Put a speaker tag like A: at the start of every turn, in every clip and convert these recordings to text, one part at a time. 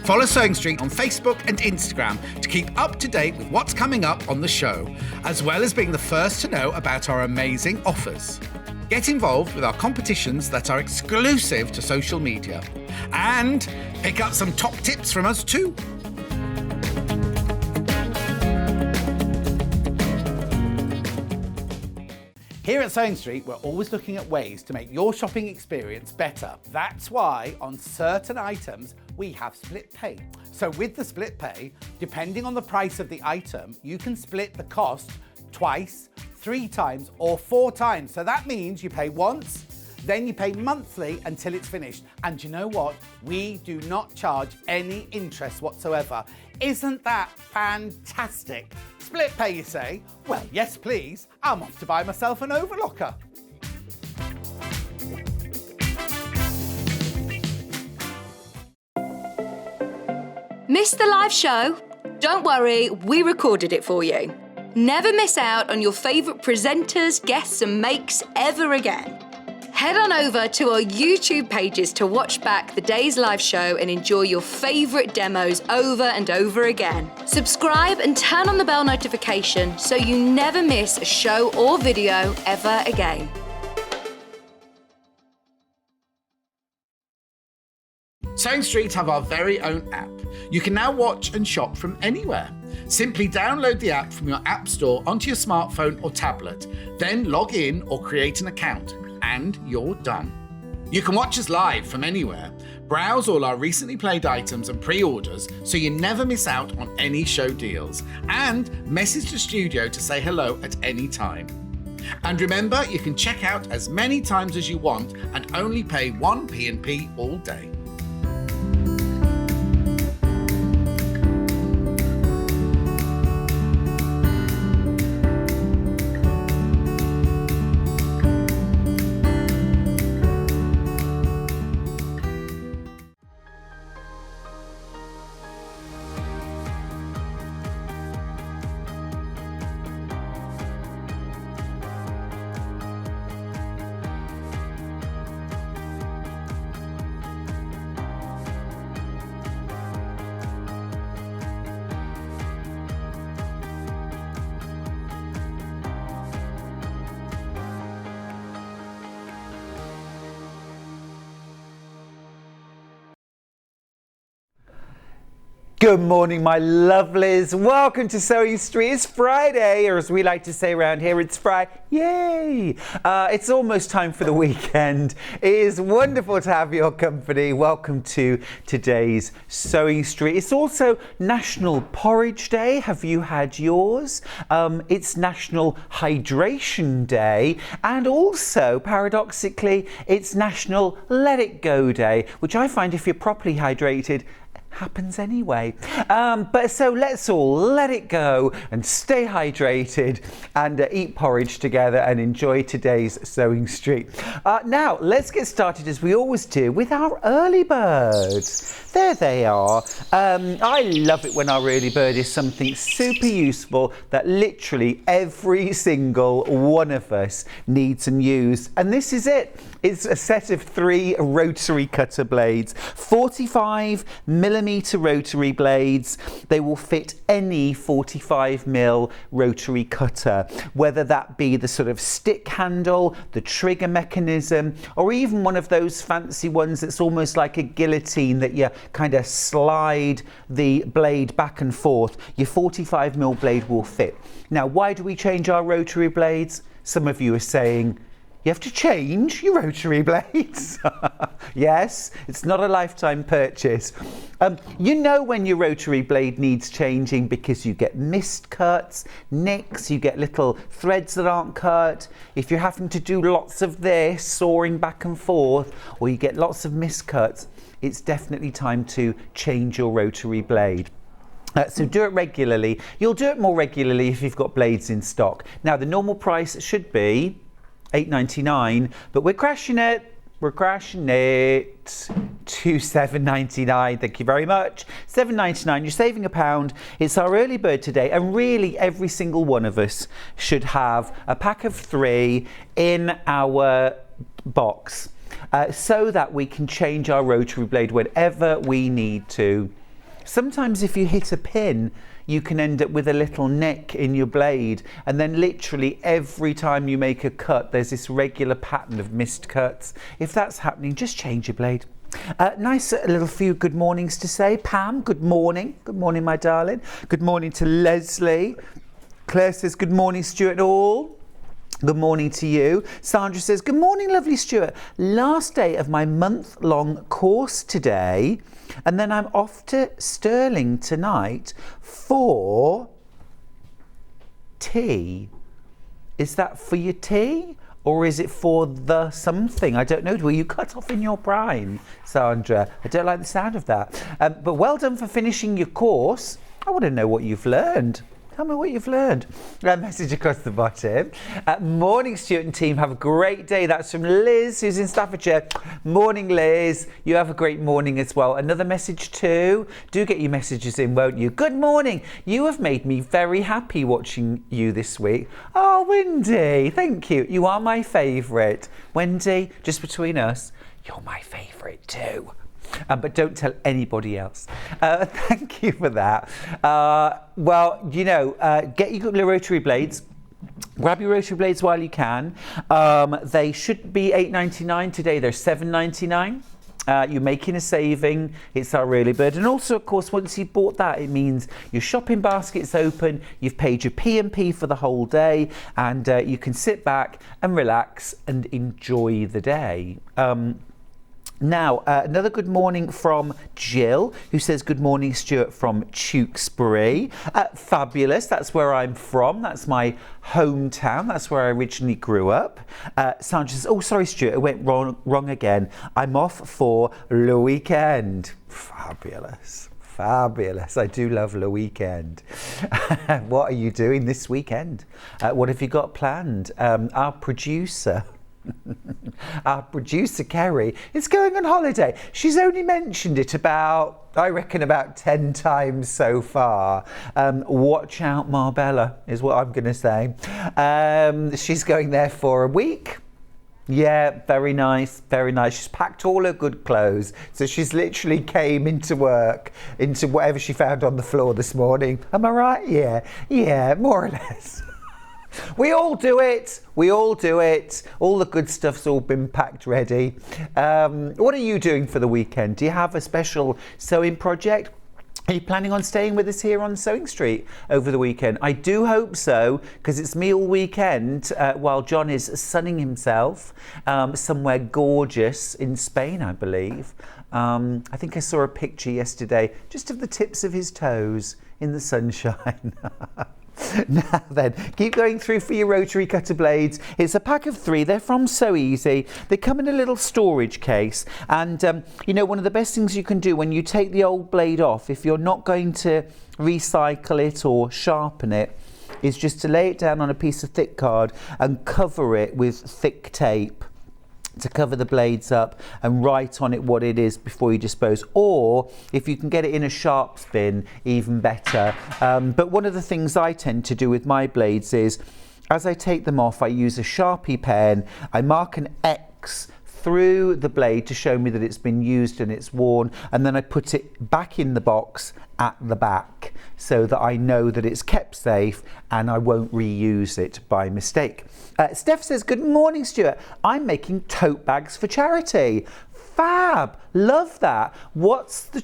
A: Follow Sewing Street on Facebook and Instagram to keep up to date with what's coming up on the show, as well as being the first to know about our amazing offers. Get involved with our competitions that are exclusive to social media. And pick up some top tips from us too. Here at Sewing Street, we're always looking at ways to make your shopping experience better. That's why on certain items, we have split pay. So with the split pay, depending on the price of the item, you can split the cost twice, 3 times, or 4 times. So that means you pay once, then you pay monthly until it's finished. And you know what? We do not charge any interest whatsoever. Isn't that fantastic? Split pay, you say? Well, yes, please. I'm off to buy myself an overlocker.
B: Missed the live show? Don't worry, we recorded it for you. Never miss out on your favourite presenters, guests and makes ever again. Head on over to our YouTube pages to watch back the day's live show and enjoy your favourite demos over and over again. Subscribe and turn on the bell notification so you never miss a show or video ever again.
A: Sewing Street have our very own app. You can now watch and shop from anywhere. Simply download the app from your app store onto your smartphone or tablet, then log in or create an account, and you're done. You can watch us live from anywhere, browse all our recently played items and pre-orders so you never miss out on any show deals, and message the studio to say hello at any time. And remember, you can check out as many times as you want and only pay 1 P&P all day.
C: Good morning, my lovelies. Welcome to Sewing Street. It's Friday, or as we like to say around here, it's Friday. Yay! It's almost time for the weekend. It is wonderful to have your company. Welcome to today's Sewing Street. It's also National Porridge Day. Have you had yours? It's National Hydration Day. And also, paradoxically, it's National Let It Go Day, which I find if you're properly hydrated, happens anyway. But so let's all let it go and stay hydrated and eat porridge together and enjoy today's Sewing Street. Now let's get started as we always do with our early birds. There they are. I love it when our early bird is something super useful that literally every single one of us needs and use. And this is it. It's a set of 3 rotary cutter blades, 45mm rotary blades. They will fit any 45mm rotary cutter, whether that be the sort of stick handle, the trigger mechanism, or even one of those fancy ones that's almost like a guillotine that you kind of slide the blade back and forth. Your 45mm blade will fit. Now, why do we change our rotary blades? Some of you are saying, you have to change your rotary blades. Yes, it's not a lifetime purchase. You know when your rotary blade needs changing because you get missed cuts, nicks, you get little threads that aren't cut. If you're having to do lots of this, sawing back and forth, or you get lots of missed cuts, it's definitely time to change your rotary blade. So do it regularly. You'll do it more regularly if you've got blades in stock. Now the normal price should be $8.99, but we're crashing it. We're crashing it to $7.99. Thank you very much. $7.99. You're saving £1. It's our early bird today, and really every single one of us should have a pack of 3 in our box, so that we can change our rotary blade whenever we need to. Sometimes if you hit a pin, you can end up with a little nick in your blade, and then literally every time you make a cut, there's this regular pattern of missed cuts. If that's happening, just change your blade. Nice little few good mornings to say. Pam, good morning. Good morning, my darling. Good morning to Leslie. Claire says, good morning, Stuart all. Good morning to you. Sandra says, good morning, lovely Stuart. Last day of my month-long course today, and then I'm off to Stirling tonight for tea. Is that for your tea? Or is it for the something? I don't know. Were you cut off in your prime, Sandra? I don't like the sound of that. But well done for finishing your course. I want to know what you've learned. Tell me what you've learned. Message across the bottom. Morning, Stuart and team. Have a great day. That's from Liz, who's in Staffordshire. Morning, Liz. You have a great morning as well. Another message too. Do get your messages in, won't you? Good morning. You have made me very happy watching you this week. Oh, Wendy, thank you. You are my favourite. Wendy, just between us, you're my favourite too. But don't tell anybody else. Thank you for that. Well, you know, get your rotary blades. Grab your rotary blades while you can. They should be $8.99 today. They're $7.99. You're making a saving. It's our early bird. And also, of course, once you've bought that, it means your shopping basket's open. You've paid your P&P for the whole day, and you can sit back and relax and enjoy the day. Now, another good morning from Jill, who says, good morning, Stuart, from Tewkesbury. Fabulous. That's where I'm from. That's my hometown. That's where I originally grew up. Sandra says, oh, sorry, Stuart, it went wrong again. I'm off for the weekend. Fabulous. Fabulous. I do love the weekend. What are you doing this weekend? What have you got planned? Our producer... Our producer Kerry is going on holiday. She's only mentioned it about, I reckon, about 10 times so far. Watch out, Marbella, is what I'm going to say. She's going there for a week. Yeah, very nice, very nice. She's packed all her good clothes. So she's literally came into work, into whatever she found on the floor this morning. Am I right? Yeah, more or less. We all do it. We all do it. All the good stuff's all been packed ready. What are you doing for the weekend? Do you have a special sewing project? Are you planning on staying with us here on Sewing Street over the weekend? I do hope so, because it's me all weekend while John is sunning himself somewhere gorgeous in Spain, I believe. I think I saw a picture yesterday just of the tips of his toes in the sunshine. Now then, keep going through for your rotary cutter blades. It's a pack of 3. They're from So Easy. They come in a little storage case, and you know, one of the best things you can do when you take the old blade off, if you're not going to recycle it or sharpen it, is just to lay it down on a piece of thick card and cover it with thick tape to cover the blades up and write on it what it is before you dispose, or if you can get it in a sharps bin, even better. But one of the things I tend to do with my blades is, as I take them off, I use a Sharpie pen. I mark an X through the blade to show me that it's been used and it's worn, and then I put it back in the box at the back so that I know that it's kept safe and I won't reuse it by mistake. Steph says, good morning, Stuart. I'm making tote bags for charity. Fab, love that. What's the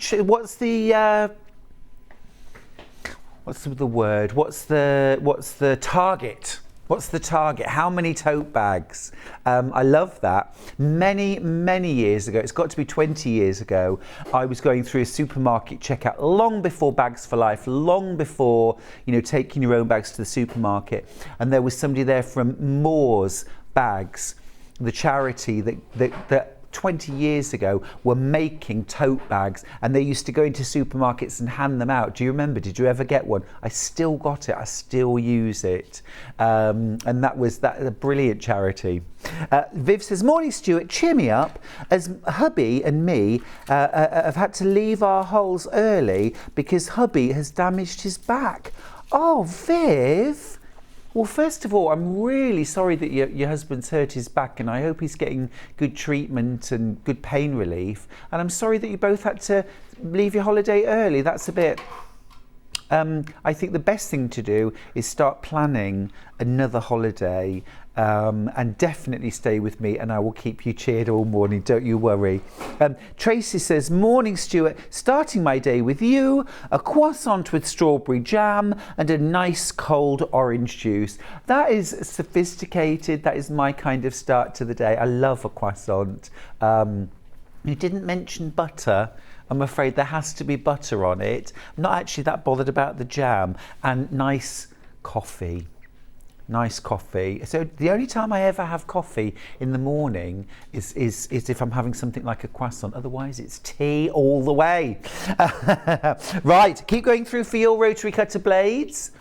C: target? What's the target? How many tote bags? I love that. Many years ago, it's got to be 20 years ago, I was going through a supermarket checkout long before Bags for Life, long before, you know, taking your own bags to the supermarket. And there was somebody there from Moore's Bags, the charity that 20 years ago were making tote bags, and they used to go into supermarkets and hand them out. Do you remember? Did you ever get one? I still got it. I still use it. And that was a brilliant charity. Viv says, morning, Stuart. Cheer me up, as hubby and me have had to leave our holes early because hubby has damaged his back. Oh, Viv. Well, first of all, I'm really sorry that your husband's hurt his back, and I hope he's getting good treatment and good pain relief. And I'm sorry that you both had to leave your holiday early. That's a bit... I think the best thing to do is start planning another holiday, and definitely stay with me, and I will keep you cheered all morning, don't you worry. Tracy says, morning Stuart, starting my day with you, a croissant with strawberry jam and a nice cold orange juice. That is sophisticated. That is my kind of start to the day. I love a croissant. You didn't mention butter. I'm afraid there has to be butter on it. I'm not actually that bothered about the jam. And nice coffee. Nice coffee. So the only time I ever have coffee in the morning is if I'm having something like a croissant. Otherwise, it's tea all the way. Right, keep going through for your rotary cutter blades.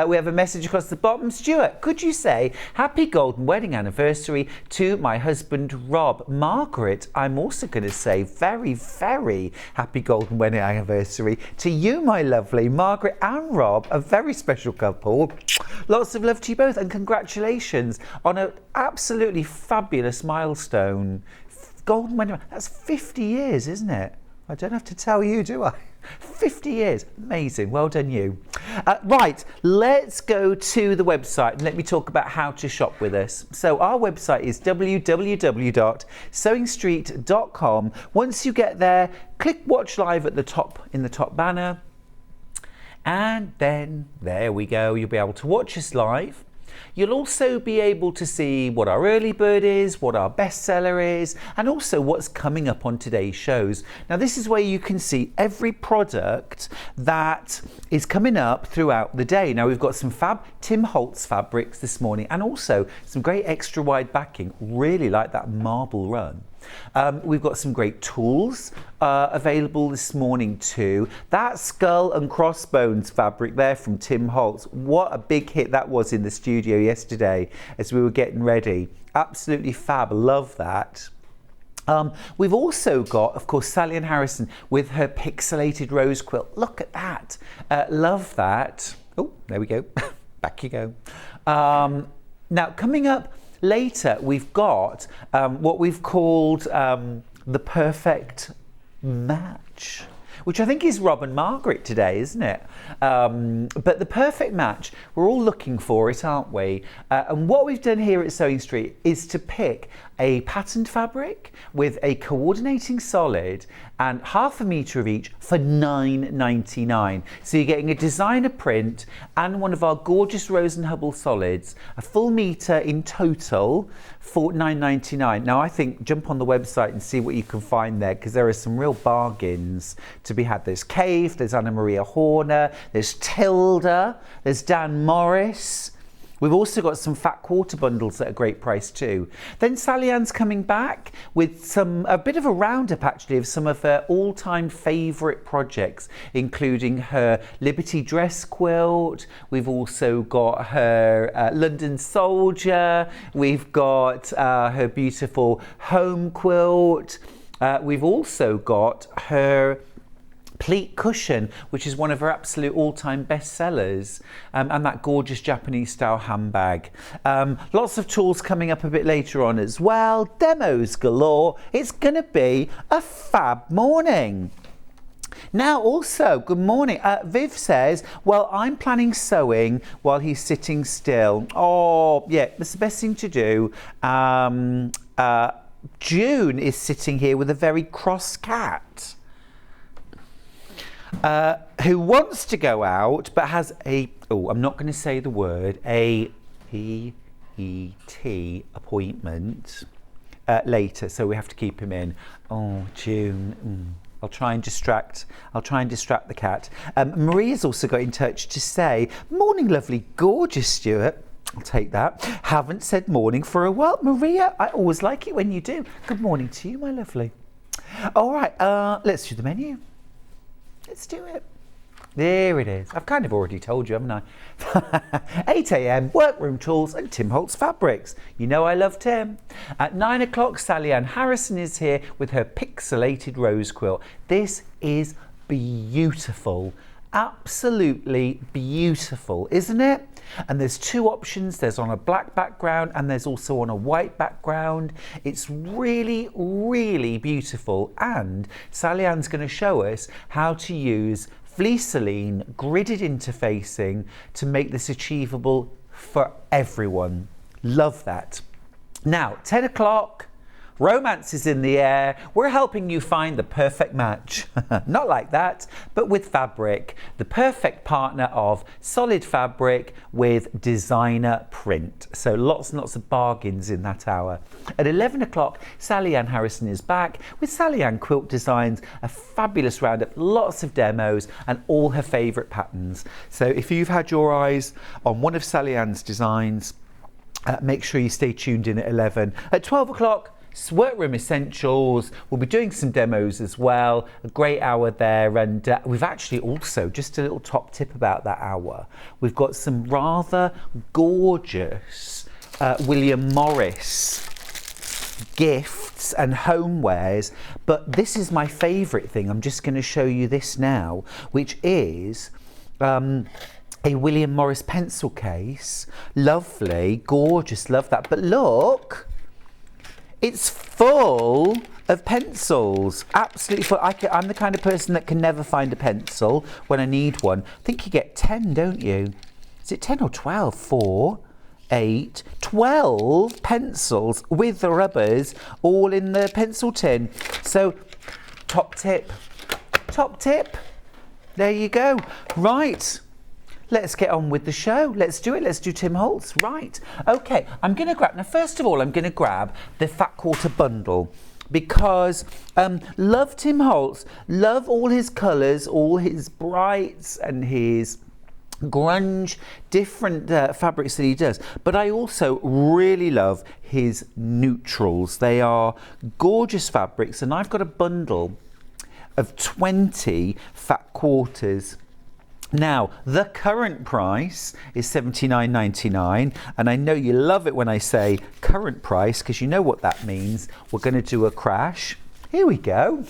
C: We have a message across the bottom. Stuart, could you say happy golden wedding anniversary to my husband Rob? Margaret, I'm also going to say very, very happy golden wedding anniversary to you, my lovely. Margaret and Rob, a very special couple. Lots of love to you both, and congratulations on an absolutely fabulous milestone. Golden wedding, that's 50 years, isn't it? I don't have to tell you, do I? 50 years. Amazing. Well done you. Right, let's go to the website and let me talk about how to shop with us. So our website is www.sewingstreet.com. Once you get there, click watch live at the top, in the top banner. And then there we go. You'll be able to watch us live. You'll also be able to see what our early bird is, what our bestseller is, and also what's coming up on today's shows. Now, this is where you can see every product that is coming up throughout the day. Now, we've got some fab Tim Holtz fabrics this morning, and also some great extra wide backing. Really like that marble run. We've got some great tools available this morning too. That skull and crossbones fabric there from Tim Holtz, what a big hit that was in the studio yesterday as we were getting ready. Absolutely fab, love that. We've also got, of course, Salliann Harrison with her pixelated rose quilt. Look at that, love that. Oh, there we go, back you go. Now coming up later, we've got what we've called the perfect match, which I think is Rob and Margaret today, isn't it? But the perfect match, we're all looking for it, aren't we? And what we've done here at Sewing Street is to pick a patterned fabric with a coordinating solid and 1/2 metre of each for $9.99. So you're getting a designer print and one of our gorgeous Rose and Hubble solids, a full metre in total for $9.99. Now I think jump on the website and see what you can find there, because there are some real bargains to be had. There's Cave, there's Anna Maria Horner, there's Tilda, there's Dan Morris. We've also got some fat quarter bundles at a great price too. Then Salliann's coming back with a bit of a roundup actually of some of her all-time favourite projects, including her Liberty dress quilt. We've also got her London Soldier. We've got her beautiful home quilt. We've also got her pleat cushion, which is one of her absolute all-time bestsellers, and that gorgeous Japanese style handbag. Lots of tools coming up a bit later on as well. Demos galore. It's gonna be a fab morning. Now also, good morning. Viv says, well, I'm planning sewing while he's sitting still. Oh, yeah, that's the best thing to do. June is sitting here with a very cross cat. Who wants to go out but has I'm not going to say the word, a PET appointment later, so we have to keep him in. Oh, June. I'll try and distract the cat. Maria's also got in touch to say, morning lovely, gorgeous Stuart. I'll take that. Haven't said morning for a while. Maria, I always like it when you do. Good morning to you, my lovely. All right, let's do the menu. Let's do it. There it is. I've kind of already told you, haven't I? 8 a.m, workroom tools and Tim Holtz fabrics. You know I love Tim. At 9 o'clock, Salliann Harrison is here with her pixelated rose quilt. This is beautiful. Absolutely beautiful, isn't it? And there's two options. There's on a black background and there's also on a white background. It's really, really beautiful. And Salliann's going to show us how to use Salliann gridded interfacing to make this achievable for everyone. Love that. Now, 10 o'clock. Romance is in the air. We're helping you find the perfect match. Not like that, but with fabric. The perfect partner of solid fabric with designer print. So lots and lots of bargains in that hour. At 11 o'clock, Salliann Harrison is back with Salliann Quilt Designs, a fabulous roundup, lots of demos and all her favourite patterns. So if you've had your eyes on one of Salliann's designs, make sure you stay tuned in at 11. At 12 o'clock, Workroom Essentials. We'll be doing some demos as well. A great hour there, and we've actually also, just a little top tip about that hour, we've got some rather gorgeous William Morris gifts and homewares, but this is my favourite thing. I'm just going to show you this now, which is a William Morris pencil case. Lovely, gorgeous, love that. But look, it's full of pencils, absolutely full. I'm the kind of person that can never find a pencil when I need one. I think you get 10, don't you? Is it 10 or 12? 4, 8, 12 pencils with the rubbers all in the pencil tin. So, top tip. There you go. Right. Let's get on with the show. Let's do it. Let's do Tim Holtz. Right. Okay. I'm going to grab, now first of all, I'm going to grab the Fat Quarter bundle because love Tim Holtz, love all his colours, all his brights and his grunge, different fabrics that he does. But I also really love his neutrals. They are gorgeous fabrics, and I've got a bundle of 20 Fat Quarters. Now, the current price is $79.99, and I know you love it when I say current price because you know what that means. We're going to do a crash. Here we go.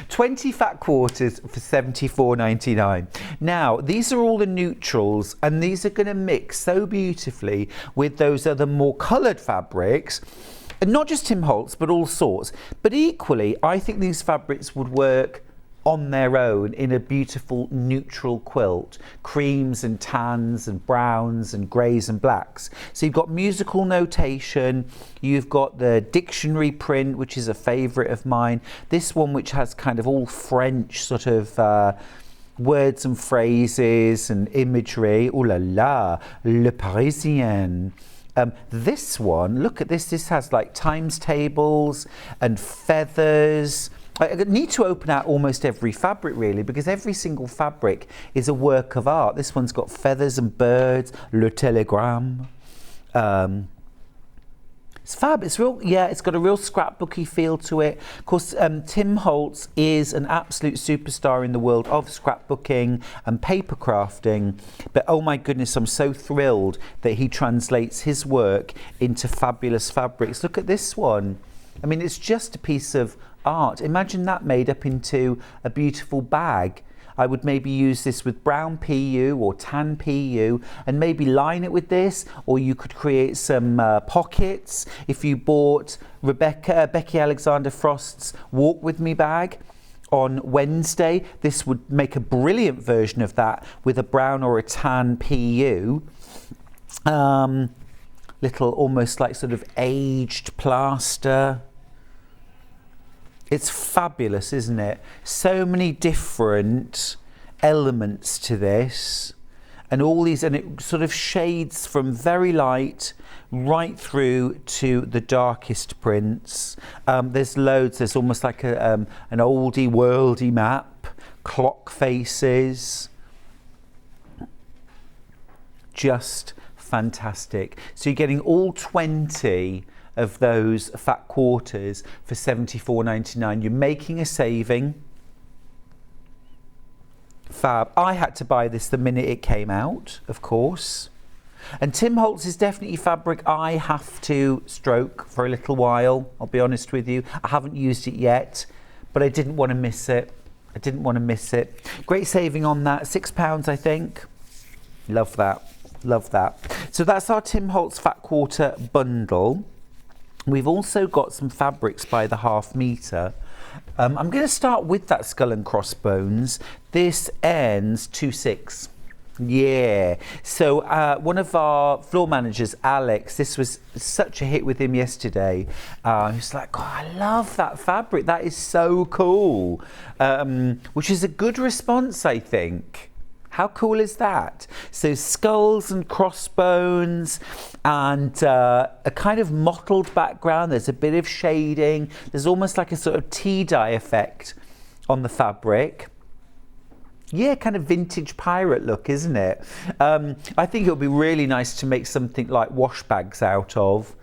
C: 20 Fat Quarters for $74.99. Now, these are all the neutrals, and these are going to mix so beautifully with those other more coloured fabrics. And not just Tim Holtz, but all sorts. But equally, I think these fabrics would work on their own in a beautiful neutral quilt. Creams and tans and browns and greys and blacks. So you've got musical notation, you've got the dictionary print, which is a favourite of mine. This one, which has kind of all French sort of words and phrases and imagery. Oh la la, Le Parisien. This one, look at this, this has like times tables and feathers. I need to open out almost every fabric really, because every single fabric is a work of art. This one's got feathers and birds, Le Telegram. It's fab. It's real. Yeah, it's got a real scrapbooky feel to it. Of course, Tim Holtz is an absolute superstar in the world of scrapbooking and paper crafting. But oh my goodness, I'm so thrilled that he translates his work into fabulous fabrics. Look at this one. I mean, it's just a piece of art. Imagine that made up into a beautiful bag. I would maybe use this with brown PU or tan PU and maybe line it with this, or you could create some pockets. If you bought Becky Alexander Frost's Walk With Me bag on Wednesday, this would make a brilliant version of that with a brown or a tan PU. Little almost like sort of aged plaster. It's fabulous, isn't it? So many different elements to this, and all these, and it sort of shades from very light right through to the darkest prints. There's loads. There's almost like an oldie worldy map, clock faces. Just fantastic. So you're getting all 20 of those Fat Quarters for $74.99. You're making a saving. Fab. I had to buy this the minute it came out, of course. And Tim Holtz is definitely fabric I have to stroke for a little while, I'll be honest with you. I haven't used it yet, but I didn't want to miss it. I didn't want to miss it. Great saving on that, £6 I think. Love that, love that. So that's our Tim Holtz Fat Quarter bundle. We've also got some fabrics by the half metre. I'm going to start with that skull and crossbones. This ends 2/6. Yeah, so one of our floor managers, Alex, this was such a hit with him yesterday. He was like, oh, I love that fabric, that is so cool. Which is a good response, I think. How cool is that? So skulls and crossbones and a kind of mottled background. There's a bit of shading. There's almost like a sort of tea dye effect on the fabric. Yeah, kind of vintage pirate look, isn't it? I think it would be really nice to make something like wash bags out of,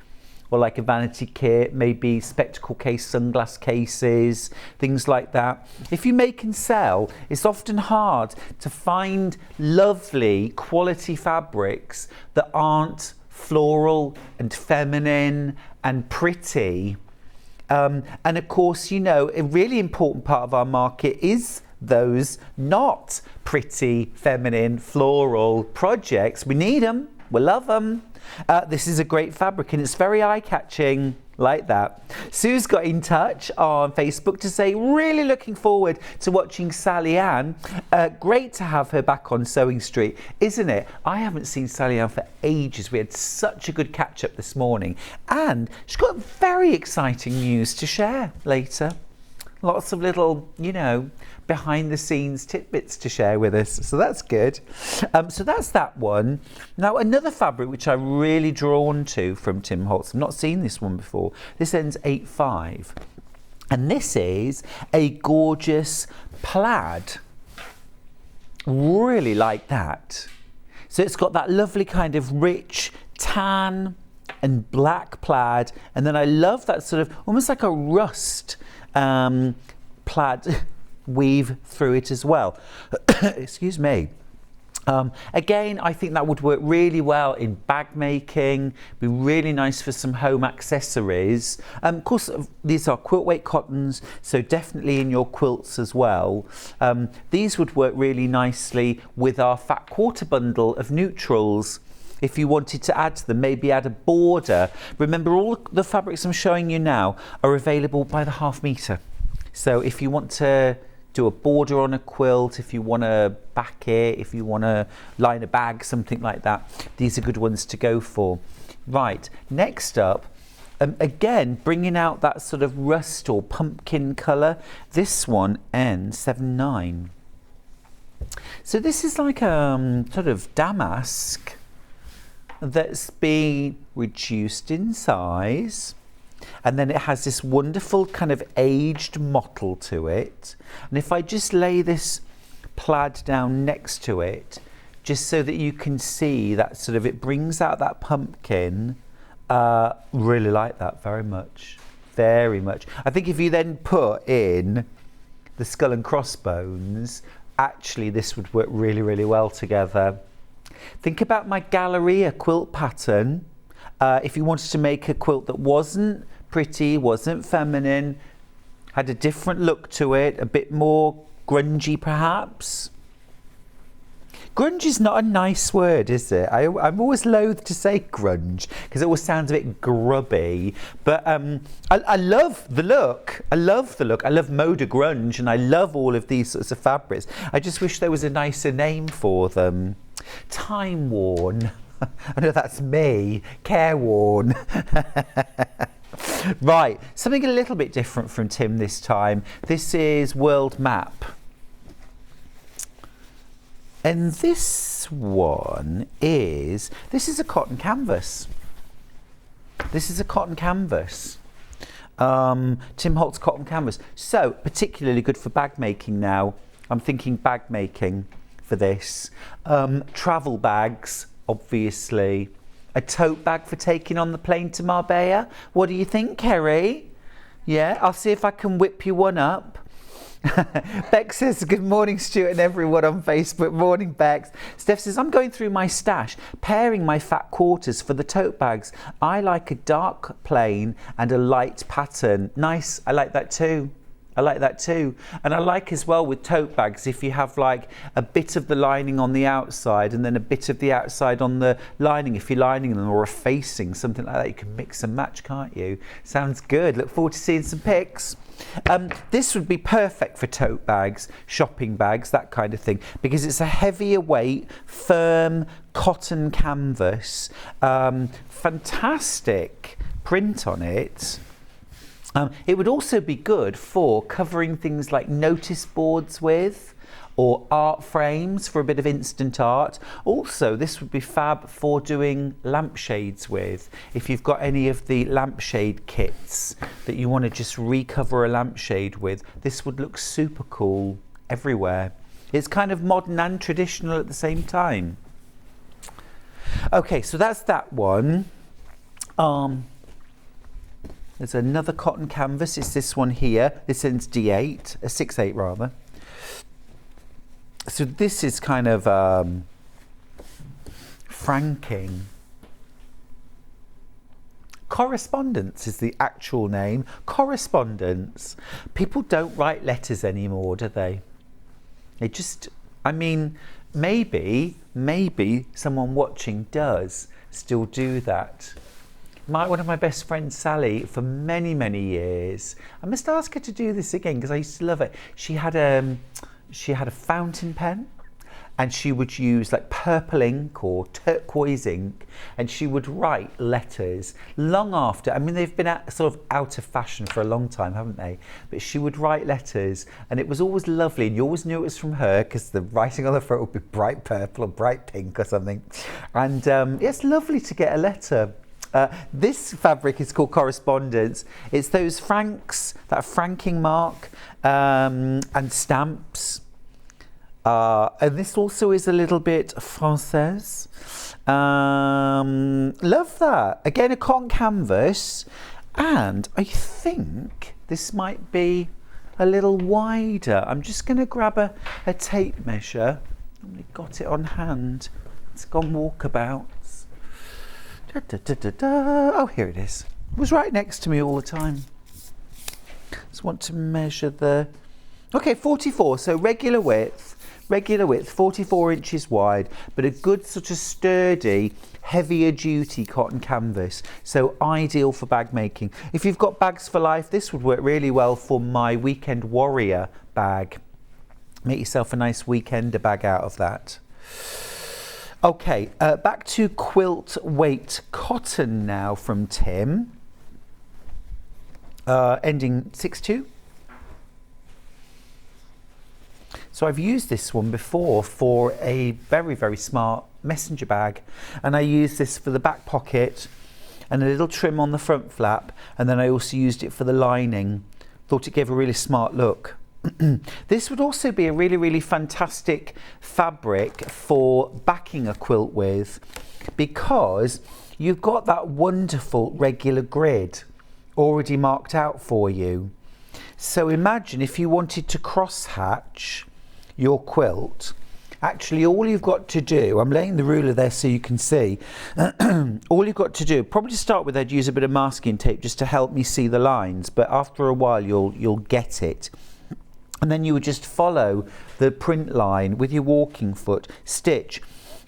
C: or like a vanity kit, maybe spectacle case, sunglass cases, things like that. If you make and sell, it's often hard to find lovely quality fabrics that aren't floral and feminine and pretty. And of course, you know, a really important part of our market is those not pretty, feminine, floral projects. We need them, we love them. This is a great fabric and it's very eye-catching, like that. Sue's got in touch on Facebook to say, really looking forward to watching Salliann. Great to have her back on Sewing Street, isn't it? I haven't seen Salliann for ages. We had such a good catch up this morning and she's got very exciting news to share later. Lots of little, you know, behind the scenes tidbits to share with us. So that's good. So that's that one. Now another fabric which I'm really drawn to from Tim Holtz. I've not seen this one before. This ends 8/5. And this is a gorgeous plaid. Really like that. So it's got that lovely kind of rich tan and black plaid. And then I love that sort of almost like a rust plaid weave through it as well. Excuse me. Again, I think that would work really well in bag making, be really nice for some home accessories. Of course, these are quilt weight cottons, so definitely in your quilts as well. These would work really nicely with our Fat Quarter bundle of neutrals. If you wanted to add to them, maybe add a border. Remember, all the fabrics I'm showing you now are available by the half metre. So if you want to do a border on a quilt, if you want to back it, if you want to line a bag, something like that, these are good ones to go for. Right, next up, again, bringing out that sort of rust or pumpkin colour. This one ends 7/9. So this is like a sort of damask that's been reduced in size, and then it has this wonderful kind of aged mottle to it. And if I just lay this plaid down next to it, just so that you can see that sort of, it brings out that pumpkin. Really like that very much, very much. I think if you then put in the skull and crossbones, actually this would work really, really well together. Think about my Galleria quilt pattern. If you wanted to make a quilt that wasn't pretty, wasn't feminine, had a different look to it, a bit more grungy perhaps. Grunge is not a nice word, is it? I'm always loath to say grunge because it always sounds a bit grubby. But I love the look. I love the look. I love mode of grunge and I love all of these sorts of fabrics. I just wish there was a nicer name for them. Time worn. I know that's me. Careworn. Right, something a little bit different from Tim this time. This is World Map. And this one is, this is a cotton canvas. This is a cotton canvas. Tim Holtz cotton canvas. So, particularly good for bag making now. I'm thinking bag making for this. Travel bags, obviously. A tote bag for taking on the plane to Marbella. What do you think, Kerry? Yeah, I'll see if I can whip you one up. Bex says, good morning, Stuart and everyone on Facebook. Morning, Bex. Steph says, I'm going through my stash, pairing my fat quarters for the tote bags. I like a dark plain and a light pattern. Nice, I like that too. I like that too. And I like as well with tote bags, if you have like a bit of the lining on the outside and then a bit of the outside on the lining, if you're lining them, or a facing, something like that, you can mix and match, can't you? Sounds good. Look forward to seeing some pics. This would be perfect for tote bags, shopping bags, that kind of thing, because it's a heavier weight, firm cotton canvas, fantastic print on it. It would also be good for covering things like notice boards with, or art frames for a bit of instant art. Also, this would be fab for doing lampshades with. If you've got any of the lampshade kits that you want to just recover a lampshade with, this would look super cool everywhere. It's kind of modern and traditional at the same time. Okay, so that's that one. There's another cotton canvas. It's this one here. This ends D8, a 6/8 rather. So this is kind of franking. Correspondence is the actual name. Correspondence. People don't write letters anymore, do they? They just, I mean, maybe someone watching does still do that. One of my best friends, Sally, for many, many years, I must ask her to do this again because I used to love it. She had a fountain pen, and she would use like purple ink or turquoise ink, and she would write letters long after. I mean, they've been sort of out of fashion for a long time, haven't they? But she would write letters, and it was always lovely, and you always knew it was from her because the writing on the front would be bright purple or bright pink or something. And it's lovely to get a letter. This fabric is called Correspondence. It's those franks, that franking mark, and stamps. And this also is a little bit Française. Love that. Again, a cotton canvas. And I think this might be a little wider. I'm just going to grab a tape measure. I've got it on hand. It's gone walkabouts. Oh, here it is. It was right next to me all the time. Just want to measure the... Okay, 44, so regular width, 44 inches wide, but a good sort of sturdy, heavier duty cotton canvas. So ideal for bag making. If you've got bags for life, this would work really well for my Weekend Warrior bag. Make yourself a nice weekender bag out of that. Okay, back to quilt weight cotton now from Tim, ending 6/2. So I've used this one before for a very, very smart messenger bag, and I used this for the back pocket and a little trim on the front flap, and then I also used it for the lining. Thought it gave a really smart look. This would also be a really, really fantastic fabric for backing a quilt with, because you've got that wonderful regular grid already marked out for you. So imagine if you wanted to cross hatch your quilt. Actually, all you've got to do, I'm laying the ruler there so you can see, all you've got to do, probably to start with, I'd use a bit of masking tape just to help me see the lines, but after a while you'll get it. And then you would just follow the print line with your walking foot, stitch.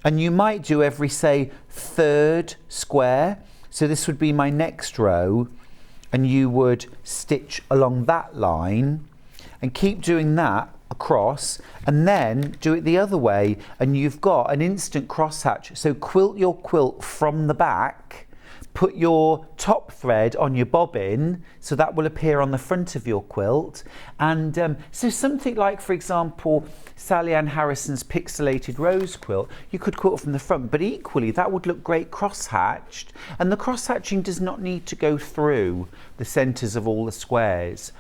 C: And you might do every, say, third square. So this would be my next row. And you would stitch along that line and keep doing that across, and then do it the other way. And you've got an instant crosshatch. So quilt your quilt from the back. Put your top thread on your bobbin, so that will appear on the front of your quilt. And so something like, for example, Salliann Harrison's Pixelated Rose quilt, you could quilt from the front, but equally that would look great cross-hatched. And the cross-hatching does not need to go through the centres of all the squares.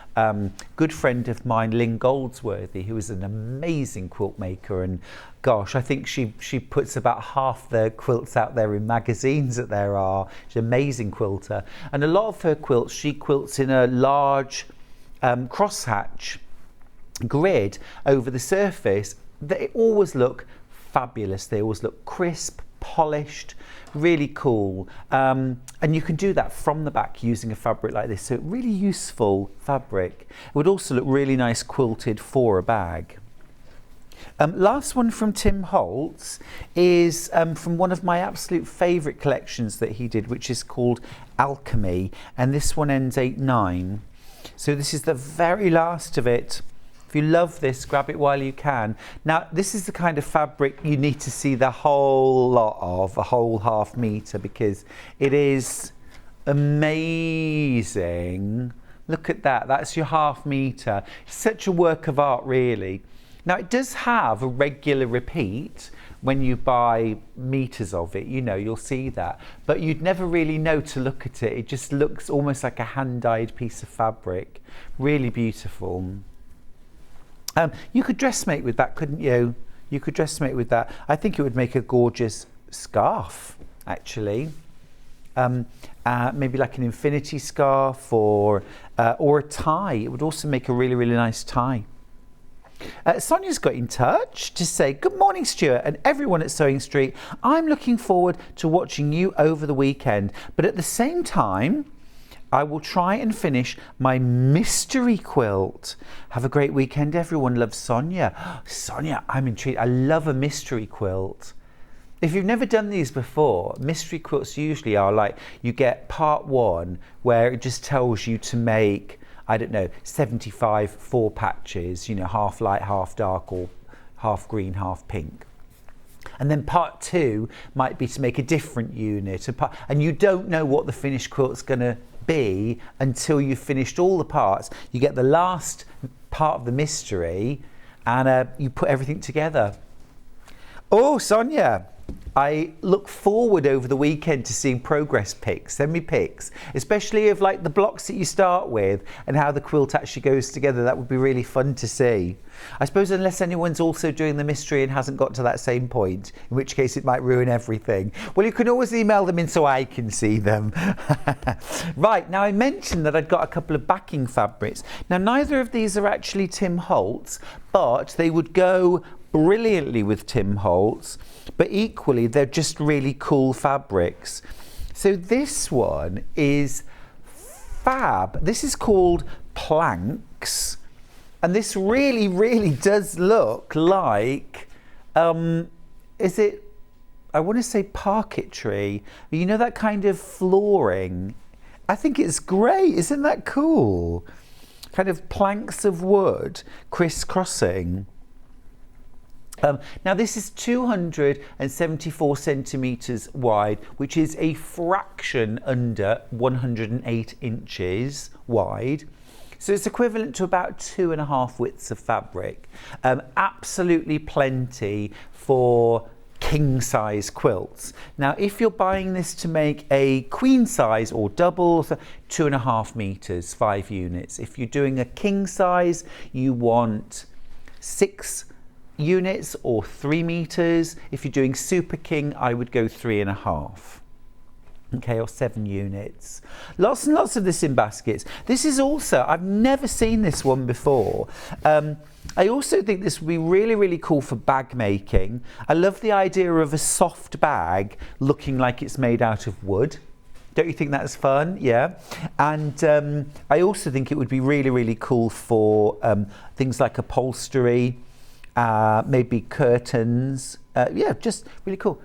C: Good friend of mine, Lynn Goldsworthy, who is an amazing quilt maker, and gosh, I think she puts about half the quilts out there in magazines that there are. She's an amazing quilter. And a lot of her quilts, she quilts in a large crosshatch grid over the surface. They always look fabulous. They always look crisp, polished, really cool. And you can do that from the back using a fabric like this. So really useful fabric. It would also look really nice quilted for a bag. Last one from Tim Holtz is from one of my absolute favourite collections that he did, which is called Alchemy, and this one ends 8/9. So this is the very last of it. If you love this, grab it while you can. Now, this is the kind of fabric you need to see the whole lot of, a whole ½ metre, because it is amazing. Look at that, that's your ½ metre. It's such a work of art, really. Now, it does have a regular repeat when you buy meters of it, you know, you'll see that. But you'd never really know to look at it. It just looks almost like a hand-dyed piece of fabric. Really beautiful. You could dressmate with that, couldn't you? You could dressmate with that. I think it would make a gorgeous scarf, actually. Maybe like an infinity scarf or a tie. It would also make a really, really nice tie. Sonia's got in touch to say, good morning Stuart and everyone at Sewing Street. I'm looking forward to watching you over the weekend, but at the same time I will try and finish my mystery quilt. Have a great weekend everyone. Loves Sonia. Sonia, I'm intrigued. I love a mystery quilt. If you've never done these before, mystery quilts usually are like, you get part 1 where it just tells you to make, I don't know, 75 4 patches, you know, half light, half dark, or half green, half pink. And then part 2 might be to make a different unit. And you don't know what the finished quilt's going to be until you've finished all the parts. You get the last part of the mystery and you put everything together. Oh, Sonia, I look forward over the weekend to seeing progress pics. Send me pics, especially of like the blocks that you start with and how the quilt actually goes together. That would be really fun to see. I suppose unless anyone's also doing the mystery and hasn't got to that same point, in which case it might ruin everything. Well, you can always email them in so I can see them. Right, now I mentioned that I'd got a couple of backing fabrics. Now neither of these are actually Tim Holtz, but they would go brilliantly with Tim Holtz, but equally they're just really cool fabrics. So this one is fab. This is called Planks, and this really, really does look like, is it, I want to say parquetry, you know, that kind of flooring. I think it's great. Isn't that cool? Kind of planks of wood crisscrossing. Now this is 274 centimetres wide, which is a fraction under 108 inches wide. So it's equivalent to about 2.5 widths of fabric. Absolutely plenty for king size quilts. Now if you're buying this to make a queen size or double, 2.5 meters, 5 units. If you're doing a king size, you want 6 units or 3 meters. If you're doing super king, I would go 3.5. Okay, or 7 units. Lots and lots of this in baskets. This is also, I've never seen this one before. I also think this would be really, really cool for bag making. I love the idea of a soft bag looking like it's made out of wood. Don't you think that's fun? Yeah. And I also think it would be really, really cool for things like upholstery, maybe curtains. Yeah, just really cool.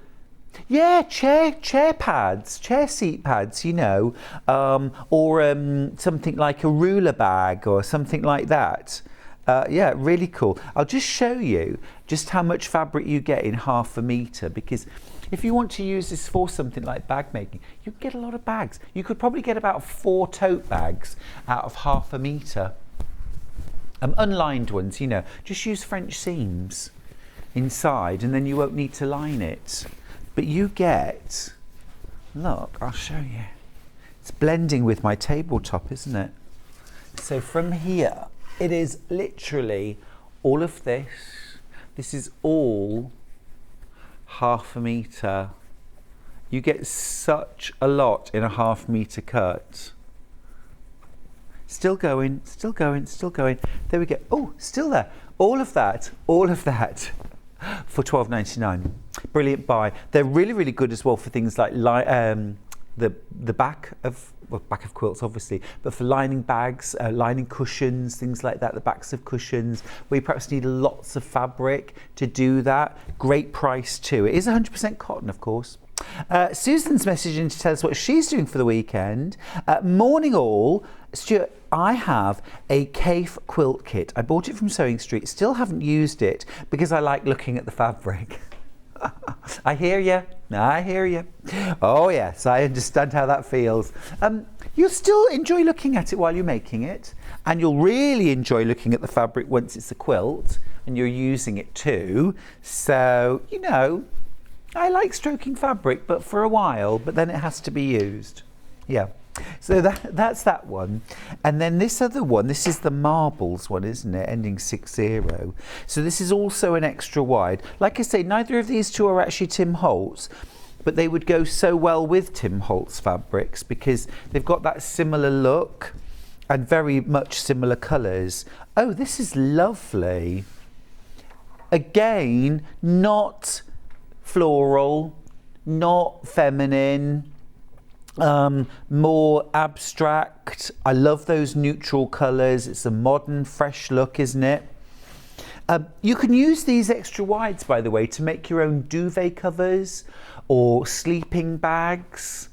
C: Yeah, chair pads, chair seat pads, you know, or something like a ruler bag or something like that. Yeah, really cool. I'll just show you just how much fabric you get in 1/2 meter, because if you want to use this for something like bag making, you get a lot of bags. You could probably get about 4 tote bags out of 1/2 meter. Unlined ones, you know, just use French seams inside and then you won't need to line it. But you get, look, I'll show you. It's blending with my tabletop, isn't it? So from here, it is literally all of this. This is all 1/2 meter. You get such a lot in a 1/2 meter cut. Still going, still going, still going. There we go. Oh, still there. All of that for $12.99. Brilliant buy. They're really, really good as well for things like the back of quilts, obviously, but for lining bags, lining cushions, things like that, the backs of cushions, where you perhaps need lots of fabric to do that. Great price too. It is 100% cotton, of course. Susan's messaging to tell us what she's doing for the weekend. Morning all. Stuart, I have a Cafe quilt kit. I bought it from Sewing Street. Still haven't used it because I like looking at the fabric. I hear you. I hear you. Oh yes, I understand how that feels. You'll still enjoy looking at it while you're making it, and you'll really enjoy looking at the fabric once it's a quilt and you're using it too. So, you know, I like stroking fabric, but for a while, but then it has to be used. Yeah. So that's that one. And then this other one, this is the marbles one, isn't it? Ending 60. So this is also an extra wide. Like I say, neither of these two are actually Tim Holtz, but they would go so well with Tim Holtz fabrics because they've got that similar look and very much similar colours. Oh, this is lovely. Again, not floral, not feminine. More abstract. I love those neutral colours. It's a modern, fresh look, isn't it? You can use these extra wides, by the way, to make your own duvet covers or sleeping bags.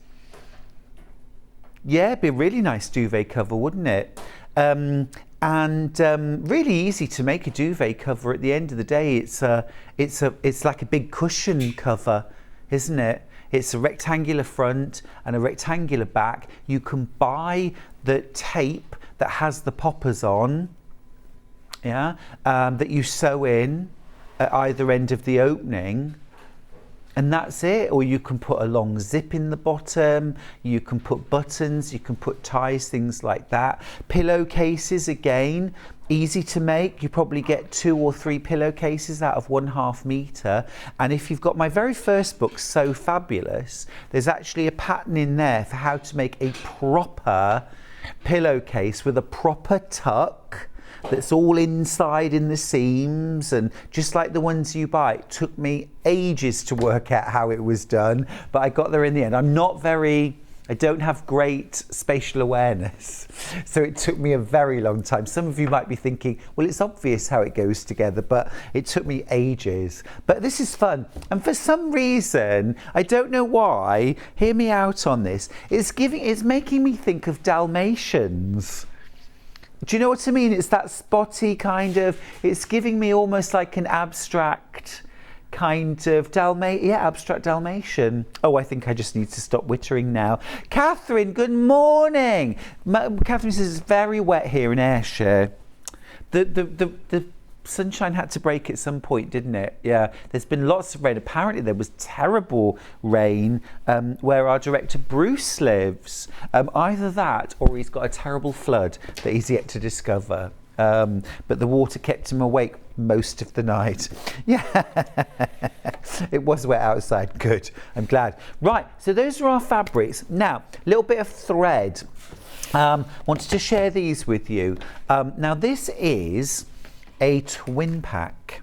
C: Yeah, it'd be a really nice duvet cover, wouldn't it? And really easy to make a duvet cover. At the end of the day, it's like a big cushion cover, isn't it? It's a rectangular front and a rectangular back. You can buy the tape that has the poppers on, yeah, that you sew in at either end of the opening, and that's it. Or you can put a long zip in the bottom, you can put buttons, you can put ties, things like that. Pillowcases, again, easy to make. You probably get 2 or 3 pillowcases out of 1/2 metre. And if you've got my very first book, So Fabulous, there's actually a pattern in there for how to make a proper pillowcase with a proper tuck that's all inside in the seams, and just like the ones you buy. It took me ages to work out how it was done, but I got there in the end. I don't have great spatial awareness, so it took me a very long time. Some of you might be thinking, well, it's obvious how it goes together, but it took me ages. But this is fun, and for some reason, I don't know why, hear me out on this, it's making me think of Dalmatians. Do you know what I mean? It's that spotty kind of, it's giving me almost like an abstract kind of abstract Dalmatian. Oh, I think I just need to stop wittering now. Catherine, good morning. Catherine says it's very wet here in Ayrshire. The sunshine had to break at some point, didn't it? Yeah, there's been lots of rain. Apparently there was terrible rain where our director Bruce lives. Either that or he's got a terrible flood that he's yet to discover. But the water kept him awake most of the night. Yeah, it was wet outside. Good, I'm glad. Right, so those are our fabrics. Now, a little bit of thread. Wanted to share these with you. Now, this is a twin pack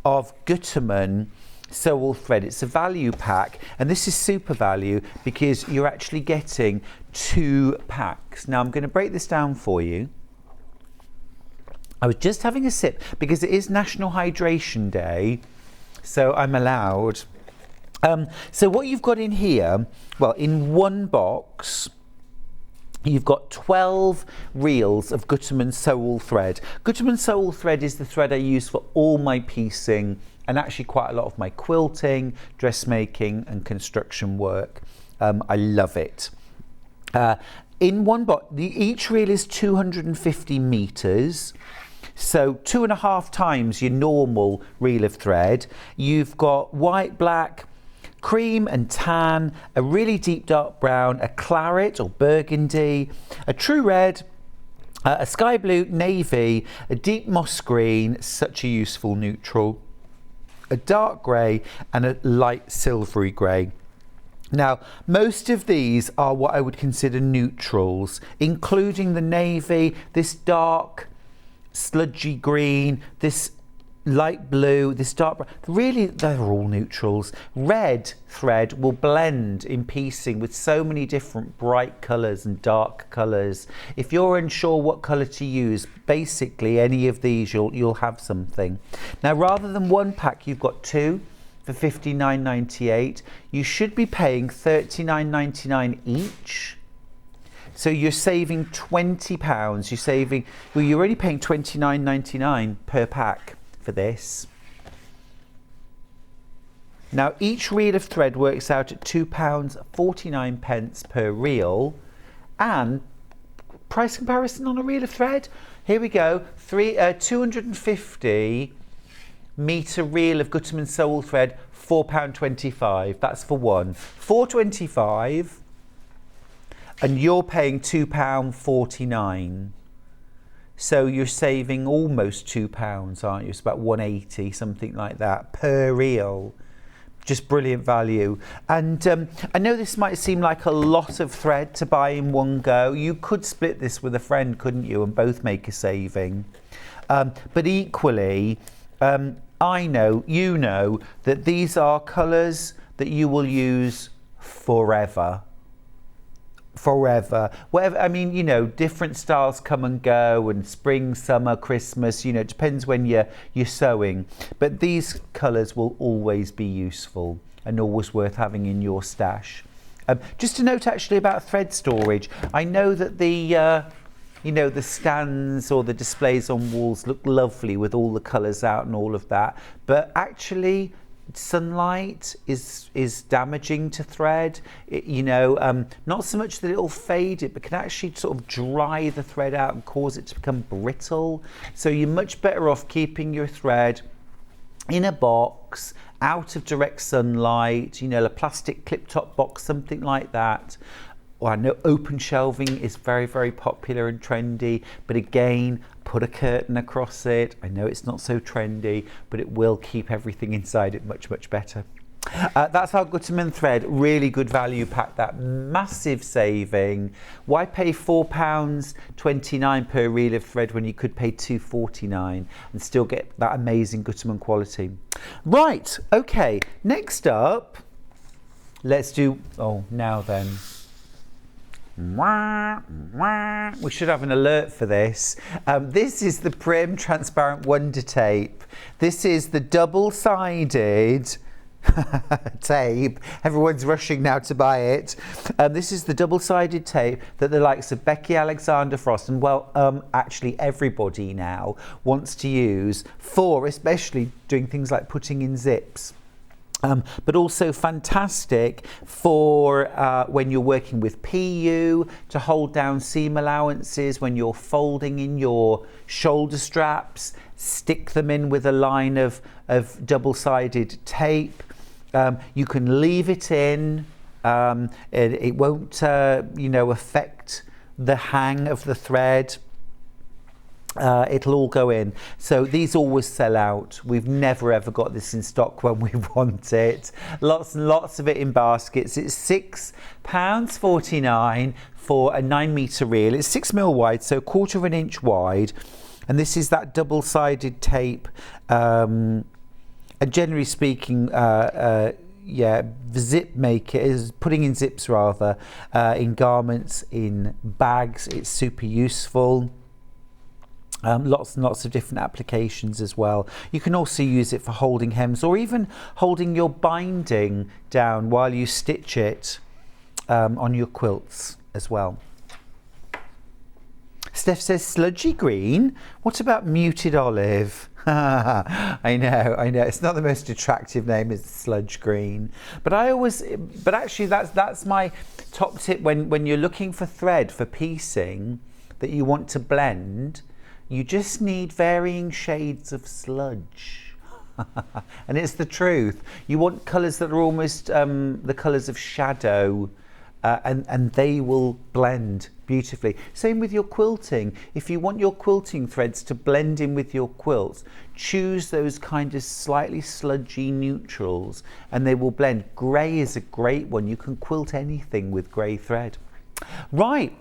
C: of Gutermann Sew-All Thread. It's a value pack, and this is super value because you're actually getting 2 packs. Now, I'm going to break this down for you. I was just having a sip because it is National Hydration Day, so I'm allowed. So what you've got in here, well, in one box, you've got 12 reels of Gutermann Sew-All Thread. Gutermann Sew-All Thread is the thread I use for all my piecing and actually quite a lot of my quilting, dressmaking and construction work. I love it. In one box, each reel is 250 metres. So 2.5 times your normal reel of thread. You've got white, black, cream and tan, a really deep dark brown, a claret or burgundy, a true red, a sky blue, navy, a deep moss green, such a useful neutral, a dark grey and a light silvery grey. Now, most of these are what I would consider neutrals, including the navy, this dark sludgy green, this light blue, this dark brown, really they're all neutrals. Red thread will blend in piecing with so many different bright colours and dark colours. If you're unsure what colour to use, basically any of these you'll have something. Now rather than one pack, you've got two for $59.98. You should be paying $39.99 each. So you're saving £20. You're saving, well, you're only paying $29.99 per pack for this. Now each reel of thread works out at £2.49 per reel, and price comparison on a reel of thread, here we go, 250 metre reel of Gutterman sole thread, £4.25. That's for one. £4.25, and you're paying £2.49. So you're saving almost £2, aren't you? It's about $1.80, something like that, per reel. Just brilliant value. And I know this might seem like a lot of thread to buy in one go. You could split this with a friend, couldn't you, and both make a saving. But equally, I know, you know, that these are colours that you will use forever. Forever. Whatever, I mean, you know, different styles come and go, and spring, summer, Christmas, you know, it depends when you're sewing. But these colours will always be useful and always worth having in your stash. Just a note actually about thread storage. I know that the you know, the stands or the displays on walls look lovely with all the colours out and all of that, but actually sunlight is damaging to thread. You know, not so much that it'll fade it, but can actually sort of dry the thread out and cause it to become brittle. So you're much better off keeping your thread in a box, out of direct sunlight, you know, a plastic clip top box, something like that. Well, I know open shelving is very, very popular and trendy, but again, put a curtain across it. I know it's not so trendy, but it will keep everything inside it much, much better. That's our Gutterman thread, really good value pack, that massive saving. Why pay £4.29 per reel of thread when you could pay £2.49 and still get that amazing Gutterman quality? Right, okay, next up, let's do, oh, now then. We should have an alert for this. This is the Prim Transparent Wonder Tape. This is the double-sided tape. Everyone's rushing now to buy it. This is the double-sided tape that the likes of Becky Alexander Frost and, well, actually everybody now wants to use for especially doing things like putting in zips. But also fantastic for when you're working with PU to hold down seam allowances, when you're folding in your shoulder straps, stick them in with a line of double-sided tape. You can leave it in, it won't you know, affect the hang of the thread. It'll all go in. So these always sell out. We've never ever got this in stock when we want it. Lots and lots of it in baskets. It's £6.49 for a 9 metre reel. It's 6 mil wide, so 1/4 of an inch wide. And this is that double-sided tape. And generally speaking, yeah, zip maker is putting in zips rather, in garments, in bags. It's super useful. Lots and lots of different applications as well. You can also use it for holding hems or even holding your binding down while you stitch it on your quilts as well. Steph says sludgy green. What about muted olive? I know. It's not the most attractive name, is sludge green. But actually that's my top tip when you're looking for thread for piecing that you want to blend. You just need varying shades of sludge. And it's the truth. You want colours that are almost the colours of shadow, and they will blend beautifully. Same with your quilting. If you want your quilting threads to blend in with your quilts, choose those kind of slightly sludgy neutrals and they will blend. Grey is a great one. You can quilt anything with grey thread. Right.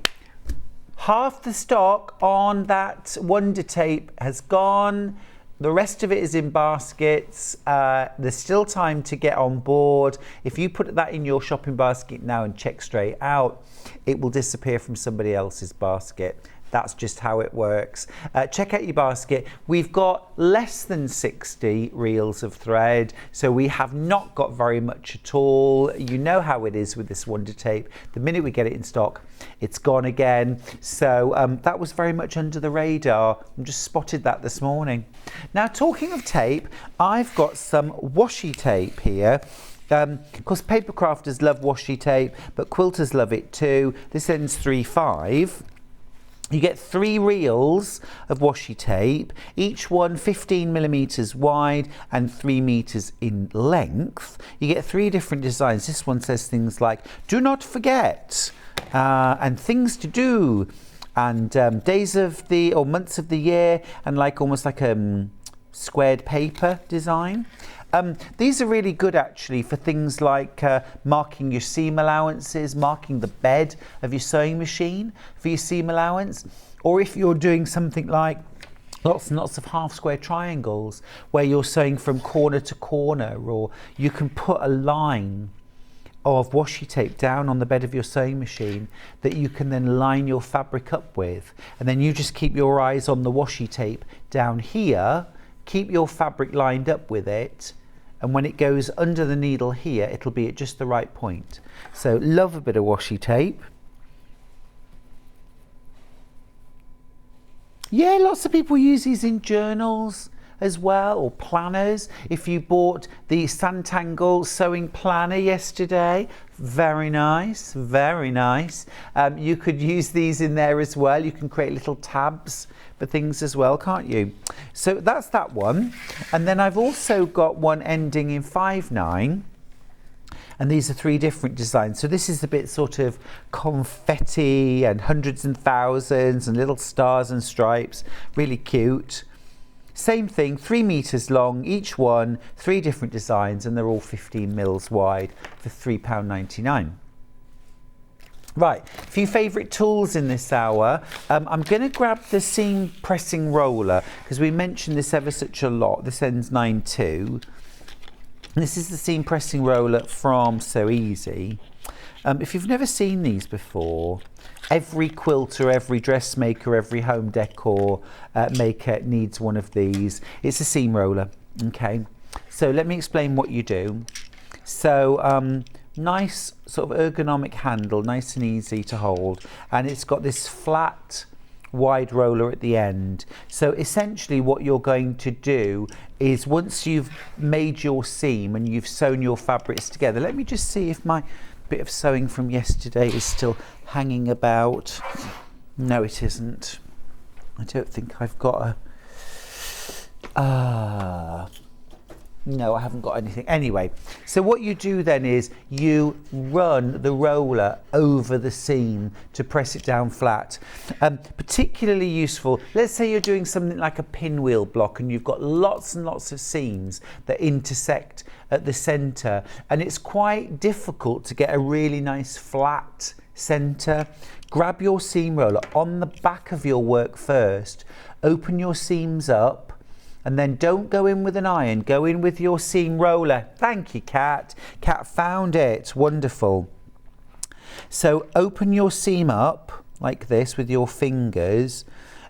C: Half the stock on that Wonder Tape has gone. The rest of it is in baskets. There's still time to get on board. If you put that in your shopping basket now and check straight out, it will disappear from somebody else's basket. That's just how it works. Check out your basket. We've got less than 60 reels of thread, so we have not got very much at all. You know how it is with this Wonder Tape. The minute we get it in stock, it's gone again. So that was very much under the radar. I just spotted that this morning. Now, talking of tape, I've got some washi tape here. Of course, paper crafters love washi tape, but quilters love it too. This ends 3/5. You get 3 reels of washi tape, each one 15 millimeters wide and 3 meters in length. You get 3 different designs. This one says things like, do not forget, and things to do, and days of the, or months of the year, and like almost like a squared paper design. These are really good actually for things like marking your seam allowances, marking the bed of your sewing machine for your seam allowance, or if you're doing something like lots and lots of half square triangles where you're sewing from corner to corner, or you can put a line of washi tape down on the bed of your sewing machine that you can then line your fabric up with, and then you just keep your eyes on the washi tape down here, keep your fabric lined up with it, and when it goes under the needle here, it'll be at just the right point. So love a bit of washi tape. Yeah, lots of people use these in journals as well, or planners. If you bought the Santangle sewing planner yesterday, very nice, very nice. You could use these in there as well. You can create little tabs for things as well, can't you? So that's that one. And then I've also got one ending in 5/9. And these are 3 different designs. So this is a bit sort of confetti and hundreds and thousands and little stars and stripes. Really cute. Same thing, 3 meters long, each one, 3 different designs, and they're all 15 mils wide for £3.99. Right, a few favourite tools in this hour. I'm going to grab the seam pressing roller because we mentioned this ever such a lot. This ends 9/2. This is the seam pressing roller from So Easy. If you've never seen these before, every quilter, every dressmaker, every home decor maker needs one of these. It's a seam roller, okay? So let me explain what you do. So nice sort of ergonomic handle, nice and easy to hold, and it's got this flat wide roller at the end. So essentially what you're going to do is, once you've made your seam and you've sewn your fabrics together, let me just see if my bit of sewing from yesterday is still hanging about. No, it isn't. I don't think I've got a no, I haven't got anything. Anyway, so what you do then is you run the roller over the seam to press it down flat. Particularly useful, let's say you're doing something like a pinwheel block and you've got lots and lots of seams that intersect at the centre, and it's quite difficult to get a really nice flat centre. Grab your seam roller on the back of your work first, open your seams up, and then don't go in with an iron, go in with your seam roller. Thank you, Kat. Kat found it, wonderful. So open your seam up like this with your fingers,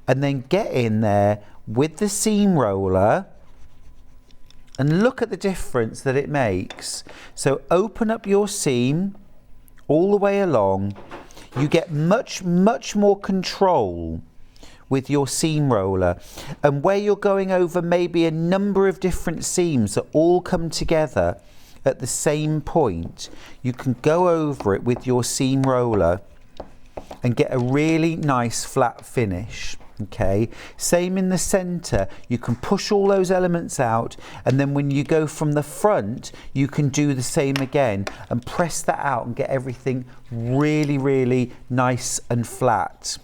C: and then get in there with the seam roller and look at the difference that it makes. So open up your seam all the way along. You get much, much more control with your seam roller, and where you're going over maybe a number of different seams that all come together at the same point, you can go over it with your seam roller and get a really nice flat finish. Okay, same in the center, you can push all those elements out, and then when you go from the front you can do the same again and press that out and get everything really, really nice and flat.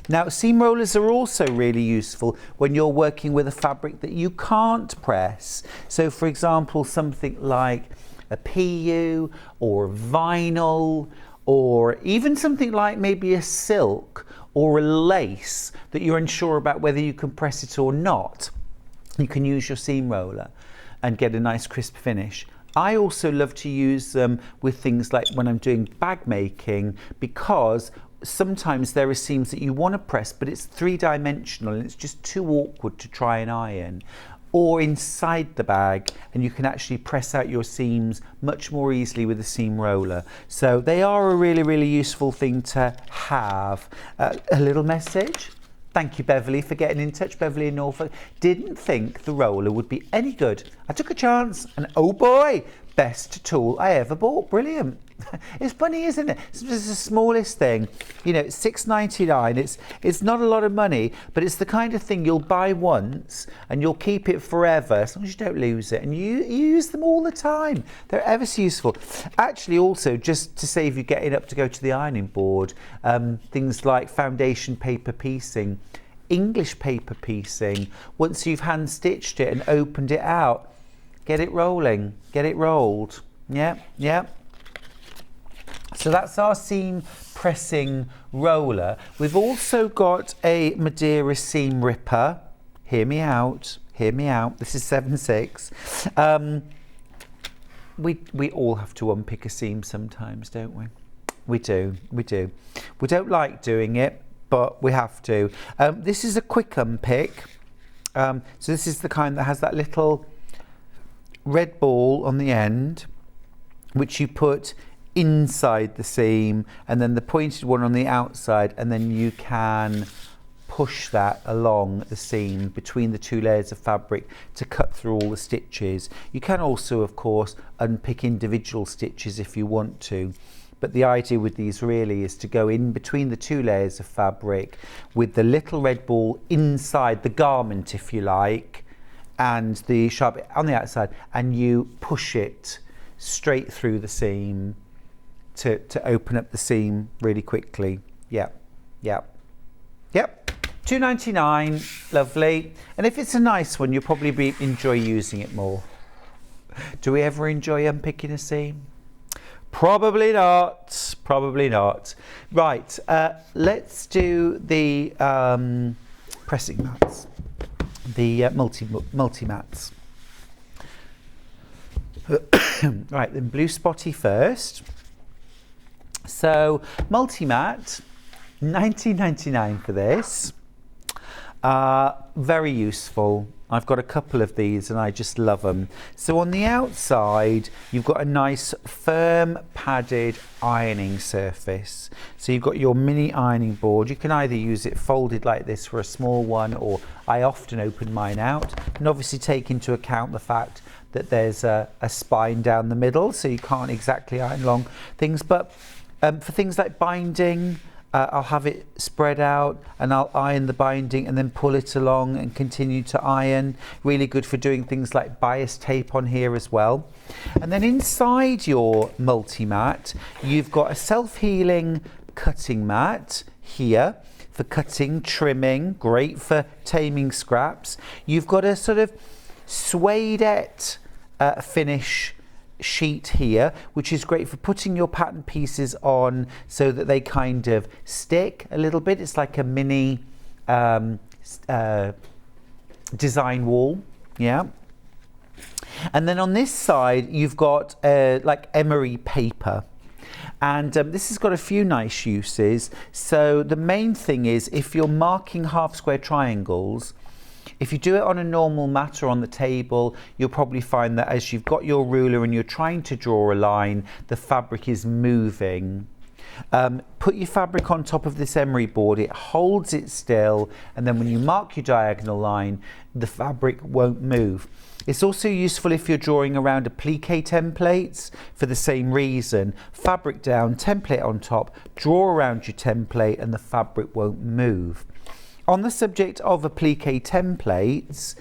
C: Now, seam rollers are also really useful when you're working with a fabric that you can't press. So for example, something like a PU or vinyl, or even something like maybe a silk or a lace that you're unsure about whether you can press it or not. you can use your seam roller and get a nice crisp finish. I also love to use them with things like when I'm doing bag making, because sometimes there are seams that you want to press but it's three-dimensional and it's just too awkward to try and iron, or inside the bag, and you can actually press out your seams much more easily with a seam roller. So they are a really, really useful thing to have. A little message. Thank you, Beverly, for getting in touch. Beverly in Norfolk. Didn't think the roller would be any good. I took a chance and oh boy, best tool I ever bought. Brilliant. It's funny, isn't it? It's just the smallest thing. You know, it's $6.99. It's not a lot of money, but it's the kind of thing you'll buy once and you'll keep it forever as long as you don't lose it. And you use them all the time. They're ever so useful. Actually, also, just to save you getting up to go to the ironing board, things like foundation paper piecing, English paper piecing, once you've hand stitched it and opened it out, get it rolling, get it rolled. Yeah, yeah. So that's our seam pressing roller. We've also got a Madeira seam ripper. Hear me out, hear me out. This is 7/6. We all have to unpick a seam sometimes, don't we? We do, we do. We don't like doing it, but we have to. This is a quick unpick. So this is the kind that has that little red ball on the end, which you put inside the seam, and then the pointed one on the outside, and then you can push that along the seam between the two layers of fabric to cut through all the stitches. You can also, of course, unpick individual stitches if you want to, but the idea with these really is to go in between the two layers of fabric with the little red ball inside the garment, if you like, and the sharp on the outside, and you push it straight through the seam to open up the seam really quickly. Yep, yep, yep. $2.99, lovely. And if it's a nice one, you'll probably enjoy using it more. Do we ever enjoy unpicking a seam? Probably not, probably not. Right, let's do the pressing mats, the multi-mats. Right, then blue spotty first. So multi-mat, $19.99 for this. Very useful. I've got a couple of these and I just love them. So on the outside, you've got a nice firm padded ironing surface. So you've got your mini ironing board. You can either use it folded like this for a small one, or I often open mine out, and obviously take into account the fact that there's a spine down the middle, so you can't exactly iron long things. But for things like binding, I'll have it spread out and I'll iron the binding and then pull it along and continue to iron. Really good for doing things like bias tape on here as well. And then inside your multi-mat, you've got a self-healing cutting mat here for cutting, trimming, great for taming scraps. You've got a sort of suedette finish sheet here, which is great for putting your pattern pieces on so that they kind of stick a little bit. It's like a mini design wall, yeah. And then on this side you've got like emery paper, and this has got a few nice uses. So the main thing is, if you're marking half square triangles, if you do it on a normal mat or on the table, you'll probably find that as you've got your ruler and you're trying to draw a line, the fabric is moving. Put your fabric on top of this emery board, it holds it still, and then when you mark your diagonal line, the fabric won't move. It's also useful if you're drawing around applique templates for the same reason. Fabric down, template on top, draw around your template and the fabric won't move. On the subject of applique templates,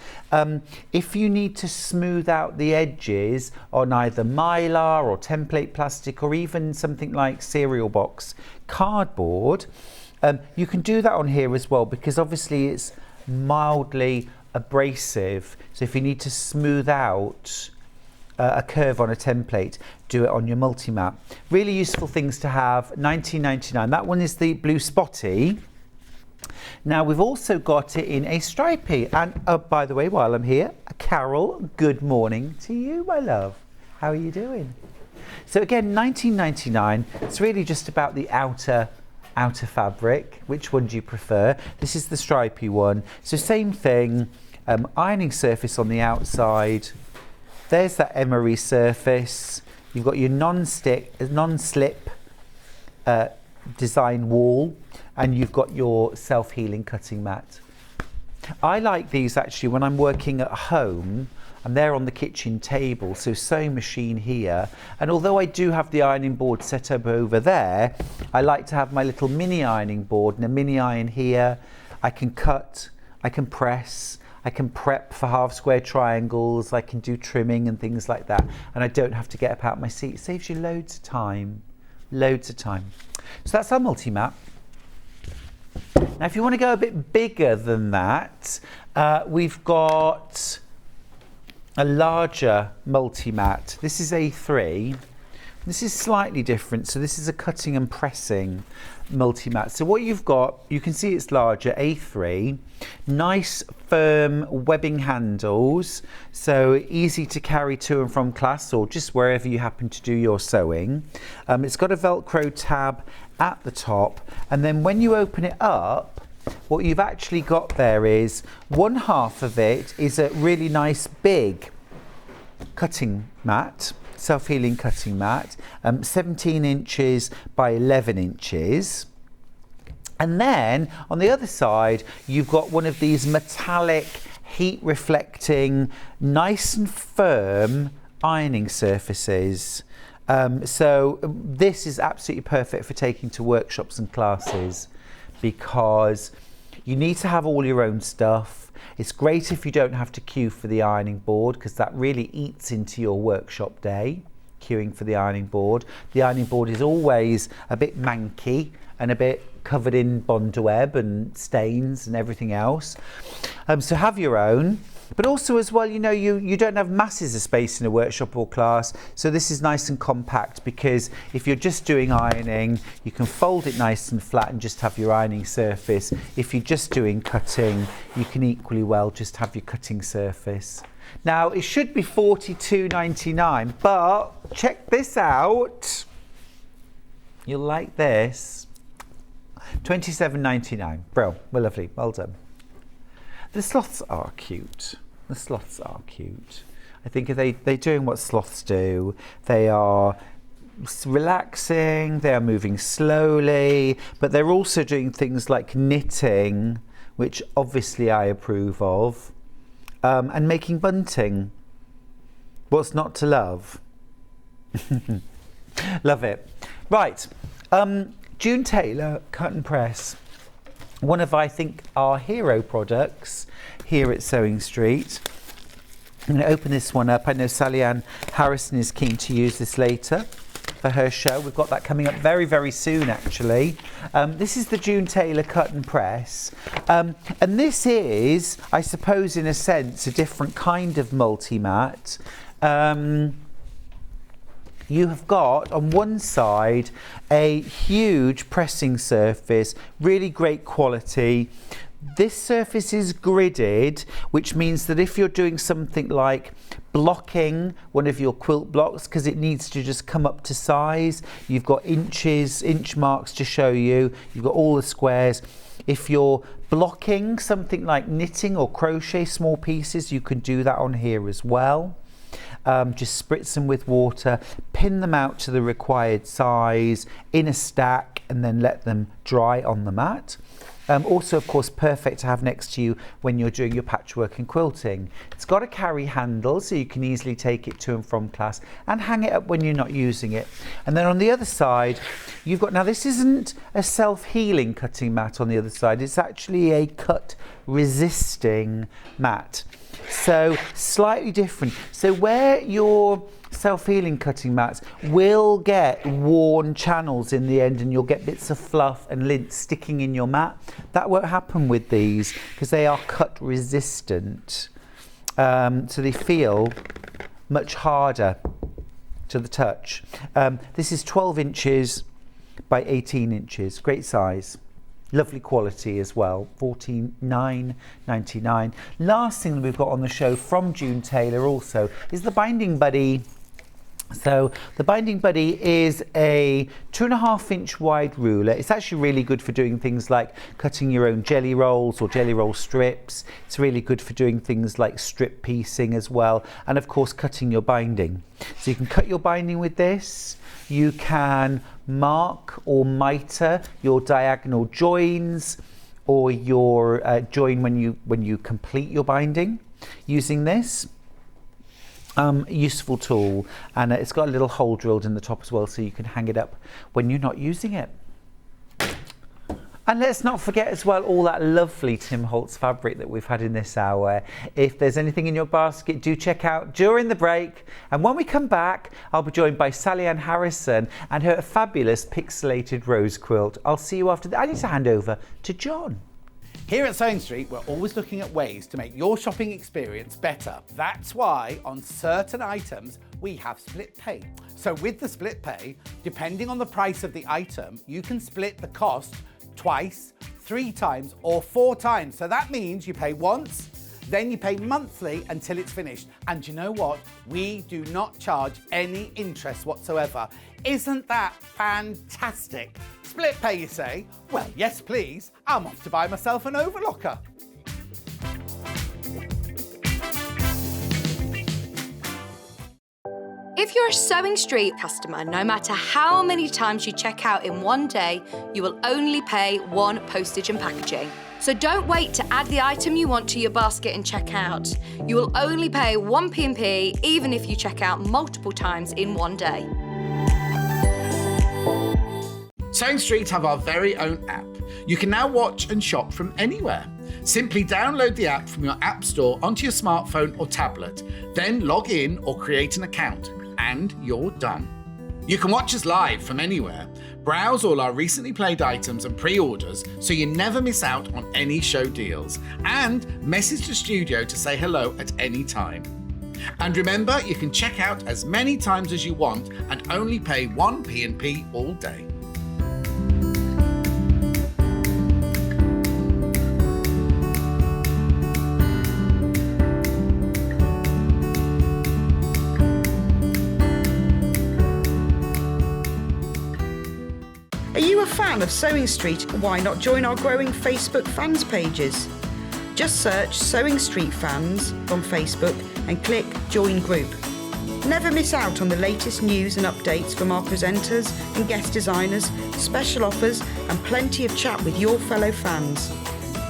C: if you need to smooth out the edges on either mylar or template plastic or even something like cereal box cardboard, you can do that on here as well, because obviously it's mildly abrasive. So if you need to smooth out a curve on a template, do it on your multi-mat. Really useful things to have. $19.99. That one is the blue spotty. Now we've also got it in a stripy, and by the way, while I'm here, Carol, good morning to you, my love. How are you doing? So again, $19.99. It's really just about the outer fabric. Which one do you prefer? This is the stripy one. So same thing, ironing surface on the outside. There's that emery surface. You've got your non-slip design wall, and you've got your self-healing cutting mat. I like these actually when I'm working at home. I'm there on the kitchen table, so sewing machine here, and although I do have the ironing board set up over there, I like to have my little mini ironing board and a mini iron here. I can cut, I can press, I can prep for half square triangles, I can do trimming and things like that, and I don't have to get up out my seat. It saves you loads of time, loads of time. So that's our multi-mat. Now if you want to go a bit bigger than that, we've got a larger multi-mat. This is A3. This is slightly different. So this is a cutting and pressing multi-mat. So what you've got, you can see it's larger, A3. Nice firm webbing handles. So easy to carry to and from class or just wherever you happen to do your sewing. It's got a Velcro tab at the top. And then when you open it up, what you've actually got there is one half of it is a really nice big cutting mat, self-healing cutting mat, 17 inches by 11 inches. And then on the other side, you've got one of these metallic, heat reflecting, nice and firm ironing surfaces. So this is absolutely perfect for taking to workshops and classes, because you need to have all your own stuff. It's great if you don't have to queue for the ironing board, because that really eats into your workshop day, queuing for the ironing board. The ironing board is always a bit manky and a bit covered in bond web and stains and everything else. So have your own. But also as well, you know, you don't have masses of space in a workshop or class, so this is nice and compact, because if you're just doing ironing, you can fold it nice and flat and just have your ironing surface. If you're just doing cutting, you can equally well just have your cutting surface. Now, it should be $42.99, but check this out. You'll like this. $27.99. Bro, well, lovely, well done. The sloths are cute. The sloths are cute. I think they're doing what sloths do. They are relaxing, they are moving slowly, but they're also doing things like knitting, which obviously I approve of, and making bunting. What's not to love? Love it. Right, June Taylor Cut and Press. One of, I think, our hero products here at Sewing Street. I'm going to open this one up. I know Salliann Harrison is keen to use this later for her show. We've got that coming up very, very soon, actually. This is the June Taylor Cut and Press. And this is, I suppose, in a sense, a different kind of multi-mat. You have got on one side a huge pressing surface, really great quality. This surface is gridded, which means that if you're doing something like blocking one of your quilt blocks, because it needs to just come up to size, you've got inch marks to show you, you've got all the squares. If you're blocking something like knitting or crochet small pieces, you can do that on here as well. Just spritz them with water, pin them out to the required size in a stack, and then let them dry on the mat. Also, of course, perfect to have next to you when you're doing your patchwork and quilting. It's got a carry handle, so you can easily take it to and from class and hang it up when you're not using it. And then on the other side, you've got, now this isn't a self-healing cutting mat on the other side, it's actually a cut resisting mat. So slightly different. So where your self-healing cutting mats will get worn channels in the end and you'll get bits of fluff and lint sticking in your mat, that won't happen with these because they are cut resistant. So they feel much harder to the touch. This is 12 inches by 18 inches, great size. Lovely quality as well, $49.99. Last thing that we've got on the show from June Taylor also is the Binding Buddy. So the Binding Buddy is a 2.5-inch wide ruler. It's actually really good for doing things like cutting your own jelly rolls or jelly roll strips. It's really good for doing things like strip piecing as well, and of course cutting your binding. So you can cut your binding with this. You can mark or miter your diagonal joins or your join when you complete your binding using this. Useful tool, and it's got a little hole drilled in the top as well, so you can hang it up when you're not using it. And let's not forget as well all that lovely Tim Holtz fabric that we've had in this hour. If there's anything in your basket, do check out during the break. And when we come back, I'll be joined by Salliann Harrison and her fabulous Pixelated rose quilt. I'll see you after that. I need to hand over to John.
A: Here at Sewing Street, we're always looking at ways to make your shopping experience better. That's why on certain items, we have split pay. So with the split pay, depending on the price of the item, you can split the cost twice, 3 times, or 4 times. So that means you pay once, then you pay monthly until it's finished. And you know what? We do not charge any interest whatsoever. Isn't that fantastic? Split pay, you say? Well, yes, please. I'm off to buy myself an overlocker.
B: If you're a Sewing Street customer, no matter how many times you check out in one day, you will only pay 1 postage and packaging. So don't wait to add the item you want to your basket and check out. You will only pay 1 P&P even if you check out multiple times in one day.
A: Sewing Street have our very own app. You can now watch and shop from anywhere. Simply download the app from your app store onto your smartphone or tablet, then log in or create an account, and you're done. You can watch us live from anywhere, browse all our recently played items and pre-orders so you never miss out on any show deals, and message the studio to say hello at any time. And remember, you can check out as many times as you want and only pay 1 P&P all day.
D: Are you a fan of Sewing Street? Why not join our growing Facebook fans pages? Just search Sewing Street Fans on Facebook and click Join Group. Never miss out on the latest news and updates from our presenters and guest designers, special offers and plenty of chat with your fellow fans.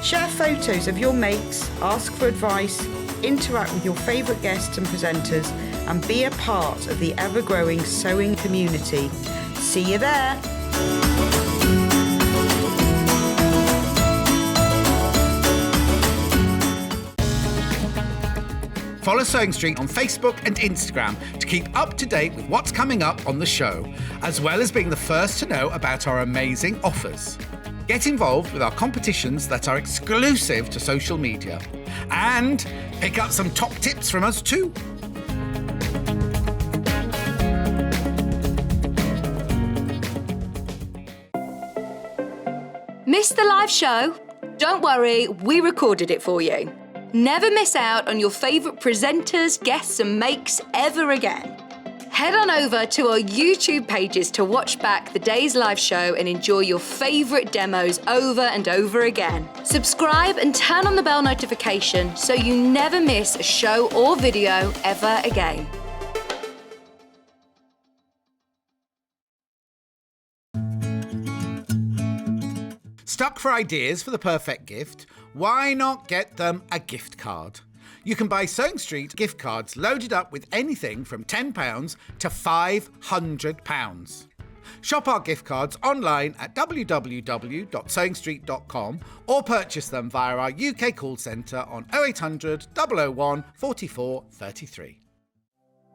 D: Share photos of your makes, ask for advice, interact with your favourite guests and presenters and be a part of the ever-growing sewing community. See you there!
A: Follow Sewing Street on Facebook and Instagram to keep up to date with what's coming up on the show, as well as being the first to know about our amazing offers. Get involved with our competitions that are exclusive to social media, and pick up some top tips from us too.
B: Missed the live show? Don't worry, we recorded it for you. Never miss out on your favourite presenters, guests and makes ever again. Head on over to our YouTube pages to watch back the day's live show and enjoy your favourite demos over and over again. Subscribe and turn on the bell notification so you never miss a show or video ever again.
A: Stuck for ideas for the perfect gift? Why not get them a gift card? You can buy Sewing Street gift cards loaded up with anything from £10 to £500. Shop our gift cards online at www.sewingstreet.com or purchase them via our UK call centre on 0800 001 44 33.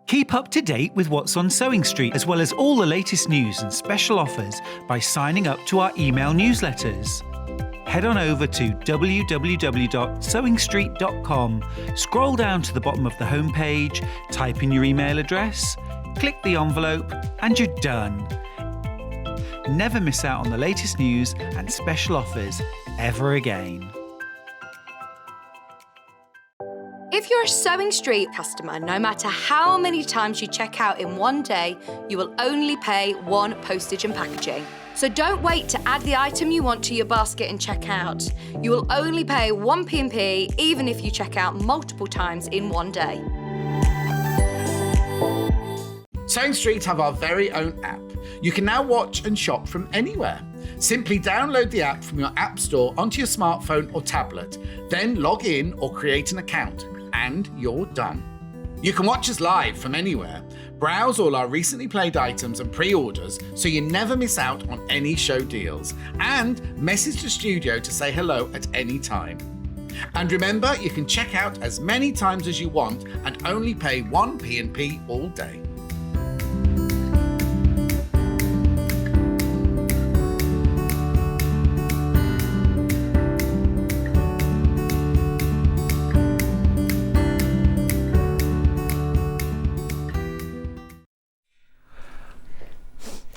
E: Keep up to date with what's on Sewing Street, as well as all the latest news and special offers by signing up to our email newsletters. Head on over to www.sewingstreet.com, scroll down to the bottom of the homepage, type in your email address, click the envelope, and you're done. never miss out on the latest news and special offers ever again.
B: If you're a Sewing Street customer, no matter how many times you check out in one day, you will only pay one postage and packaging. So don't wait to add the item you want to your basket and check out. You will only pay one P&P even if you check out multiple times in one day.
A: Sewing Street have our very own app. You can now watch and shop from anywhere. Simply download the app from your app store onto your smartphone or tablet, then log in or create an account, and you're done. You can watch us live from anywhere, browse all our recently played items and pre-orders so you never miss out on any show deals, and message the studio to say hello at any time. And remember, you can check out as many times as you want and only pay one P&P all day.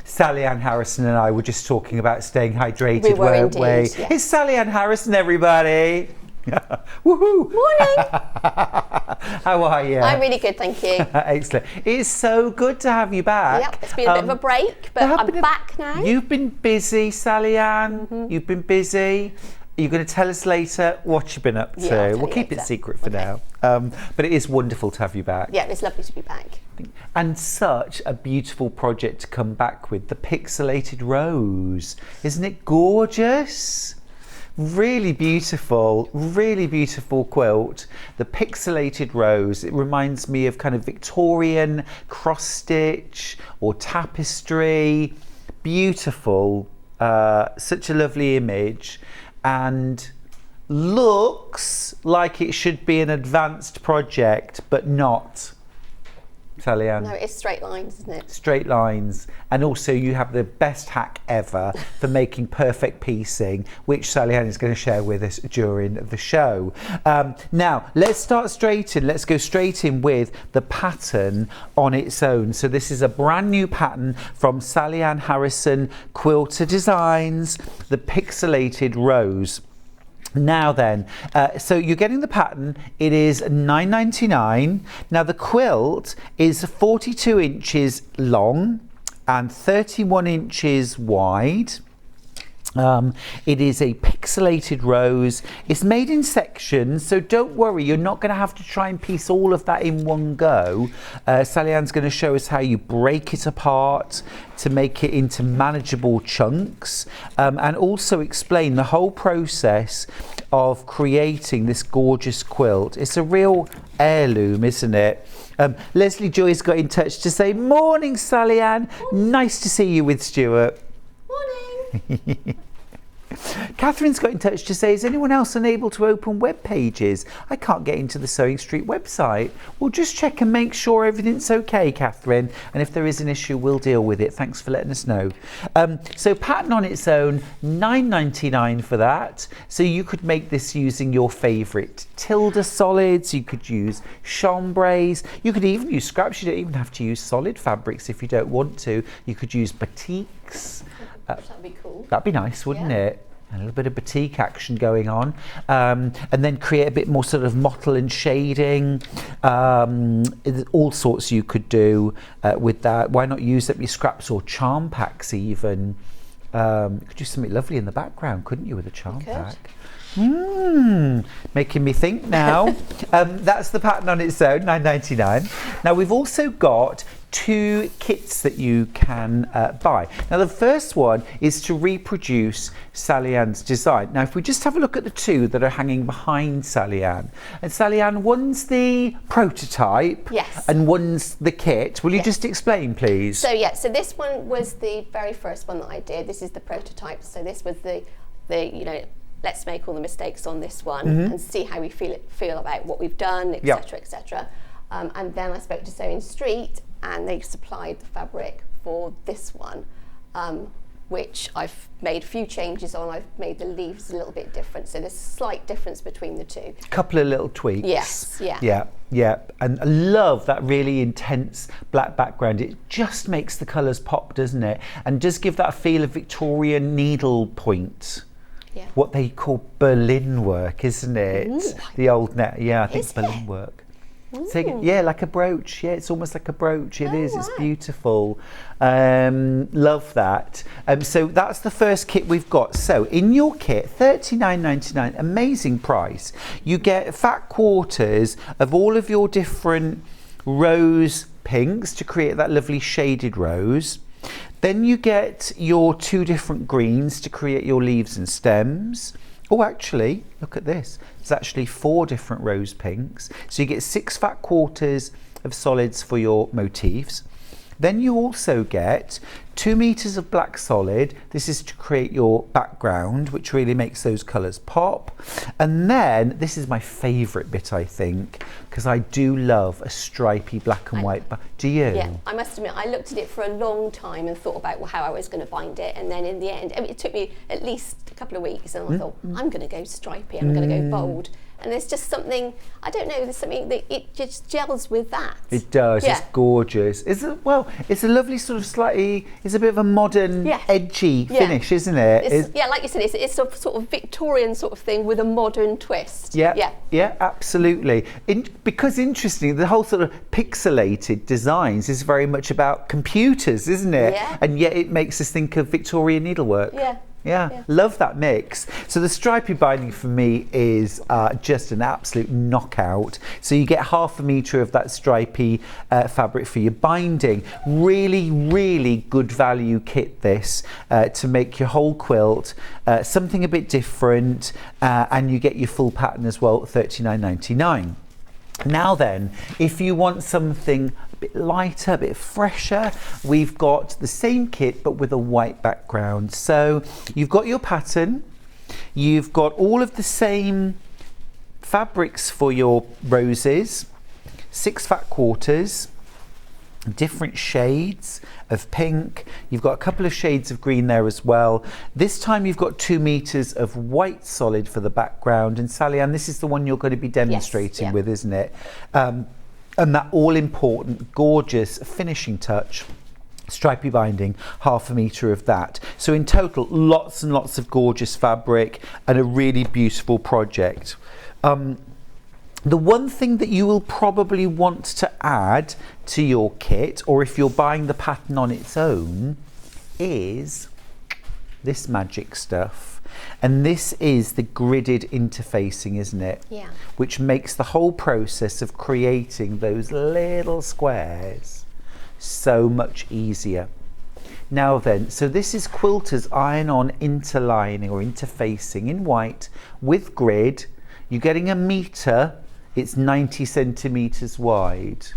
C: Salliann Harrison and I were just talking about staying hydrated,
F: We were
C: weren't
F: indeed,
C: we?
F: yes.
C: It's Salliann Harrison, everybody. Woohoo!
F: Morning.
C: How are you?
F: I'm really good, thank you.
C: Excellent. It's so good to have you back.
F: Yep, it's been a bit of a break, but I'm back now.
C: You've been busy, Salliann. You've been busy. Are you going to tell us later what you've been up to?
F: Yeah, I'll tell
C: We'll
F: you
C: keep it
F: later.
C: secret for now. But it is wonderful to have you back.
F: Yeah, it's lovely to be back.
C: And such a beautiful project to come back with, the Pixelated Rose. Isn't it gorgeous? Really beautiful quilt. The Pixelated Rose. It reminds me of kind of Victorian cross stitch or tapestry. Beautiful. Such a lovely image. And looks like it should be an advanced project, but not. Salliann.
F: No, it's straight lines, isn't it?
C: Straight lines. And also you have the best hack ever for making perfect piecing, which Salliann is going to share with us during the show. Now, let's start straight in. Let's go straight in with the pattern on its own. So this is a brand new pattern from Salliann Harrison Quilter Designs, the Pixelated Rose. Now then, so you're getting the pattern. It is $9.99. Now the quilt is 42 inches long and 31 inches wide. It is a pixelated rose. It's made in sections, so don't worry, you're not going to have to try and piece all of that in one go. Salliann's going to show us how you break it apart to make it into manageable chunks, and also explain the whole process of creating this gorgeous quilt. It's a real heirloom, isn't it? Leslie Joy's got in touch to say, morning Salliann, nice to see you with Stuart.
F: Morning.
C: Catherine's got in touch to say, is anyone else unable to open web pages? I can't get into the Sewing Street website. Well, just check and make sure everything's okay, Catherine. And if there is an issue, we'll deal with it. Thanks for letting us know. So pattern on its own, $9.99 for that. So you could make this using your favourite Tilda solids. You could use chambrays. You could even use scraps. You don't even have to use solid fabrics if you don't want to. You could use batiks.
F: That'd be cool.
C: That'd be nice, wouldn't it? A little bit of batik action going on. And then create a bit more sort of mottle and shading. All sorts you could do with that. Why not use up your scraps or charm packs even? You could do something lovely in the background, couldn't you, with a charm pack? Making me think now. That's the pattern on its own, $9.99. Now we've also got two kits that you can buy. Now the first one is to reproduce Salliann's design. Now if we just have a look at the two that are hanging behind Salliann. And Salliann, one's the prototype,
F: yes,
C: and one's the kit. Will you just explain, please?
F: So yeah, so this one was the very first one that I did. This is the prototype. So this was the you know, let's make all the mistakes on this one and see how we feel about what we've done, etc., etc. And then I spoke to Sewing Street, and they supplied the fabric for this one. which I've made a few changes on. I've made the leaves a little bit different, so there's a slight difference between the two.
C: Couple of little tweaks.
F: Yes, yeah.
C: Yeah, and I love that really intense black background. It just makes the colours pop, doesn't it? And does give that feel of Victorian needlepoint.
F: Yeah.
C: What they call Berlin work, isn't it?
F: Ooh.
C: The old net, yeah, I think
F: Is
C: Berlin
F: it?
C: work. So, yeah, like a brooch. Yeah, it's almost like a brooch. It is.
F: wow.
C: It's beautiful. Love that. So that's the first kit we've got. So in your kit, $39.99, amazing price. You get fat quarters of all of your different rose pinks to create that lovely shaded rose. Then you get your 2 different greens to create your leaves and stems. Oh, actually, look at this. It's actually 4 different rose pinks. So you get 6 fat quarters of solids for your motifs. Then you also get 2 meters of black solid. This is to create your background, which really makes those colors pop. And then this is my favorite bit, I think, because I do love a stripy black and white. Do you?
F: Yeah, I must admit, I looked at it for a long time and thought about how I was going to bind it. And then in the end, I mean, it took me at least a couple of weeks, and I thought, I'm going to go stripy, I'm going to go bold. And there's just something, I don't know, there's something that it just gels with that.
C: It does.
F: Yeah.
C: It's gorgeous. It's a lovely sort of slightly, it's a bit of a modern, edgy finish, isn't it?
F: Yeah, like you said, it's a sort of Victorian sort of thing with a modern twist.
C: Yeah, absolutely. Because interestingly, the whole sort of pixelated designs is very much about computers, isn't it?
F: Yeah.
C: And yet it makes us think of Victorian needlework. Yeah, love that mix. So the stripy binding for me is just an absolute knockout. So you get 1/2 meter of that stripy fabric for your binding. Really, really good value kit this to make your whole quilt something a bit different, and you get your full pattern as well, $39.99. Now then, if you want something a bit lighter, a bit fresher, we've got the same kit but with a white background. So you've got your pattern, you've got all of the same fabrics for your roses, 6 fat quarters, different shades of pink. You've got a couple of shades of green there as well. This time you've got 2 meters of white solid for the background. And Salliann, this is the one you're going to be demonstrating with, isn't it? And that all important, gorgeous finishing touch, stripy binding, 1/2 meter of that. So in total, lots and lots of gorgeous fabric and a really beautiful project. The one thing that you will probably want to add to your kit, or if you're buying the pattern on its own, is this magic stuff. And this is the gridded interfacing, isn't it?
F: Yeah.
C: Which makes the whole process of creating those little squares so much easier. Now then, so this is Quilter's iron-on interlining or interfacing in white with grid. You're getting 1 meter. It's 90 centimeters wide.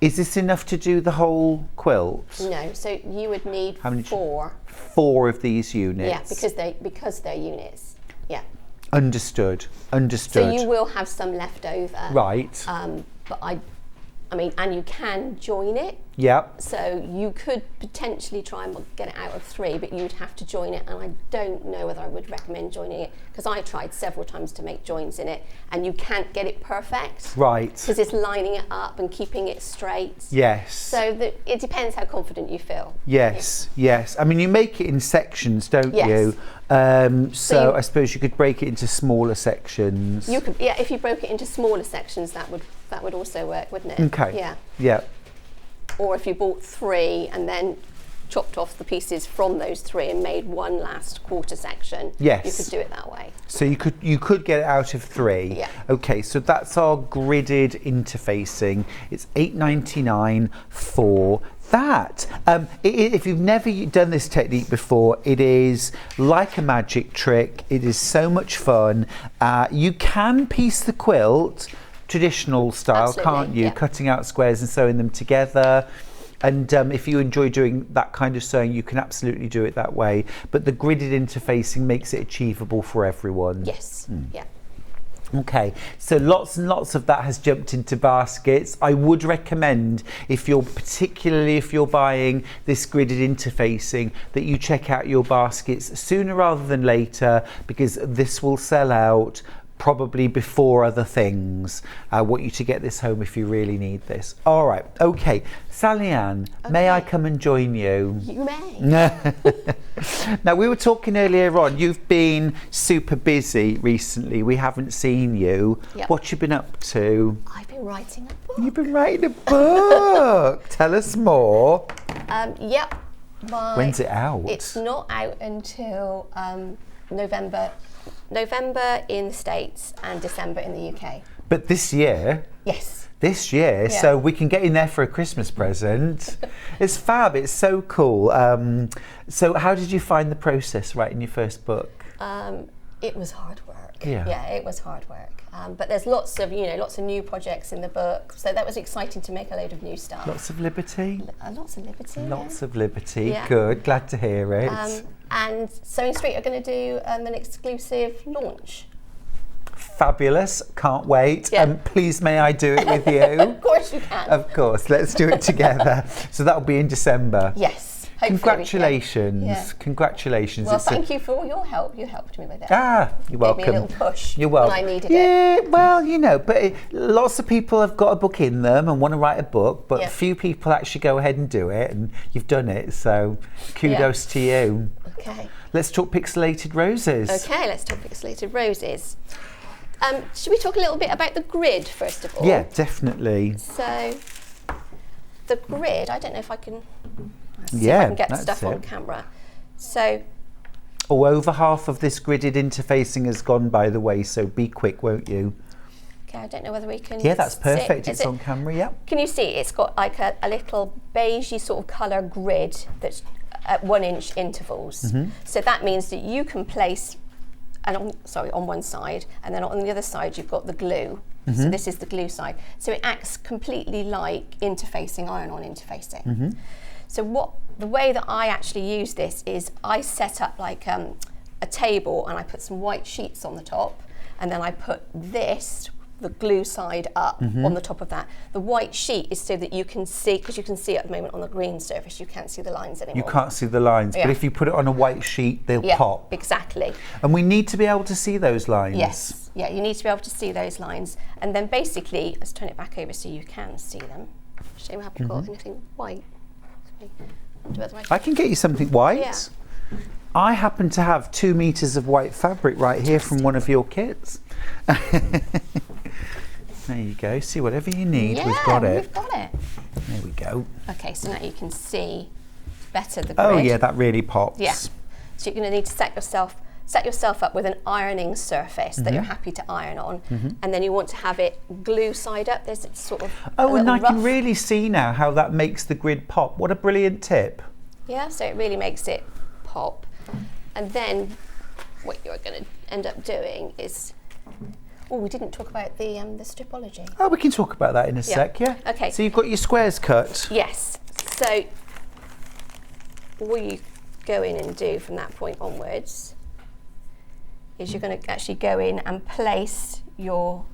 C: Is this enough to do the whole quilt?
F: No, so you would need 4.
C: 4 of these units.
F: Yeah, because they're units. Yeah.
C: Understood.
F: So you will have some left over.
C: Right.
F: But I mean, and you can join it.
C: Yeah.
F: So you could potentially try and get it out of 3, but you'd have to join it, and I don't know whether I would recommend joining it, because I tried several times to make joins in it, and you can't get it perfect.
C: Right.
F: Because it's lining it up and keeping it straight.
C: Yes.
F: So it depends how confident you feel.
C: Yes, yes. I mean, you make it in sections, don't you? So I suppose you could break it into smaller sections.
F: You could, yeah. If you broke it into smaller sections, that would also work, wouldn't it?
C: Okay.
F: Yeah.
C: Yeah.
F: Or if you bought 3 and then chopped off the pieces from those 3 and made one last quarter section,
C: yes,
F: you could do it that way. So
C: you could get it out of 3.
F: Yeah.
C: Okay, so that's our gridded interfacing. It's $8.99 for that. If you've never done this technique before, it is like a magic trick. It is so much fun. You can piece the quilt traditional style, can't you? Yeah. Cutting out squares and sewing them together. And if you enjoy doing that kind of sewing, you can absolutely do it that way. But the gridded interfacing makes it achievable for everyone.
F: Yes. Yeah.
C: Okay, so lots and lots of that has jumped into baskets. I would recommend, particularly if you're buying this gridded interfacing, that you check out your baskets sooner rather than later, because this will sell out probably before other things. I want you to get this home if you really need this. All right, okay. Salliann, may I come and join you?
F: You may.
C: Now, we were talking earlier on, you've been super busy recently. We haven't seen you.
F: Yep.
C: What you been up to?
F: I've been writing a book.
C: You've been writing a book. Tell us more.
F: Yep.
C: When's it out?
F: It's not out until November in the States and December in the UK.
C: But this year?
F: Yes.
C: This year,
F: Yeah.
C: so we can get in there for a Christmas present. It's fab, it's so cool. So how did you find the process writing your first book?
F: It was hard work.
C: Yeah.
F: It was hard work. But there's lots of new projects in the book, so that was exciting to make a load of new stuff.
C: Lots of liberty?
F: Lots of liberty.
C: Lots of liberty,
F: Yeah.
C: good, glad to hear it.
F: And Sewing Street are going to do an exclusive launch.
C: Fabulous, can't wait.
F: Yeah.
C: Please may I do it with you?
F: Of course you can.
C: Of course, let's do it together. So that'll be in December.
F: Yes. hopefully
C: Congratulations.
F: Yeah.
C: Congratulations.
F: Well,
C: It's
F: thank you for all your help. You helped me with it.
C: You're welcome.
F: Gave me a little push
C: You're welcome.
F: when I needed it.
C: Yeah, well, but lots of people have got a book in them and want to write a book, but
F: Yeah.
C: few people actually go ahead and do it, and you've done it, so kudos to you.
F: Okay.
C: Let's talk Pixelated Roses.
F: Okay, let's talk Pixelated Roses. Should we talk a little bit about the grid first of all?
C: Yeah, definitely.
F: So, the grid, I don't know if I can, see
C: Yeah,
F: if I can get the
C: that's
F: stuff on
C: it.
F: camera. So,
C: Over half of this gridded interfacing has gone, by the way, so be quick, won't you?
F: okay, I don't know whether we can
C: Yeah, that's
F: see it.
C: perfect.
F: Is
C: It's on camera, yeah.
F: Can you see it's got like a little beigey sort of colour grid that's at 1 inch intervals.
C: Mm-hmm.
F: So that means that you can place, on one side, and then on the other side you've got the glue.
C: Mm-hmm.
F: So this is the glue side. So it acts completely like interfacing, iron-on interfacing.
C: Mm-hmm.
F: So the way that I actually use this is I set up like a table and I put some white sheets on the top, and then I put the glue side up on the top of that. The white sheet is so that you can see, because you can see at the moment on the green surface, you can't see the lines anymore.
C: You can't see the lines,
F: Yeah.
C: but if you put it on a white sheet, they'll
F: Yeah,
C: pop.
F: exactly.
C: And we need to be able to see those lines.
F: Yes, yeah, you need to be able to see those lines. And then basically, let's turn it back over so you can see them. Shame I haven't got anything white.
C: I can get you something white.
F: Yeah.
C: I happen to have 2 meters of white fabric right here from one of your kits. There you go. See, whatever you need,
F: Yeah,
C: we've got it.
F: we've got it.
C: There we go.
F: Okay, so now you can see better the grid.
C: Oh yeah, that really pops.
F: Yeah. So you're going to need to set yourself up with an ironing surface that you're happy to iron on, and then you want to have it glue side up. There's sort of
C: Oh, and I can
F: rough-
C: really see now how that makes the grid pop. What a brilliant tip.
F: Yeah, so it really makes it pop. And then what you're going to end up doing is, we didn't talk about the stripology.
C: Oh, we can talk about that in a sec, yeah?
F: Okay.
C: So you've got your squares cut.
F: Yes. So what you go in and do from that point onwards is you're going to actually go in and place your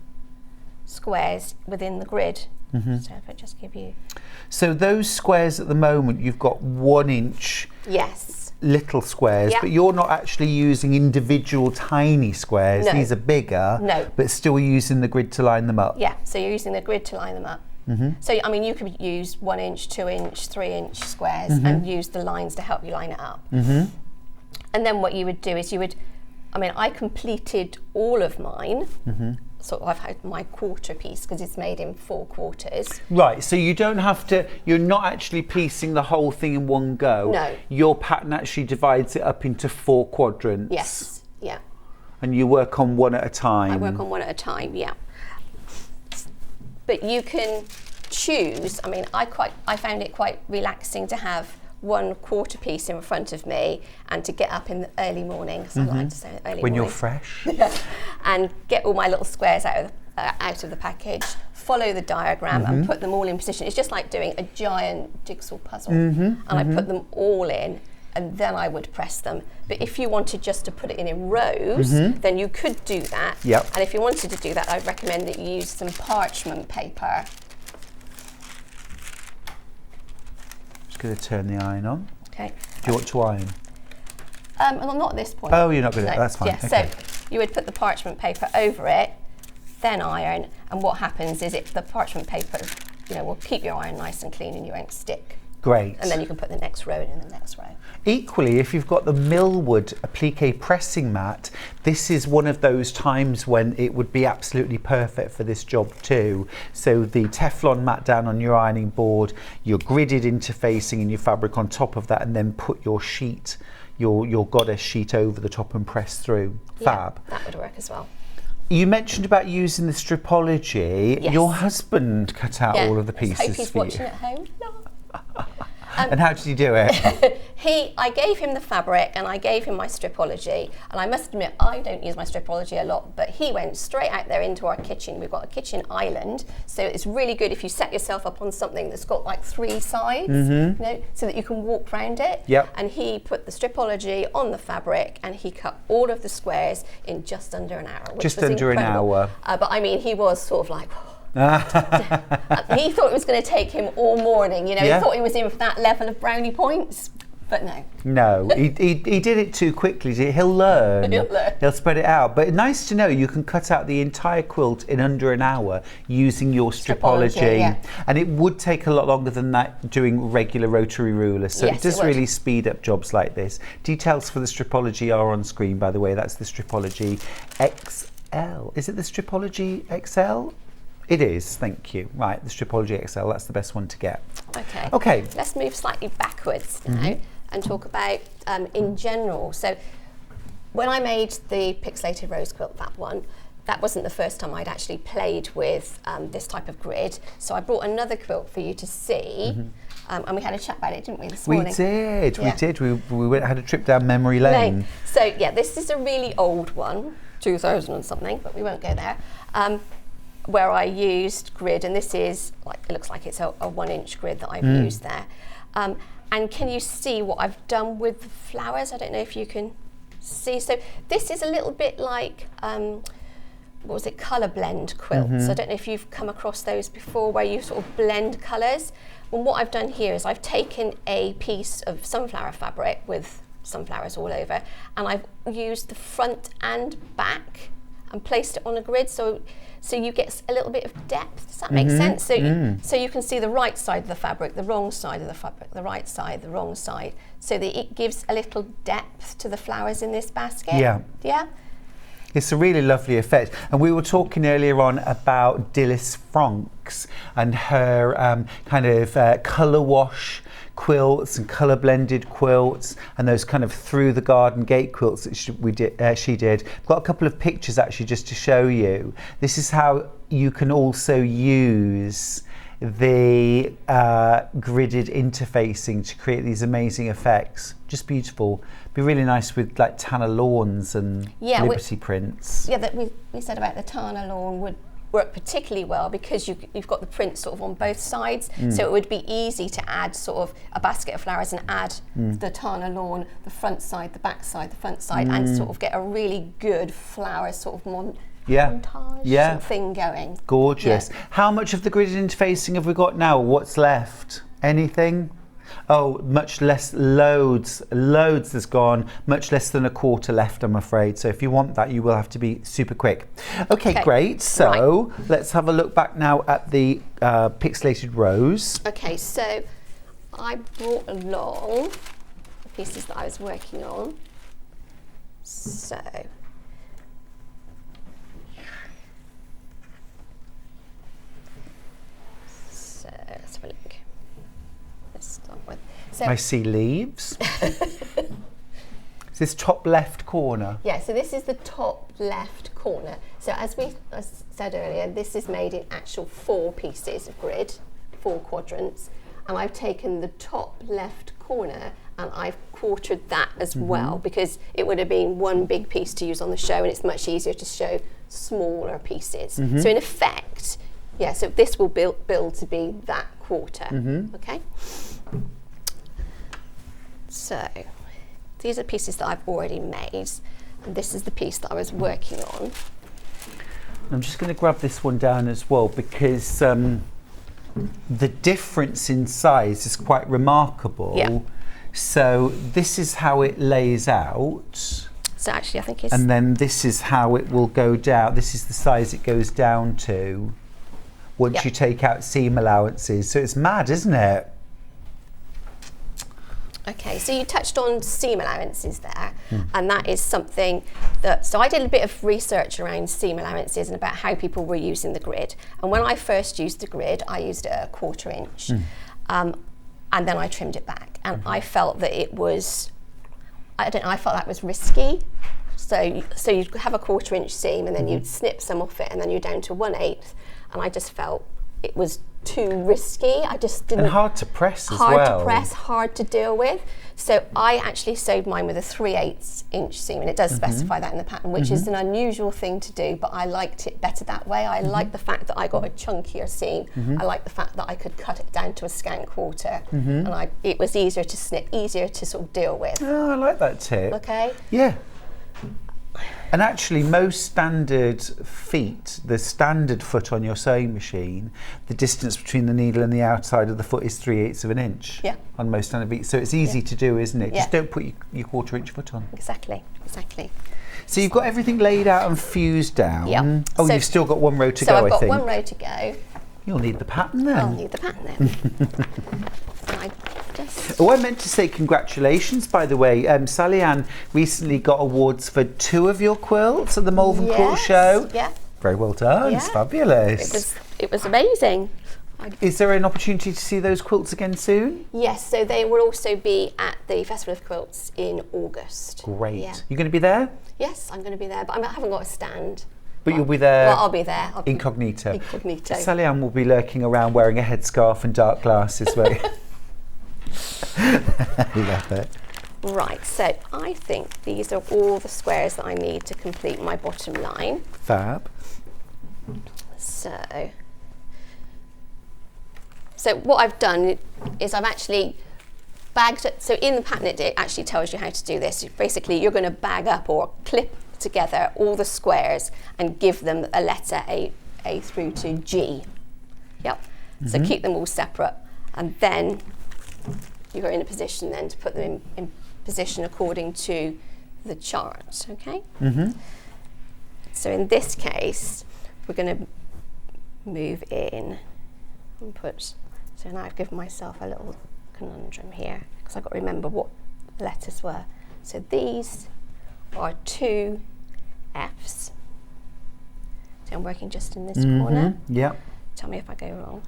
F: squares within the grid. So if I just give you...
C: So those squares at the moment, you've got 1 inch
F: Yes.
C: little squares,
F: Yeah.
C: but you're not actually using individual tiny squares.
F: No.
C: These are bigger,
F: No.
C: but still using the grid to line them up.
F: Yeah, so you're using the grid to line them up. So, I mean, you could use 1 inch, 2 inch, 3 inch squares and use the lines to help you line it up. And then what you would do is I completed all of mine. So I've had my quarter piece because it's made in 4 quarters.
C: Right, so you don't have to, you're not actually piecing the whole thing in one go.
F: No.
C: Your pattern actually divides it up into 4 quadrants.
F: Yes, yeah.
C: And you work on one at a time.
F: I work on one at a time, yeah. But you can choose, I found it quite relaxing to have 1 quarter piece in front of me and to get up in the early morning, because I like to say early morning.
C: When you're fresh.
F: And get all my little squares out of the package, follow the diagram and put them all in position. It's just like doing a giant jigsaw puzzle. And I put them all in, and then I would press them. But if you wanted just to put it in rows, then you could do that.
C: Yep.
F: And if you wanted to do that, I'd recommend that you use some parchment paper.
C: Just going to turn the iron on.
F: Okay.
C: Do you want to iron?
F: Well, not at this point.
C: Oh, you're not going to,
F: No.
C: that's fine.
F: Yeah,
C: Okay.
F: so you would put the parchment paper over it, then iron, and what happens is the parchment paper, will keep your iron nice and clean and you won't stick.
C: Great.
F: And then you can put the next row in and the next row.
C: Equally, if you've got the Millwood applique pressing mat, this is one of those times when it would be absolutely perfect for this job too. So the Teflon mat down on your ironing board, your gridded interfacing and your fabric on top of that, and then put your sheet, your goddess sheet over the top and press through. Fab.
F: Yeah, that would work as well.
C: You mentioned about using the stripology.
F: Yes.
C: Your husband cut out all of the pieces
F: I hope he's
C: for
F: watching
C: you.
F: at home. No.
C: And how did you do it?
F: I gave him the fabric and I gave him my stripology, and I must admit I don't use my stripology a lot, but he went straight out there into our kitchen. We've got a kitchen island, so it's really good if you set yourself up on something that's got like 3 sides, so that you can walk around it.
C: Yep.
F: And he put the stripology on the fabric and he cut all of the squares in just under an hour. Which
C: Just
F: was
C: under
F: incredible.
C: an hour.
F: But I mean, he was sort of like, he thought it was going to take him all morning,
C: Yeah.
F: He thought he was in for that level of brownie points, but no.
C: No, he did it too quickly. He'll learn.
F: He'll learn.
C: He'll spread it out. But nice to know you can cut out the entire quilt in under an hour using your stripology.
F: Yeah.
C: And it would take a lot longer than that doing regular rotary rulers. So
F: Yes,
C: it does
F: it would.
C: really speed up jobs like this. Details for the stripology are on screen, by the way. That's the stripology XL. Is it the stripology XL? It is, thank you. Right, the Stripology XL, that's the best one to get.
F: Okay.
C: Okay.
F: Let's move slightly backwards now and talk about in general. So when I made the Pixelated Rose Quilt, that wasn't the first time I'd actually played with this type of grid. So I brought another quilt for you to see. And we had a chat about it, didn't we, this morning?
C: We did.
F: Yeah.
C: We had a trip down memory lane.
F: So yeah, this is a really old one, 2000 and something, but we won't go there. Where I used grid, and this is it looks like it's a 1-inch grid that I've used there. And can you see what I've done with the flowers? I don't know if you can see. So this is a little bit like colour blend quilts. I don't know if you've come across those before, where you sort of blend colours. Well, what I've done here is I've taken a piece of sunflower fabric with sunflowers all over, and I've used the front and back and placed it on a grid, so you get a little bit of depth. Does that make sense? So you can see the right side of the fabric, the wrong side of the fabric, the right side, the wrong side, so that it gives a little depth to the flowers in this basket.
C: Yeah.
F: Yeah?
C: It's a really lovely effect. And we were talking earlier on about Dilys Franks and her kind of colour wash quilts and colour blended quilts and those kind of through the garden gate quilts that she did. I've got a couple of pictures actually just to show you. This is how you can also use the gridded interfacing to create these amazing effects. Just beautiful. Be really nice with like Tana lawns and Liberty prints.
F: Yeah, that we said about the Tana lawn would work particularly well because you've got the print sort of on both sides, so it would be easy to add sort of a basket of flowers and add the Tana lawn, the front side, the back side, the front side, and sort of get a really good flower sort of montage sort of thing going.
C: Gorgeous.
F: Yeah.
C: How much of the gridded interfacing have we got now? What's left? Anything? Oh, much less. Loads has gone. Much less than a quarter left, I'm afraid. So if you want that, you will have to be super quick. Okay. Great. So let's have a look back now at the Pixelated Rose.
F: Okay, so I brought along the pieces that I was working on. So let's have a look. Let's start with. So
C: I see leaves. Is this top left corner?
F: Yeah, so this is the top left corner. So as we said earlier, this is made in actual 4 pieces of grid, 4 quadrants, and I've taken the top left corner and I've quartered that as well, because it would have been one big piece to use on the show and it's much easier to show smaller pieces. So in effect, yeah, so this will build to be that quarter, okay? So these are pieces that I've already made, and this is the piece that I was working on.
C: I'm just going to grab this one down as well, because the difference in size is quite remarkable.
F: Yeah.
C: So this is how it lays out.
F: So actually I think it's...
C: And then this is how it will go down. This is the size it goes down to once you take out seam allowances. So it's mad, isn't it?
F: Okay, so you touched on seam allowances there, and that is something that, so I did a bit of research around seam allowances and about how people were using the grid. And when I first used the grid, I used a 1/4 inch, and then I trimmed it back. And I felt that it was, I felt that was risky. So you'd have a 1/4 inch seam, and then you'd snip some off it, and then you're down to 1/8. And I just felt it was too risky. I just didn't.
C: And hard to press as well.
F: Hard to press, hard to deal with. So I actually sewed mine with a 3/8 inch seam, and it does specify that in the pattern, which is an unusual thing to do, but I liked it better that way. I like the fact that I got a chunkier seam. I like the fact that I could cut it down to a scant 1/4, and it was easier to snip, easier to sort of deal with.
C: Oh, I like that tip.
F: Okay.
C: Yeah. And actually, most standard feet, the standard foot on your sewing machine, the distance between the needle and the outside of the foot is 3/8 of an inch.
F: Yeah.
C: On most standard feet, so it's easy to do, isn't it?
F: Yeah.
C: Just don't put your 1/4 inch foot on.
F: Exactly.
C: So you've got everything laid out and fused down.
F: Yeah.
C: Oh,
F: So-
C: you've still got one row to
F: So
C: go,
F: I've
C: I
F: got
C: think.
F: one row to go.
C: You'll need the pattern then.
F: I'll need the pattern then. And I just...
C: Oh, I meant to say congratulations, by the way. Salliann recently got awards for 2 of your quilts at the Malvern Quilt Show.
F: Yeah.
C: Very well done. It's
F: Yeah.
C: fabulous.
F: It was amazing.
C: Is there an opportunity to see those quilts again soon?
F: Yes, so they will also be at the Festival of Quilts in August.
C: Great.
F: Yeah.
C: You're going to be there?
F: Yes, I'm going to be there, but I haven't got a stand.
C: But you'll be there.
F: Well, I'll be there. I'll be
C: Incognito.
F: Incognito.
C: Salliann will be lurking around wearing a headscarf and dark glasses. Love it.
F: Right, so I think these are all the squares that I need to complete my bottom line.
C: Fab.
F: So what I've done is I've actually bagged it. So in the pattern it actually tells you how to do this. Basically, you're going to bag up or clip together all the squares and give them a letter A through to G. Yep. So keep them all separate, and then you're in a position then to put them in position according to the chart. Okay. So in this case, we're going to move in and put. So now I've given myself a little conundrum here because I've got to remember what letters were. So these are 2 Fs. So I'm working just in this corner.
C: Yep.
F: Tell me if I go wrong.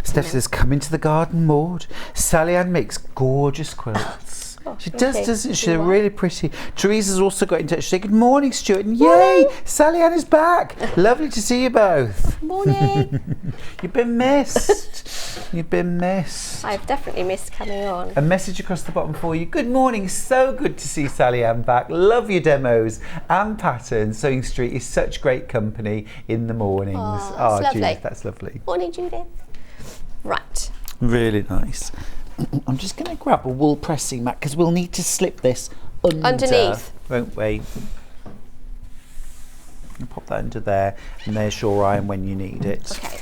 C: Steph says, come into the garden, Maud. Salliann makes gorgeous quilts. She does,
F: okay.
C: doesn't she? They're really pretty. Teresa's also got in touch. She said, good morning, Stuart. And yay, Salliann is back. Lovely to see you both.
F: Morning.
C: You've been missed. You've been missed.
F: I've definitely missed coming on.
C: A message across the bottom for you. Good morning. So good to see Salliann back. Love your demos and patterns. Sewing Street is such great company in the mornings.
F: That's lovely.
C: Judith, that's lovely.
F: Morning, Judith. Right.
C: Really nice. I'm just going to grab a wool pressing mat because we'll need to slip this
F: Underneath.
C: won't we? I'll pop that under there, and there's your iron when you need it.
F: Okay.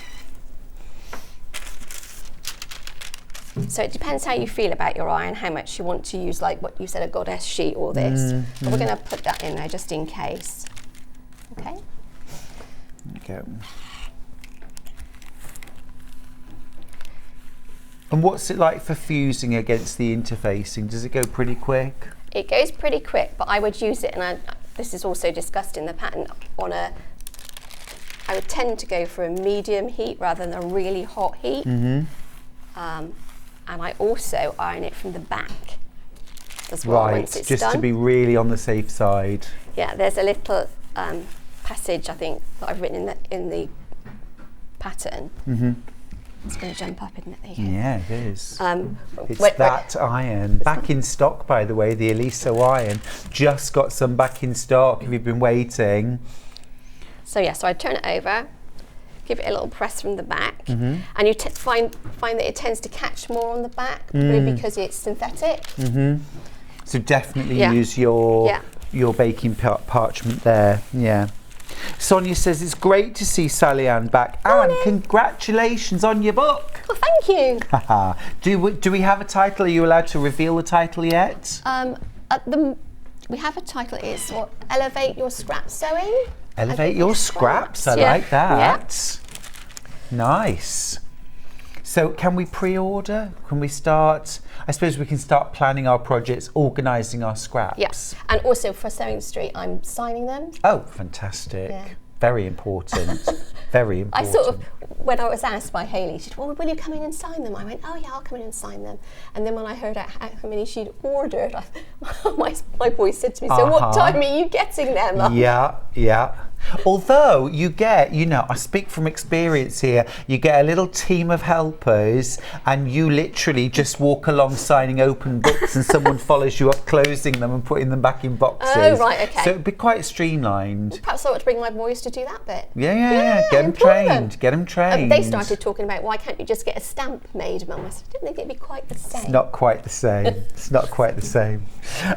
F: So it depends how you feel about your iron, how much you want to use, like what you said, a goddess sheet or this. But we're going to put that in there just in case. Okay.
C: Okay. And what's it like for fusing against the interfacing? Does it go pretty quick?
F: It goes pretty quick, but I would use it, and this is also discussed in the pattern, I would tend to go for a medium heat rather than a really hot heat. And I also iron it from the back as well once it's
C: just
F: done.
C: to be really on the safe side.
F: Yeah, there's a little passage I think that I've written in the pattern. It's going to jump up, isn't it? There you go.
C: Yeah, it is. It's
F: Wait,
C: that iron. Back in stock, by the way, the Eliso iron. Just got some back in stock if you've been waiting.
F: So yeah, so I turn it over. give it a little press from the back, and you find that it tends to catch more on the back, probably because it's synthetic.
C: So definitely use your baking parchment there. Yeah. Sonia says it's great to see Salliann back, and congratulations on your book.
F: Well, thank you.
C: Do we have a title? Are you allowed to reveal the title yet?
F: We have a title. It's Elevate Your Scrap Sewing.
C: Elevate Your Scraps. I like that. Nice. So can we pre-order? Can we start? I suppose we can start planning our projects, organising our scraps.
F: Yes, and also for Sewing Street, I'm signing them.
C: Oh, fantastic. Yeah. Very important. Very important.
F: I sort of, when I was asked by Hayley, she said, well, will you come in and sign them? I went, oh yeah, I'll come in and sign them. And then when I heard how many she'd ordered, my voice said to me, so what time are you getting them?
C: Yeah. Although you get, I speak from experience here, you get a little team of helpers and you literally just walk along signing open books and someone follows you up closing them and putting them back in boxes.
F: Oh, right, okay.
C: So it'd be quite streamlined.
F: Well, perhaps I ought to bring my boys to do that bit.
C: Yeah. Get them trained. Get them trained.
F: They started talking about, why can't you just get a stamp made, Mum? I said, I didn't think it'd be quite the same.
C: It's not quite the same. It's not quite the same.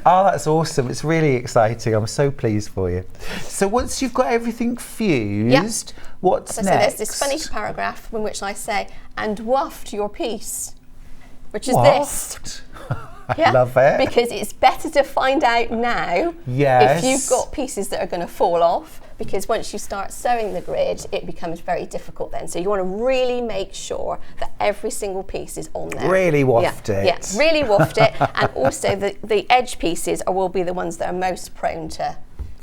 C: Oh, that's awesome. It's really exciting. I'm so pleased for you. So once you've got everything fused, what's next?
F: So there's this funny paragraph in which I say, and waft your piece, which is
C: waft.
F: this.
C: I love it.
F: Because it's better to find out now if you've got pieces that are going to fall off, because once you start sewing the grid, it becomes very difficult then. So you want to really make sure that every single piece is on there.
C: Really waft it.
F: Yeah, really waft it. And also the edge pieces will be the ones that are most prone to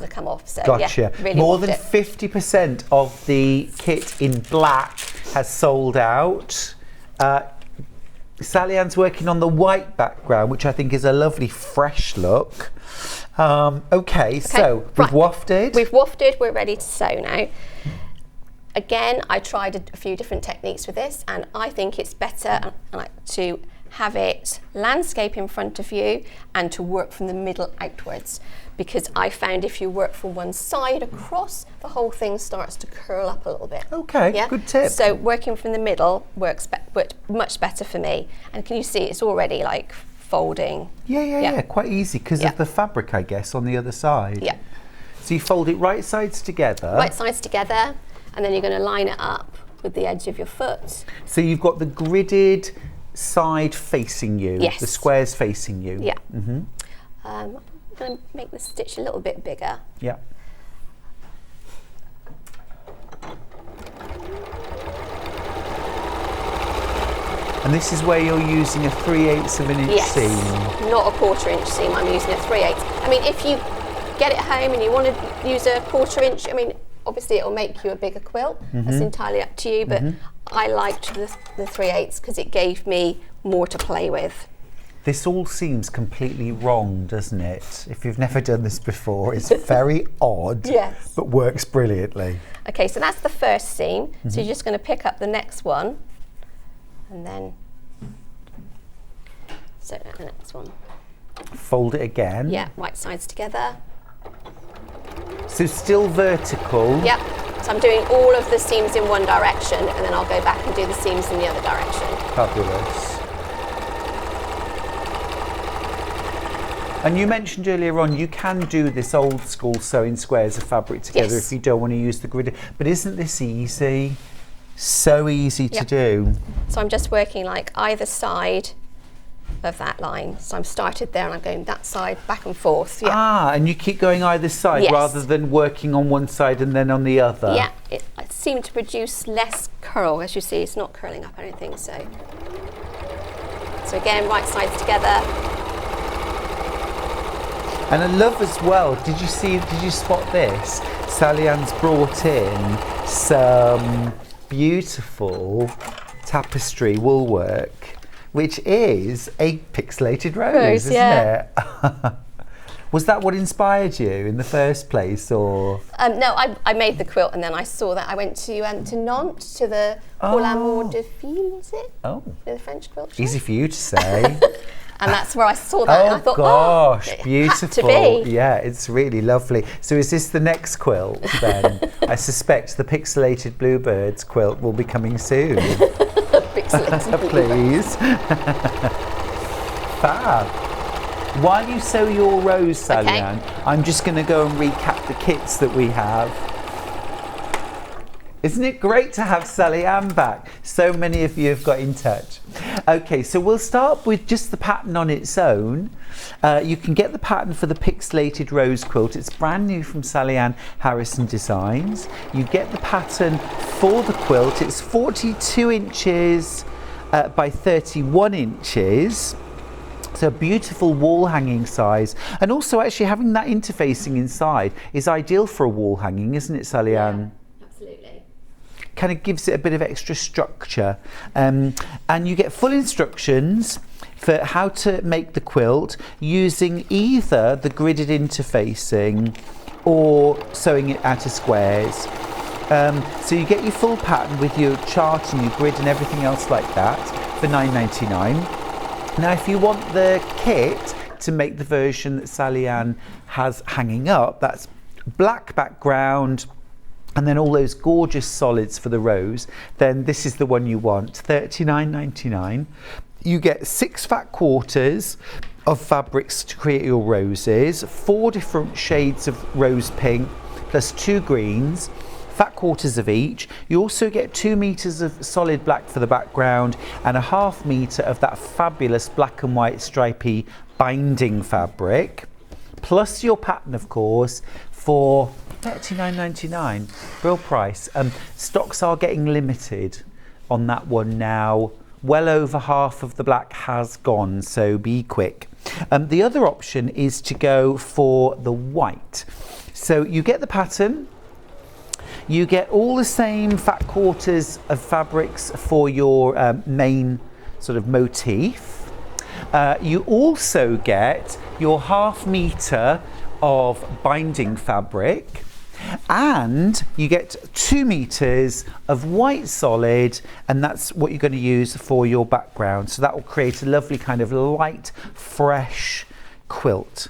F: come off. So
C: gotcha.
F: Really
C: more than 50% of the kit in black has sold out. Salliann's working on the white background, which I think is a lovely fresh look. Okay, so we've wafted.
F: We've wafted, we're ready to sew now. Again, I tried a few different techniques with this, and I think it's better to have it landscape in front of you and to work from the middle outwards, because I found if you work from one side across, the whole thing starts to curl up a little bit.
C: Okay, good tip.
F: So working from the middle worked much better for me. And can you see it's already like folding?
C: Yeah, quite easy because of the fabric, I guess, on the other side.
F: Yeah.
C: So you fold it right sides together.
F: Right sides together, and then you're going to line it up with the edge of your foot.
C: So you've got the gridded side facing you, the squares facing you.
F: Yeah. I'm going to make the stitch a little bit bigger.
C: Yeah. And this is where you're using a 3/8 of an inch seam.
F: Not a 1/4 inch seam, I'm using a 3/8. I mean, if you get it home and you want to use a 1/4 inch, I mean, obviously it'll make you a bigger quilt. That's entirely up to you, but I liked the 3/8 because it gave me more to play with.
C: This all seems completely wrong, doesn't it? If you've never done this before, it's very odd, but works brilliantly.
F: Okay, so that's the first seam. So you're just going to pick up the next one and then sew down the next one.
C: Fold it again.
F: Yeah, right sides together.
C: So still vertical.
F: Yep. So I'm doing all of the seams in one direction, and then I'll go back and do the seams in the other direction.
C: Fabulous. And you mentioned earlier on you can do this old school sewing squares of fabric together if you don't want to use the grid. But isn't this easy? So easy to do.
F: So I'm just working like either side of that line. So I'm started there and I'm going that side back and forth.
C: And you keep going either side rather than working on one side and then on the other.
F: Yeah, it seemed to produce less curl. As you see, it's not curling up, I don't think so. So again, right sides together.
C: And I love as well, did you spot this? Salliann's brought in some beautiful tapestry woolwork, which is a pixelated rose, isn't it? Was that what inspired you in the first place, or?
F: No, I made the quilt and then I saw that. I went to Nantes, to the Pour l'Amour de Fille, is it?
C: Oh.
F: The French quilt show.
C: Easy for you to say.
F: And that's where I saw that, and I thought,
C: gosh,
F: it
C: beautiful.
F: had to be.
C: Yeah, it's really lovely. So is this the next quilt then? I suspect the Pixelated Bluebirds quilt will be coming soon.
F: Pixelated
C: Please. Fab. While you sew your rows, Salliann, I'm just going to go and recap the kits that we have. Isn't it great to have Salliann back? So many of you have got in touch. Okay, so we'll start with just the pattern on its own. You can get the pattern for the Pixelated Rose Quilt. It's brand new from Salliann Harrison Designs. You get the pattern for the quilt. It's 42 inches by 31 inches. So a beautiful wall hanging size, and also actually having that interfacing inside is ideal for a wall hanging, isn't it, Salliann?
F: Yeah, absolutely.
C: Kind of gives it a bit of extra structure, and you get full instructions for how to make the quilt using either the gridded interfacing or sewing it out of squares. So you get your full pattern with your chart and your grid and everything else like that for $9.99. Now, if you want the kit to make the version that Salliann has hanging up, that's black background and then all those gorgeous solids for the rows, then this is the one you want, $39.99. You get 6 fat quarters of fabrics to create your roses, 4 different shades of rose pink, plus 2 greens, fat quarters of each. You also get 2 meters of solid black for the background and a ½ meter of that fabulous black and white stripy binding fabric, plus your pattern, of course, for $39.99. Real price. Stocks are getting limited on that one now. Well over half of the black has gone, so be quick. The other option is to go for the white. So you get the pattern. You get all the same fat quarters of fabrics for your main sort of motif. You also get your ½ meter of binding fabric, and you get 2 meters of white solid, and that's what you're going to use for your background. So that will create a lovely kind of light, fresh quilt.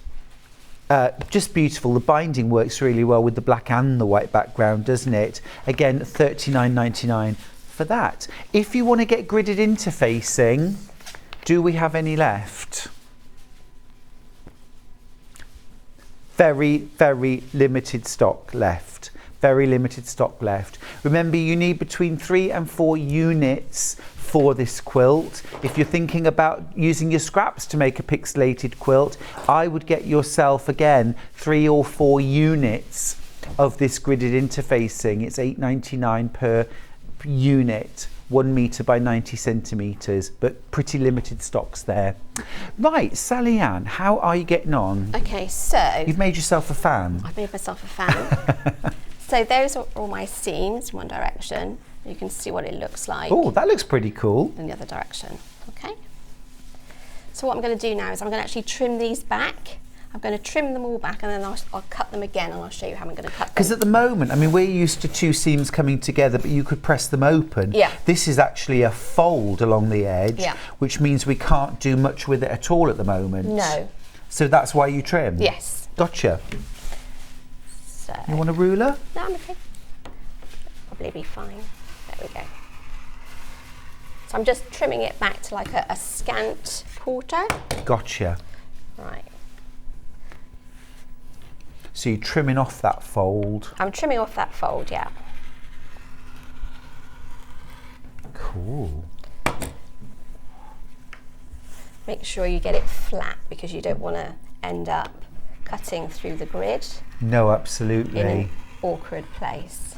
C: Just beautiful. The binding works really well with the black and the white background, doesn't it? Again, $39.99 for that. If you want to get gridded interfacing, do we have any left? Very, very limited stock left. Very limited stock left. Remember, you need between 3 and 4 units for this quilt. If you're thinking about using your scraps to make a pixelated quilt, I would get yourself, again, 3 or 4 units of this gridded interfacing. It's $8.99 per unit, 1 meter by 90 centimeters, but pretty limited stocks there. Right, Salliann, how are you getting on?
F: Okay, so
C: You've made yourself a fan.
F: I've made myself a fan. So those are all my seams, one direction. You can see what it looks like.
C: Oh, that looks pretty cool.
F: In the other direction. Okay. So what I'm going to do now is I'm going to actually trim these back. I'm going to trim them all back, and then I'll cut them again, and I'll show you how I'm going to cut them.
C: Because at the moment, I mean, we're used to 2 seams coming together, but you could press them open.
F: Yeah.
C: This is actually a fold along the edge,
F: yeah,
C: which means we can't do much with it at all at the moment.
F: No.
C: So that's why you trim?
F: Yes.
C: Gotcha.
F: So,
C: you want a ruler?
F: No, I'm okay. Probably be fine. There we go. So I'm just trimming it back to like a scant quarter.
C: Gotcha.
F: Right.
C: So you're trimming off that fold?
F: I'm trimming off that fold, yeah.
C: Cool.
F: Make sure you get it flat, because you don't want to end up cutting through the grid.
C: No, absolutely.
F: In an awkward place.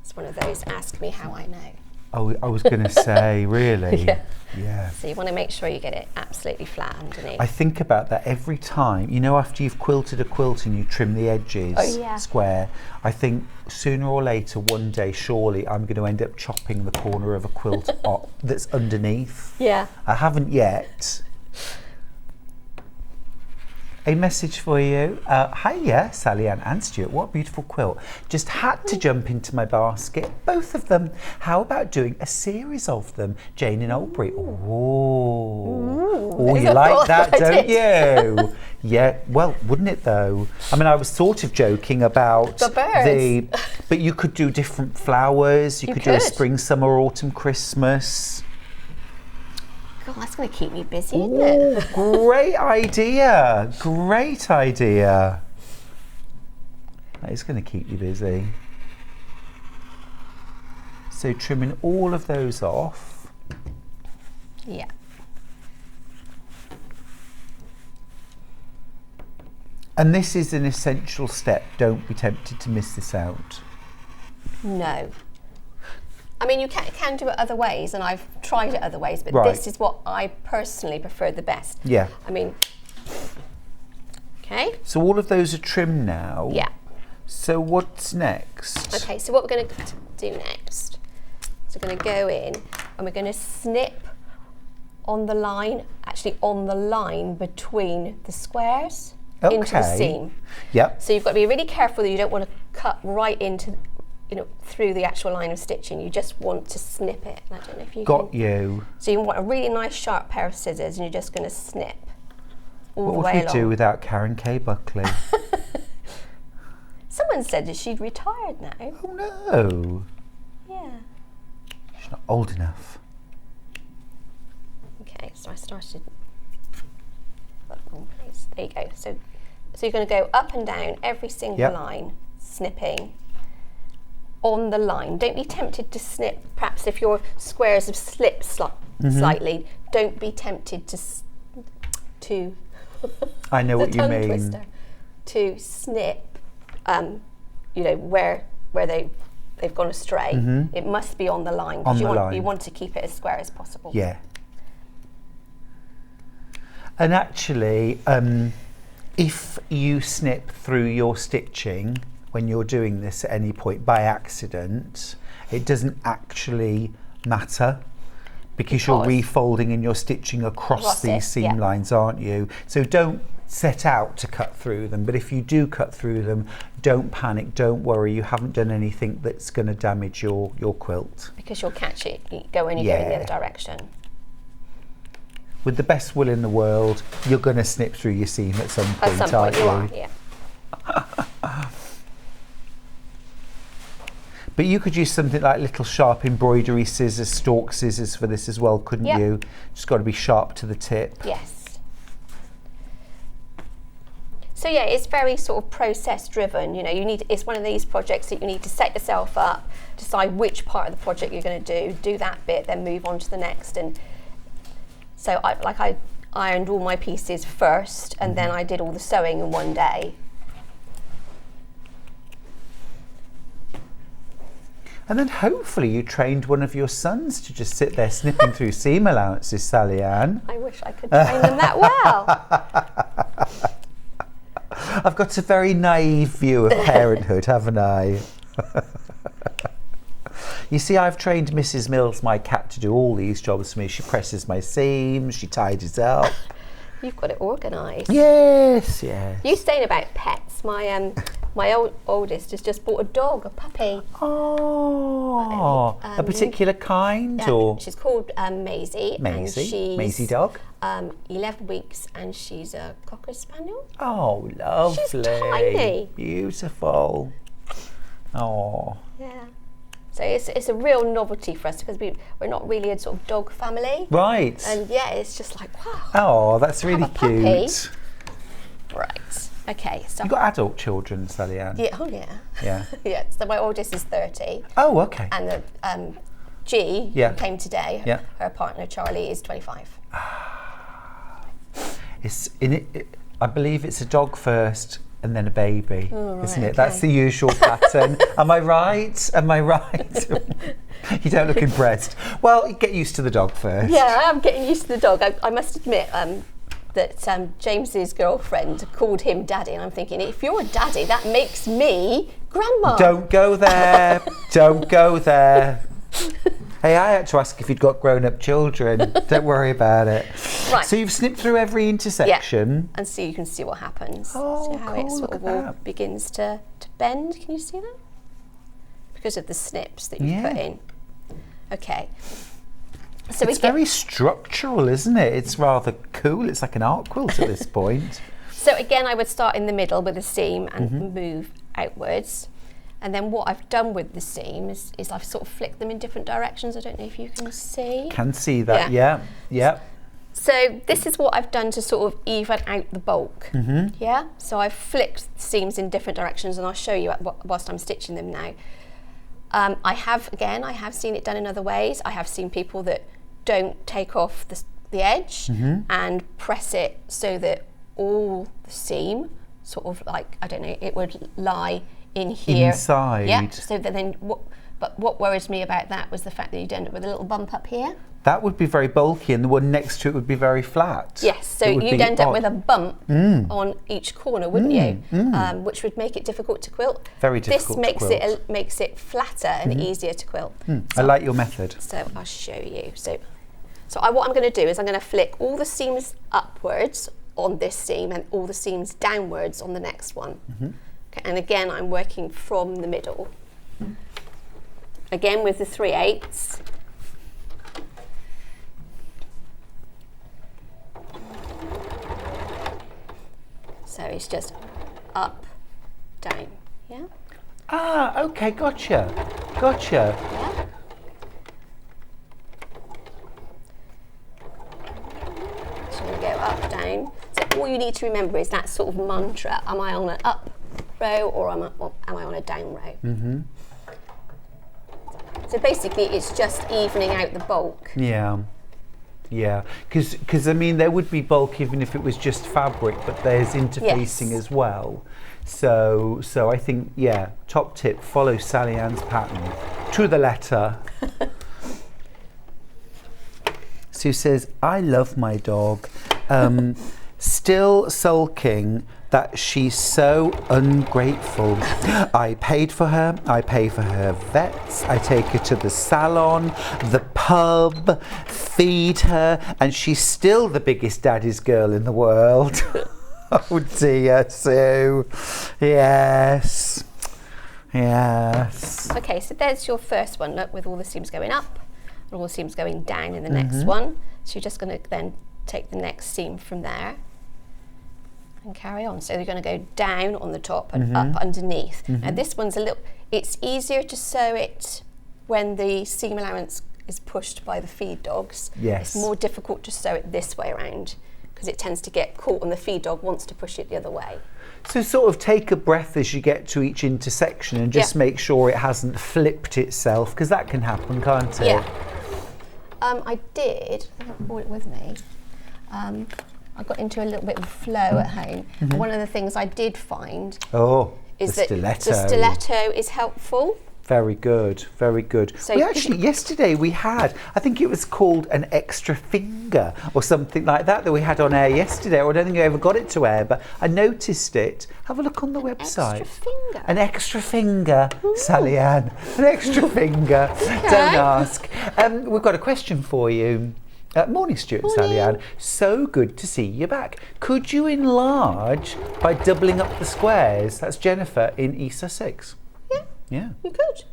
F: It's one of those ask me how I know.
C: Oh, I was going to say, really?
F: Yeah.
C: Yeah.
F: So you want to make sure you get it absolutely flat underneath.
C: I think about that every time. You know, after you've quilted a quilt and you trim the edges square, I think sooner or later, one day, surely, I'm going to end up chopping the corner of a quilt that's underneath.
F: Yeah.
C: I haven't yet. A message for you. Hiya, Salliann and Stuart. What a beautiful quilt. Just had to jump into my basket. Both of them. How about doing a series of them? Jane in Oldbury. Oh, you like that, don't you? Yeah, well, wouldn't it though? I mean, I was sort of joking about
F: the birds.
C: But you could do different flowers. You could do a spring, summer, autumn, Christmas.
F: God, that's going to keep me busy, isn't it?
C: Great idea. Great idea. That is going to keep you busy. So trimming all of those off.
F: Yeah.
C: And this is an essential step. Don't be tempted to miss this out.
F: No. I mean, you can do it other ways, and I've tried it other ways, but
C: Right.
F: this is what I personally prefer the best.
C: Yeah.
F: I mean, okay.
C: So all of those are trimmed now.
F: Yeah.
C: So what's next?
F: Okay, so what we're going to do next is we're going to go in and we're going to snip on the line, actually on the line between the squares into the seam.
C: Yep.
F: So you've got to be really careful that you don't want to cut right into, through the actual line of stitching. You just want to snip it. And I don't know if you
C: Got you.
F: So you want a really nice sharp pair of scissors, and you're just going to snip all the
C: What
F: way
C: would we
F: along.
C: do without Karen K. Buckley?
F: Someone said that she'd retired now.
C: Oh no.
F: Yeah.
C: She's not old enough.
F: Okay, so I started. Wrong place. There you go. So you're going to go up and down every single line, snipping on the line. Don't be tempted to snip. Perhaps if your squares have slipped slightly, don't be tempted to.
C: I know what you mean.
F: Twister, to snip. Where they've gone astray. It must be on the line because you want to keep it as square as possible.
C: Yeah. And actually, if you snip through your stitching when you're doing this at any point by accident, it doesn't actually matter because you're refolding and you're stitching across these seam lines, aren't you? So don't set out to cut through them, but if you do cut through them, don't panic, don't worry, you haven't done anything that's going to damage your quilt.
F: Because you'll catch it, you go when you're going the other direction.
C: With the best will in the world, you're going to snip through your seam at some point, aren't you?
F: Are, yeah.
C: But you could use something like little sharp embroidery scissors, stalk scissors for this as well, couldn't you? Just got to be sharp to the tip.
F: Yes. So yeah, it's very sort of process driven. It's one of these projects that you need to set yourself up, decide which part of the project you're going to do that bit, then move on to the next. And so I ironed all my pieces first, and then I did all the sewing in one day.
C: And then hopefully you trained one of your sons to just sit there snipping through seam allowances, Salliann.
F: I wish I could train them that well.
C: I've got a very naive view of parenthood, haven't I? You see, I've trained Mrs. Mills, my cat, to do all these jobs for me. She presses my seams, she tidies up.
F: You've got it organised.
C: Yes, yes.
F: You saying about pets, my oldest has just bought a dog, a puppy.
C: Oh, a particular kind, or?
F: She's called Maisie.
C: Maisie,
F: and she's,
C: Maisie dog.
F: 11 weeks, and she's a Cocker Spaniel.
C: Oh, lovely.
F: She's tiny.
C: Beautiful. Oh.
F: Yeah. So it's a real novelty for us because we're not really a sort of dog family.
C: Right.
F: And yeah, it's just like, wow.
C: Oh, that's really
F: puppy.
C: cute.
F: Right. Okay. So
C: You've got adult children, Salliann?
F: yeah. Oh yeah.
C: Yeah.
F: Yeah. So my oldest is 30.
C: Oh, okay.
F: And the G, who came today, her partner Charlie is 25.
C: I believe it's a dog first and then a baby, isn't it?
F: Okay.
C: That's the usual pattern. Am I right? Am I right? You don't look impressed. Well, get used to the dog first.
F: Yeah, I am getting used to the dog. I must admit that James's girlfriend called him daddy, and I'm thinking, if you're daddy, that makes me grandma.
C: Don't go there. Don't go there. Hey, I had to ask if you'd got grown-up children. Don't worry about it.
F: Right.
C: So you've snipped through every intersection.
F: And so you can see what happens.
C: Oh,
F: see how
C: cool,
F: it sort
C: look
F: of
C: at
F: all
C: that.
F: begins to bend. Can you see that? Because of the snips that you put in. Okay. So
C: It's very structural, isn't it? It's rather cool. It's like an art quilt at this point.
F: So again, I would start in the middle with a seam and move outwards. And then what I've done with the seams is I've sort of flicked them in different directions. I don't know if you can see.
C: Can see that, yeah.
F: So this is what I've done to sort of even out the bulk. Yeah. So I've flicked seams in different directions, and I'll show you whilst I'm stitching them now. I have seen it done in other ways. I have seen people that don't take off the edge and press it so that all the seam sort of like, I don't know, it would lie in here.
C: Inside.
F: Yeah. So then what worries me about that was the fact that you'd end up with a little bump up here.
C: That would be very bulky, and the one next to it would be very flat.
F: Yes, so you'd end up with a bump on each corner, wouldn't you? Which would make it difficult to quilt.
C: Very difficult
F: This
C: to quilt.
F: makes it flatter and easier to quilt.
C: I like your method.
F: So I'll show you. So what I'm going to do is I'm going to flick all the seams upwards on this seam and all the seams downwards on the next one. Okay, and again, I'm working from the middle. Again with the 3/8. So it's just up, down, yeah?
C: Ah, okay, gotcha.
F: Yeah. So we go up, down. So all you need to remember is that sort of mantra. Am I on an up row or am I on a down row? So basically it's just evening out the bulk.
C: Yeah, because I mean there would be bulk even if it was just fabric, but there's interfacing as well. So I think, yeah, top tip, follow Salliann's pattern to the letter. Sue says, I love my dog. Still sulking that she's so ungrateful. I paid for her, I pay for her vets, I take her to the salon, the pub, feed her, and she's still the biggest daddy's girl in the world. Oh dear, Sue. Yes.
F: Okay, so there's your first one, look, with all the seams going up and all the seams going down in the next one. So you're just going to then take the next seam from there and carry on. So you're going to go down on the top and up underneath. Now this one's it's easier to sew it when the seam allowance is pushed by the feed dogs.
C: Yes.
F: It's more difficult to sew it this way around because it tends to get caught and the feed dog wants to push it the other way.
C: So sort of take a breath as you get to each intersection and just make sure it hasn't flipped itself, because that can happen, can't it?
F: Yeah. I think I brought it with me. I got into a little bit of flow at home. And one of the things I did find is that the stiletto is helpful.
C: Very good, very good.
F: So
C: we actually, yesterday we had, I think it was called an extra finger or something like that we had on air yesterday. I don't think I ever got it to air, but I noticed it. Have a look on the website.
F: Extra finger?
C: An extra finger, Salliann. An extra finger.
F: Okay.
C: Don't ask. We've got a question for you. Morning, Stuart and Salliann. So good to see you back. Could you enlarge by doubling up the squares? That's Jennifer in East Sussex. Yeah.
F: You could.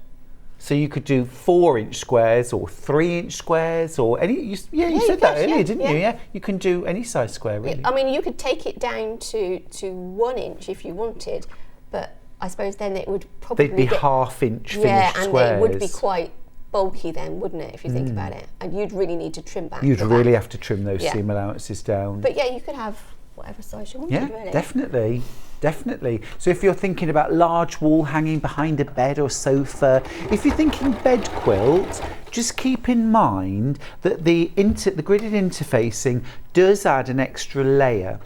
C: So you could do 4-inch squares or 3-inch squares or any. You said that earlier, didn't you? Yeah. You can do any size square, really.
F: I mean, you could take it down to 1 inch if you wanted, but I suppose then it would probably
C: They'd be half-inch finished
F: and
C: squares.
F: it would be quite bulky then, wouldn't it, if you think about it? And you'd really need to trim back.
C: You'd really have to trim those seam allowances down.
F: But yeah, you could have whatever size you wanted, really.
C: Definitely. Definitely. So if you're thinking about large wall hanging behind a bed or sofa, if you're thinking bed quilt, just keep in mind that the gridded interfacing does add an extra layer.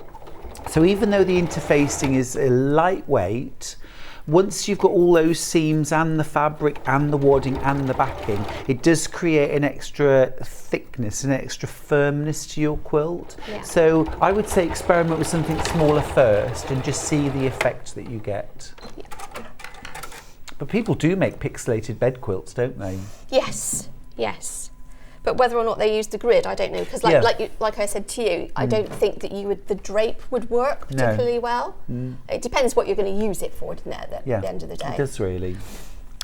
C: So even though the interfacing is lightweight, once you've got all those seams and the fabric and the wadding and the backing, it does create an extra thickness, an extra firmness to your quilt. Yeah. So I would say experiment with something smaller first and just see the effect that you get. Yeah. But people do make pixelated bed quilts, don't they?
F: Yes. Yes. But whether or not they use the grid, I don't know, because like I said to you, I don't think that the drape would work particularly well. It depends what you're going to use it for, doesn't it, at the end of the day?
C: It does really.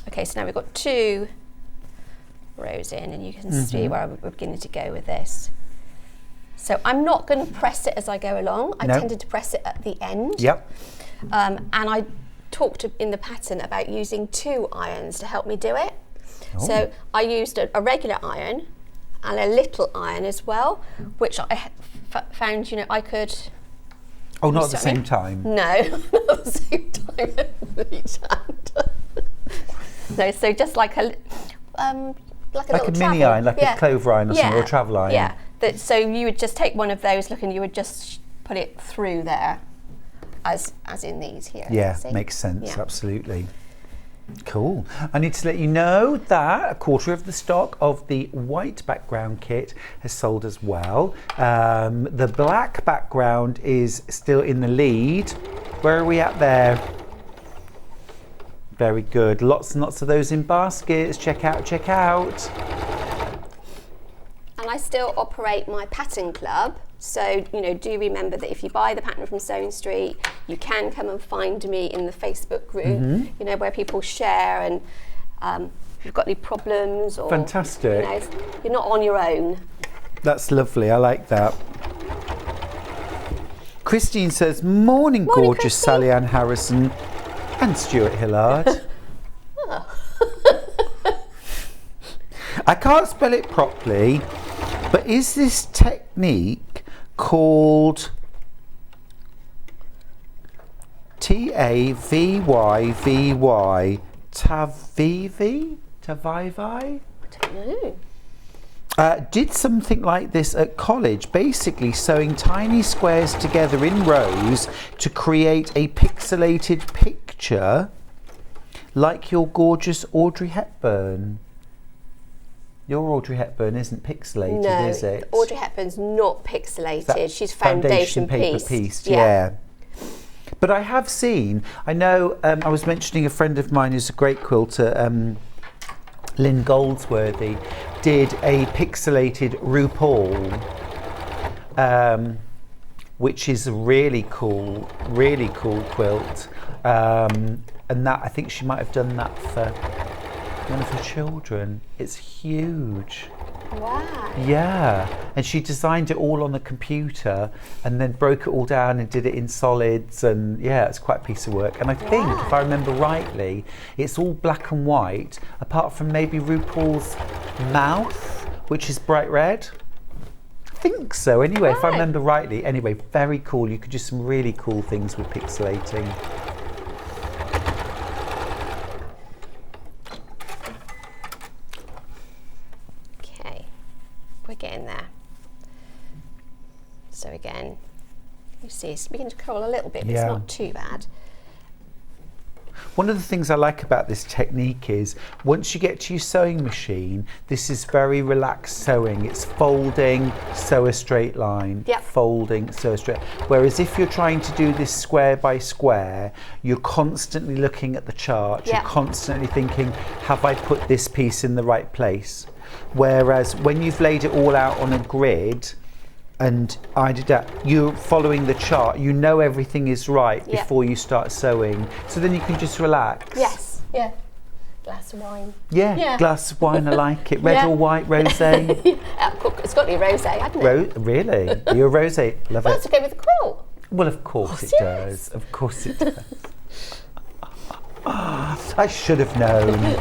F: Okay, so now we've got 2 rows in, and you can see where we're beginning to go with this. So I'm not going to press it as I go along. I tended to press it at the end.
C: Yep.
F: And I talked in the pattern about using 2 irons to help me do it.
C: Oh.
F: So I used a regular iron and a little iron as well, which I found, I could...
C: Oh, not at the same time?
F: No, not at the same time with each hand. No, so just like a little
C: mini iron, like a clover iron or something, or a travel iron.
F: Yeah, so you would just take one of those, and you would just put it through there, as in these here.
C: Yeah, makes sense, absolutely. Cool. I need to let you know that 1/4 of the stock of the white background kit has sold as well. The black background is still in the lead. Where are we at there? Very good. Lots and lots of those in baskets. Check out, check out.
F: And I still operate my pattern club. So, do remember that if you buy the pattern from Sewing Street, you can come and find me in the Facebook group, where people share, and if you've got any problems or...
C: Fantastic.
F: You're not on your own.
C: That's lovely. I like that. Christine says, morning gorgeous Salliann Harrison and Stuart Hillard. I can't spell it properly, but is this technique called Tavivy? Tavivy?
F: I don't know.
C: Did something like this at college, basically sewing tiny squares together in rows to create a pixelated picture like your gorgeous Audrey Hepburn. Your Audrey Hepburn isn't pixelated, is it?
F: Audrey Hepburn's not pixelated. She's foundation
C: paper piece. Yeah. But I have seen, I know, I was mentioning a friend of mine who's a great quilter, Lynn Goldsworthy, did a pixelated RuPaul, which is a really cool quilt. And that, I think she might have done that for one of her children. It's huge.
F: Wow.
C: Yeah, and she designed it all on the computer and then broke it all down and did it in solids, and yeah, it's quite a piece of work. And I think, if I remember rightly, it's all black and white, apart from maybe RuPaul's mouth, which is bright red. I think so, anyway, if I remember rightly. Anyway, very cool. You could do some really cool things with pixelating.
F: We're getting there. So again, you see it's beginning to curl a little bit, but it's not too bad.
C: One of the things I like about this technique is once you get to your sewing machine, this is very relaxed sewing. It's folding, sew a straight line, folding, sew a straight. Whereas if you're trying to do this square by square, you're constantly looking at the chart. You're constantly thinking, have I put this piece in the right place? Whereas when you've laid it all out on a grid and you're following the chart, you know everything is right before you start sewing. So then you can just relax.
F: Yes, yeah. Glass of wine.
C: Yeah, glass of wine, I like it. Red or white, rosé?
F: It's got to be rosé, hasn't it?
C: Really? You're a rosé, love it.
F: Well, to go with the quilt.
C: Well, of course it does. Of course it does. I should have known.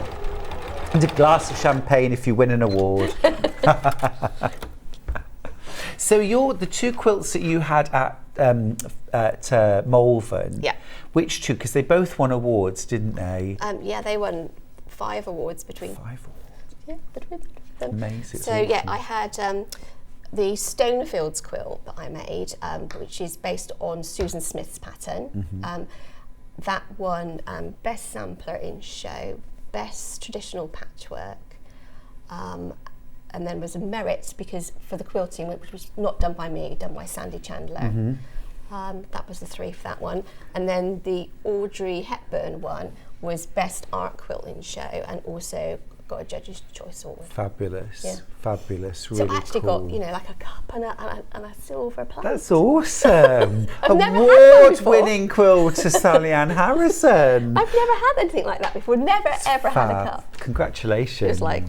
C: And a glass of champagne if you win an award. So the 2 quilts that you had at Malvern, which 2? Because they both won awards, didn't they?
F: Yeah, they won 5 awards between. 5 awards. Yeah, between them.
C: Amazing.
F: So I had the Stonefields quilt that I made, which is based on Susan Smith's pattern. That won Best Sampler in Show, Best Traditional Patchwork, and then was a merit because for the quilting, which was not done by me, done by Sandy Chandler. That was the 3 for that one. And then the Audrey Hepburn one was Best Art Quilt in Show and also got a judge's choice award.
C: Fabulous.
F: Yeah.
C: Fabulous. Really
F: So I actually
C: cool.
F: got, you know, like a cup and a silver plate.
C: That's awesome.
F: I've never had that before.
C: Award-winning quilter Salliann Harrison.
F: I've never had anything like that before. Never ever had a
C: Fab.
F: cup.
C: Congratulations.
F: It was like,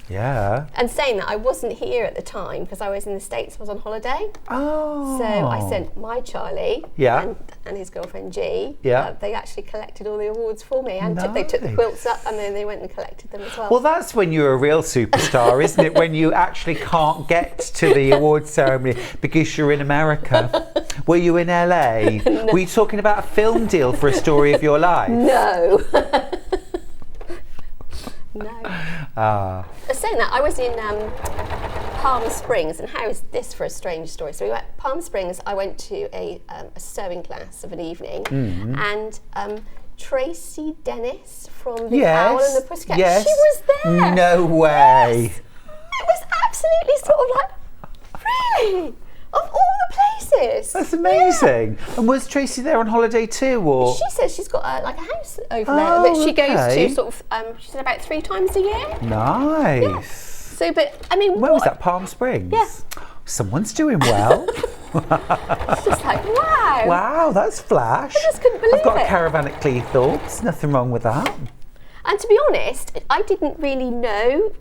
C: yeah.
F: and saying that, I wasn't here at the time because I was in the States. I was on holiday.
C: Oh.
F: So I sent my Charlie
C: Yeah.
F: and his girlfriend G.
C: Yeah.
F: They actually collected all the awards for me, and they took the quilts up, and then they went and collected them as well.
C: Well, that's when you're a real superstar, isn't it? When you actually can't get to the awards ceremony because you're in America. Were you in LA?
F: No.
C: Were you talking about a film deal for A Story of Your Life?
F: No. No.
C: Ah.
F: Saying that, I was in Palm Springs, and how is this for a strange story? So we went Palm Springs. I went to a sewing class of an evening, and Tracy Dennis from The Owl and the Pussycat,
C: yes.
F: she was there.
C: No way.
F: Yes. It was absolutely sort of like, really? Of all the places.
C: That's amazing. Yeah. And was Tracy there on holiday too, or?
F: She says she's got a house over there that she goes to sort of, she said about 3 times a year.
C: Nice.
F: Yeah. So, but I mean,
C: where was that? Palm Springs?
F: Yeah.
C: Someone's doing well.
F: It's just like, wow.
C: Wow, that's flash.
F: I just couldn't believe
C: I've got
F: it.
C: a caravan at Cleethorpes. Nothing wrong with that.
F: And to be honest, I didn't really know.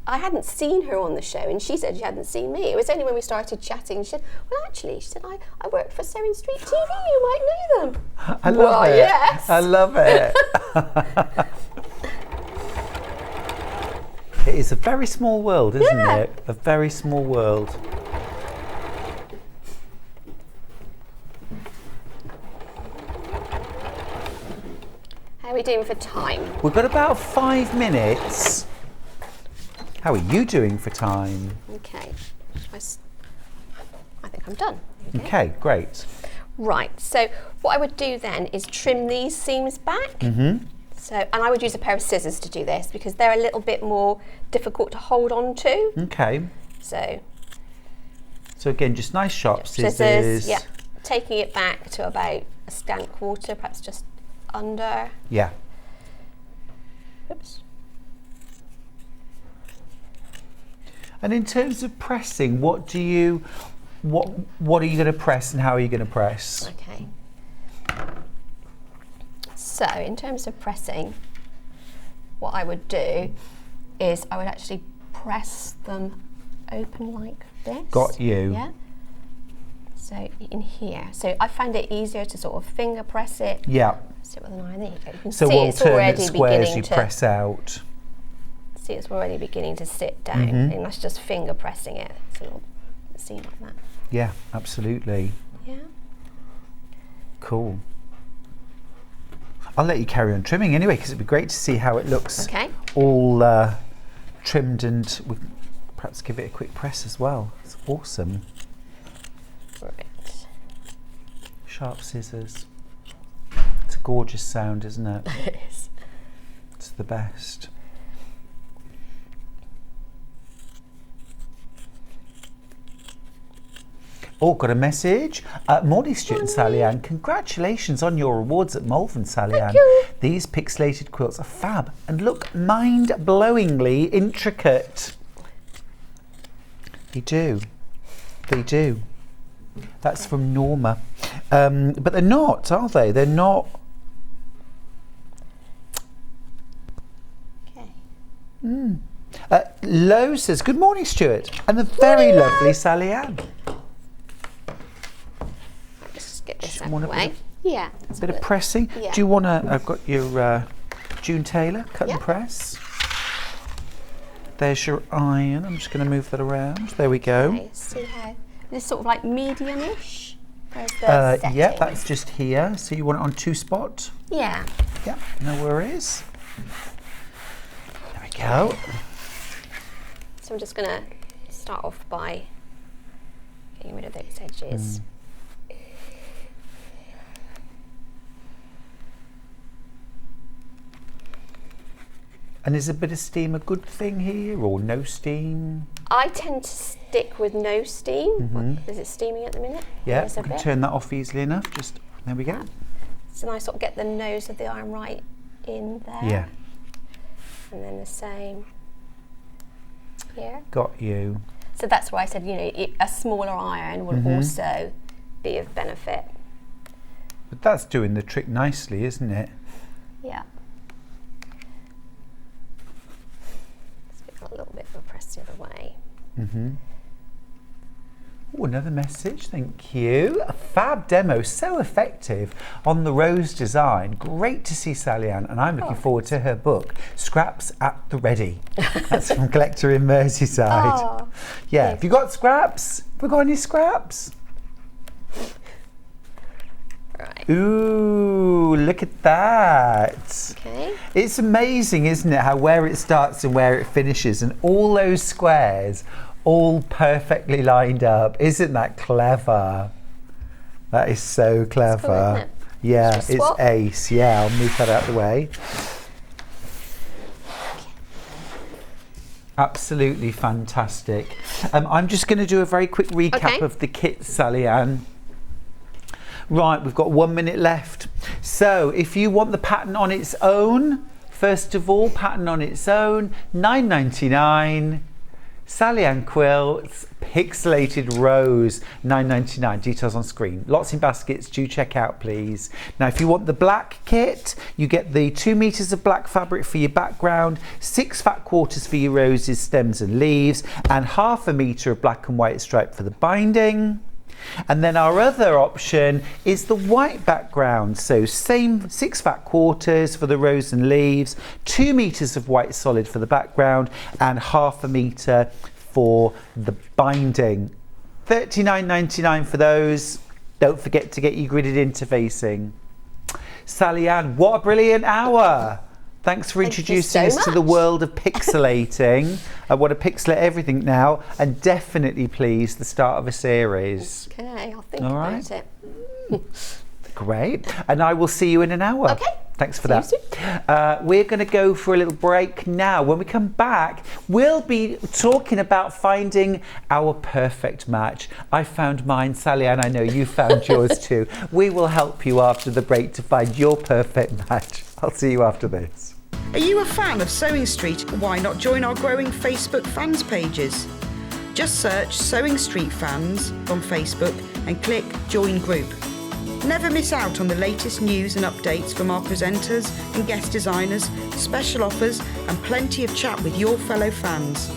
F: I hadn't seen her on the show, and she said she hadn't seen me. It was only when we started chatting, she said, well, actually, she said, I work for Sewing Street TV, you might know them.
C: I love it.
F: Yes.
C: I love it. It is a very small world, isn't it? A very small world.
F: How are we doing for time?
C: We've got about 5 minutes. How are you doing for time?
F: Okay. I think I'm done.
C: Okay, great.
F: Right, so what I would do then is trim these seams back. So, and I would use a pair of scissors to do this because they're a little bit more difficult to hold on to.
C: Okay.
F: So
C: again, just nice sharp scissors.
F: Yeah. Taking it back to about a scant quarter, perhaps just under.
C: Yeah.
F: Oops.
C: And in terms of pressing, what are you going to press and how are you going to press?
F: Okay. So in terms of pressing, what I would do is I would actually press them open like this.
C: Got you.
F: Yeah. So in here. So I find it easier to sort of finger press it.
C: Yeah.
F: Sit with an iron. There you go. You can
C: So
F: see it's
C: alternate
F: already
C: squares
F: beginning
C: you
F: to
C: press out.
F: see it's already beginning to sit down, and that's just finger pressing it. So it'll seem like that.
C: Yeah, absolutely.
F: Yeah.
C: Cool. I'll let you carry on trimming anyway because it'd be great to see how it looks.
F: Okay.
C: All trimmed, and we'll perhaps give it a quick press as well. It's awesome.
F: Right.
C: Sharp scissors. It's a gorgeous sound, isn't it?
F: It is.
C: It's the best. Oh, got a message. Morning, student Salliann. Congratulations on your awards at Malvern, Salliann.
F: Thank you.
C: These pixelated quilts are fab and look mind-blowingly intricate. They do. They do. That's from Norma. But they're not, are they? They're not.
F: Okay.
C: Lo says, good morning, Stuart. And the very lovely Salliann.
F: Let's just get this out of
C: want
F: the
C: a
F: way. Yeah.
C: A bit of pressing.
F: Yeah.
C: Do you want to? I've got your June Taylor cut and
F: Yeah.
C: press. There's your iron. I'm just going to move that around. There we go.
F: Okay, see how this sort of like medium-ish. Where's the setting?
C: Yeah, that's just here. So you want it on 2 spot?
F: Yeah.
C: Yeah, no worries. There we go.
F: So I'm just going to start off by getting rid of those edges.
C: And is a bit of steam a good thing here, or no steam?
F: I tend to stick with no steam. Is it steaming at the minute?
C: Yeah,
F: There's a
C: we can
F: bit.
C: turn that off easily enough. Just there we go.
F: So then I sort of get the nose of the iron right in there.
C: Yeah.
F: And then the same here.
C: Got you.
F: So that's why I said, you know, a smaller iron will also be of benefit.
C: But that's doing the trick nicely, isn't it?
F: Yeah. Let's get a little bit of a press the other way.
C: Oh, another message, thank you. A fab demo, so effective on the rose design. Great to see Salliann, and I'm looking forward to her book, Scraps at the Ready. That's from Collector in Merseyside.
F: Oh,
C: yeah, have you got scraps? Have we got any scraps?
F: right.
C: Ooh, look at that.
F: Okay.
C: It's amazing, isn't it, how where it starts and where it finishes, and all those squares all perfectly lined up. Isn't that clever? That is so clever.
F: Cool, isn't it?
C: Yeah,
F: Should we
C: it's
F: swap?
C: ace. Yeah, I'll move that out of the way. Absolutely fantastic. I'm just going to do a very quick recap of the kit, Salliann. Right, we've got 1 minute left. So if you want the pattern on its own, first of all, pattern on its own, $9.99. Salliann Quilts, Pixelated Rose, $9.99. Details on screen. Lots in baskets. Do check out, please. Now, if you want the black kit, you get the 2 meters of black fabric for your background, 6 fat quarters for your roses, stems and leaves, and 1/2 meter of black and white stripe for the binding. And then our other option is the white background. So same 6 fat quarters for the rose and leaves, 2 meters of white solid for the background, and 1/2 meter for the binding. $39.99 for those. Don't forget to get your gridded interfacing. Salliann, what a brilliant hour. Thanks for introducing us to the world of pixelating. I want to pixelate everything now, and definitely, please, the start of a series.
F: Okay, I'll think
C: All
F: about
C: right.
F: it.
C: Great. And I will see you in an hour.
F: Okay.
C: Thanks for
F: See you
C: that. We're going to go for a little break now. When we come back, we'll be talking about finding our perfect match. I found mine, Salliann. I know you found yours too. We will help you after the break to find your perfect match. I'll see you after this.
D: Are you a fan of Sewing Street? Why not join our growing Facebook fans pages? Just search Sewing Street Fans on Facebook and click Join Group. Never miss out on the latest news and updates from our presenters and guest designers, special offers, and plenty of chat with your fellow fans.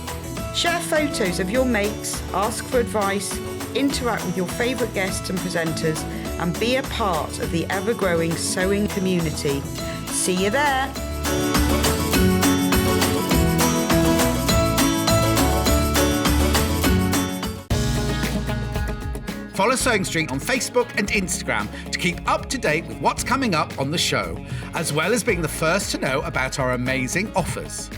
D: Share photos of your makes, ask for advice, interact with your favourite guests and presenters, and be a part of the ever-growing sewing community. See you there!
A: Follow Sewing Street on Facebook and Instagram to keep up to date with what's coming up on the show, as well as being the first to know about our amazing offers.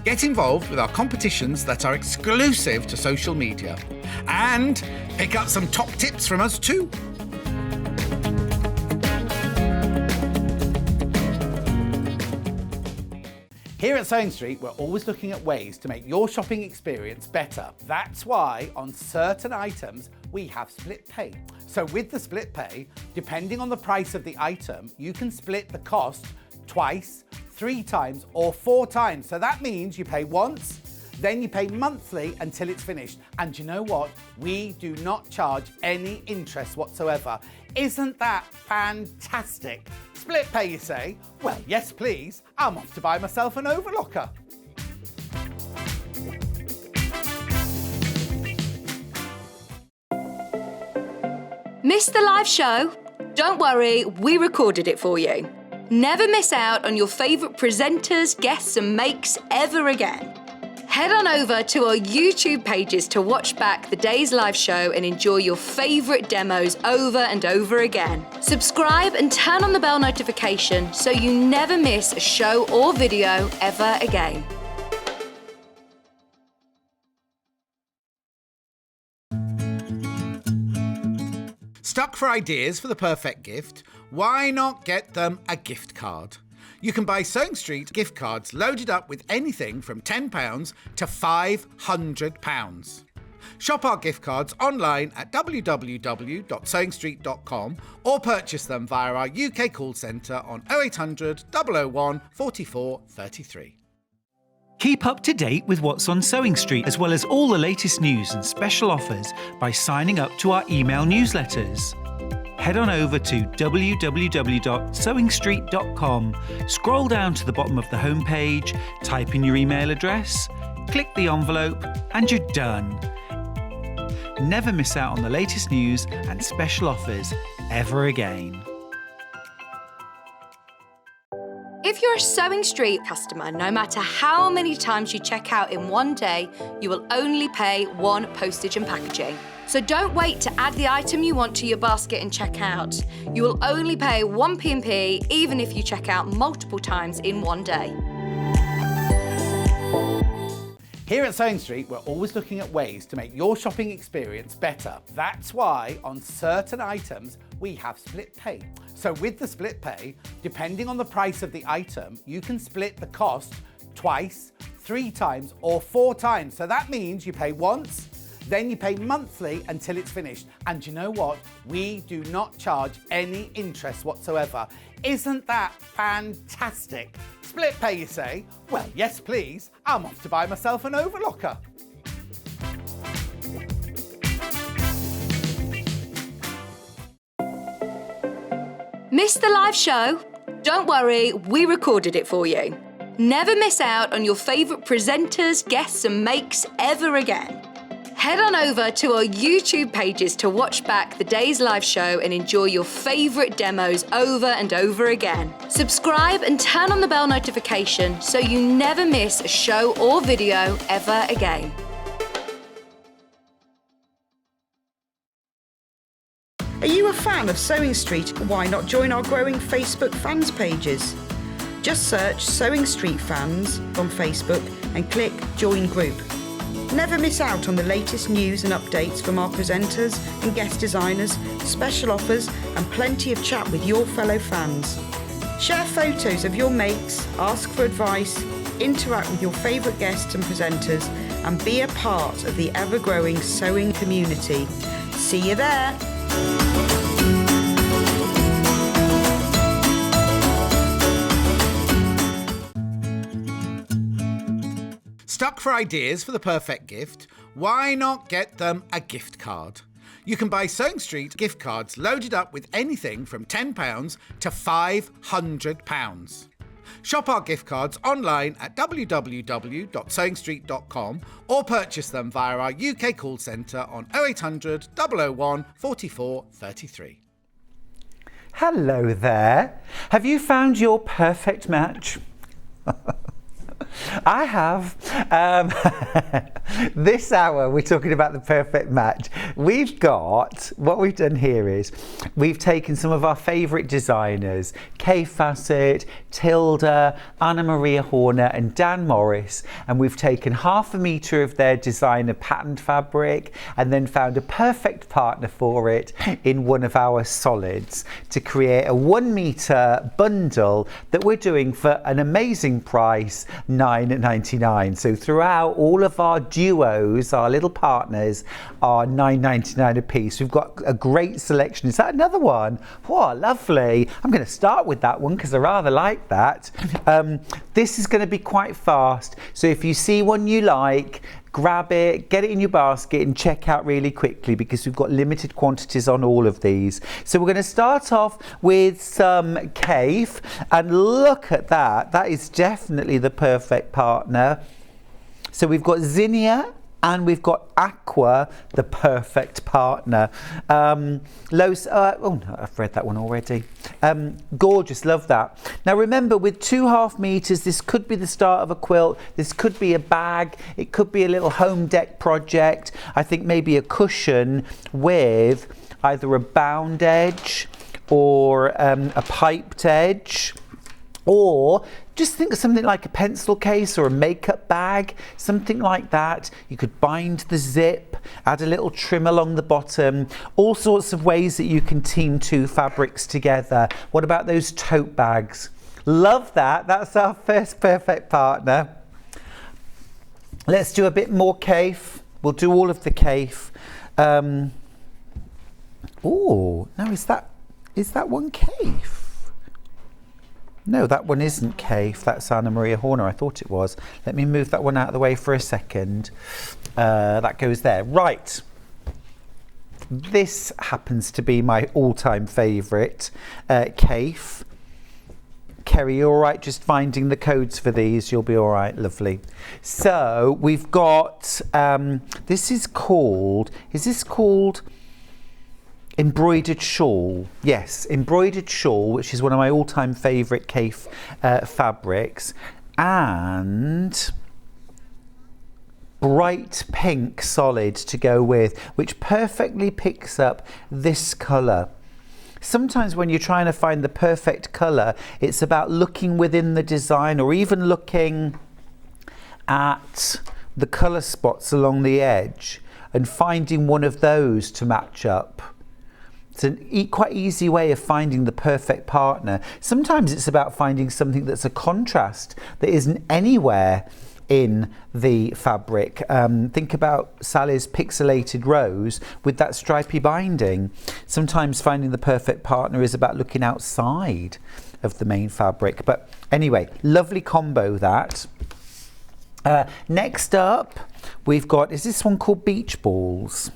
A: Get involved with our competitions that are exclusive to social media, and pick up some top tips from us too. Here at Sewing Street, we're always looking at ways to make your shopping experience better. That's why on certain items, we have split pay. So with the split pay, depending on the price of the item, you can split the cost twice, 3 times, or 4 times. So that means you pay once, then you pay monthly until it's finished. And you know what? We do not charge any interest whatsoever. Isn't that fantastic? Split pay, you say? Well, yes, please. I'm off to buy myself an overlocker.
B: Missed the live show? Don't worry, we recorded it for you. Never miss out on your favourite presenters, guests and makes ever again. Head on over to our YouTube pages to watch back the day's live show and enjoy your favourite demos over and over again. Subscribe and turn on the bell notification so you never miss a show or video ever again.
A: Stuck for ideas for the perfect gift? Why not get them a gift card? You can buy Sewing Street gift cards loaded up with anything from £10 to £500. Shop our gift cards online at www.sewingstreet.com or purchase them via our UK call centre on 0800 001 44 33.
E: Keep up to date with what's on Sewing Street, as well as all the latest news and special offers by signing up to our email newsletters. Head on over to www.sewingstreet.com, scroll down to the bottom of the homepage, type in your email address, click the envelope, and you're done. Never miss out on the latest news and special offers ever again.
B: If you're a Sewing Street customer, no matter how many times you check out in one day, you will only pay one postage and packaging. So don't wait to add the item you want to your basket and check out. You will only pay one P&P even if you check out multiple times in one day.
A: Here at Sewing Street, we're always looking at ways to make your shopping experience better. That's why on certain items, we have split pay. So with the split pay, depending on the price of the item, you can split the cost twice, 3 times, or 4 times. So that means you pay once, then you pay monthly until it's finished. And you know what? We do not charge any interest whatsoever. Isn't that fantastic? Split pay, you say? Well, yes, please. I'm off to buy myself an overlocker.
B: Missed the live show? Don't worry, we recorded it for you. Never miss out on your favourite presenters, guests and makes ever again. Head on over to our YouTube pages to watch back the day's live show and enjoy your favourite demos over and over again. Subscribe and turn on the bell notification so you never miss a show or video ever again.
D: Are you a fan of Sewing Street? Why not join our growing Facebook fans pages? Just search Sewing Street Fans on Facebook and click Join Group. Never miss out on the latest news and updates from our presenters and guest designers, special offers and plenty of chat with your fellow fans. Share photos of your makes, ask for advice, interact with your favourite guests and presenters and be a part of the ever-growing sewing community. See you there!
A: Stuck for ideas for the perfect gift? Why not get them a gift card? You can buy Sewing Street gift cards loaded up with anything from £10 to £500. Shop our gift cards online at www.sewingstreet.com or purchase them via our UK call centre on 0800 001 44 33.
C: Hello there. Have you found your perfect match? I have. This hour we're talking about the perfect match. What we've done here is we've taken some of our favourite designers, Kay Fassett, Tilda, Anna Maria Horner and Dan Morris, and we've taken 1/2 metre of their designer patterned fabric and then found a perfect partner for it in one of our solids to create a 1 metre bundle that we're doing for an amazing price, £9.99. So throughout all of our duos, our little partners are £9.99 a piece. We've got a great selection. Is that another one? What lovely. I'm going to start with that one because I rather like that. This is going to be quite fast. So if you see one you like, grab it, get it in your basket and check out really quickly because we've got limited quantities on all of these. So we're going to start off with some Cave and look at that. That is definitely the perfect partner. So we've got Zinnia and we've got Aqua, the perfect partner. Oh no, I've read that one already. Gorgeous, love that. Now remember, with 2.5 meters, this could be the start of a quilt. This could be a bag. It could be a little home deck project. I think maybe a cushion with either a bound edge or a piped edge. Or just think of something like a pencil case or a makeup bag, something like that. You could bind the zip, add a little trim along the bottom, all sorts of ways that you can team 2 fabrics together. What about those tote bags? Love that. That's our first perfect partner. Let's do a bit more Cave. We'll do all of the Cave. Oh, now is that one Cave? No, that one isn't Cave. That's Anna Maria Horner. I thought it was. Let me move that one out of the way for a second. That goes there. Right. This happens to be my all-time favourite, Cave. Kerry, you all right just finding the codes for these? You'll be all right, lovely. So we've got, is this called Embroidered Shawl? Yes, Embroidered Shawl, which is one of my all-time favourite Cave fabrics. And bright pink solid to go with, which perfectly picks up this colour. Sometimes when you're trying to find the perfect colour, it's about looking within the design or even looking at the colour spots along the edge and finding one of those to match up. It's a quite easy way of finding the perfect partner. Sometimes it's about finding something that's a contrast that isn't anywhere in the fabric. Think about Sally's Pixelated Rose with that stripy binding. Sometimes finding the perfect partner is about looking outside of the main fabric. But anyway, lovely combo that. Next up, we've got, is this one called Beach Balls?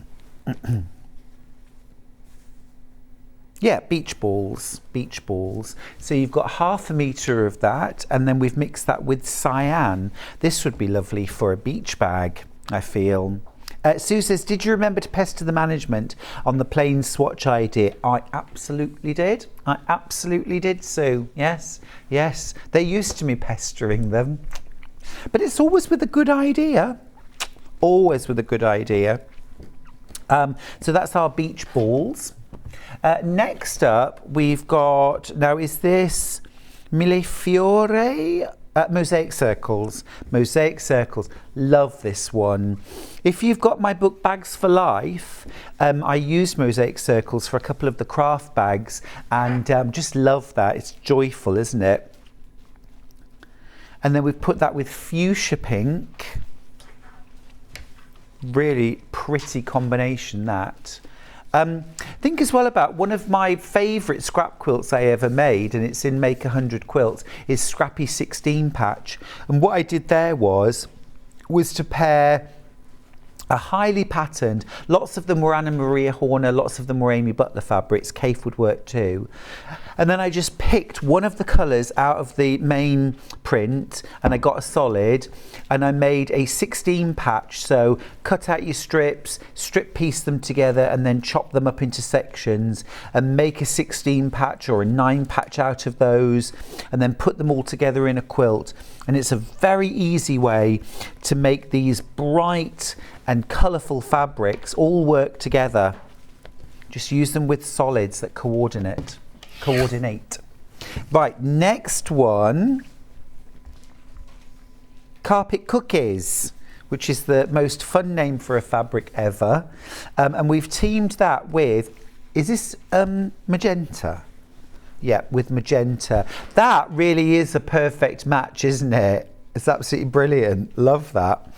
C: Yeah, beach balls. So you've got 1/2 metre of that, and then we've mixed that with Salliann. This would be lovely for a beach bag, I feel. Sue says, did you remember to pester the management on the plain swatch idea? I absolutely did. Sue. Yes. They're used to me pestering them. But it's always with a good idea. So that's our beach balls. Next up, we've got, now is this Mille Fiore? Mosaic Circles. Love this one. If you've got my book Bags for Life, I used Mosaic Circles for a couple of the craft bags and just love that. It's joyful, isn't it? And then we've put that with fuchsia pink. Really pretty combination, that. Think as well about one of my favourite scrap quilts I ever made, and it's in Make 100 Quilts, is Scrappy 16 patch. And what I did there was to pair a highly patterned, lots of them were Anna Maria Horner, lots of them were Amy Butler fabrics, Cave would work too. And then I just picked one of the colours out of the main print and I got a solid and I made a 16 patch. So cut out your strips, strip piece them together and then chop them up into sections and make a 16 patch or a 9 patch out of those and then put them all together in a quilt. And it's a very easy way to make these bright and colourful fabrics all work together. Just use them with solids that coordinate. Right, next one, Carpet Cookies, which is the most fun name for a fabric ever. And we've teamed that with, is this magenta? Yeah, with magenta. That really is a perfect match, isn't it? It's absolutely brilliant. Love that.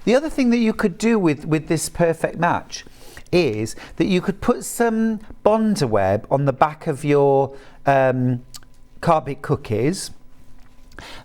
C: The other thing that you could do with this perfect match is that you could put some Bonder web on the back of your Carpet Cookies,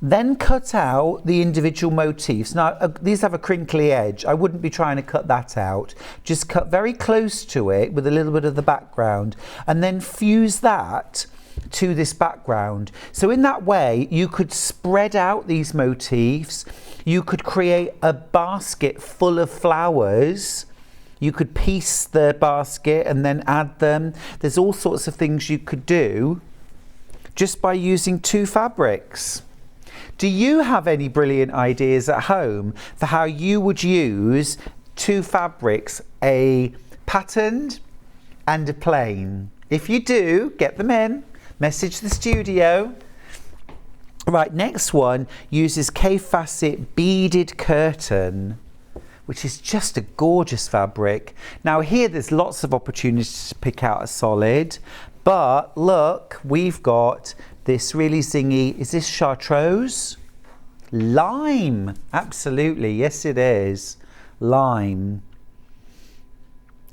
C: then cut out the individual motifs. Now, these have a crinkly edge. I wouldn't be trying to cut that out. Just cut very close to it with a little bit of the background and then fuse that to this background. So in that way, you could spread out these motifs. You could create a basket full of flowers. You could piece the basket and then add them. There's all sorts of things you could do just by using 2 fabrics. Do you have any brilliant ideas at home for how you would use 2 fabrics, a patterned and a plain? If you do, get them in. Message the studio. Right, next one uses Cave Facet Beaded Curtain, which is just a gorgeous fabric. Now here there's lots of opportunities to pick out a solid, but look, we've got this really zingy, is this chartreuse? Lime, absolutely, yes it is. Lime.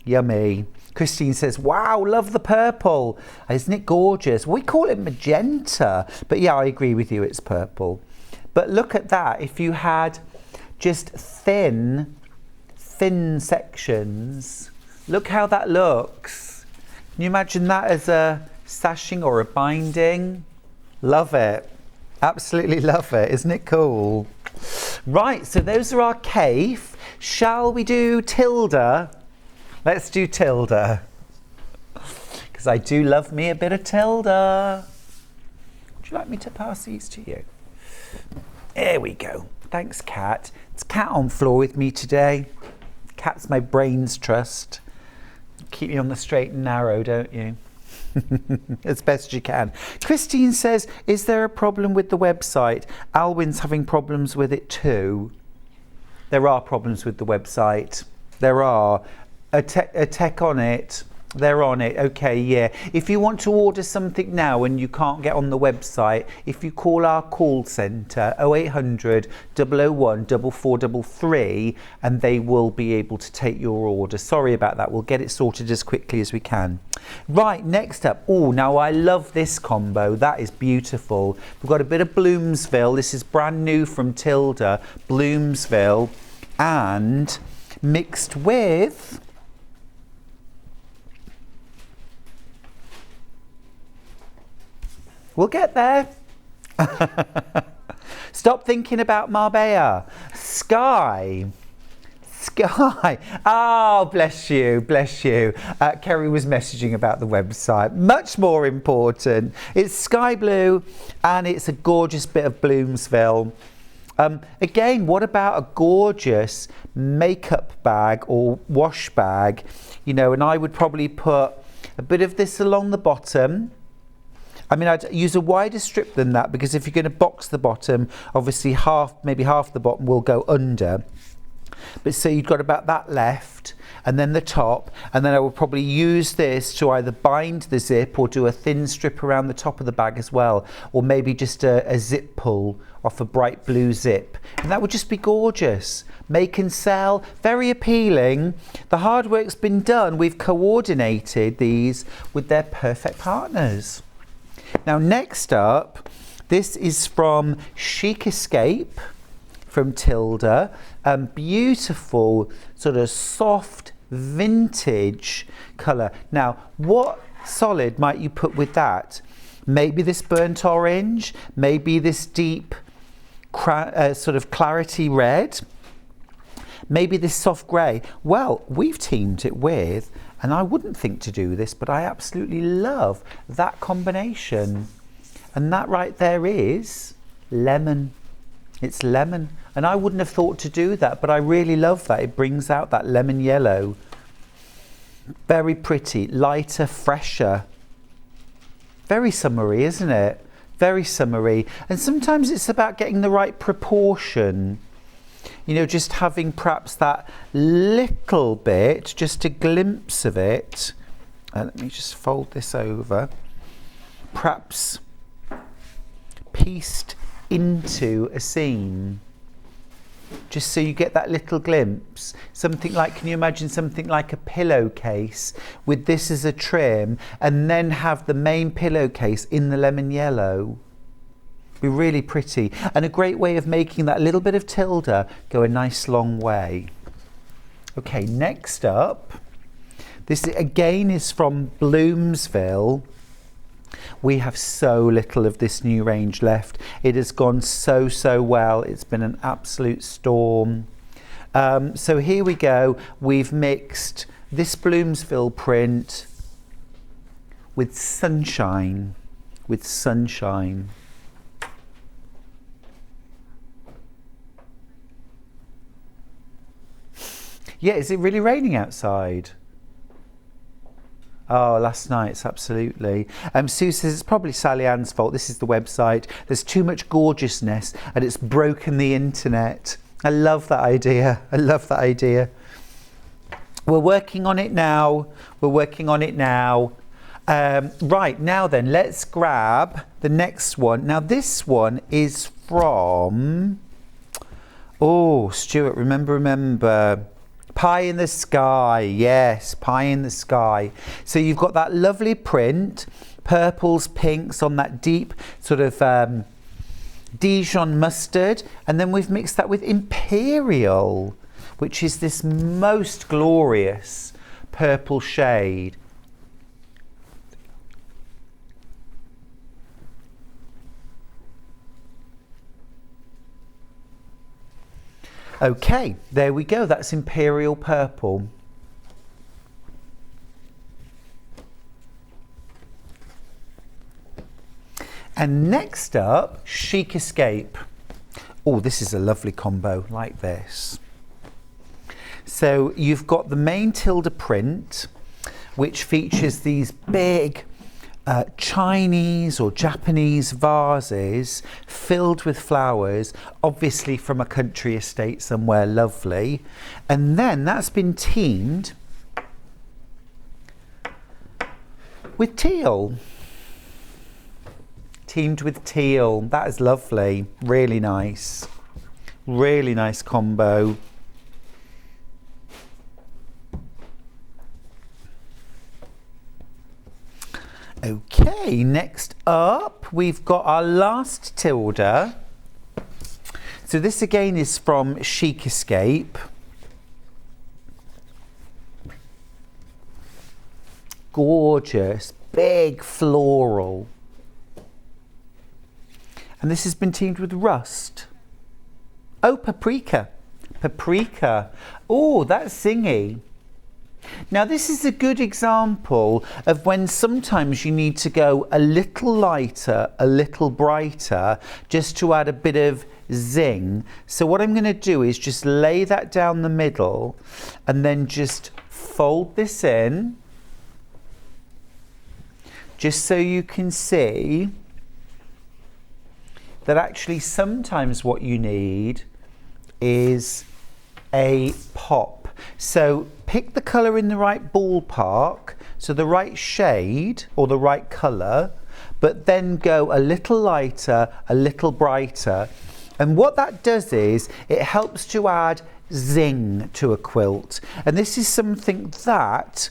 C: Yummy. Christine says, wow, love the purple. Isn't it gorgeous? We call it magenta. But yeah, I agree with you, it's purple. But look at that. If you had just thin sections, look how that looks. Can you imagine that as a sashing or a binding? Love it. Absolutely love it. Isn't it cool? Right, so those are our Kaif. Shall we do Tilda? Let's do Tilda. Because I do love me a bit of Tilda. Would you like me to pass these to you? There we go. Thanks, Kat. It's Kat on floor with me today. Kat's my brains trust. Keep me on the straight and narrow, don't you? As best you can. Christine says, is there a problem with the website? Alwyn's having problems with it too. There are problems with the website. There are. A tech on it. They're on it. Okay, yeah. If you want to order something now and you can't get on the website, if you call our call centre 0800 001 4433, and they will be able to take your order. Sorry about that. We'll get it sorted as quickly as we can. Right, next up. Oh, now I love this combo. That is beautiful. We've got a bit of Bloomsville. This is brand new from Tilda. Bloomsville, and mixed with we'll get there. Stop thinking about Marbella. Sky. Oh, bless you, bless you. Kerry was messaging about the website. Much more important. It's sky blue and it's a gorgeous bit of Bloomsville. Again, what about a gorgeous makeup bag or wash bag? You know, and I would probably put a bit of this along the bottom. I mean, I'd use a wider strip than that, because if you're going to box the bottom, obviously maybe half the bottom will go under. But so you've got about that left, and then the top, and then I will probably use this to either bind the zip or do a thin strip around the top of the bag as well, or maybe just a zip pull off a bright blue zip, and that would just be gorgeous. Make and sell, very appealing. The hard work's been done. We've coordinated these with their perfect partners. Now next up, this is from Chic Escape from Tilda. Beautiful sort of soft vintage colour. Now what solid might you put with that? Maybe this burnt orange, maybe this deep sort of clarity red, maybe this soft grey. Well, we've teamed it with, and I wouldn't think to do this, but I absolutely love that combination. And that right there is lemon. It's lemon. And I wouldn't have thought to do that, but I really love that. It brings out that lemon yellow. Very pretty, lighter, fresher. Very summery, isn't it? Very summery. And sometimes it's about getting the right proportion. You know, just having perhaps that little bit, just a glimpse of it. Let me just fold this over. Perhaps pieced into a scene. Just so you get that little glimpse. Something like, can you imagine something like a pillowcase with this as a trim, and then have the main pillowcase in the lemon yellow? Be really pretty, and a great way of making that little bit of Tilda go a nice long way. Okay, next up, this again is from Bloomsville. We have so little of this new range left. It has gone so well. It's been an absolute storm. So here we go. We've mixed this Bloomsville print with sunshine. Yeah, is it really raining outside? Oh, last night, it's absolutely. Sue says it's probably Salliann's fault. This is the website. There's too much gorgeousness and it's broken the internet. I love that idea. I love that idea. We're working on it now. Right, now then, let's grab the next one. Now this one is from, oh, Stuart, remember, Pie in the sky, yes, pie in the sky. So you've got that lovely print, purples, pinks on that deep sort of Dijon mustard, and then we've mixed that with Imperial, which is this most glorious purple shade. Okay, there we go, that's Imperial Purple. And next up, Chic Escape. Oh, this is a lovely combo, like this. So you've got the main Tilda print, which features these big Chinese or Japanese vases filled with flowers, obviously from a country estate somewhere lovely. And then that's been teamed with teal. Teamed with teal. That is lovely. Really nice. Really nice combo. Okay, next up we've got our last Tilda. So this again is from Chic Escape. Gorgeous, big floral. And this has been teamed with rust. Oh, paprika. Paprika. Oh, that's zingy. Now this is a good example of when sometimes you need to go a little lighter, a little brighter, just to add a bit of zing. So what I'm going to do is just lay that down the middle and then just fold this in, just so you can see that actually sometimes what you need is a pop. So pick the colour in the right ballpark, so the right shade or the right colour, but then go a little lighter, a little brighter. And what that does is it helps to add zing to a quilt. And this is something that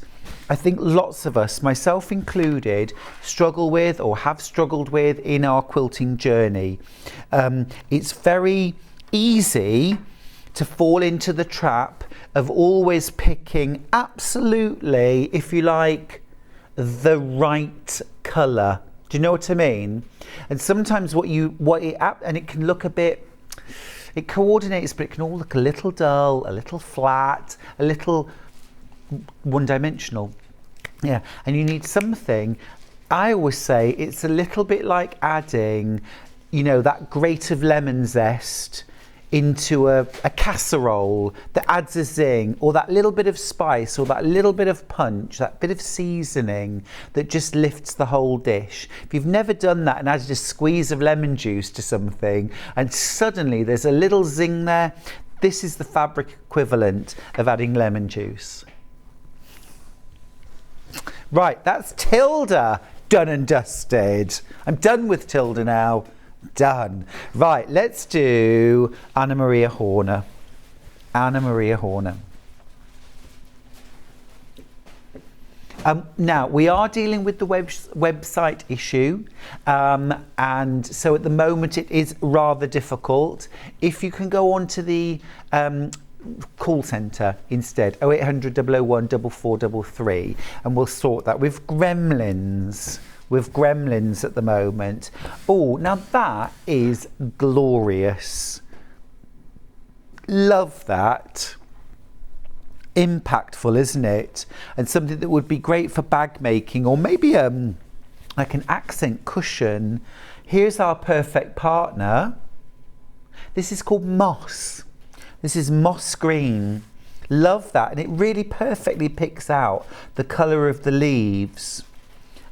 C: I think lots of us, myself included, struggle with or have struggled with in our quilting journey. It's very easy to fall into the trap of always picking absolutely, if you like, the right colour. Do you know what I mean? And sometimes and it can look a bit, it coordinates, but it can all look a little dull, a little flat, a little one-dimensional. Yeah, and you need something. I always say it's a little bit like adding, you know, that grate of lemon zest into a casserole that adds a zing, or that little bit of spice, or that little bit of punch, that bit of seasoning that just lifts the whole dish. If you've never done that and added a squeeze of lemon juice to something and suddenly there's a little zing there, this is the fabric equivalent of adding lemon juice. Right, that's Tilda done and dusted. I'm done with Tilda now. Done. Right, let's do Anna Maria Horner. Anna Maria Horner. Now, we are dealing with the website issue, and so at the moment it is rather difficult. If you can go on to the call centre instead, 0800 001 4433, and we'll sort that with Gremlins. With Gremlins at the moment. Oh, now that is glorious. Love that. Impactful, isn't it? And something that would be great for bag making, or maybe like an accent cushion. Here's our perfect partner. This is called Moss. This is Moss Green. Love that, and it really perfectly picks out the colour of the leaves.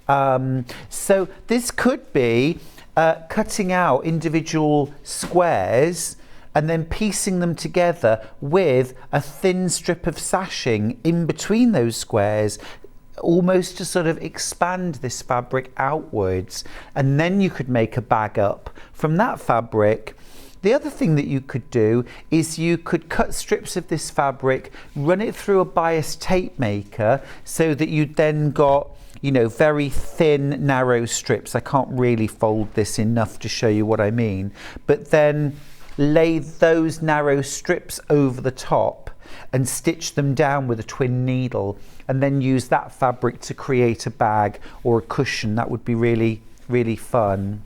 C: So this could be cutting out individual squares and then piecing them together with a thin strip of sashing in between those squares, almost to sort of expand this fabric outwards. And then you could make a bag up from that fabric. The other thing that you could do is you could cut strips of this fabric, run it through a bias tape maker so that you then got, you know, very thin, narrow strips. I can't really fold this enough to show you what I mean, but then lay those narrow strips over the top and stitch them down with a twin needle, and then use that fabric to create a bag or a cushion. That would be really, really fun.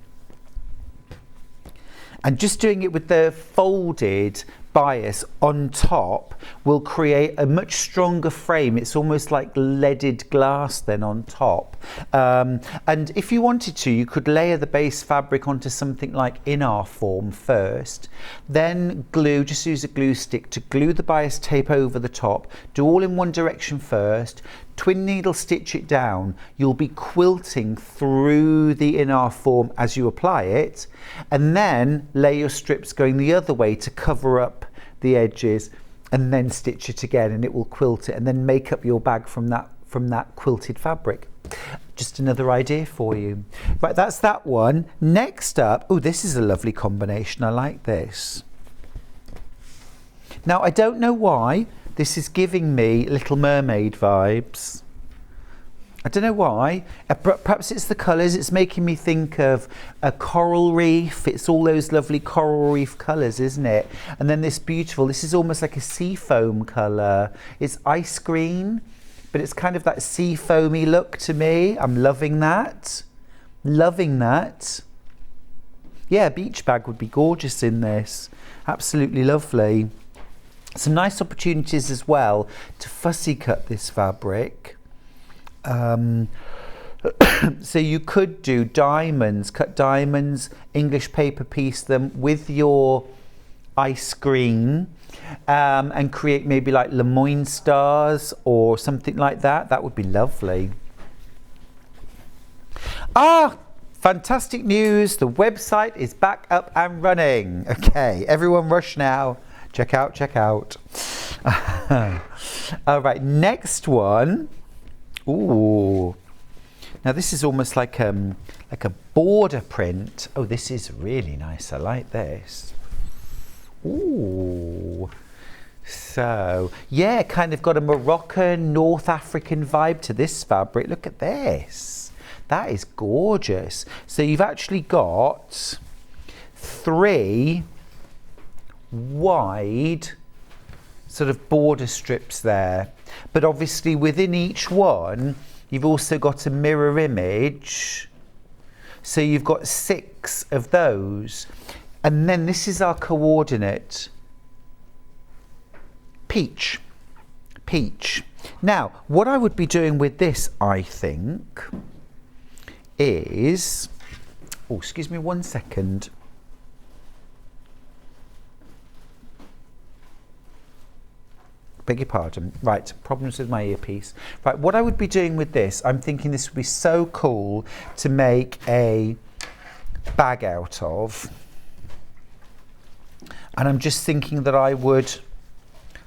C: And just doing it with the folded bias on top will create a much stronger frame. It's almost like leaded glass then on top. And if you wanted to, you could layer the base fabric onto something like in our form first, then glue, just use a glue stick to glue the bias tape over the top, do all in one direction first, twin needle stitch it down. You'll be quilting through the in-our form as you apply it, and then lay your strips going the other way to cover up the edges, and then stitch it again and it will quilt it, and then make up your bag from that quilted fabric. Just another idea for you. Right, that's that one. Next up, oh, this is a lovely combination. I like this. Now, I don't know why this is giving me Little Mermaid vibes. I don't know why. Perhaps it's the colours. It's making me think of a coral reef. It's all those lovely coral reef colours, isn't it? And then this beautiful, this is almost like a sea foam colour. It's ice green, but it's kind of that sea foamy look to me. I'm loving that. Loving that. Yeah, a beach bag would be gorgeous in this. Absolutely lovely. Some nice opportunities as well to fussy cut this fabric. So you could do diamonds, cut diamonds, English paper piece them with your ice green, and create maybe like Lemoyne stars or something like that. That would be lovely. Ah, fantastic news. The website is back up and running. Okay, everyone rush now. Check out, check out. All right, next one. Ooh, now this is almost like a border print. Oh, this is really nice. I like this. Ooh, so yeah, kind of got a Moroccan, North African vibe to this fabric. Look at this. That is gorgeous. So you've actually got 3 wide sort of border strips there, but obviously within each one you've also got a mirror image, so you've got 6 of those. And then this is our coordinate, peach. Now what I would be doing with this, I think, is, oh, excuse me 1 second. Beg your pardon. Right, problems with my earpiece. Right, what I would be doing with this, I'm thinking this would be so cool to make a bag out of. And I'm just thinking that I would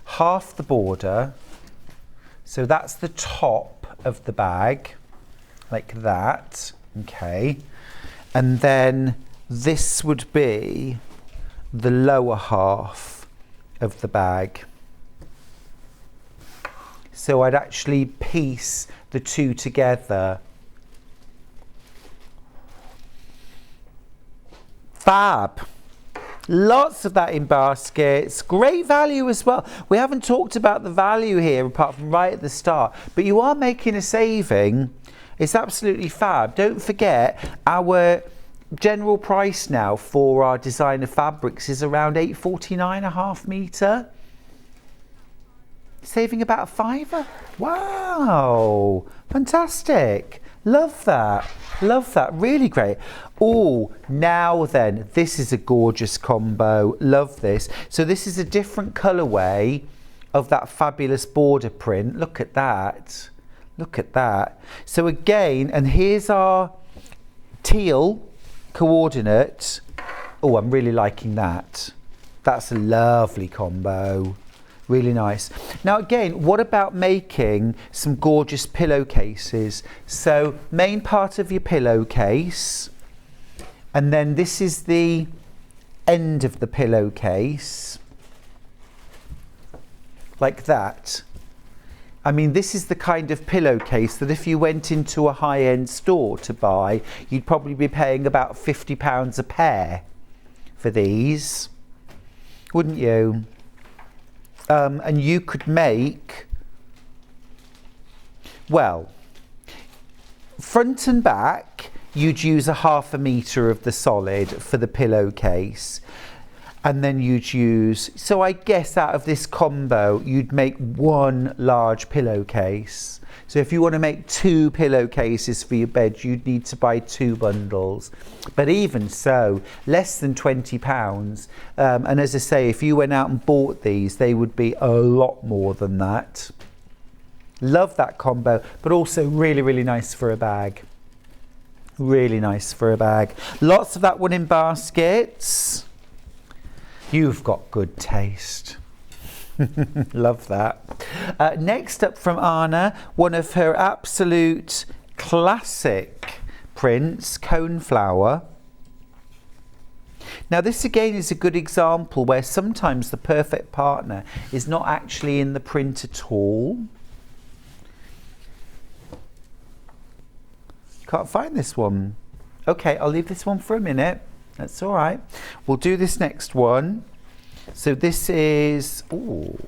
C: half the border. So that's the top of the bag, like that. Okay. And then this would be the lower half of the bag. So I'd actually piece the 2 together. Fab. Lots of that in baskets. Great value as well. We haven't talked about the value here apart from right at the start, but you are making a saving. It's absolutely fab. Don't forget, our general price now for our designer fabrics is around £8.49 a half metre. Saving about a £5. Wow, fantastic. Love that, really great. Oh, now then, this is a gorgeous combo. Love this. So this is a different colourway of that fabulous border print. Look at that, look at that. So again, and here's our teal coordinate. Oh, I'm really liking that. That's a lovely combo. Really nice. Now again, what about making some gorgeous pillowcases? So main part of your pillowcase, and then this is the end of the pillowcase, like that. I mean, this is the kind of pillowcase that if you went into a high-end store to buy, you'd probably be paying about £50 a pair for these, wouldn't you? And you could make, well, front and back, you'd use a ½ metre of the solid for the pillowcase. And then you'd use, so I guess out of this combo, you'd make one large pillowcase. So if you want to make 2 pillowcases for your bed, you'd need to buy 2 bundles. But even so, less than £20. And as I say, if you went out and bought these, they would be a lot more than that. Love that combo, but also really, really nice for a bag. Really nice for a bag. Lots of that one in baskets. You've got good taste. Love that. Next up from Anna, one of her absolute classic prints, Coneflower. Now this again is a good example where sometimes the perfect partner is not actually in the print at all. Can't find this one. Okay, I'll leave this one for a minute. That's all right. We'll do this next one. So this is, ooh,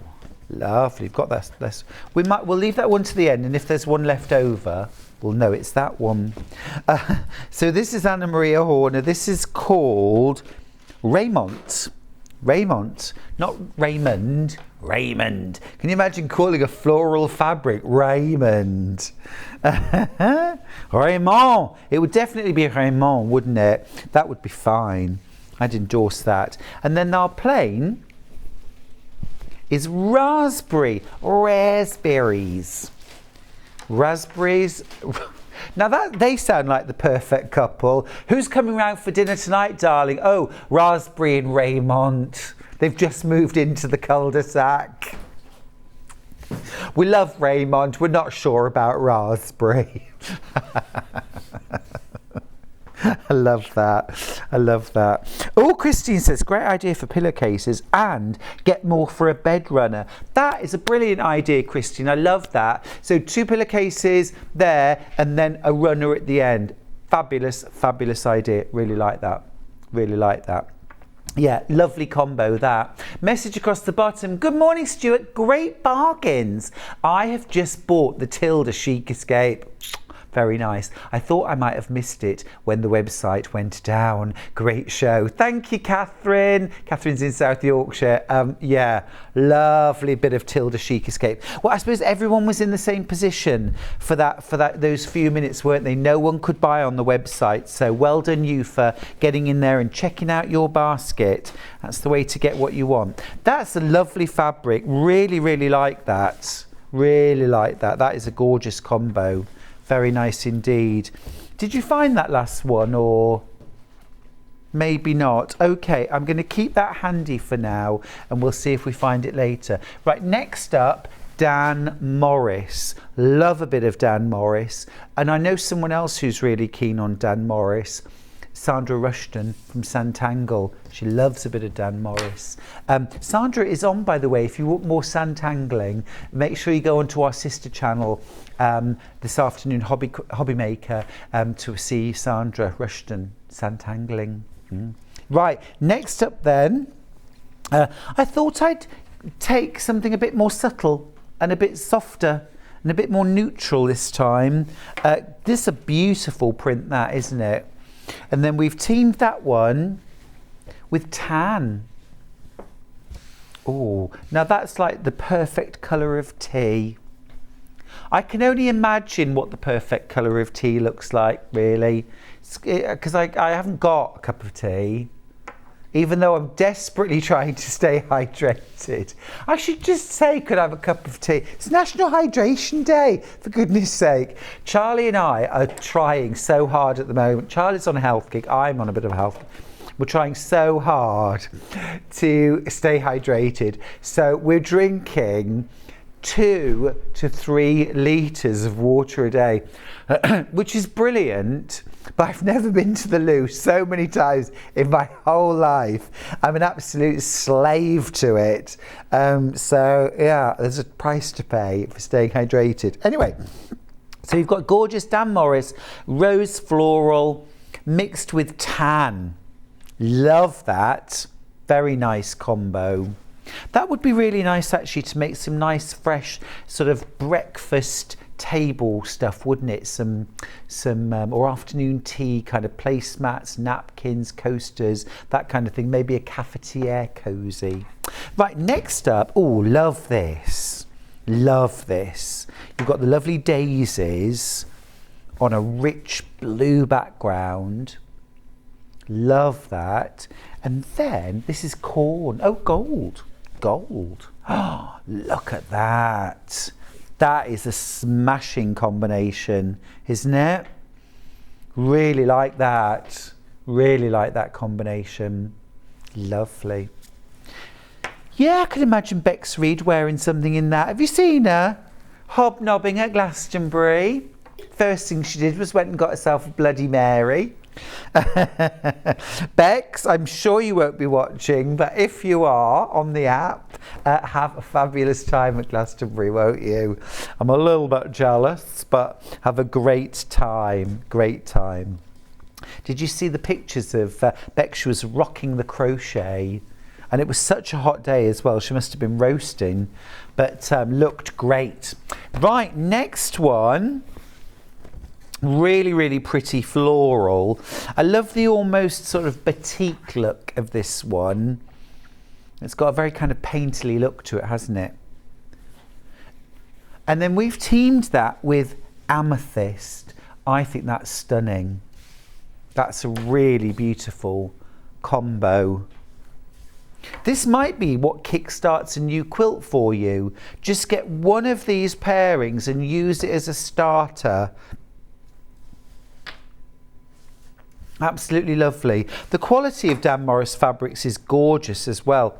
C: lovely. We've got that. We'll leave that one to the end, and if there's one left over, we'll know it's that one. So this is Anna Maria Horner. This is called Raymond. Raymond, not Raymond. Raymond. Can you imagine calling a floral fabric Raymond? Raymond. It would definitely be Raymond, wouldn't it? That would be fine. I'd endorse that. And then our plain is raspberries. Raspberries. Now they sound like the perfect couple. Who's coming round for dinner tonight, darling? Oh, Raspberry and Raymond. They've just moved into the cul-de-sac. We love Raymond. We're not sure about Raspberry. I love that. I love that. Oh, Christine says, great idea for pillowcases and get more for a bed runner. That is a brilliant idea, Christine. I love that. So 2 pillowcases there and then a runner at the end. Fabulous, fabulous idea. Really like that. Really like that. Yeah, lovely combo that. Message across the bottom. Good morning, Stuart. Great bargains. I have just bought the Tilda Chic Escape. Very nice. I thought I might have missed it when the website went down. Great show. Thank you, Catherine. Catherine's in South Yorkshire. Yeah, lovely bit of Tilda Chic Escape. Well, I suppose everyone was in the same position for those few minutes, weren't they? No one could buy on the website. So well done you for getting in there and checking out your basket. That's the way to get what you want. That's a lovely fabric. Really, really like that. Really like that. That is a gorgeous combo. Very nice indeed. Did you find that last one or maybe not? Okay, I'm going to keep that handy for now and we'll see if we find it later. Right, next up, Dan Morris. Love a bit of Dan Morris. And I know someone else who's really keen on Dan Morris. Sandra Rushton from Santangle. She loves a bit of Dan Morris. Sandra is on, by the way, if you want more Santangling, make sure you go onto our sister channel this afternoon, Hobby Maker, to see Sandra Rushton Santangling. Right, next up then, I thought I'd take something a bit more subtle and a bit softer and a bit more neutral this time. This is a beautiful print, that, isn't it? And then we've teamed that one with tan. Oh, now that's like the perfect colour of tea. I can only imagine what the perfect colour of tea looks like, really, because I haven't got a cup of tea, even though I'm desperately trying to stay hydrated. I should just say, could I have a cup of tea? It's National Hydration Day, for goodness sake. Charlie and I are trying so hard at the moment. Charlie's on a health kick, I'm on a bit of a health kick. We're trying so hard to stay hydrated. So we're drinking 2 to 3 litres of water a day, which is brilliant. But I've never been to the loo so many times in my whole life. I'm an absolute slave to it. So yeah, there's a price to pay for staying hydrated. Anyway, so you've got gorgeous Dan Morris rose floral mixed with tan. Love that. Very nice combo. That would be really nice actually to make some nice fresh sort of breakfast table stuff, wouldn't it? Some or afternoon tea kind of placemats, napkins, coasters, that kind of thing. Maybe a cafetiere cozy. Right, next up, oh, love this. Love this. You've got the lovely daisies on a rich blue background. Love that. And then this is corn. Oh, gold. Gold. Oh, look at that. That is a smashing combination, isn't it? Really like that. Really like that combination. Lovely. Yeah, I could imagine Bex Reed wearing something in that. Have you seen her hobnobbing at Glastonbury? First thing she did was went and got herself a Bloody Mary. Bex, I'm sure you won't be watching, but if you are on the app, have a fabulous time at Glastonbury, won't you? I'm a little bit jealous, but have a great time. Great time. Did you see the pictures of Bex? She was rocking the crochet, and it was such a hot day as well. She must have been roasting, but looked great. Right, next one. Really, really pretty floral. I love the almost sort of batik look of this one. It's got a very kind of painterly look to it, hasn't it? And then we've teamed that with amethyst. I think that's stunning. That's a really beautiful combo. This might be what kickstarts a new quilt for you. Just get one of these pairings and use it as a starter. Absolutely lovely. The quality of Dan Morris fabrics is gorgeous as well.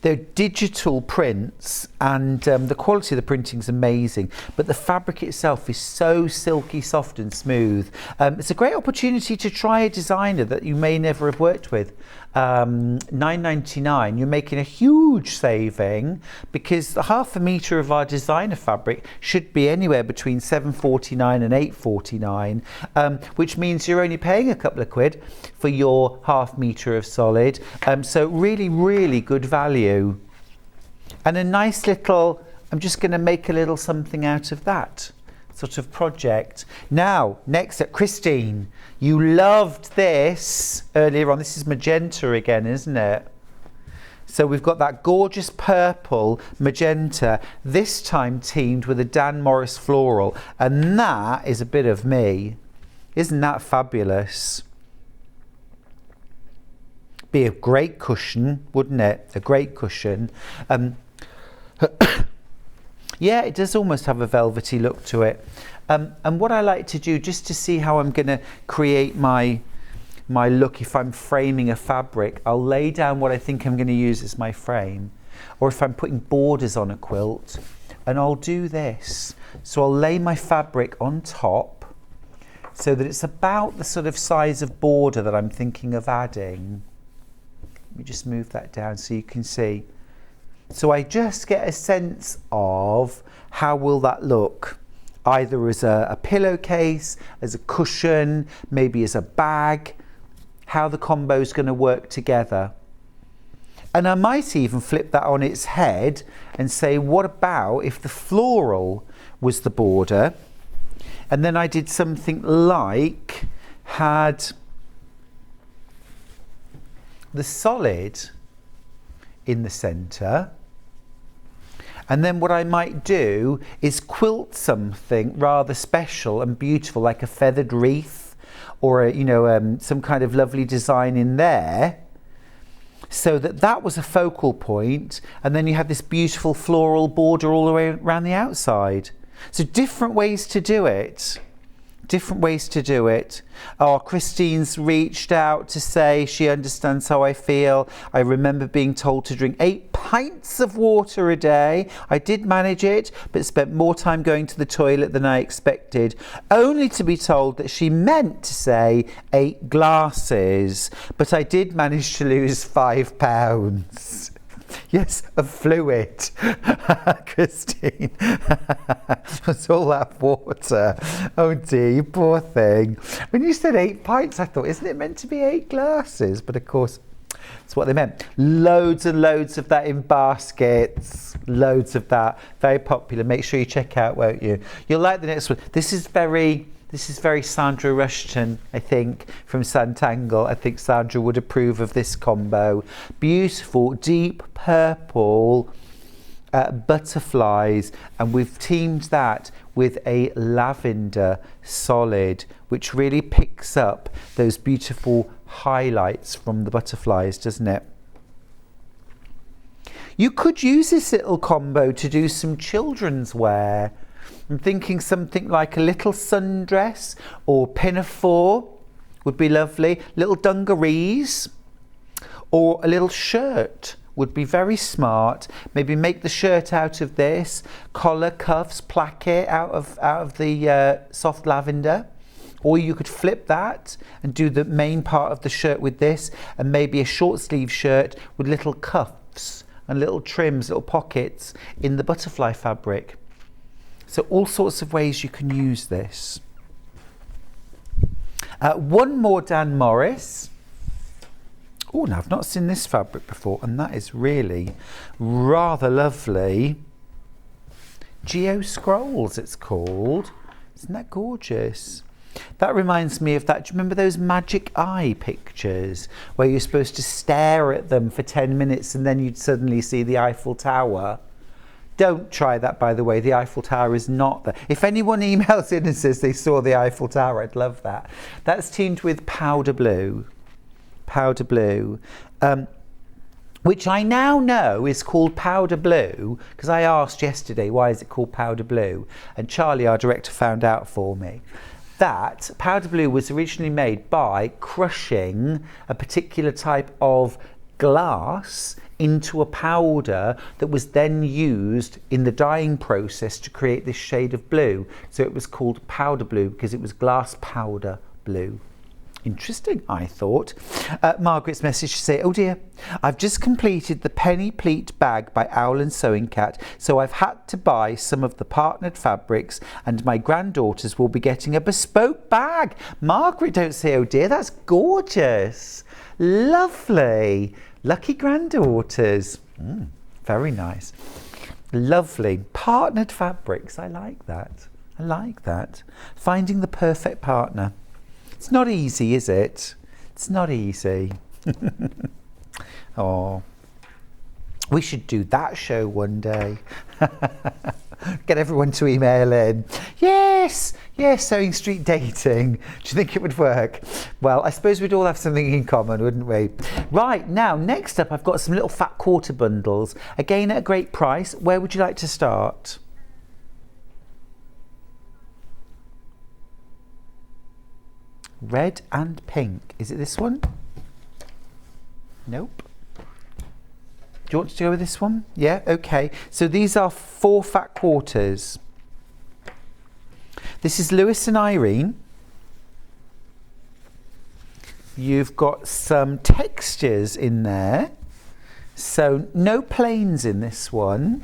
C: They're digital prints, and the quality of the printing is amazing, but the fabric itself is so silky, soft and smooth. It's a great opportunity to try a designer that you may never have worked with. $9.99, you're making a huge saving, because the half a metre of our designer fabric should be anywhere between $7.49 and $8.49, which means you're only paying a couple of quid for your half metre of solid. So really, really good value. And a nice little, I'm just going to make a little something out of that sort of project. Now, next up, Christine, you loved this earlier on. This is magenta again, isn't it? So we've got that gorgeous purple magenta, this time teamed with a Dan Morris floral, and that is a bit of me. Isn't that fabulous? Be a great cushion, wouldn't it? A great cushion. Yeah, it does almost have a velvety look to it. And what I like to do, just to see how I'm going to create my look, if I'm framing a fabric, I'll lay down what I think I'm going to use as my frame. Or if I'm putting borders on a quilt, and I'll do this. So I'll lay my fabric on top so that it's about the sort of size of border that I'm thinking of adding. Let me just move that down so you can see. So I just get a sense of how will that look, either as a pillowcase, as a cushion, maybe as a bag, how the combo is going to work together. And I might even flip that on its head and say, what about if the floral was the border, and then I did something like had the solid in the centre, and then what I might do is quilt something rather special and beautiful, like a feathered wreath or some kind of lovely design in there, so that that was a focal point, and then you have this beautiful floral border all the way around the outside. So different ways to do it. Different ways to do it. Oh, Christine's reached out to say she understands how I feel. I remember being told to drink 8 pints of water a day. I did manage it, but spent more time going to the toilet than I expected, only to be told that she meant to say 8 glasses. But I did manage to lose 5 pounds. Yes, of fluid, Christine. It's all that water. Oh dear, you poor thing. When you said 8 pints, I thought, isn't it meant to be 8 glasses? But of course, that's what they meant. Loads and loads of that in baskets. Loads of that. Very popular. Make sure you check out, won't you? You'll like the next one. This is very Sandra Rushton, I think, from Santangle. I think Sandra would approve of this combo. Beautiful, deep purple butterflies, and we've teamed that with a lavender solid, which really picks up those beautiful highlights from the butterflies, doesn't it? You could use this little combo to do some children's wear. I'm thinking something like a little sundress or pinafore would be lovely. Little dungarees or a little shirt would be very smart. Maybe make the shirt out of this, collar, cuffs, placket out of the soft lavender. Or you could flip that and do the main part of the shirt with this, and maybe a short sleeve shirt with little cuffs and little trims, little pockets in the butterfly fabric. So all sorts of ways you can use this. One more Dan Morris. Oh, now I've not seen this fabric before, and that is really rather lovely. Geo Scrolls, it's called. Isn't that gorgeous? That reminds me of that. Do you remember those magic eye pictures where you're supposed to stare at them for 10 minutes and then you'd suddenly see the Eiffel Tower? Don't try that, by the way. The Eiffel Tower is not there. If anyone emails in and says they saw the Eiffel Tower, I'd love that. That's teamed with powder blue. Powder blue. Which I now know is called powder blue, because I asked yesterday, why is it called powder blue? And Charlie, our director, found out for me. That powder blue was originally made by crushing a particular type of glass into a powder that was then used in the dyeing process to create this shade of blue. So it was called powder blue because it was glass powder blue. Interesting, I thought. Margaret's message to say, oh dear, I've just completed the penny pleat bag by Owl and Sewing Cat, so I've had to buy some of the partnered fabrics and my granddaughters will be getting a bespoke bag. Margaret, don't say oh dear, that's gorgeous. Lovely. Lucky granddaughters. Very nice. Lovely. Partnered fabrics. I like that. I like that. Finding the perfect partner. It's not easy, is it? It's not easy. Oh, we should do that show one day. Get everyone to email in. Yes, yes, Sewing Street dating. Do you think it would work? Well, I suppose we'd all have something in common, wouldn't we? Right, now, next up, I've got some little fat quarter bundles. Again, at a great price. Where would you like to start? Red and pink. Is it this one? Nope. Do you want to go with this one? Yeah, okay. So these are 4 fat quarters. This is Lewis and Irene. You've got some textures in there. So no plains in this one.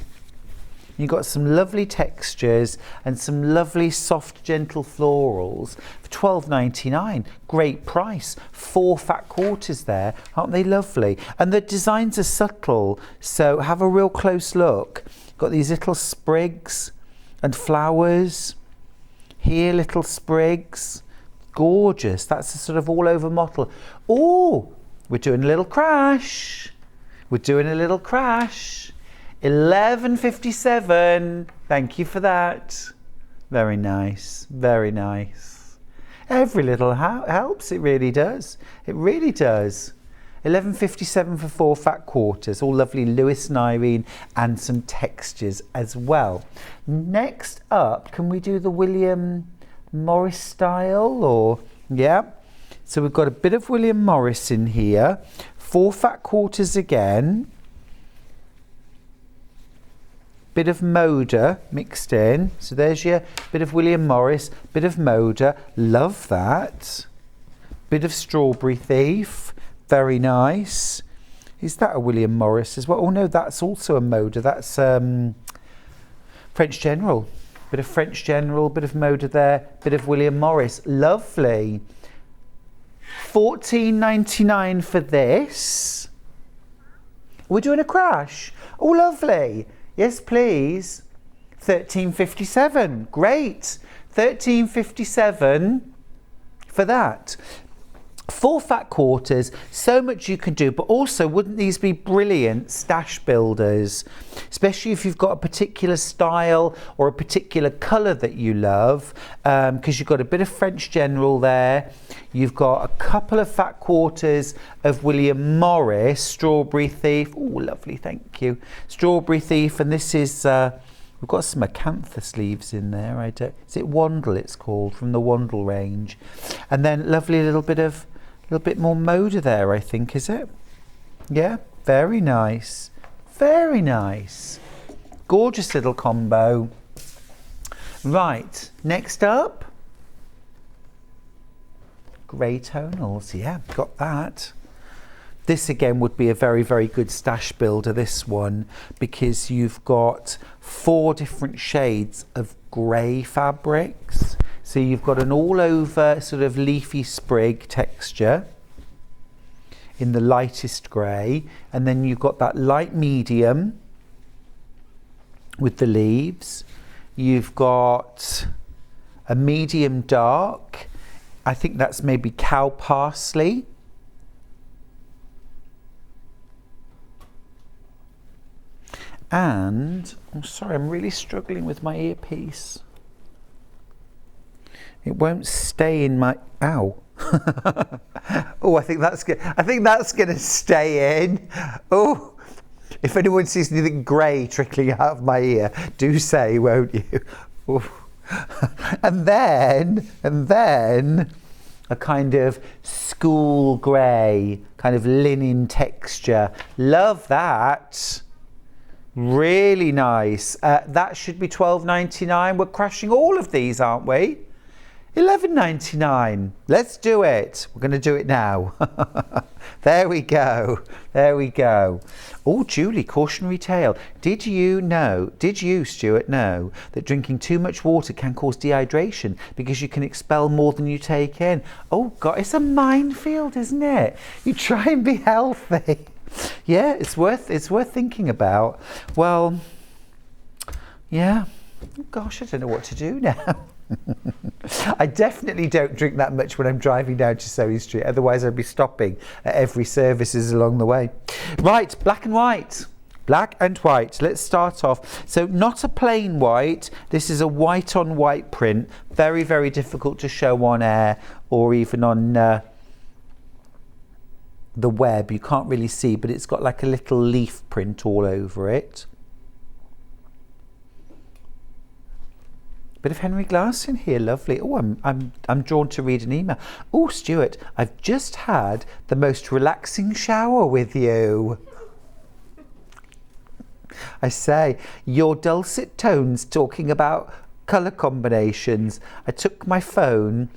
C: You've got some lovely textures and some lovely soft gentle florals for £12.99. Great price. 4 fat quarters there. Aren't they lovely? And the designs are subtle, so have a real close look. Got these little sprigs and flowers. Here little sprigs. Gorgeous. That's a sort of all over mottle. Oh, we're doing a little crash. We're doing a little crash. 11.57. Thank you for that. Very nice. Very nice. Every little helps. It really does. It really does. 11.57 for 4 fat quarters. All lovely Lewis and Irene and some textures as well. Next up, can we do the William Morris style, or yeah. So we've got a bit of William Morris in here. 4 fat quarters again. Bit of Moda mixed in. So there's your bit of William Morris, bit of Moda. Love that. Bit of Strawberry Thief. Very nice. Is that a William Morris as well? Oh no, that's also a Moda. That's French General. Bit of French General, bit of Moda there, bit of William Morris. Lovely. $14.99 for this. We're doing a crash. Oh, lovely. Yes, please. $13.57. Great. $13.57 for that. 4 fat quarters, so much you can do, but also wouldn't these be brilliant stash builders, especially if you've got a particular style or a particular colour that you love, because you've got a bit of French General there, you've got a couple of fat quarters of William Morris, Strawberry Thief, oh lovely, thank you, Strawberry Thief, and this is we've got some acanthus leaves in there. Is it Wandle it's called, from the Wandle range, and then lovely little bit more Moda there, I think, is it? Yeah, very nice. Very nice. Gorgeous little combo. Right, next up. Grey tonals, yeah, got that. This again would be a very, very good stash builder, this one, because you've got 4 different shades of grey fabrics. So you've got an all over sort of leafy sprig texture in the lightest grey, and then you've got that light medium with the leaves. You've got a medium dark, I think that's maybe cow parsley. And, I'm sorry, I'm really struggling with my earpiece. It won't stay in my, ow. Oh, I think that's going to stay in. Oh, if anyone sees anything grey trickling out of my ear, do say, won't you? Oh. And then a kind of school grey, kind of linen texture. Love that. Really nice. That should be $12.99. We're crashing all of these, aren't we? $11.99. Let's do it. We're going to do it now. There we go. There we go. Oh, Julie, cautionary tale. Did you, Stuart, know that drinking too much water can cause dehydration because you can expel more than you take in? Oh, God, it's a minefield, isn't it? You try and be healthy. Yeah, it's worth thinking about. Well, yeah. Oh, gosh, I don't know what to do now. I definitely don't drink that much when I'm driving down to Surrey Street, otherwise I'd be stopping at every services along the way. Right, black and white. Black and white. Let's start off. So not a plain white, this is a white on white print. Very, very difficult to show on air or even on the web. You can't really see, but it's got like a little leaf print all over it. Bit of Henry Glass in here, lovely. Oh, I'm drawn to read an email. Oh, Stuart, I've just had the most relaxing shower with you. I say, your dulcet tones talking about colour combinations. I took my phone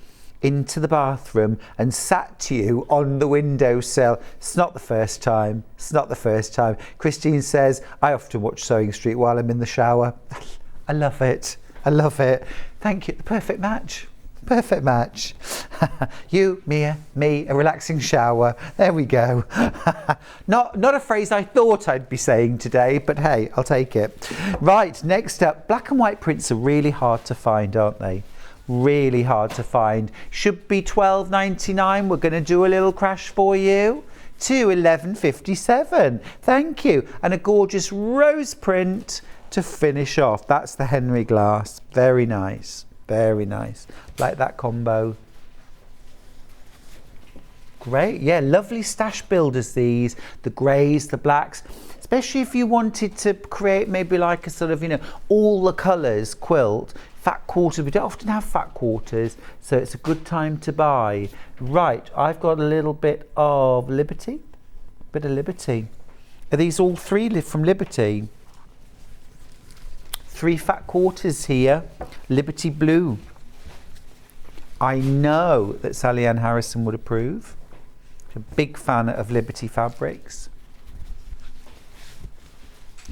C: into the bathroom and sat to you on the windowsill. It's not the first time. It's not the first time. Christine says, I often watch Sewing Street while I'm in the shower. I love it. I love it. Thank you. The perfect match. Perfect match. You, Mia, me, a relaxing shower. There we go. Not a phrase I thought I'd be saying today, but hey, I'll take it. Right, next up, black and white prints are really hard to find, aren't they? Really hard to find. Should be $12.99. We're going to do a little crash for you. To $11.57. Thank you. And a gorgeous rose print to finish off. That's the Henry Glass. Very nice. Very nice. Like that combo. Great. Yeah, lovely stash builders these. The greys, the blacks. especially if you wanted to create maybe like a sort of, you know, all the colours quilt. Fat quarter, we don't often have fat quarters, so it's a good time to buy. Right, I've got a little bit of Liberty. Are these all three from Liberty? 3 fat quarters here, Liberty Blue. I know that Salliann Harrison would approve. She's a big fan of Liberty fabrics.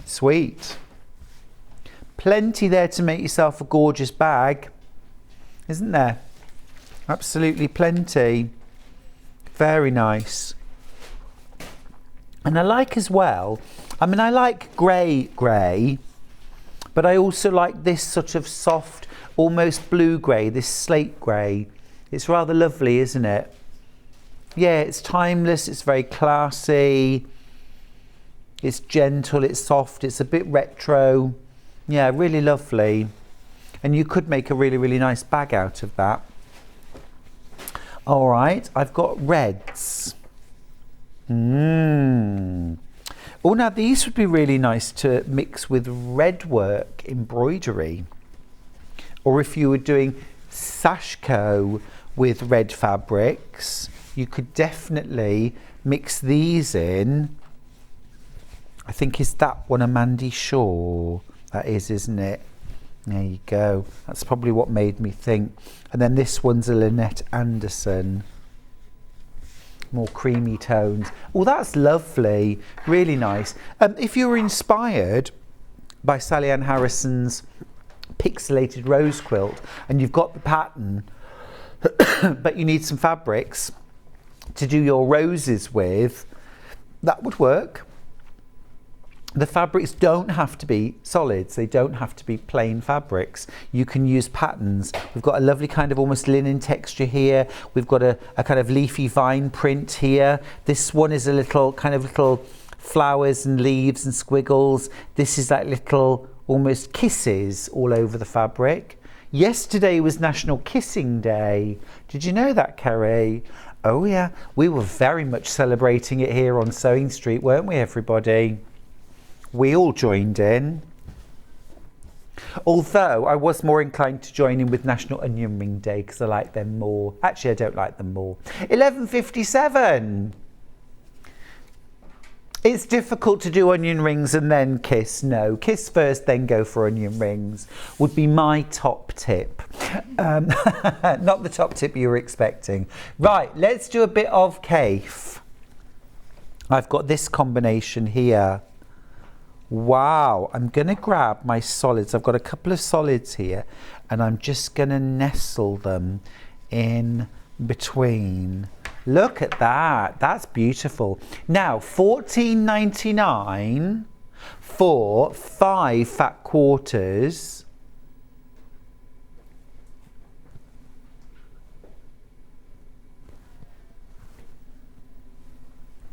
C: Sweet. Plenty there to make yourself a gorgeous bag, isn't there? Absolutely plenty. Very nice. And I like as well, I mean, I like grey, but I also like this sort of soft, almost blue grey, this slate grey. It's rather lovely, isn't it? Yeah, it's timeless, it's very classy, it's gentle, it's soft, it's a bit retro. Yeah, really lovely. And you could make a really, really nice bag out of that. All right, I've got reds. Oh, now these would be really nice to mix with red work embroidery. Or if you were doing sashiko with red fabrics, you could definitely mix these in. I think, is that one a Mandy Shaw? That is, isn't it? There you go. That's probably what made me think. And then this one's a Lynette Anderson. More creamy tones. Oh, that's lovely. Really nice. If you were inspired by Salliann Harrison's Pixelated Rose Quilt and you've got the pattern, but you need some fabrics to do your roses with, that would work. The fabrics don't have to be solids, they don't have to be plain fabrics. You can use patterns. We've got a lovely kind of almost linen texture here. We've got a kind of leafy vine print here. This one is a little flowers and leaves and squiggles. This is like little almost kisses all over the fabric. Yesterday was National Kissing Day. Did you know that, Kerry? Oh yeah, we were very much celebrating it here on Sewing Street, weren't we, everybody? We all joined in. Although I was more inclined to join in with National Onion Ring Day because I like them more. Actually, I don't like them more. 11:57. It's difficult to do onion rings and then kiss. No, kiss first, then go for onion rings would be my top tip. Not the top tip you were expecting. Right, let's do a bit of Kaif. I've got this combination here. Wow, I'm going to grab my solids. I've got a couple of solids here and I'm just going to nestle them in between. Look at that. That's beautiful. Now, $14.99 for 5 fat quarters.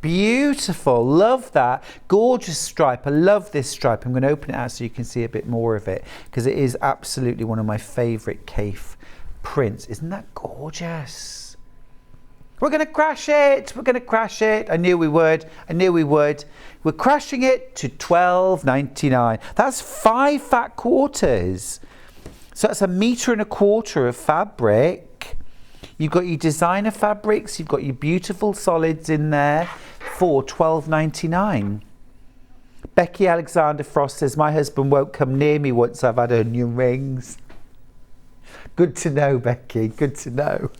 C: Beautiful, love that. Gorgeous stripe. I love this stripe. I'm going to open it out so you can see a bit more of it because it is absolutely one of my favourite Kaif prints. Isn't that gorgeous? We're going to crash it. We're going to crash it. I knew we would. I knew we would. We're crashing it to $12.99. That's 5 fat quarters. So that's 1.25 meters of fabric. You've got your designer fabrics. You've got your beautiful solids in there for $12.99. Becky Alexander Frost says, my husband won't come near me once I've had onion rings. Good to know, Becky. Good to know.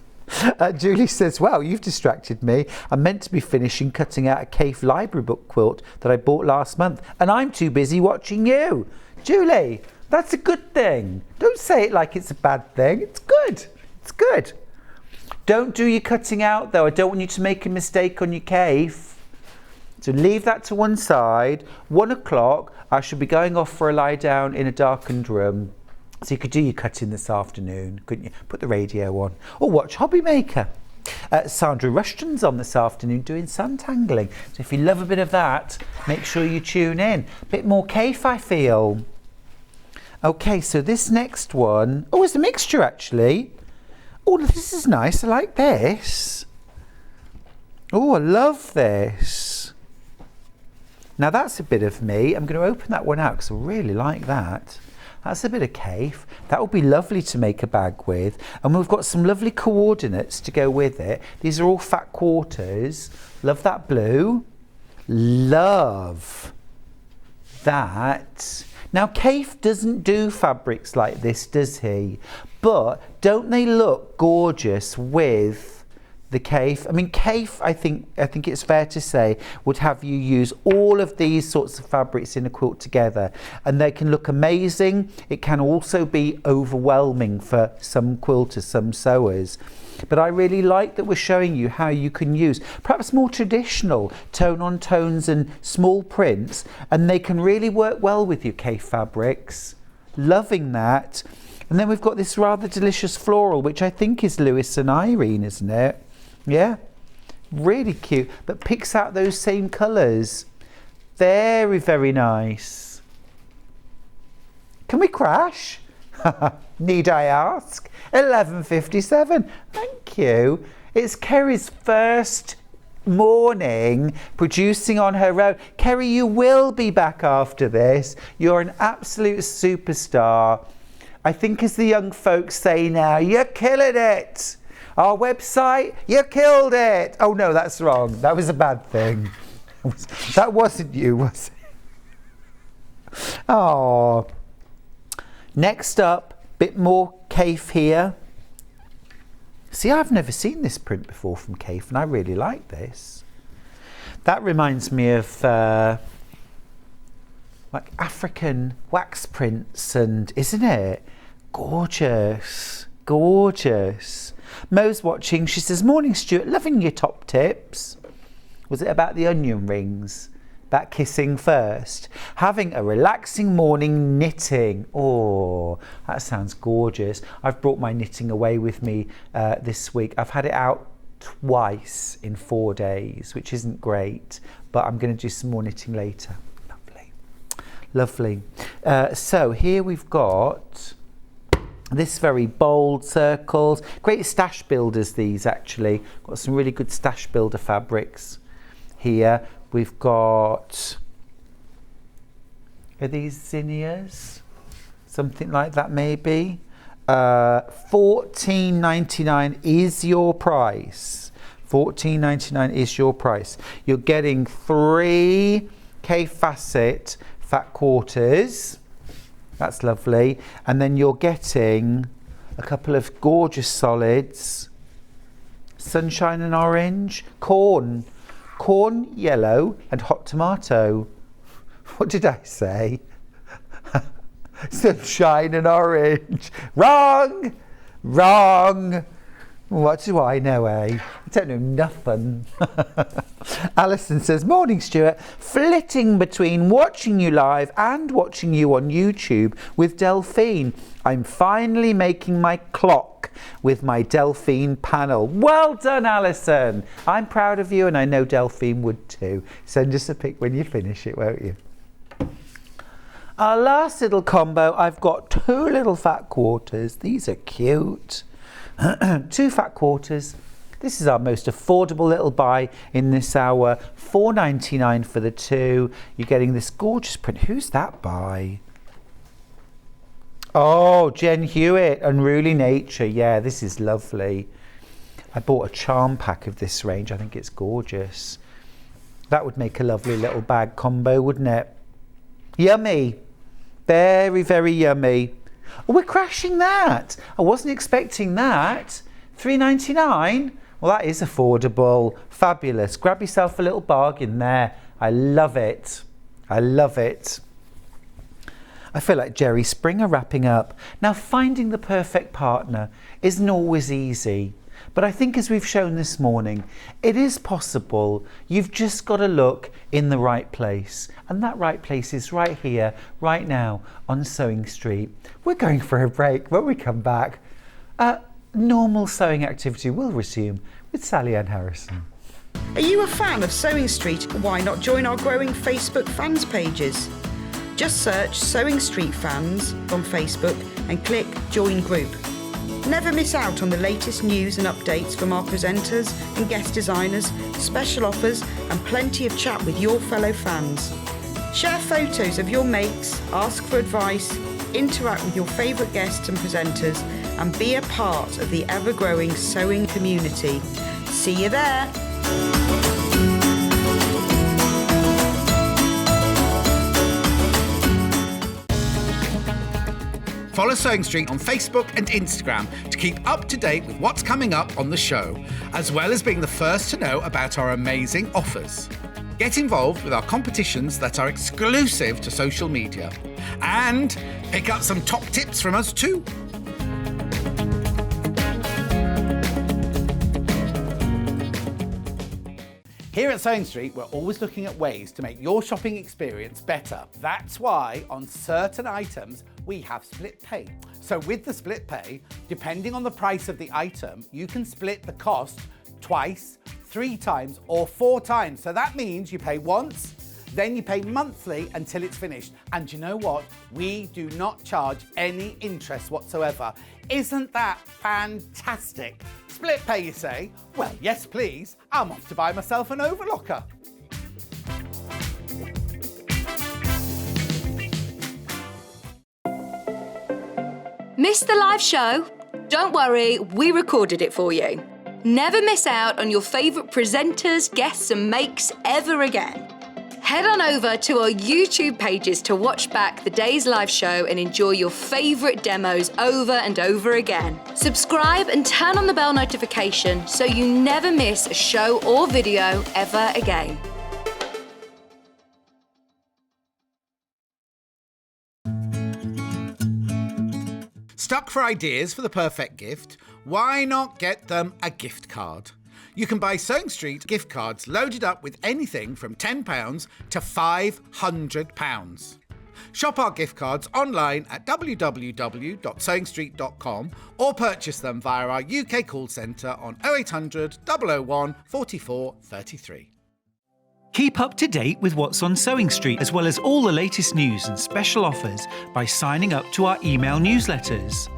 C: Julie says, wow, you've distracted me. I'm meant to be finishing cutting out a Kaif library book quilt that I bought last month, and I'm too busy watching you. Julie, that's a good thing. Don't say it like it's a bad thing. It's good. It's good. Don't do your cutting out, though. I don't want you to make a mistake on your Kaif. So leave that to one side. 1 o'clock, I shall be going off for a lie down in a darkened room. So you could do your cutting this afternoon, couldn't you? Put the radio on. Or watch Hobby Maker. Sandra Rushton's on this afternoon doing sun tangling. So if you love a bit of that, make sure you tune in. A bit more Kaif, I feel. Okay, so this next one, oh, it's a mixture actually. Oh, this is nice. I like this. Oh, I love this. Now that's a bit of me. I'm going to open that one out because I really like that. That's a bit of Kaif. That would be lovely to make a bag with. And we've got some lovely coordinates to go with it. These are all fat quarters. Love that blue. Love that. Now Kaif doesn't do fabrics like this, does he? But don't they look gorgeous with the Kaif? I mean, Kaif, I think it's fair to say, would have you use all of these sorts of fabrics in a quilt together, and they can look amazing. It can also be overwhelming for some quilters, some sewers. But I really like that we're showing you how you can use perhaps more traditional tone-on tones and small prints, and they can really work well with your Kaif fabrics. Loving that. And then we've got this rather delicious floral, which I think is Lewis and Irene, isn't it? Yeah, really cute, but picks out those same colours. Very, very nice. Can we crash? Need I ask? 11:57. Thank you. It's Kerry's first morning producing on her own. Kerry, you will be back after this. You're an absolute superstar. I think, as the young folks say now, you're killing it. Our website, you killed it. Oh no, that's wrong. That was a bad thing. That wasn't you, was it? Oh. Next up, bit more Kaif here. See, I've never seen this print before from Kaif, and I really like this. That reminds me of like African wax prints, and isn't it? Gorgeous, gorgeous. Mo's watching. She says, "Morning, Stuart. Loving your top tips." Was it about the onion rings? About kissing first? Having a relaxing morning knitting. Oh, that sounds gorgeous. I've brought my knitting away with me this week. I've had it out twice in 4 days, which isn't great, but I'm going to do some more knitting later. Lovely. Lovely. So here we've got this very bold circles. Great stash builders, these actually. Got some really good stash builder fabrics here. We've got, are these zinnias? Something like that maybe. $14.99 is your price. $14.99 is your price. You're getting 3 Kaif facet fat quarters. That's lovely. And then you're getting a couple of gorgeous solids. Sunshine and orange. Corn, yellow, and hot tomato. What did I say? Sunshine and orange. Wrong! Wrong! What do I know, eh? I don't know nothing. Alison says, "Morning, Stuart. Flitting between watching you live and watching you on YouTube with Delphine. I'm finally making my clock with my Delphine panel." Well done, Alison. I'm proud of you, and I know Delphine would too. Send us a pic when you finish it, won't you? Our last little combo, I've got 2 little fat quarters. These are cute. 2 fat quarters. This is our most affordable little buy in this hour. $4.99 for the 2. You're getting this gorgeous print. Who's that by? Oh, Jen Hewitt, Unruly Nature. Yeah, this is lovely. I bought a charm pack of this range. I think it's gorgeous. That would make a lovely little bag combo, wouldn't it? Yummy. Very, very yummy. Oh, we're crashing that. I wasn't expecting that. $3.99. Well, that is affordable. Fabulous. Grab yourself a little bargain there. I love it. I love it. I feel like Jerry Springer wrapping up. Now, finding the perfect partner isn't always easy. But I think, as we've shown this morning, it is possible. You've just got to look in the right place. And that right place is right here, right now, on Sewing Street. We're going for a break. When we come back, normal sewing activity will resume with Salliann Harrison.
D: Are you a fan of Sewing Street? Why not join our growing Facebook fans pages? Just search Sewing Street Fans on Facebook and click Join Group. Never miss out on the latest news and updates from our presenters and guest designers, special offers, and plenty of chat with your fellow fans. Share photos of your makes, ask for advice, interact with your favourite guests and presenters, and be a part of the ever-growing sewing community. See you there!
A: Follow Sewing Street on Facebook and Instagram to keep up to date with what's coming up on the show, as well as being the first to know about our amazing offers. Get involved with our competitions that are exclusive to social media. And pick up some top tips from us too. Here at Sewing Street, we're always looking at ways to make your shopping experience better. That's why on certain items, we have split pay. So with the split pay, depending on the price of the item, you can split the cost twice, 3 times, or 4 times. So that means you pay once, then you pay monthly until it's finished. And you know what? We do not charge any interest whatsoever. Isn't that fantastic? Split pay, you say? Well, yes, please. I'm off to buy myself an overlocker.
B: Missed the live show? Don't worry, we recorded it for you. Never miss out on your favourite presenters, guests and makes ever again. Head on over to our YouTube pages to watch back the day's live show and enjoy your favourite demos over and over again. Subscribe and turn on the bell notification so you never miss a show or video ever again.
A: Stuck for ideas for the perfect gift? Why not get them a gift card? You can buy Sewing Street gift cards loaded up with anything from £10 to £500. Shop our gift cards online at www.sewingstreet.com or purchase them via our UK call centre on 0800 001 44 33.
E: Keep up to date with what's on Sewing Street, as well as all the latest news and special offers by signing up to our email newsletters.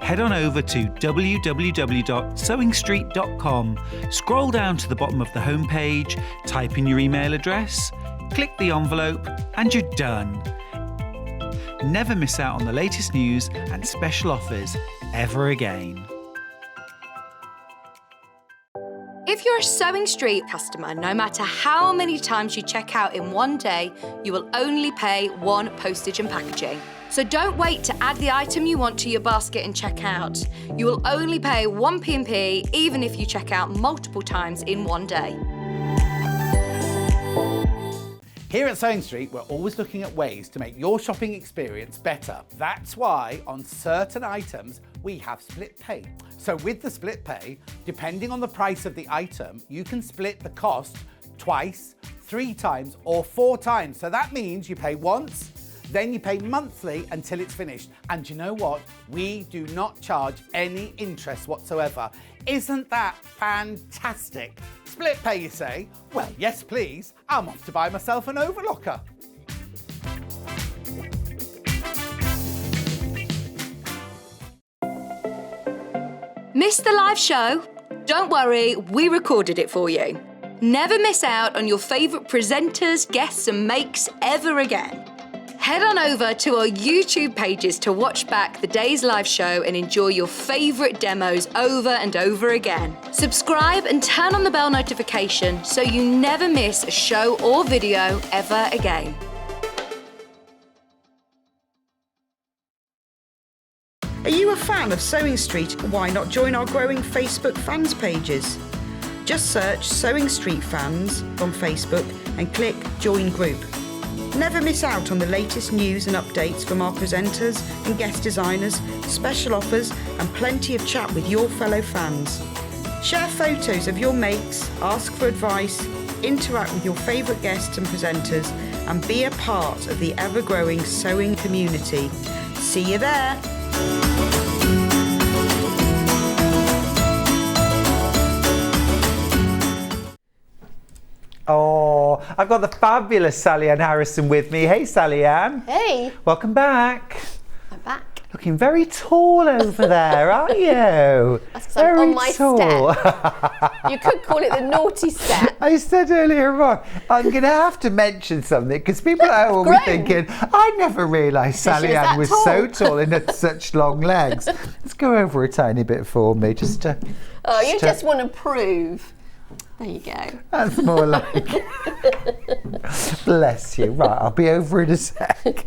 E: Head on over to www.sewingstreet.com, scroll down to the bottom of the homepage, type in your email address, click the envelope, and you're done. Never miss out on the latest news and special offers ever again.
B: If you're a Sewing Street customer, no matter how many times you check out in one day, you will only pay 1 postage and packaging. So don't wait to add the item you want to your basket and check out. You will only pay 1 P&P even if you check out multiple times in one day.
A: Here at Sewing Street, we're always looking at ways to make your shopping experience better. That's why on certain items, we have split pay. So with the split pay, depending on the price of the item, you can split the cost twice, 3 times, or 4 times. So that means you pay once, then you pay monthly until it's finished. And you know what? We do not charge any interest whatsoever. Isn't that fantastic? Split pay, you say? Well, yes, please. I'm off to buy myself an overlocker.
B: Missed the live show? Don't worry, we recorded it for you. Never miss out on your favourite presenters, guests and makes ever again. Head on over to our YouTube pages to watch back the day's live show and enjoy your favourite demos over and over again. Subscribe and turn on the bell notification so you never miss a show or video ever again.
D: Are you a fan of Sewing Street? Why not join our growing Facebook fans pages? Just search Sewing Street Fans on Facebook and click Join Group. Never miss out on the latest news and updates from our presenters and guest designers, special offers and plenty of chat with your fellow fans. Share photos of your makes, ask for advice, interact with your favourite guests and presenters and be a part of the ever-growing sewing community. See you there!
C: Oh, I've got the fabulous Salliann Harrison with me. Hey, Salliann.
F: Hey,
C: Welcome back.
F: I'm back.
C: Looking very tall over there, aren't you?
F: That's 'cause I'm on my
C: tall.
F: step. You could call it the naughty step.
C: I said earlier on, I'm going to have to mention something because people at home will be thinking, I never realised Salliann was so tall and had such long legs. Let's go over a tiny bit for me, just to...
F: Oh, you just want to prove. There you go.
C: That's more like... Bless you. Right, I'll be over in a sec.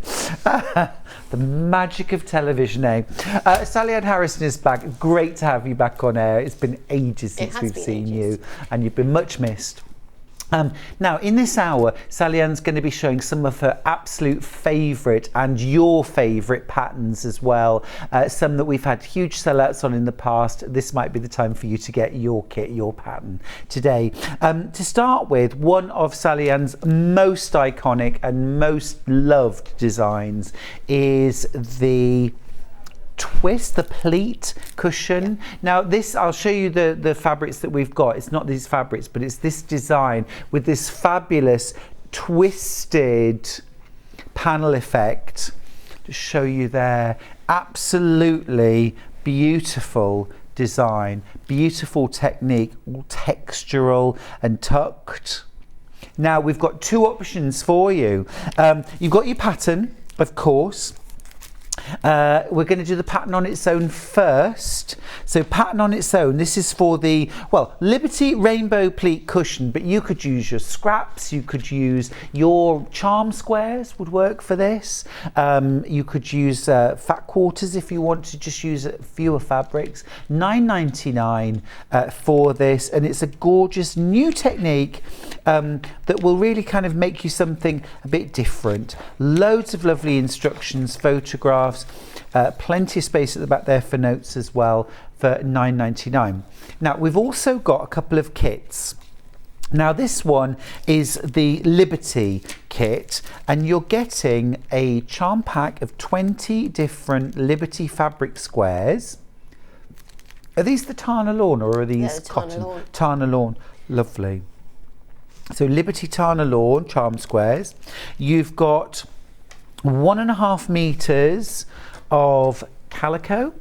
C: The magic of television, eh? Salliann Harrison is back. Great to have you back on air. It's been ages since we've seen you, and you've been much missed. Now, in this hour, Salliann's going to be showing some of her absolute favourite and your favourite patterns as well. Some that we've had huge sellouts on in the past. This might be the time for you to get your kit, your pattern today. To start with, one of Salliann's most iconic and most loved designs is the twist, the pleat cushion. Now this, I'll show you the fabrics that we've got. It's not these fabrics, but it's this design with this fabulous twisted panel effect. Just show you there. Absolutely beautiful design, beautiful technique, all textural and tucked. Now we've got two options for you. You've got your pattern, of course. We're going to do the pattern on its own first. So pattern on its own, this is for the, well, Liberty Rainbow Pleat Cushion, but you could use your scraps, you could use your charm squares would work for this. You could use fat quarters if you want to just use fewer fabrics. $9.99 for this, and it's a gorgeous new technique that will really kind of make you something a bit different. Loads of lovely instructions, photographs, plenty of space at the back there for notes as well for $9.99. Now we've also got a couple of kits. Now this one is the Liberty kit, and you're getting a charm pack of 20 different Liberty fabric squares. Are these the Tana lawn or are these cotton? Tana lawn, lovely. So Liberty Tana lawn charm squares. You've got 1.5 meters of calico.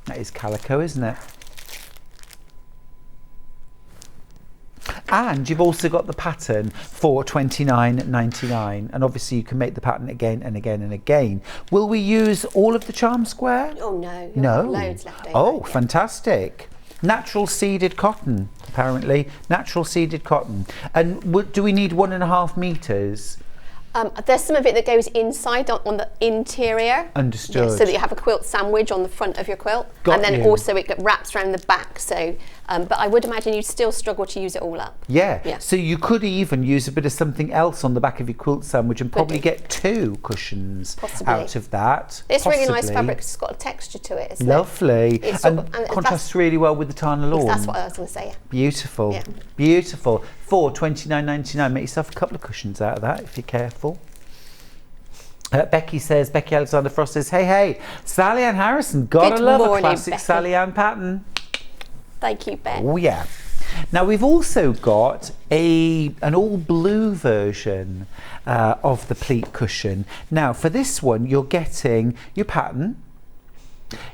C: That is calico, isn't it? And you've also got the pattern for $29.99, and obviously you can make the pattern again and again and again. Will we use all of the charm square?
F: Oh no,
C: no.
F: Loads left over.
C: Oh, fantastic. Natural seeded cotton, apparently. Natural seeded cotton. And do we need 1.5 meters?
F: There's some of it that goes inside on the interior.
C: Understood.
F: Yeah, so that you have a quilt sandwich on the front of your quilt. And then also it wraps around the back. So, but I would imagine you'd still struggle to use it all up.
C: Yeah. So you could even use a bit of something else on the back of your quilt sandwich and probably get 2 cushions out of that.
F: It's really nice fabric. It's got a texture to it, isn't
C: Lovely.
F: It?
C: And contrasts really well with the Tana lawn.
F: That's what I was going to say. Yeah.
C: Beautiful. Yeah. Beautiful. For $29.99, make yourself a couple of cushions out of that if you're careful. Becky Alexander Frost says, hey, Salliann Harrison, gotta love a classic Becky. Salliann pattern.
F: Thank you, Ben.
C: Oh yeah. Now we've also got an all blue version of the pleat cushion. Now for this one, you're getting your pattern,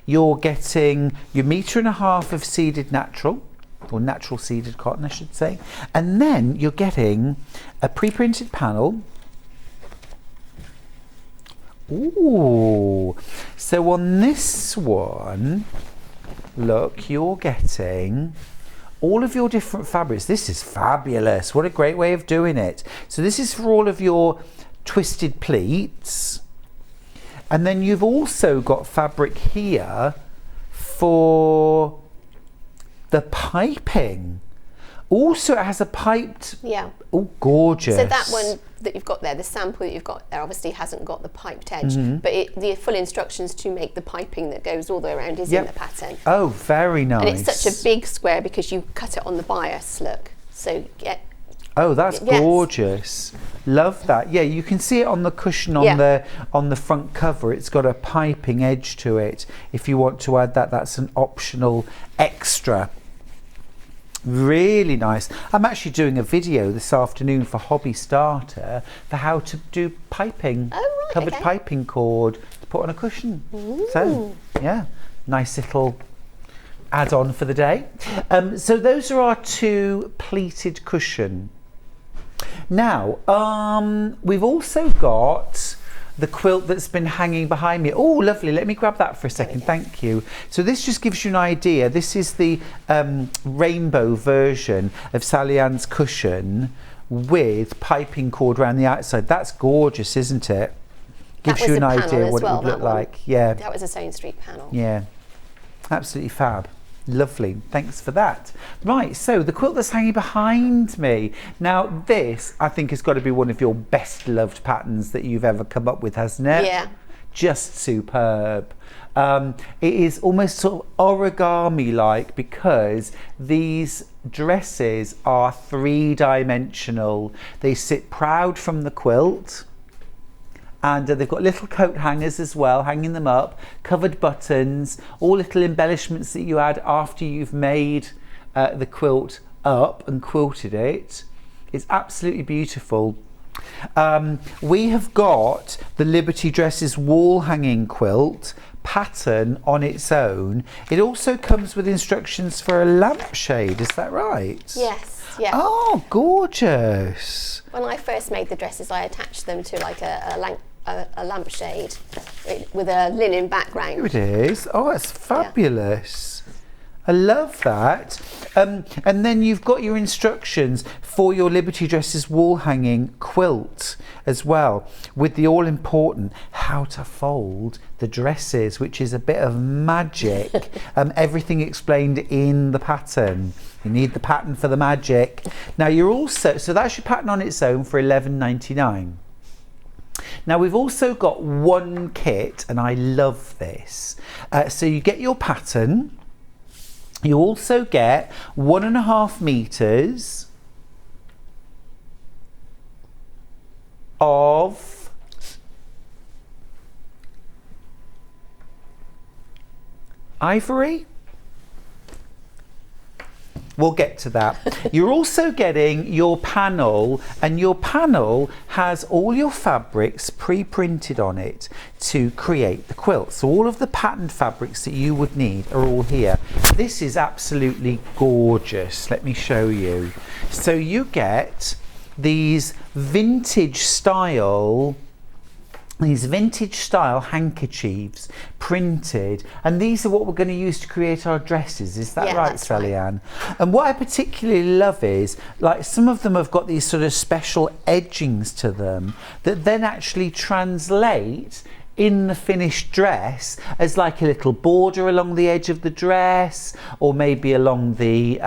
C: you're getting your 1.5 meters of seeded natural, or natural seeded cotton I should say, and then you're getting a pre-printed panel. Ooh, so on this one, look, you're getting all of your different fabrics. This is fabulous. What a great way of doing it. So this is for all of your twisted pleats. And then you've also got fabric here for the piping. Also, it has a piped...
F: Yeah.
C: Oh, gorgeous.
F: So that one that you've got there, the sample that you've got there, obviously hasn't got the piped edge, but the full instructions to make the piping that goes all the way around is in the pattern.
C: Oh, very nice.
F: And it's such a big square because you cut it on the bias, look. So
C: oh, that's gorgeous. Love that. Yeah, you can see it on the cushion on the front cover. It's got a piping edge to it. If you want to add that, that's an optional extra. Really nice. I'm actually doing a video this afternoon for Hobby Starter for how to do piping, covered piping cord to put on a cushion. Ooh. So, yeah, nice little add-on for the day. So those are our 2 pleated cushion. Now, we've also got the quilt that's been hanging behind me. Oh, lovely. Let me grab that for a second. Thank you. So this just gives you an idea. This is the rainbow version of Salliann's cushion with piping cord around the outside. That's gorgeous, isn't it? Gives you an idea what it would look like. Yeah.
F: That was a Sewing Street panel.
C: Yeah. Absolutely fab. Lovely, thanks for that. Right, so the quilt that's hanging behind me. Now this, I think, has got to be one of your best loved patterns that you've ever come up with, hasn't it?
F: Yeah.
C: Just superb. It is almost sort of origami-like because these dresses are 3-dimensional. They sit proud from the quilt. And they've got little coat hangers as well, hanging them up, covered buttons, all little embellishments that you add after you've made the quilt up and quilted it. It's absolutely beautiful. We have got the Liberty Dresses wall hanging quilt pattern on its own. It also comes with instructions for a lampshade, is that right?
F: Yes, yeah.
C: Oh, gorgeous.
F: When I first made the dresses, I attached them to like a lampshade with a linen background.
C: Here it is. Oh, it's fabulous. Yeah. I love that. And then you've got your instructions for your Liberty Dresses wall hanging quilt as well, with the all important how to fold the dresses, which is a bit of magic. Everything explained in the pattern. You need the pattern for the magic. Now you're also, so that's your pattern on its own for $11.99. Now we've also got one kit, and I love this. So you get your pattern. You also get 1.5 meters of ivory. We'll get to that. You're also getting your panel, and your panel has all your fabrics pre-printed on it to create the quilt. So all of the patterned fabrics that you would need are all here. This is absolutely gorgeous. Let me show you. So you get these vintage style handkerchiefs printed, and these are what we're going to use to create our dresses. Is that right, Salliann? Right. And what I particularly love is, like, some of them have got these sort of special edgings to them that then actually translate in the finished dress as like a little border along the edge of the dress, or maybe along the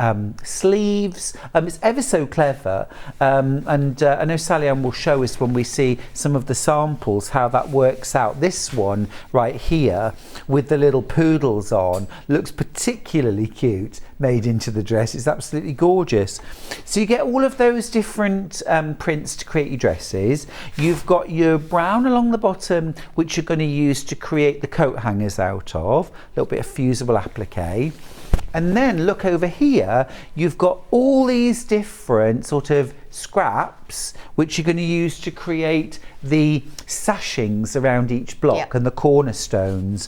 C: sleeves. It's ever so clever, and I know Salliann will show us when we see some of the samples how that works out. This one right here with the little poodles on looks particularly cute, made into the dress. It's absolutely gorgeous. So you get all of those different prints to create your dresses. You've got your brown along the bottom, which you're going to use to create the coat hangers out of, a little bit of fusible applique. And then look over here, you've got all these different sort of scraps which you're going to use to create the sashings around each block and the cornerstones.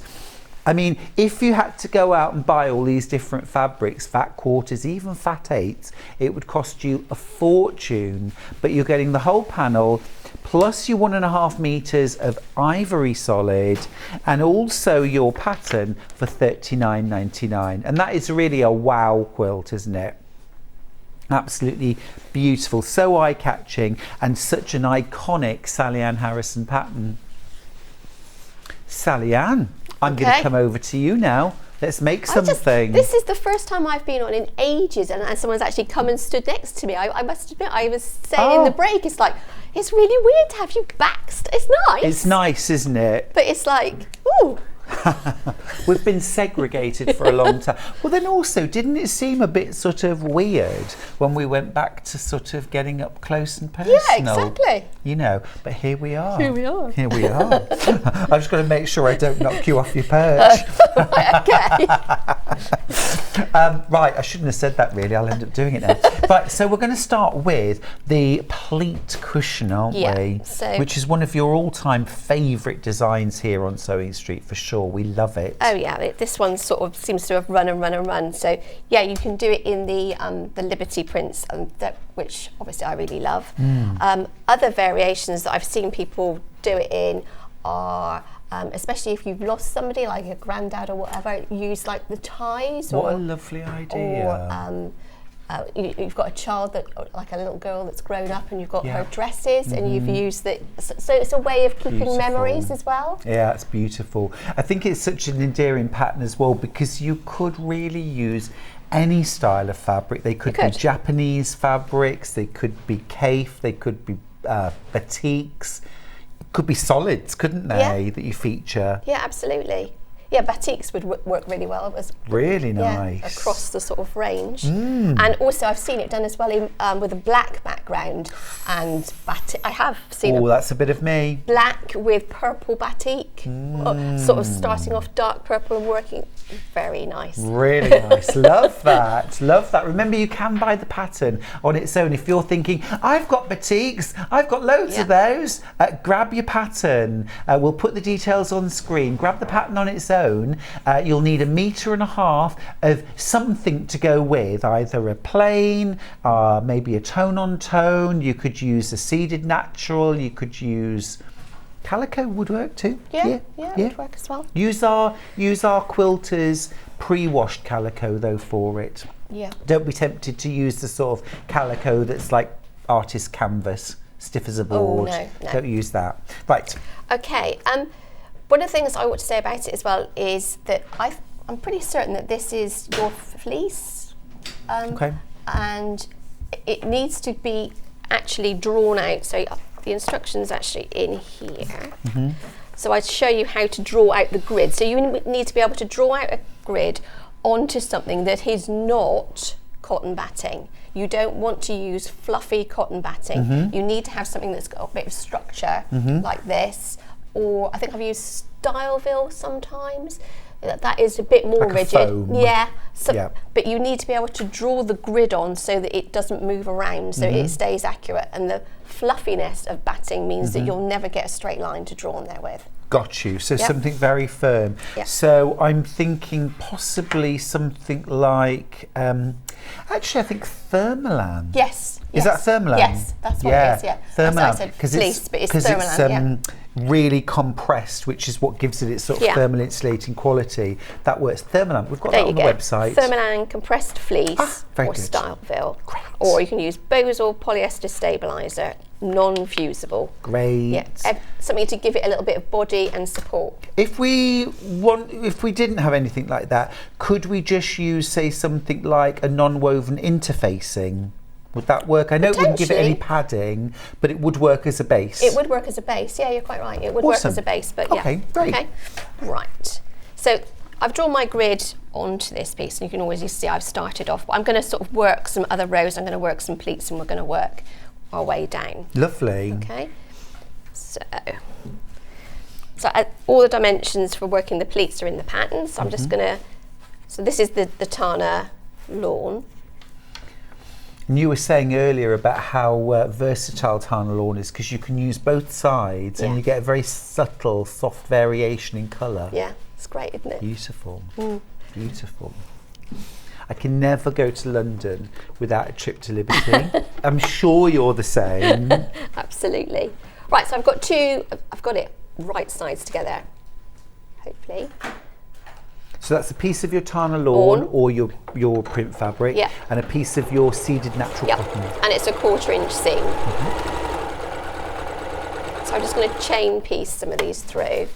C: I mean, if you had to go out and buy all these different fabrics, fat quarters, even fat eights, it would cost you a fortune. But you're getting the whole panel, plus your 1.5 meters of ivory solid, and also your pattern for $39.99. And that is really a wow quilt, isn't it? Absolutely beautiful, so eye-catching, and such an iconic Salliann Harrison pattern. Salliann, I'm going to come over to you now. Let's make something.
F: This is the first time I've been on in ages, and someone's actually come and stood next to me. I must admit, I was saying in the break, it's like, it's really weird to have you backed. It's nice.
C: It's nice, isn't it?
F: But it's like, ooh.
C: We've been segregated for a long time. Well, then also, didn't it seem a bit sort of weird when we went back to sort of getting up close and personal?
F: Yeah, exactly.
C: You know, but here we are.
F: Here we are.
C: Here we are. I've just got to make sure I don't knock you off your perch.
F: Right, okay.
C: Right, I shouldn't have said that really, I'll end up doing it now. Right, so we're going to start with the pleat cushion, aren't we? Which is one of your all-time favourite designs here on Sewing Street for sure. We love it.
F: Oh yeah, this one sort of seems to have run and run and run. So yeah, you can do it in the Liberty prints, which obviously I really love. Other variations that I've seen people do it in are especially if you've lost somebody, like a granddad or whatever, use like the ties.
C: What a lovely idea.
F: Or you've got a child like a little girl that's grown up, and you've got her dresses, and you've used it. So it's a way of keeping memories as well.
C: Yeah, it's beautiful. I think it's such an endearing pattern as well, because you could really use any style of fabric. They could be Japanese fabrics, they could be kaif, they could be batiks. Could be solids, couldn't they, that you feature? Yeah,
F: absolutely. Yeah, batiks would work really well. It was
C: really nice
F: across the sort of range. And also I've seen it done as well with a black background and batik. I have seen
C: that's a bit of me.
F: Black with purple batik, sort of starting off dark purple and working. Very nice.
C: Really nice. Love that. Love that. Remember, you can buy the pattern on its own. If you're thinking, I've got batiks, I've got loads of those, grab your pattern. We'll put the details on screen. Grab the pattern on its own. You'll need 1.5 meters of something to go with, either a plain, maybe a tone-on-tone. You could use a seeded natural. You could use calico would work too.
F: Yeah, it would work as well.
C: Use our quilters pre-washed calico though for it.
F: Yeah.
C: Don't be tempted to use the sort of calico that's like artist canvas, stiff as a board.
F: Oh, no.
C: Don't use that. Right.
F: Okay. One of the things I want to say about it as well is that I'm pretty certain that this is your fleece. And it needs to be actually drawn out. So the instructions actually in here. So I'd show you how to draw out the grid. So you need to be able to draw out a grid onto something that is not cotton batting. You don't want to use fluffy cotton batting. You need to have something that's got a bit of structure like this, or I think I've used Styleville sometimes. That is a bit more
C: like
F: rigid.
C: Foam.
F: Yeah. But you need to be able to draw the grid on so that it doesn't move around, so it stays accurate. And the fluffiness of batting means that you'll never get a straight line to draw on there with.
C: Got you. So something very firm. So I'm thinking possibly something like, actually I think Thermolan.
F: Yes.
C: Is that Thermolan?
F: Yes, that's what it is, yeah.
C: Thermolan.
F: That's why I said fleece, but it's Thermolan,
C: really compressed, which is what gives it its sort of thermal insulating quality. That works. Thermolan, we've got that on the website.
F: Thermolan compressed fleece or
C: good.
F: Styleville.
C: Great.
F: Or you can use Bosal polyester stabiliser, non-fusible.
C: Great.
F: Yeah, something to give it a little bit of body and support.
C: If we didn't have anything like that, could we just use, say, something like a non-woven interfacing? Would that work? I know it wouldn't give it any padding, but it would work as a base.
F: It would work as a base. Yeah, you're quite right. It would work as a base, but yeah.
C: Okay, great.
F: Okay, right. So I've drawn my grid onto this piece, and you can always see I've started off. But I'm going to sort of work some other rows. I'm going to work some pleats, and we're going to work our way down.
C: Lovely.
F: Okay. So all the dimensions for working the pleats are in the pattern. So I'm just going to. So this is the Tana lawn.
C: And you were saying earlier about how versatile Tana lawn is, because you can use both sides and you get a very subtle, soft variation in colour.
F: Yeah, it's great, isn't it?
C: Beautiful, beautiful. I can never go to London without a trip to Liberty. I'm sure you're the same.
F: Absolutely. Right, so I've got it right sides together, hopefully.
C: So that's a piece of your Tana lawn or your print fabric, and a piece of your seeded natural cotton.
F: And it's a 1/4 inch seam. So I'm just going to chain piece some of these through.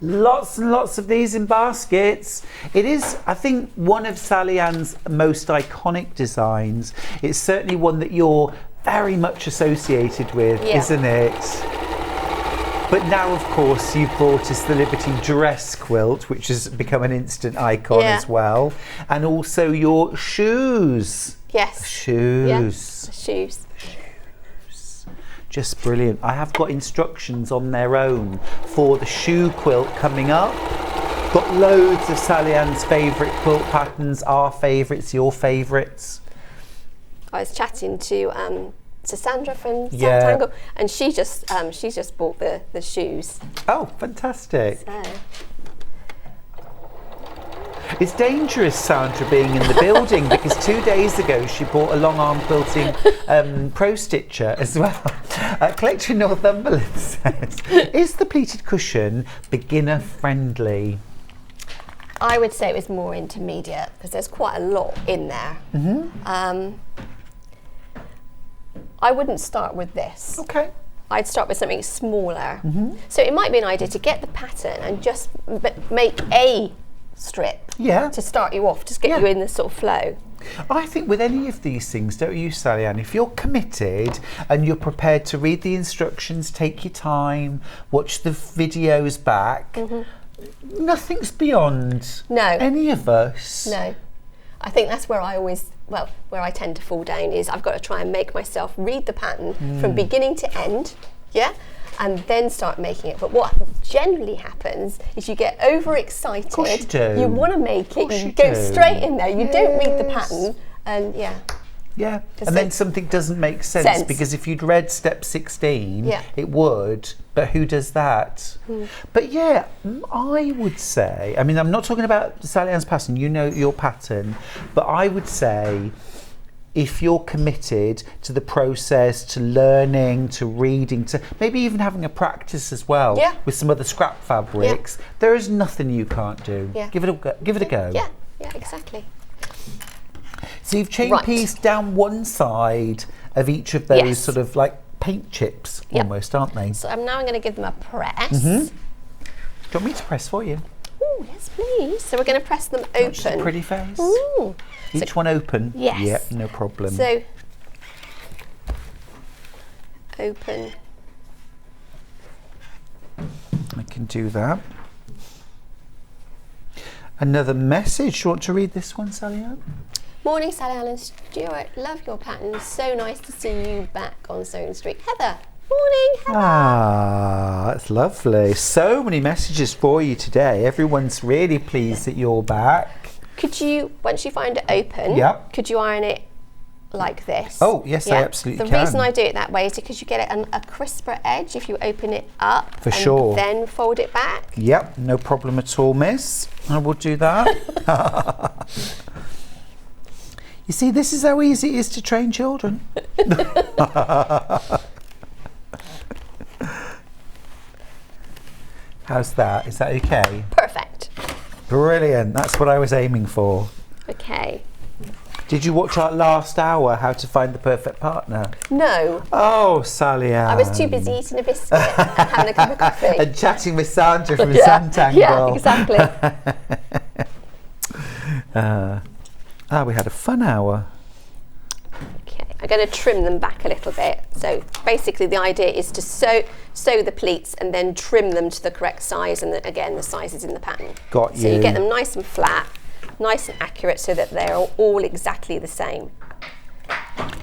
C: Lots and lots of these in baskets. It is, I think, one of Salliann's most iconic designs. It's certainly one that you're very much associated with, isn't it? But now, of course, you've brought us the Liberty dress quilt, which has become an instant icon as well. And also your shoes.
F: Yes.
C: Shoes.
F: Yeah. Shoes.
C: Just brilliant. I have got instructions on their own for the shoe quilt coming up. got loads of Salliann's favourite quilt patterns, our favourites, your favourites.
F: I was chatting to Sandra from
C: Yeah.
F: Tangle, and she's just bought the shoes.
C: Oh, fantastic.
F: So.
C: It's dangerous, Sandra, being in the building because 2 days ago she bought a long arm quilting pro stitcher as well. Collector in Northumberland says, is the pleated cushion beginner friendly?
F: I would say it was more intermediate because there's quite a lot in there. I wouldn't start with this.
C: Okay.
F: I'd start with something smaller. So it might be an idea to get the pattern and just make a strip to start you off, just get you in this sort of flow.
C: I think with any of these things, don't you, Salliann, if you're committed and you're prepared to read the instructions, take your time, watch the videos back, nothing's beyond any of us.
F: No. I think that's where where I tend to fall down is I've got to try and make myself read the pattern from beginning to end, and then start making it. But what generally happens is you get overexcited. Of course you do. You want to make it, you go straight in there, you don't read the pattern, and
C: and then something doesn't make sense because if you'd read step 16, it would, but who does that? But I would say, I mean, I'm not talking about Salliann's pattern, you know your pattern, but I would say if you're committed to the process, to learning, to reading, to maybe even having a practice as well with some other scrap fabrics, there is nothing you can't do. Give it a go.
F: Yeah, exactly.
C: So you've chain pieced down one side of each of those sort of like paint chips almost, aren't they?
F: So I'm going to give them a press.
C: Do you want me to press for you?
F: Oh, yes, please. So we're going to press them open.
C: Just a pretty face.
F: Ooh.
C: Each one open?
F: Yes.
C: Yep, no problem.
F: So, open.
C: I can do that. Another message. Do you want to read this one, Salliann?
F: Morning, Salliann and Stuart. Love your pattern. So nice to see you back on Sewing Street. Heather. Morning, Heather.
C: Ah, that's lovely. So many messages for you today. Everyone's really pleased that you're back.
F: Could you, once you find it open, could you iron it like this?
C: Oh, yes, I absolutely can.
F: The reason I do it that way is because you get a crisper edge if you open it up
C: and
F: then fold it back.
C: Yep, no problem at all, miss. I will do that. You see, this is how easy it is to train children. How's that? Is that okay?
F: Perfect.
C: Brilliant. That's what I was aiming for.
F: Okay.
C: Did you watch our last hour, How to Find the Perfect Partner?
F: No.
C: Oh, Salliann.
F: I was too busy eating a biscuit and having a cup of coffee.
C: And chatting with Sandra from Suntangle.
F: Yeah, exactly.
C: We had a fun hour.
F: Okay, I'm going to trim them back a little bit. So basically the idea is to sew the pleats and then trim them to the correct size, and again the size is in the pattern.
C: Got you.
F: So you get them nice and flat, nice and accurate so that they're all exactly the same.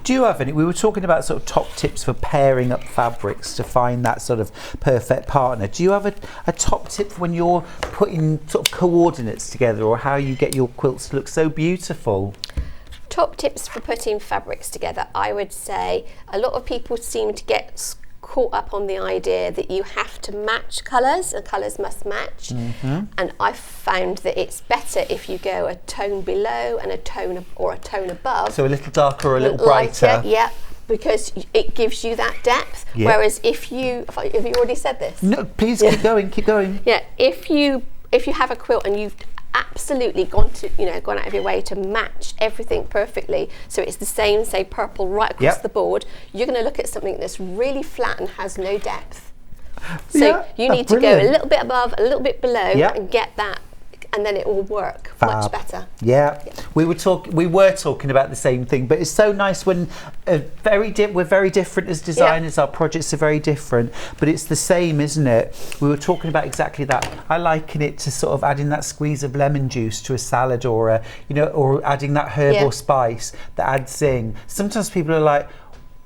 C: Do you have any, we were talking about sort of top tips for pairing up fabrics to find that sort of perfect partner. Do you have a top tip when you're putting sort of coordinates together, or how you get your quilts to look so beautiful?
F: Top tips for putting fabrics together, I would say a lot of people seem to get caught up on the idea that you have to match colours and colours must match, and I've found that it's better if you go a tone below and a tone above.
C: So a little darker or a little brighter.
F: Yeah, because it gives you that depth. Whereas if you have you already said this?
C: No, please keep going.
F: Yeah, if you have a quilt and you've absolutely gone out of your way to match everything perfectly, so it's the same, say purple right across the board, you're going to look at something that's really flat and has no depth. So you need to go a little bit above, a little bit below, and get that, and then it will work much better. We were talking about the same thing, but it's so nice when we're very different as designers. Our projects are very different, but it's the same, isn't it? We were talking about exactly that. I liken it to sort of adding that squeeze of lemon juice to a salad, or or adding that herb or spice that adds zing. Sometimes people are like,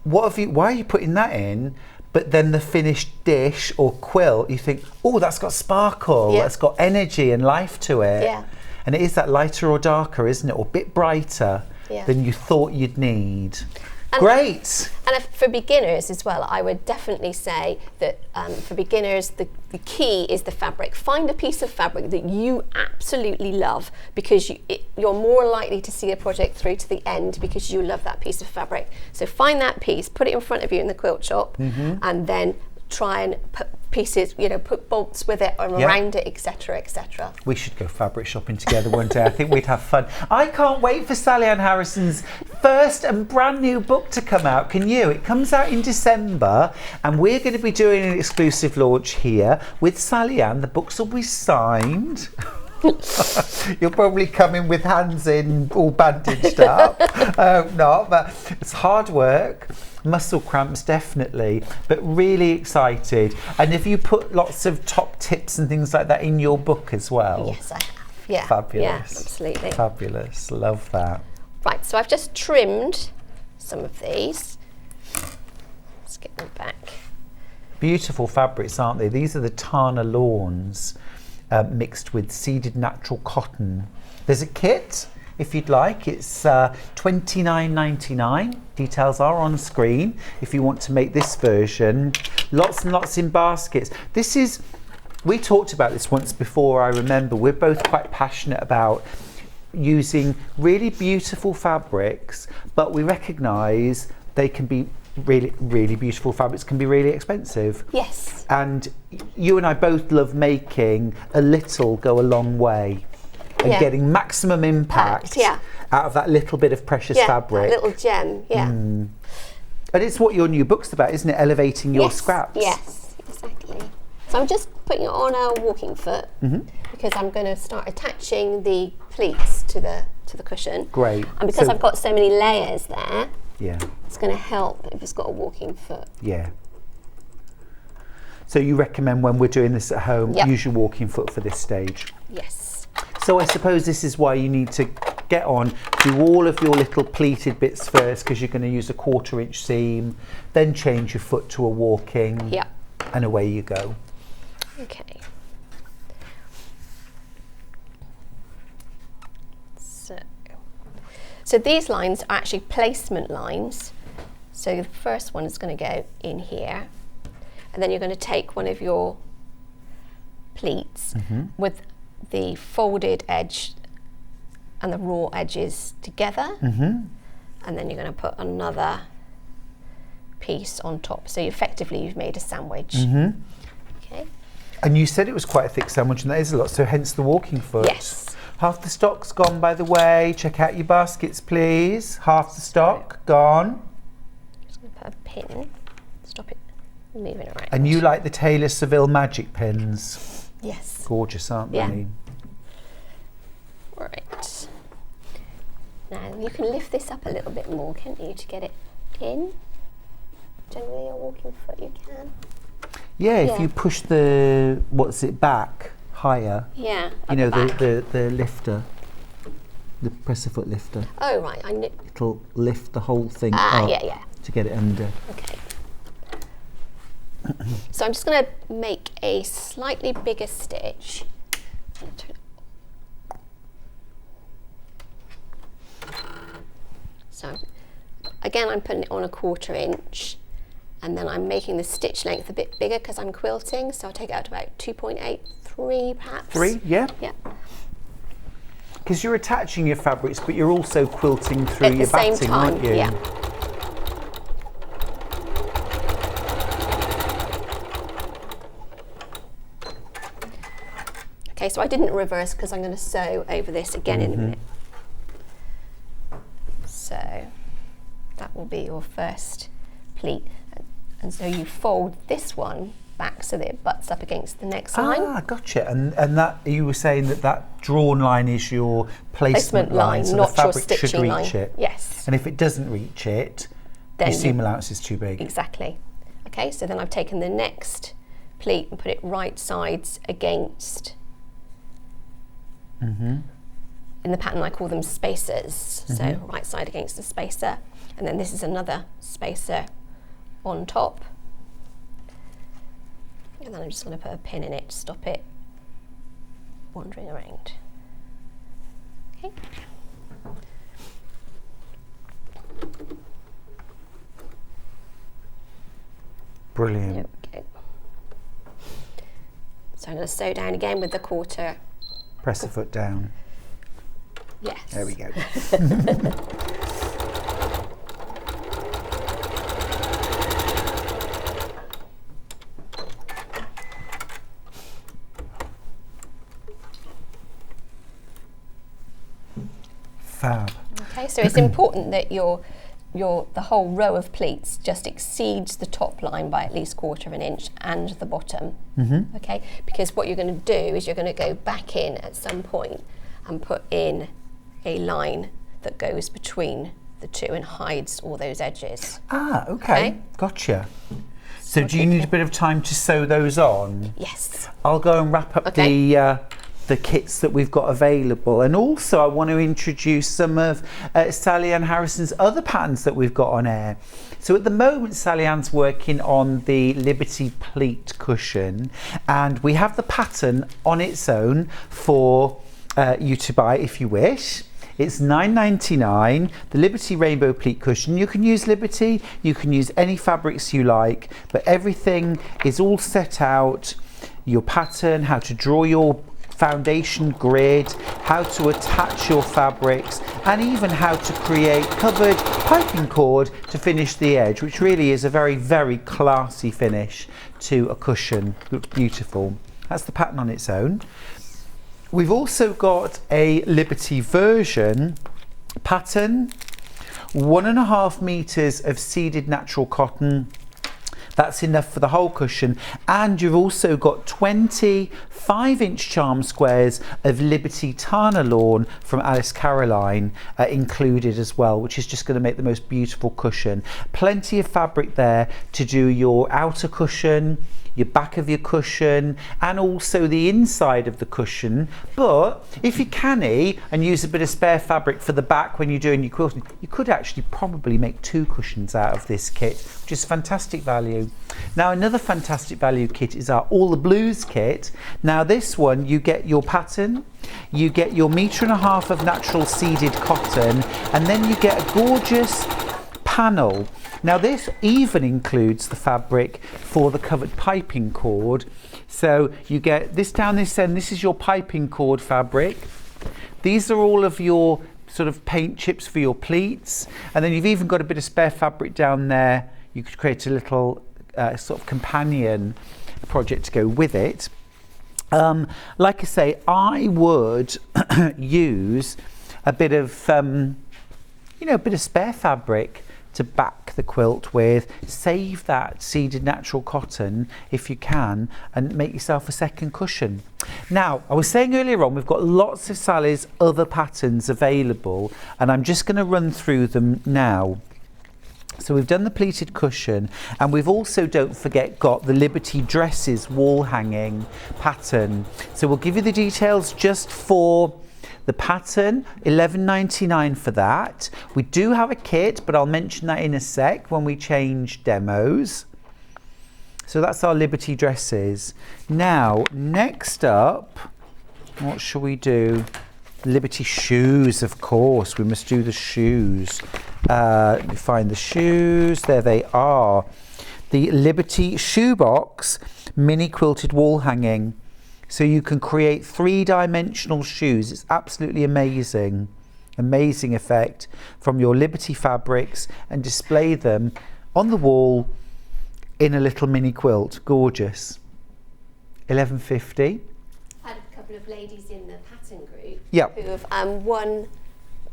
F: why are you putting that in?
C: but then the finished dish or quilt, you think, oh, that's got sparkle,
F: Yeah.
C: that's got energy and life to it.
F: Yeah.
C: And it is that lighter or darker, isn't it? Or a bit brighter
F: Yeah.
C: than you thought you'd need.
F: And-
C: Great.
F: And for beginners as well, I would definitely say that for beginners, the key is the fabric. Find a piece of fabric that you absolutely love, because you're more likely to see a project through to the end because you love that piece of fabric. So find that piece, put it in front of you in the quilt shop, and then try and put pieces, put bolts with it around it, etc., etc.
C: We should go fabric shopping together one day. I think we'd have fun. I can't wait for Salliann Harrison's first and brand new book to come out. Can you? It comes out in December, and we're going to be doing an exclusive launch here with Salliann. The books will be signed. You'll probably come in with hands in, all bandaged up. Not, but it's hard work. Muscle cramps, definitely, but really excited. And have you put lots of top tips and things like that in your book as well?
F: Yes, I have. Yeah.
C: Fabulous.
F: Yeah, absolutely.
C: Fabulous. Love that.
F: Right, so I've just trimmed some of these. Let's get them back.
C: Beautiful fabrics, aren't they? These are the Tana lawns mixed with seeded natural cotton. There's a kit if you'd like. It's $29.99. Details are on screen if you want to make this version. Lots and lots in baskets. We talked about this once before, I remember. We're both quite passionate about using really beautiful fabrics, but we recognise they can be really, really beautiful fabrics can be really expensive.
F: Yes.
C: And you and I both love making a little go a long way and getting maximum impact out of that little bit of precious fabric.
F: A little gem,
C: And it's what your new book's about, isn't it? Elevating your scraps.
F: Yes, exactly. So I'm just putting it on our walking foot because I'm going to start attaching the pleats to the cushion.
C: Great.
F: And because I've got so many layers there,
C: Yeah.
F: it's going to help if it's got a walking foot.
C: Yeah. So you recommend when we're doing this at home, use your walking foot for this stage?
F: Yes.
C: So I suppose this is why you need to get on, do all of your little pleated bits first, because you're going to use a 1/4 inch seam, then change your foot to a walking, and away you go.
F: Okay. So these lines are actually placement lines. So the first one is going to go in here, and then you're going to take one of your pleats with the folded edge and the raw edges together, and then you're going to put another piece on top. So effectively you've made a sandwich. Okay.
C: And you said it was quite a thick sandwich, and that is a lot, so hence the walking foot.
F: Yes.
C: Half the stock's gone, by the way. Check out your baskets, please. Half the stock gone.
F: Just going to put a pin, stop it moving around.
C: And you like the Taylor Seville magic pins?
F: Yes.
C: Gorgeous, aren't
F: Yeah.
C: they?
F: Right. Now you can lift this up a little bit more, can't you, to get it in? Generally, a walking foot you can.
C: Yeah, if you push the, back higher.
F: Yeah.
C: You know,
F: back.
C: the lifter, the presser foot lifter.
F: Oh right, I knew.
C: It'll lift the whole thing up to get it under.
F: Okay. So I'm just going to make a slightly bigger stitch. So again, I'm putting it on a 1/4 inch, and then I'm making the stitch length a bit bigger because I'm quilting. So I'll take it out to about 2.83 perhaps.
C: 3, yeah.
F: Yeah.
C: Because you're attaching your fabrics, but you're also quilting through
F: At
C: your
F: the same
C: batting,
F: time,
C: aren't you?
F: yeah. Okay, so I didn't reverse because I'm going to sew over this again in a minute. So that will be your first pleat. And so you fold this one back so that it butts up against the next line.
C: Ah, gotcha. And that you were saying that drawn line is your placement line, so
F: not
C: the fabric
F: your
C: should
F: stitching
C: reach
F: line.
C: it.
F: Yes.
C: And if it doesn't reach it,
F: Then
C: your seam allowance is too big.
F: Exactly. Okay, so then I've taken the next pleat and put it right sides against. In the pattern I call them spacers. So right side against the spacer, and then this is another spacer on top. And then I'm just going to put a pin in it to stop it wandering around. Okay.
C: Brilliant.
F: There we go. So I'm going to sew down again with the quarter.
C: Press the foot down.
F: Yes.
C: There we go. Fab.
F: Okay, so it's important that the whole row of pleats just exceeds the top line by at least 1/4 of an inch and the bottom. Okay, because what you're going to do is you're going to go back in at some point and put in a line that goes between the two and hides all those edges.
C: Ah, okay. Gotcha. So do you need a bit of time to sew those on?
F: Yes.
C: I'll go and wrap up the kits that we've got available, and also I want to introduce some of Salliann Harrison's other patterns that we've got on air. So at the moment Salliann's working on the Liberty pleat cushion, and we have the pattern on its own for you to buy if you wish. It's $9.99, the Liberty Rainbow Pleat Cushion. You can use Liberty, you can use any fabrics you like, but everything is all set out. Your pattern, how to draw your foundation grid, how to attach your fabrics, and even how to create covered piping cord to finish the edge, which really is a very, very classy finish to a cushion. Looks beautiful. That's the pattern on its own. We've also got a Liberty version pattern, 1.5 meters of seeded natural cotton. That's enough for the whole cushion, and you've also got 20 5-inch charm squares of Liberty Tana Lawn from Alice Caroline included as well, which is just going to make the most beautiful cushion. Plenty of fabric there to do your outer cushion, your back of your cushion, and also the inside of the cushion. But if you're canny and use a bit of spare fabric for the back when you're doing your quilting, you could actually probably make 2 cushions out of this kit, which is fantastic value. Now another fantastic value kit is our All the Blues kit. Now this one, you get your pattern, you get your 1.5 meters of natural seeded cotton, and then you get a gorgeous panel. Now this even includes the fabric for the covered piping cord. So you get this down this end, this is your piping cord fabric. These are all of your sort of paint chips for your pleats, and then you've even got a bit of spare fabric down there. You could create a little sort of companion project to go with it. Like I say, I would use a bit of a bit of spare fabric to back the quilt with. Save that seeded natural cotton if you can, and make yourself a second cushion. Now, I was saying earlier on, we've got lots of Sally's other patterns available, and I'm just going to run through them now. So we've done the pleated cushion, and we've also, don't forget, got the Liberty Dresses wall hanging pattern. So we'll give you the details just for the pattern, $11.99 for that. We do have a kit, but I'll mention that in a sec when we change demos. So that's our Liberty Dresses. Now, next up, what shall we do? Liberty Shoes, of course. We must do the shoes. Let me find the shoes. There they are. The Liberty Shoebox mini quilted wall hanging. So you can create 3-dimensional shoes. It's absolutely amazing. Amazing effect from your Liberty fabrics, and display them on the wall in a little mini quilt. Gorgeous. $11.50.
F: Had a couple of ladies in the pattern group
C: Yep.
F: who have won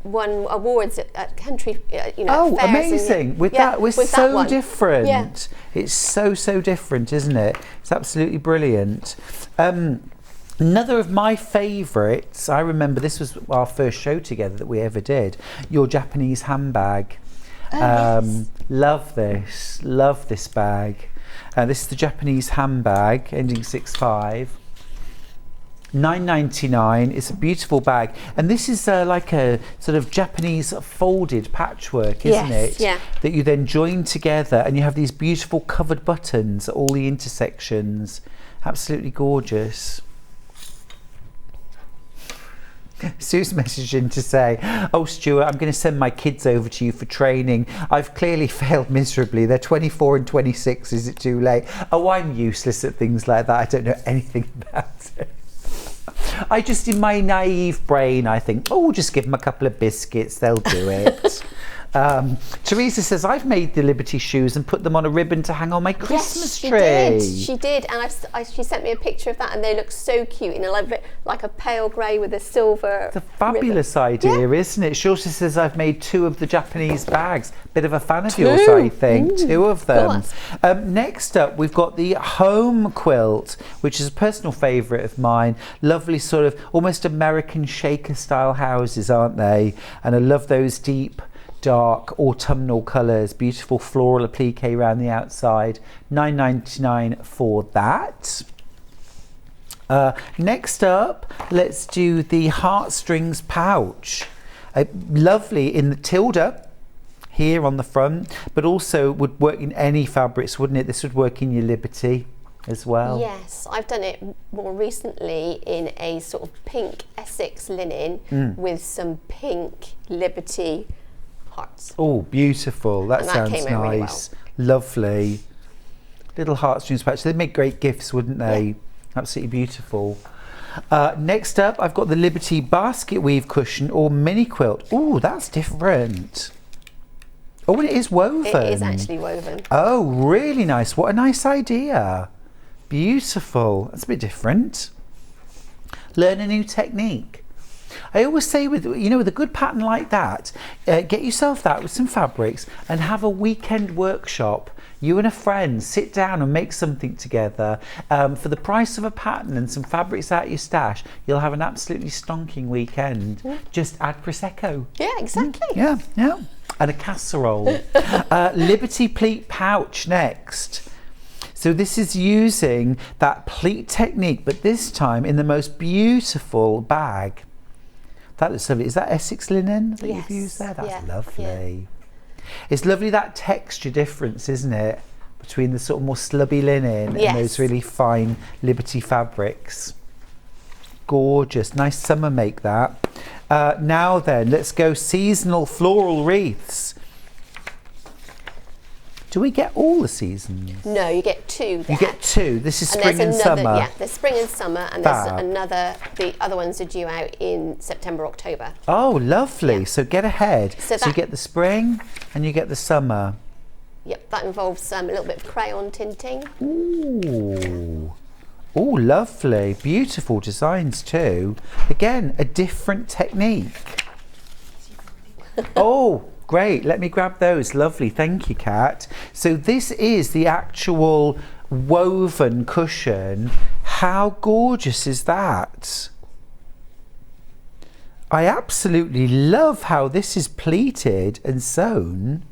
F: awards at country,
C: Oh,
F: fairs.
C: amazing! We're
F: with that
C: so
F: one.
C: different.
F: Yeah.
C: It's so different, isn't it? It's absolutely brilliant. Another of my favourites, I remember this was our first show together that we ever did, your Japanese handbag.
F: Yes.
C: Love this bag. This is the Japanese handbag, ending 65. $9.99. It's a beautiful bag, and this is like a sort of Japanese folded patchwork, isn't it?
F: Yeah.
C: That you then join together, and you have these beautiful covered buttons at all the intersections. Absolutely gorgeous. Sue's messaging to say, oh Stuart, I'm going to send my kids over to you for training. I've clearly failed miserably. They're 24 and 26. Is it too late? Oh, I'm useless at things like that. I don't know anything about it. I just, in my naive brain, I think, oh, just give them a couple of biscuits, they'll do it. Teresa says, I've made the Liberty shoes and put them on a ribbon to hang on my Christmas tree.
F: She did, and she sent me a picture of that, and they look so cute, like a pale grey with a silver.
C: It's a fabulous idea, isn't it? She also says, I've made 2 of the Japanese bags. Bit of a fan of yours, I think. 2 of them. Next up, we've got the home quilt, which is a personal favourite of mine. Lovely sort of almost American shaker style houses, aren't they? And I love those deep, dark autumnal colours, beautiful floral applique around the outside. $9.99 for that. Next up, let's do the heartstrings pouch. Lovely in the Tilda here on the front, but also would work in any fabrics, wouldn't it? This would work in your Liberty as well.
F: Yes, I've done it more recently in a sort of pink Essex linen with some pink Liberty hearts.
C: Oh, beautiful. That sounds nice. Really well. Lovely. Little heartstrings patch. They'd make great gifts, wouldn't they? Yeah. Absolutely beautiful. Next up, I've got the Liberty basket weave cushion or mini quilt. Oh, that's different. Oh, and it is woven.
F: It is actually woven.
C: Oh, really nice. What a nice idea. Beautiful. That's a bit different. Learn a new technique. I always say with a good pattern like that, get yourself that with some fabrics and have a weekend workshop. You and a friend sit down and make something together. For the price of a pattern and some fabrics out your stash, you'll have an absolutely stonking weekend. Just add Prosecco.
F: Yeah, exactly.
C: Yeah. And a casserole. Liberty pleat pouch next. So this is using that pleat technique, but this time in the most beautiful bag. That looks lovely. Is that Essex linen that you've used there? That's lovely. Yeah. It's lovely, that texture difference, isn't it? Between the sort of more slubby linen and those really fine Liberty fabrics. Gorgeous. Nice summer make that. Now then, let's go seasonal floral wreaths. Do we get all the seasons?
F: No, you get 2 there.
C: You get 2. This is spring and summer.
F: Yeah, there's spring and summer, and there's another. The other ones are due out in September, October.
C: Oh, lovely. Yeah. So get ahead.
F: So
C: you get the spring and you get the summer.
F: Yep, that involves a little bit of crayon tinting.
C: Ooh. Oh, lovely. Beautiful designs too. Again, a different technique. Oh. Great, let me grab those. Lovely, thank you, Kat. So this is the actual woven cushion. How gorgeous is that? I absolutely love how this is pleated and sewn.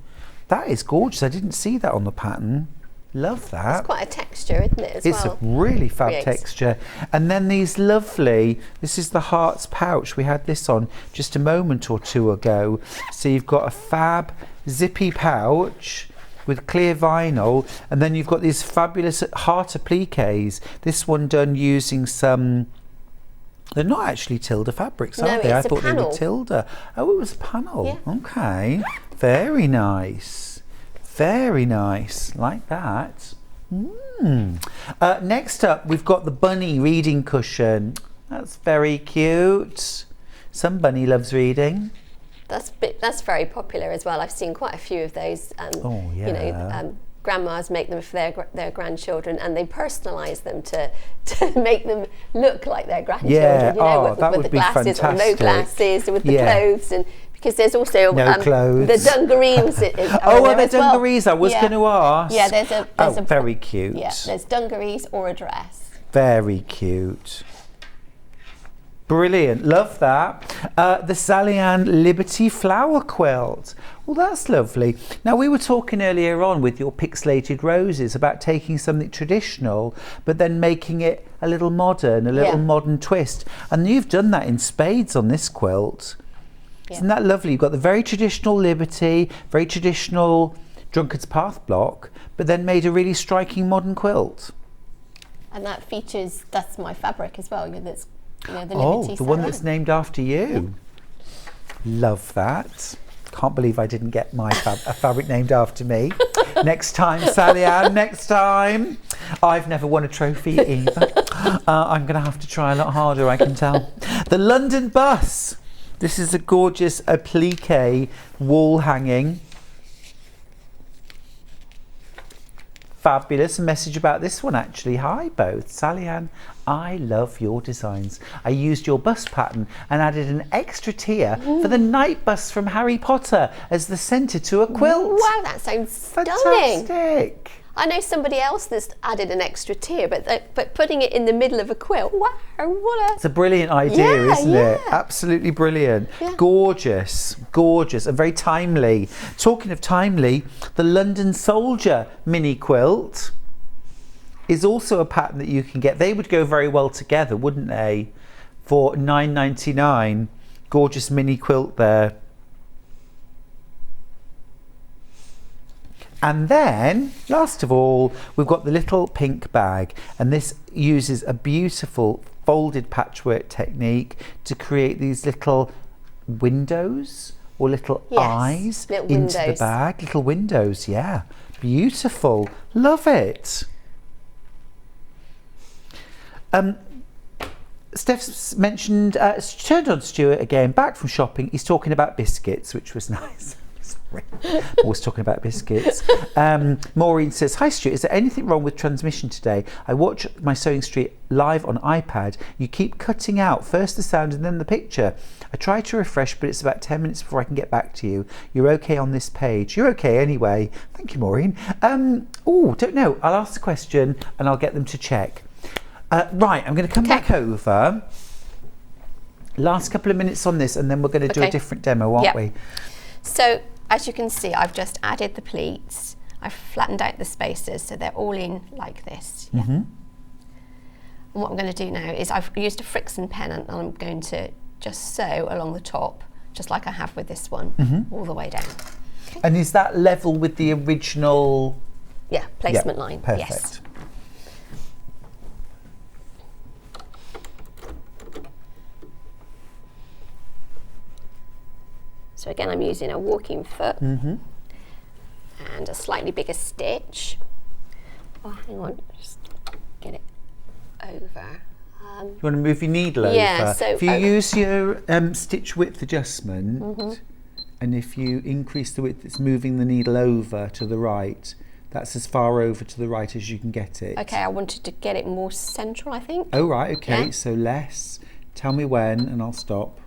C: That is gorgeous. I didn't see that on the pattern. Love that.
F: It's quite a texture, isn't it,
C: it's a really fab texture. And then these lovely, this is the Hearts pouch. We had this on just a moment or 2 ago. So you've got a fab zippy pouch with clear vinyl, and then you've got these fabulous heart appliques. This one done using some, they're not actually Tilda fabrics, are they? I thought they were Tilda. Oh, it was a panel. Yeah. Okay. Very nice. Very nice, like that. Next up, we've got the bunny reading cushion. That's very cute. Some bunny loves reading.
F: That's very popular as well. I've seen quite a few of those. Grandmas make them for their grandchildren, and they personalise them to make them look like their grandchildren.
C: Yeah,
F: with the glasses or no glasses, with the clothes and. Because there's also
C: clothes.
F: The dungarees.
C: The dungarees. I was going to ask.
F: Yeah, there's a
C: very cute.
F: Yeah, there's dungarees or a dress.
C: Very cute. Brilliant. Love that. The Salliann Liberty flower quilt. Well, that's lovely. Now, we were talking earlier on with your Pixelated Roses about taking something traditional, but then making it a little modern, a little modern twist. And you've done that in spades on this quilt. Isn't that lovely? You've got the very traditional Liberty, very traditional Drunkard's Path block, but then made a really striking modern quilt.
F: And that features, that's my fabric as well. That's, the Liberty
C: the one
F: Salliann.
C: that's named after you. Love that. Can't believe I didn't get my a fabric named after me. Next time, Salliann, next time. I've never won a trophy either. I'm going to have to try a lot harder, I can tell. The London Bus. This is a gorgeous applique wall hanging. Fabulous. A message about this one actually. Hi both. Salliann, I love your designs. I used your bus pattern and added an extra tier for the night bus from Harry Potter as the centre to a quilt.
F: Wow, that sounds stunning.
C: Fantastic.
F: I know somebody else that's added an extra tier, but putting it in the middle of a quilt, wow,
C: It's a brilliant idea,
F: Yeah,
C: isn't it?
F: yeah.
C: Absolutely brilliant.
F: Yeah.
C: Gorgeous, gorgeous, and very timely. Talking of timely, the London Soldier mini quilt is also a pattern that you can get. They would go very well together, wouldn't they? For £9.99, gorgeous mini quilt there. And then, last of all, we've got the little pink bag, and this uses a beautiful folded patchwork technique to create these little windows or little eyes
F: little
C: into the
F: windows.
C: bag. Little windows, yeah. Beautiful. Love it. Steph's mentioned, turned on Stuart again, back from shopping. He's talking about biscuits, which was nice. Sorry, always talking about biscuits. Maureen says, hi Stuart, is there anything wrong with transmission today? I watch my Sewing Street live on iPad. You keep cutting out first the sound and then the picture. I try to refresh, but it's about 10 minutes before I can get back to you. You're okay on this page. You're okay anyway. Thank you, Maureen. Don't know. I'll ask the question and I'll get them to check. Right, I'm going to come back over. Last couple of minutes on this, and then we're going to do a different demo, aren't we?
F: So, as you can see, I've just added the pleats. I've flattened out the spaces, so they're all in like this. Yeah. And what I'm going to do now is I've used a Friction pen, and I'm going to just sew along the top, just like I have with this one, all the way down. Okay.
C: And is that level with the original?
F: Yeah, placement line.
C: Perfect.
F: Yes. So again, I'm using a walking foot and a slightly bigger stitch. Oh, hang on, just get it over.
C: You want to move your needle over?
F: So
C: if you use your stitch width adjustment, and if you increase the width, it's moving the needle over to the right. That's as far over to the right as you can get it.
F: Okay, I wanted to get it more central, I think.
C: Oh, right, okay,
F: Yeah.
C: so less. Tell me when, and I'll stop.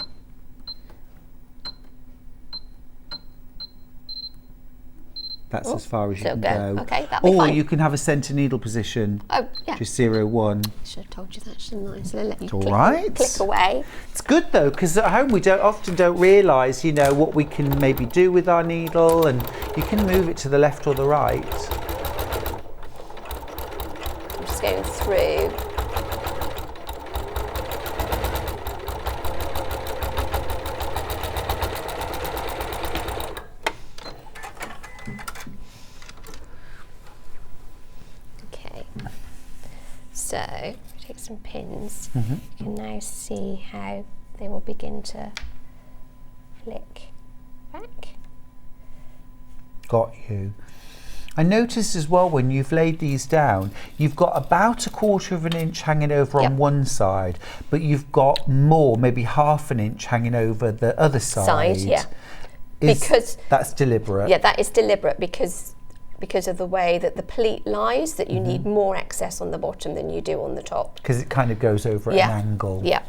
C: That's as far as you can go.
F: Okay, that'll be
C: or
F: fine.
C: you can have a centre needle position.
F: Oh, yeah.
C: Just 0, 1.
F: Should have told you that, shouldn't I? So let you
C: all
F: click,
C: right.
F: click away.
C: It's good though, because at home we often don't realise, you know, what we can maybe do with our needle, and you can move it to the left or the right.
F: I'm just going through. So, take some pins. You can now see how they will begin to flick back.
C: Got you. I noticed as well when you've laid these down, you've got about 1/4 of an inch hanging over on one side, but you've got more, maybe 1/2 inch hanging over the other side.
F: Yeah. Because
C: that's deliberate.
F: Yeah, that is deliberate because of the way that the pleat lies, that you need more excess on the bottom than you do on the top.
C: Because it kind of goes over at an angle.
F: Yeah.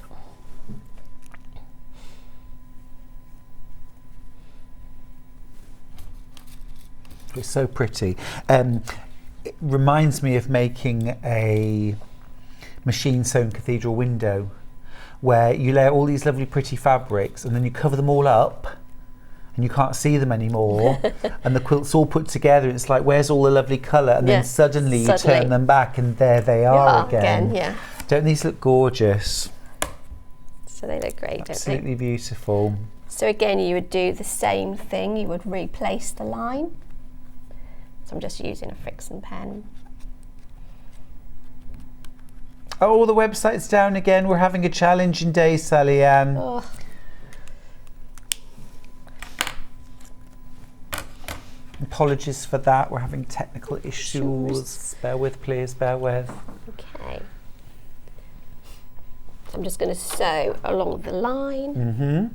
C: It's so pretty. It reminds me of making a machine sewn cathedral window, where you lay all these lovely pretty fabrics and then you cover them all up and you can't see them anymore and the quilt's all put together. It's like, where's all the lovely colour? And then suddenly you turn them back and there they are again.
F: Yeah.
C: Don't these look gorgeous?
F: So they look great,
C: Absolutely
F: don't they?
C: beautiful.
F: So again, you would do the same thing. You would replace the line. So I'm just using a Friction pen.
C: Oh, the website's down again. We're having a challenging day, Salliann.
F: Oh.
C: Apologies for that. We're having technical issues. Bear with, please. Bear with.
F: Okay. So I'm just going to sew along the line.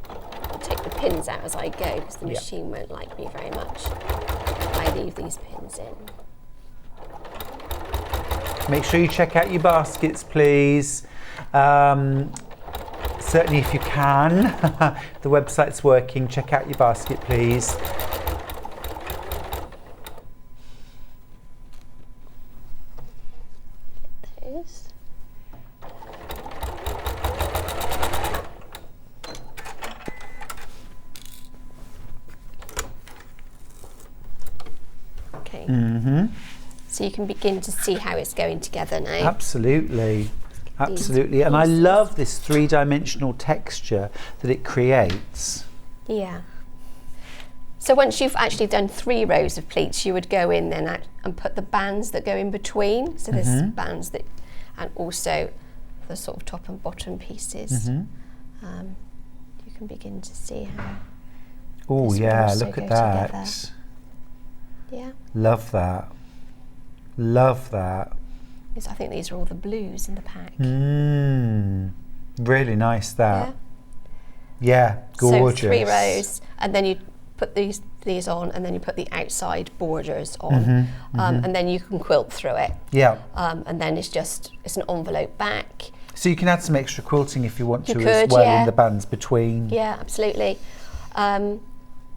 F: I'll take the pins out as I go because the machine won't like me very much if I leave these pins in.
C: Make sure you check out your baskets, please. Certainly if you can. The website's working. Check out your basket, please.
F: Those. Okay. So you can begin to see how it's going together now.
C: Absolutely. Absolutely. And I love this three-dimensional texture that it creates.
F: Yeah. So once you've actually done 3 rows of pleats, you would go in then and put the bands that go in between. So there's bands that, and also the sort of top and bottom pieces. You can begin to see how.
C: Oh
F: this will
C: yeah,
F: also
C: look
F: go
C: at that.
F: together. Yeah.
C: Love that. Love that.
F: Yes, I think these are all the blues in the pack.
C: Really nice that. Yeah, gorgeous.
F: So 3 rows, and then you put these on, and then you put the outside borders on, and then you can quilt through it.
C: Yeah.
F: And then it's an envelope back.
C: So you can add some extra quilting if you want to
F: You
C: as
F: could,
C: well
F: yeah.
C: in the bands between.
F: Yeah, absolutely.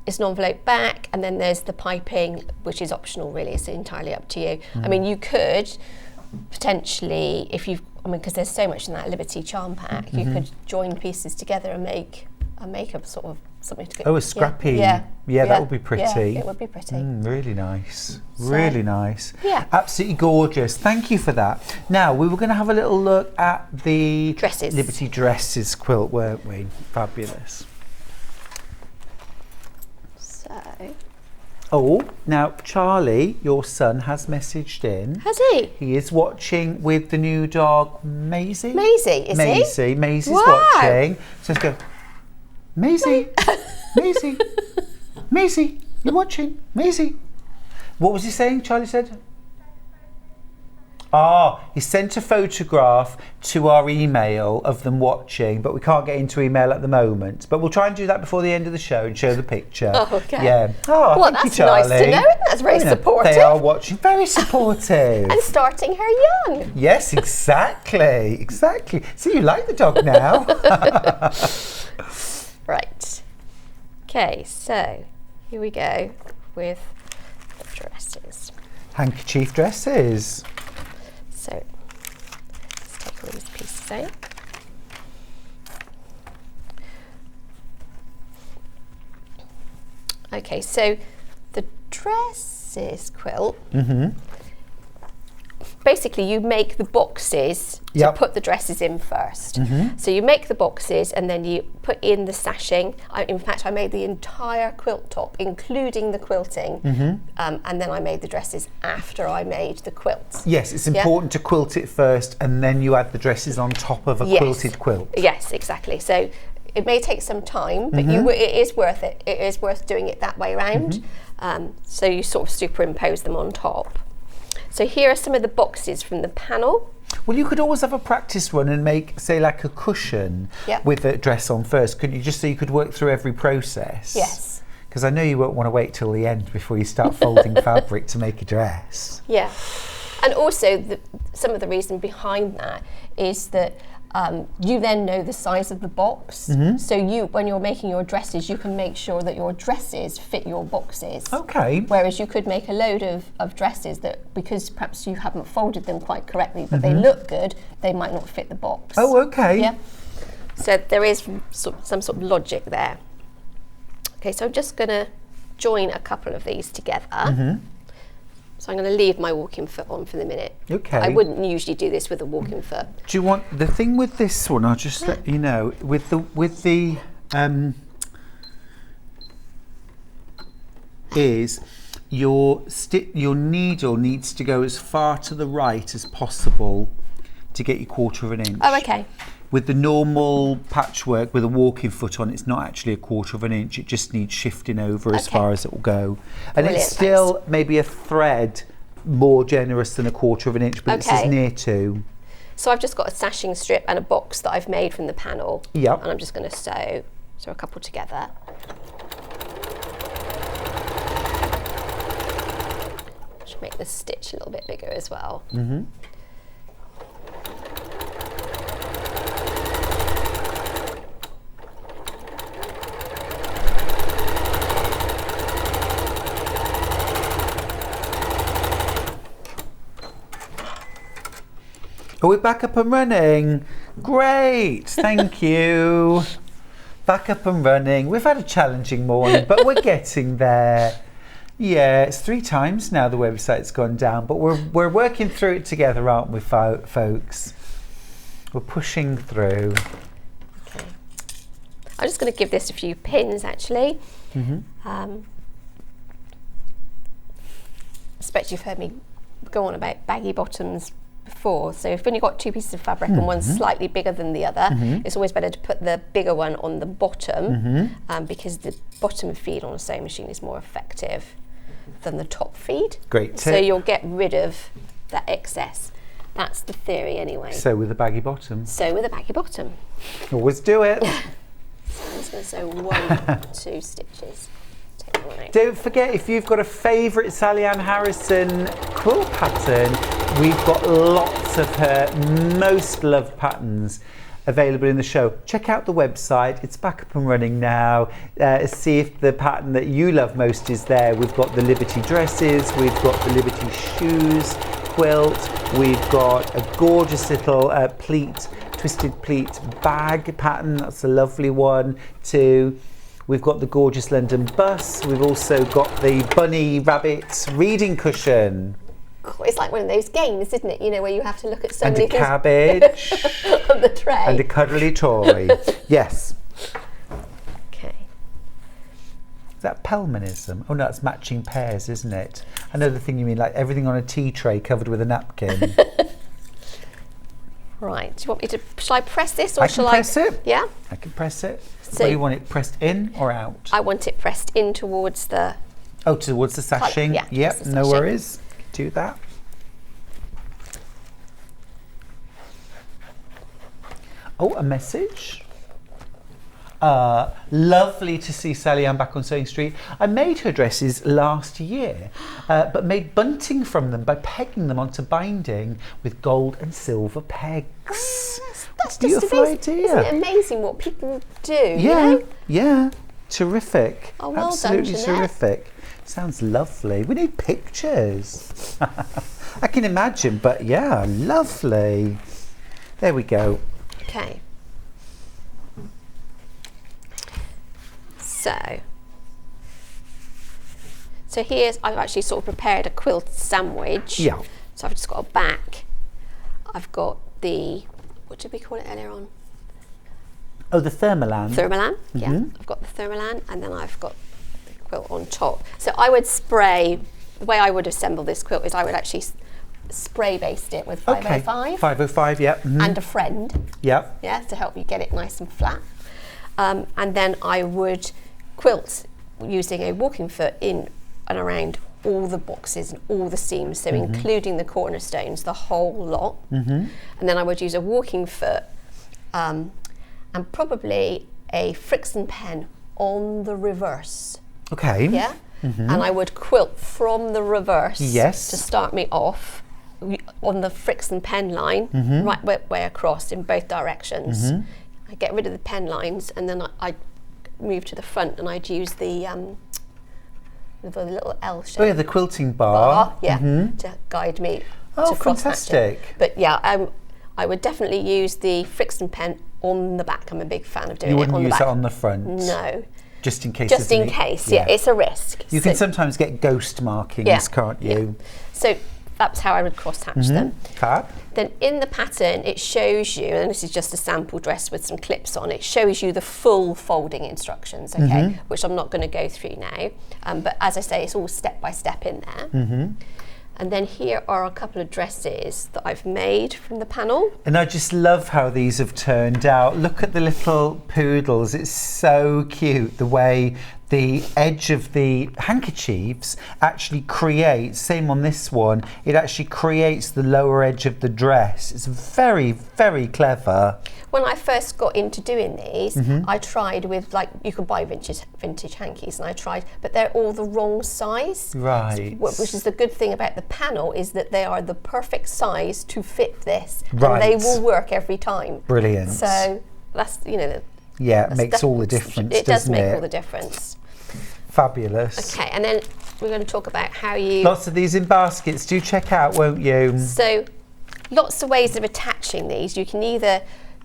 F: It's an envelope back, and then there's the piping, which is optional really. It's entirely up to you. I mean, you could potentially, because there's so much in that Liberty charm pack, you could join pieces together and make a sort of something to go.
C: Oh, a scrappy.
F: Yeah,
C: that would be pretty.
F: Yeah, it would be pretty.
C: Really nice. Really nice.
F: Yeah.
C: Absolutely gorgeous. Thank you for that. Now, we were going to have a little look at the
F: Dresses.
C: Liberty Dresses quilt, weren't we? Fabulous.
F: So,
C: Oh, now Charlie, your son, has messaged in.
F: has he?
C: He is watching with the new dog, Maisie.
F: Maisie, is he?
C: Maisie's
F: Wow.
C: watching. So let's go, Maisie, Maisie, Maisie, you're watching, Maisie. What was he saying, Charlie said? He sent a photograph to our email of them watching, but we can't get into email at the moment. But we'll try and do that before the end of the show and show the picture.
F: Oh, okay.
C: Yeah.
F: Well,
C: Thank you,
F: that's nice
C: Charlie.
F: to know. That's very supportive.
C: They are watching. Very supportive.
F: And starting her young.
C: Yes, exactly. Exactly. So you like the dog now?
F: Right. Okay, so here we go with the dresses.
C: Handkerchief dresses.
F: So let's take all these pieces out. Okay, so the dresses quilt, basically you make the boxes to put the dresses in first. So you make the boxes and then you put in the sashing. In fact, I made the entire quilt top, including the quilting, and then I made the dresses after I made the quilts.
C: Yes, it's important to quilt it first and then you add the dresses on top of a quilted quilt.
F: Yes, exactly. So it may take some time, but it is worth it. It is worth doing it that way around. So you sort of superimpose them on top. So here are some of the boxes from the panel.
C: Well, you could always have a practice run and make, say, like a cushion with the dress on first, couldn't you? Just so you could work through every process.
F: Yes.
C: Because I know you won't want to wait till the end before you start folding fabric to make a dress.
F: Yeah. And also, some of the reason behind that is that you then know the size of the box. So when you're making your dresses, you can make sure that your dresses fit your boxes.
C: Okay.
F: Whereas you could make a load of dresses that, because perhaps you haven't folded them quite correctly, but they look good, they might not fit the box.
C: Oh, okay.
F: Yeah. So there is some sort of logic there. Okay, so I'm just going to join a couple of these together. So I'm going to leave my walking foot on for the minute.
C: Okay.
F: I wouldn't usually do this with a walking foot.
C: Do you want the thing with this one? I'll just let you know with the is your needle needs to go as far to the right as possible to get you 1/4 inch.
F: Oh, okay.
C: With the normal patchwork with a walking foot on, it's not actually a 1/4 inch. It just needs shifting over as far as it will go. And
F: Brilliant,
C: it's still maybe a thread more generous than a 1/4 inch, but this is near 2.
F: So I've just got a sashing strip and a box that I've made from the panel.
C: Yep.
F: And I'm just going to sew a couple together. Should make the stitch a little bit bigger as well.
C: Mm-hmm. Are we back up and running? Great, thank you. Back up and running. We've had a challenging morning, but we're getting there. Yeah, it's 3 times now the website's gone down, but we're working through it together, aren't we, folks? We're pushing through.
F: Okay. I'm just going to give this a few pins, actually.
C: Mm-hmm.
F: I expect you've heard me go on about baggy bottoms before. So if when you've got 2 pieces of fabric and one's slightly bigger than the other, it's always better to put the bigger one on the bottom because the bottom feed on a sewing machine is more effective than the top feed.
C: Great tip.
F: So you'll get rid of that excess. That's the theory anyway.
C: Sew with a baggy bottom.
F: Sew with a baggy bottom.
C: Always do it.
F: So I'm just going to sew 1, 2 stitches. Take one out.
C: Don't forget, if you've got a favourite Salliann Harrison quilt pattern, we've got lots of her most loved patterns available in the show. Check out the website, it's back up and running now. See if the pattern that you love most is there. We've got the Liberty dresses, we've got the Liberty shoes quilt, we've got a gorgeous little twisted pleat bag pattern, that's a lovely one too. We've got the gorgeous London bus, we've also got the bunny rabbit reading cushion.
F: It's like one of those games, isn't it? You know, where you have to look at so
C: And
F: many
C: a cabbage.
F: things on the tray.
C: And a cuddly toy. Yes.
F: Okay.
C: Is that Pellmanism? Oh no, it's matching pairs, isn't it? I know the thing you mean, like everything on a tea tray covered with a napkin.
F: Right. Do you want me to? Shall I press this, or
C: I can
F: shall
C: press it.
F: Yeah.
C: I can press it.
F: So
C: Where do you want it pressed in or out?
F: I want it pressed in towards the.
C: Oh, towards the sashing.
F: Yeah,
C: Yep,
F: towards the
C: no
F: sashing.
C: worries. Do that. Oh, a message. Lovely to see Salliann back on Sewing Street. I made her dresses last year, but made bunting from them by pegging them onto binding with gold and silver pegs.
F: That's
C: Beautiful
F: just amazing.
C: idea.
F: Isn't it amazing what people do?
C: Yeah,
F: You know?
C: yeah. Terrific.
F: Oh, well
C: Absolutely
F: done, Jeanette.
C: terrific. Sounds lovely. We need pictures. I can imagine, but yeah, lovely. There we go.
F: Okay. So here's, I've actually sort of prepared a quilt sandwich.
C: Yeah.
F: So I've just got a back. I've got the, what did we call it earlier on?
C: Oh, the Thermolan.
F: Thermolan, yeah. I've got the Thermolan, and then I've got the quilt on top. So I would spray, the way I would assemble this quilt is I would actually spray baste it with 505.
C: Okay. 505, yep.
F: And a friend.
C: Yep.
F: Yeah, to help you get it nice and flat. And then I would quilt using a walking foot in and around all the boxes and all the seams, so including the cornerstones, the whole lot. And then I would use a walking foot and probably a Friction pen on the reverse.
C: Okay.
F: Yeah? And I would quilt from the reverse
C: Yes.
F: to start me off on the Friction pen line, right way across in both directions. I get rid of the pen lines, and then I move to the front, and I'd use the little L shape.
C: Oh yeah, the quilting bar.
F: To guide me
C: Oh,
F: to cross
C: fantastic.
F: hatching. But yeah, I would definitely use the Friction pen on the back. I'm a big fan of doing
C: You
F: it
C: wouldn't
F: on the
C: use
F: back.
C: it on the front?
F: No.
C: Just in case.
F: Just
C: there's
F: in
C: any-
F: case, yeah, it's a risk.
C: You can sometimes get ghost markings, can't you?
F: So that's how I would cross hatch them.
C: Fab.
F: Then in the pattern, it shows you, and this is just a sample dress with some clips on, it shows you the full folding instructions, okay, which I'm not going to go through now. But as I say, it's all step by step in there. And then here are a couple of dresses that I've made from the panel.
C: And I just love how these have turned out. Look at the little poodles. It's so cute the way the edge of the handkerchiefs actually creates, same on this one, it actually creates the lower edge of the dress. It's very, very clever.
F: When I first got into doing these, I tried with, like, you could buy vintage hankies, and I tried, but they're all the wrong size.
C: Right.
F: Which is the good thing about the panel, is that they are the perfect size to fit this.
C: Right.
F: And they will work every time.
C: Brilliant.
F: So that's, you know,
C: yeah, it makes all the difference,
F: it does
C: doesn't
F: make
C: it?
F: all the difference.
C: Fabulous.
F: Okay, and then we're going to talk about how you...
C: Lots of these in baskets. Do check out, won't you?
F: So, lots of ways of attaching these. You can either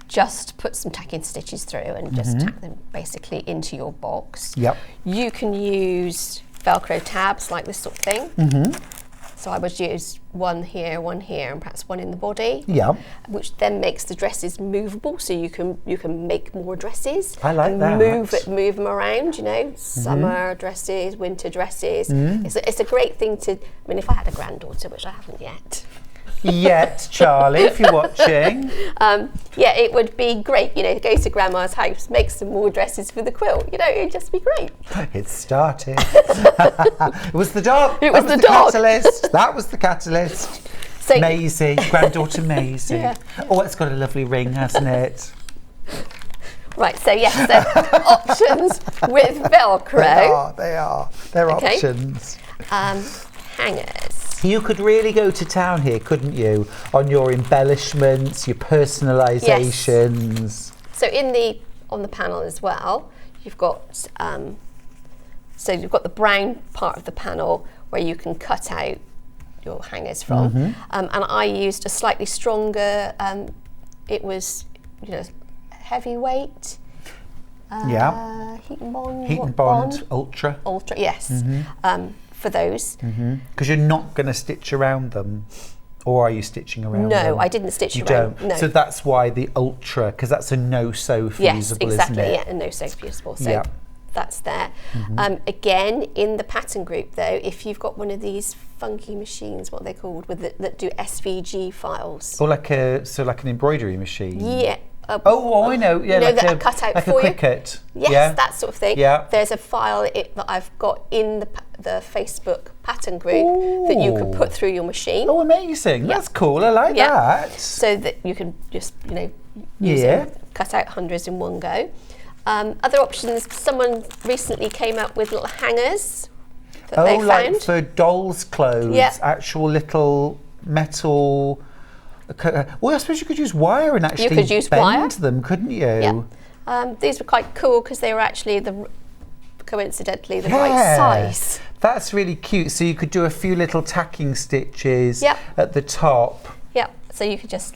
F: just put some tacking stitches through and just tack them basically into your box.
C: Yep.
F: You can use Velcro tabs like this sort of thing. So I would use one here, and perhaps one in the body.
C: Yeah.
F: Which then makes the dresses movable, so you can make more dresses.
C: I like
F: and
C: that.
F: Move them around. You know, summer dresses, winter dresses. It's a great thing to. I mean, if I had a granddaughter, which I haven't yet.
C: Yet, Charlie, if you're watching.
F: Yeah, it would be great. You know, go to Grandma's house, make some more dresses for the quilt. You know, it'd just be great.
C: It started. It was the dog.
F: It was the dog.
C: Catalyst. That was the catalyst.
F: So,
C: Maisie, granddaughter Maisie.
F: Yeah.
C: Oh, it's got a lovely ring, hasn't it?
F: right, so yes, so options with Velcro.
C: They are. They're
F: Okay.
C: options.
F: Hangers.
C: You could really go to town here, couldn't you? On your embellishments, your personalisations.
F: So on the panel as well, you've got so you've got the brown part of the panel where you can cut out your hangers from, and I used a slightly stronger. It was, you know, heavyweight. Heat and bond.
C: Heat and bond, ultra.
F: Ultra, yes. For those.
C: Because you're not going to stitch around them. Or are you stitching around them?
F: No, I didn't stitch
C: you
F: around.
C: Don't.
F: No.
C: So that's why the ultra, because that's a no-sew fusible,
F: yes, exactly,
C: isn't it?
F: yeah, and no sew fusible. So
C: Yeah.
F: that's there. Again, in the pattern group though, if you've got one of these funky machines, what are they called, that do SVG files.
C: Or like an embroidery machine.
F: Yeah.
C: Oh, I know. Yeah,
F: you know,
C: like
F: that
C: a
F: cut out
C: like
F: for
C: a
F: you.
C: Cricut.
F: Yes,
C: yeah.
F: that sort of thing.
C: Yeah.
F: There's a file that I've got in the Facebook pattern group that you can put through your machine.
C: Oh, amazing.
F: Yeah.
C: That's cool. I like
F: Yeah.
C: that.
F: So that you can just, you know, use it, cut out hundreds in one go. Other options, someone recently came up with little hangers that they found.
C: Like for dolls' clothes,
F: Yeah.
C: actual little metal. Well, I suppose you could use wire and actually
F: could use
C: bend
F: wire.
C: them, couldn't you?
F: Yeah. These were quite cool because they were actually coincidentally the right size.
C: That's really cute. So you could do a few little tacking stitches at the top.
F: Yep. So you could just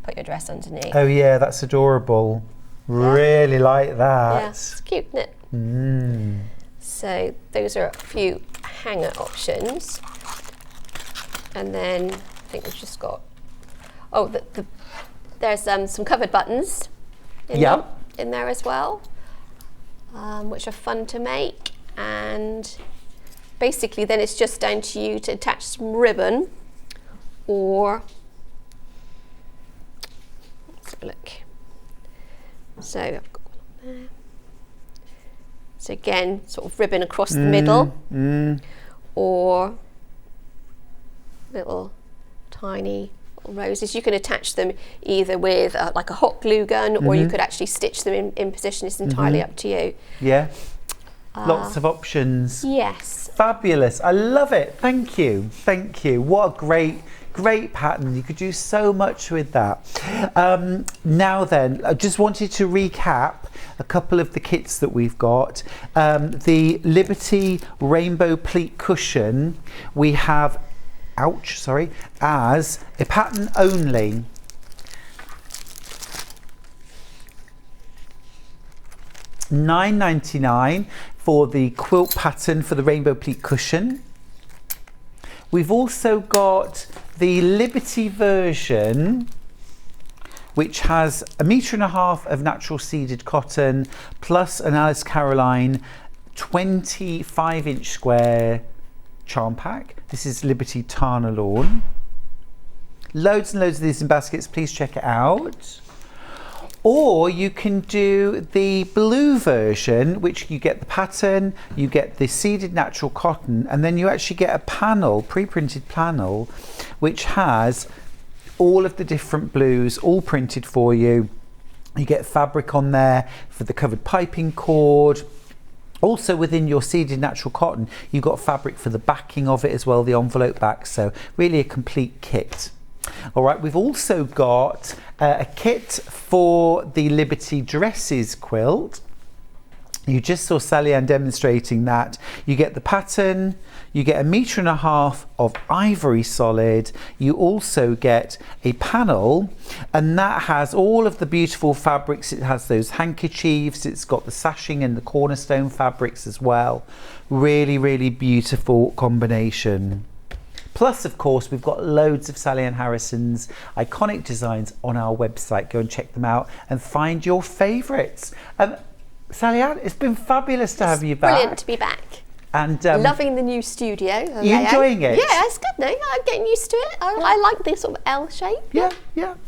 F: put your dress underneath.
C: Oh yeah, that's adorable. Really like that.
F: Yeah, it's cute, isn't it? So those are a few hanger options. And then I think we've just got, there's some covered buttons in there as well, which are fun to make. And basically then it's just down to you to attach some ribbon or, let's have a look. So I've got one there. So again, sort of ribbon across the middle, or little tiny roses. You can attach them either with like a hot glue gun, or you could actually stitch them in position. It's entirely up to you.
C: Yeah. Lots of options.
F: Yes.
C: Fabulous. I love it. Thank you. Thank you. What a great pattern. You could do so much with that. Now then, I just wanted to recap a couple of the kits that we've got. The Liberty Rainbow Pleat Cushion we have, as a pattern only. $9.99 for the quilt pattern for the Rainbow Pleat Cushion. We've also got the Liberty version, which has 1.5 meters of natural seeded cotton plus an Alice Caroline 25-inch square charm pack. This is Liberty Tana Lawn. Loads and loads of these in baskets, please check it out. Or you can do the blue version, which you get the pattern, you get the seeded natural cotton, and then you actually get a panel, pre-printed panel, which has all of the different blues all printed for you. You get fabric on there for the covered piping cord. Also within your seeded natural cotton, you've got fabric for the backing of it as well, the envelope back, so really a complete kit. All right, we've also got a kit for the Liberty Dresses quilt. You just saw Salliann demonstrating that. You get the pattern, you get 1.5 meters of ivory solid, you also get a panel, and that has all of the beautiful fabrics. It has those handkerchiefs, it's got the sashing and the cornerstone fabrics as well. Really, really beautiful combination. Plus, of course, we've got loads of Salliann Harrison's iconic designs on our website. Go and check them out and find your favourites. Salliann, it's been fabulous to have you back.
F: Brilliant to be back.
C: And
F: loving the new studio.
C: You enjoying it?
F: Yeah, it's good. No, I'm getting used to it. I like this sort of L shape.
C: Yeah.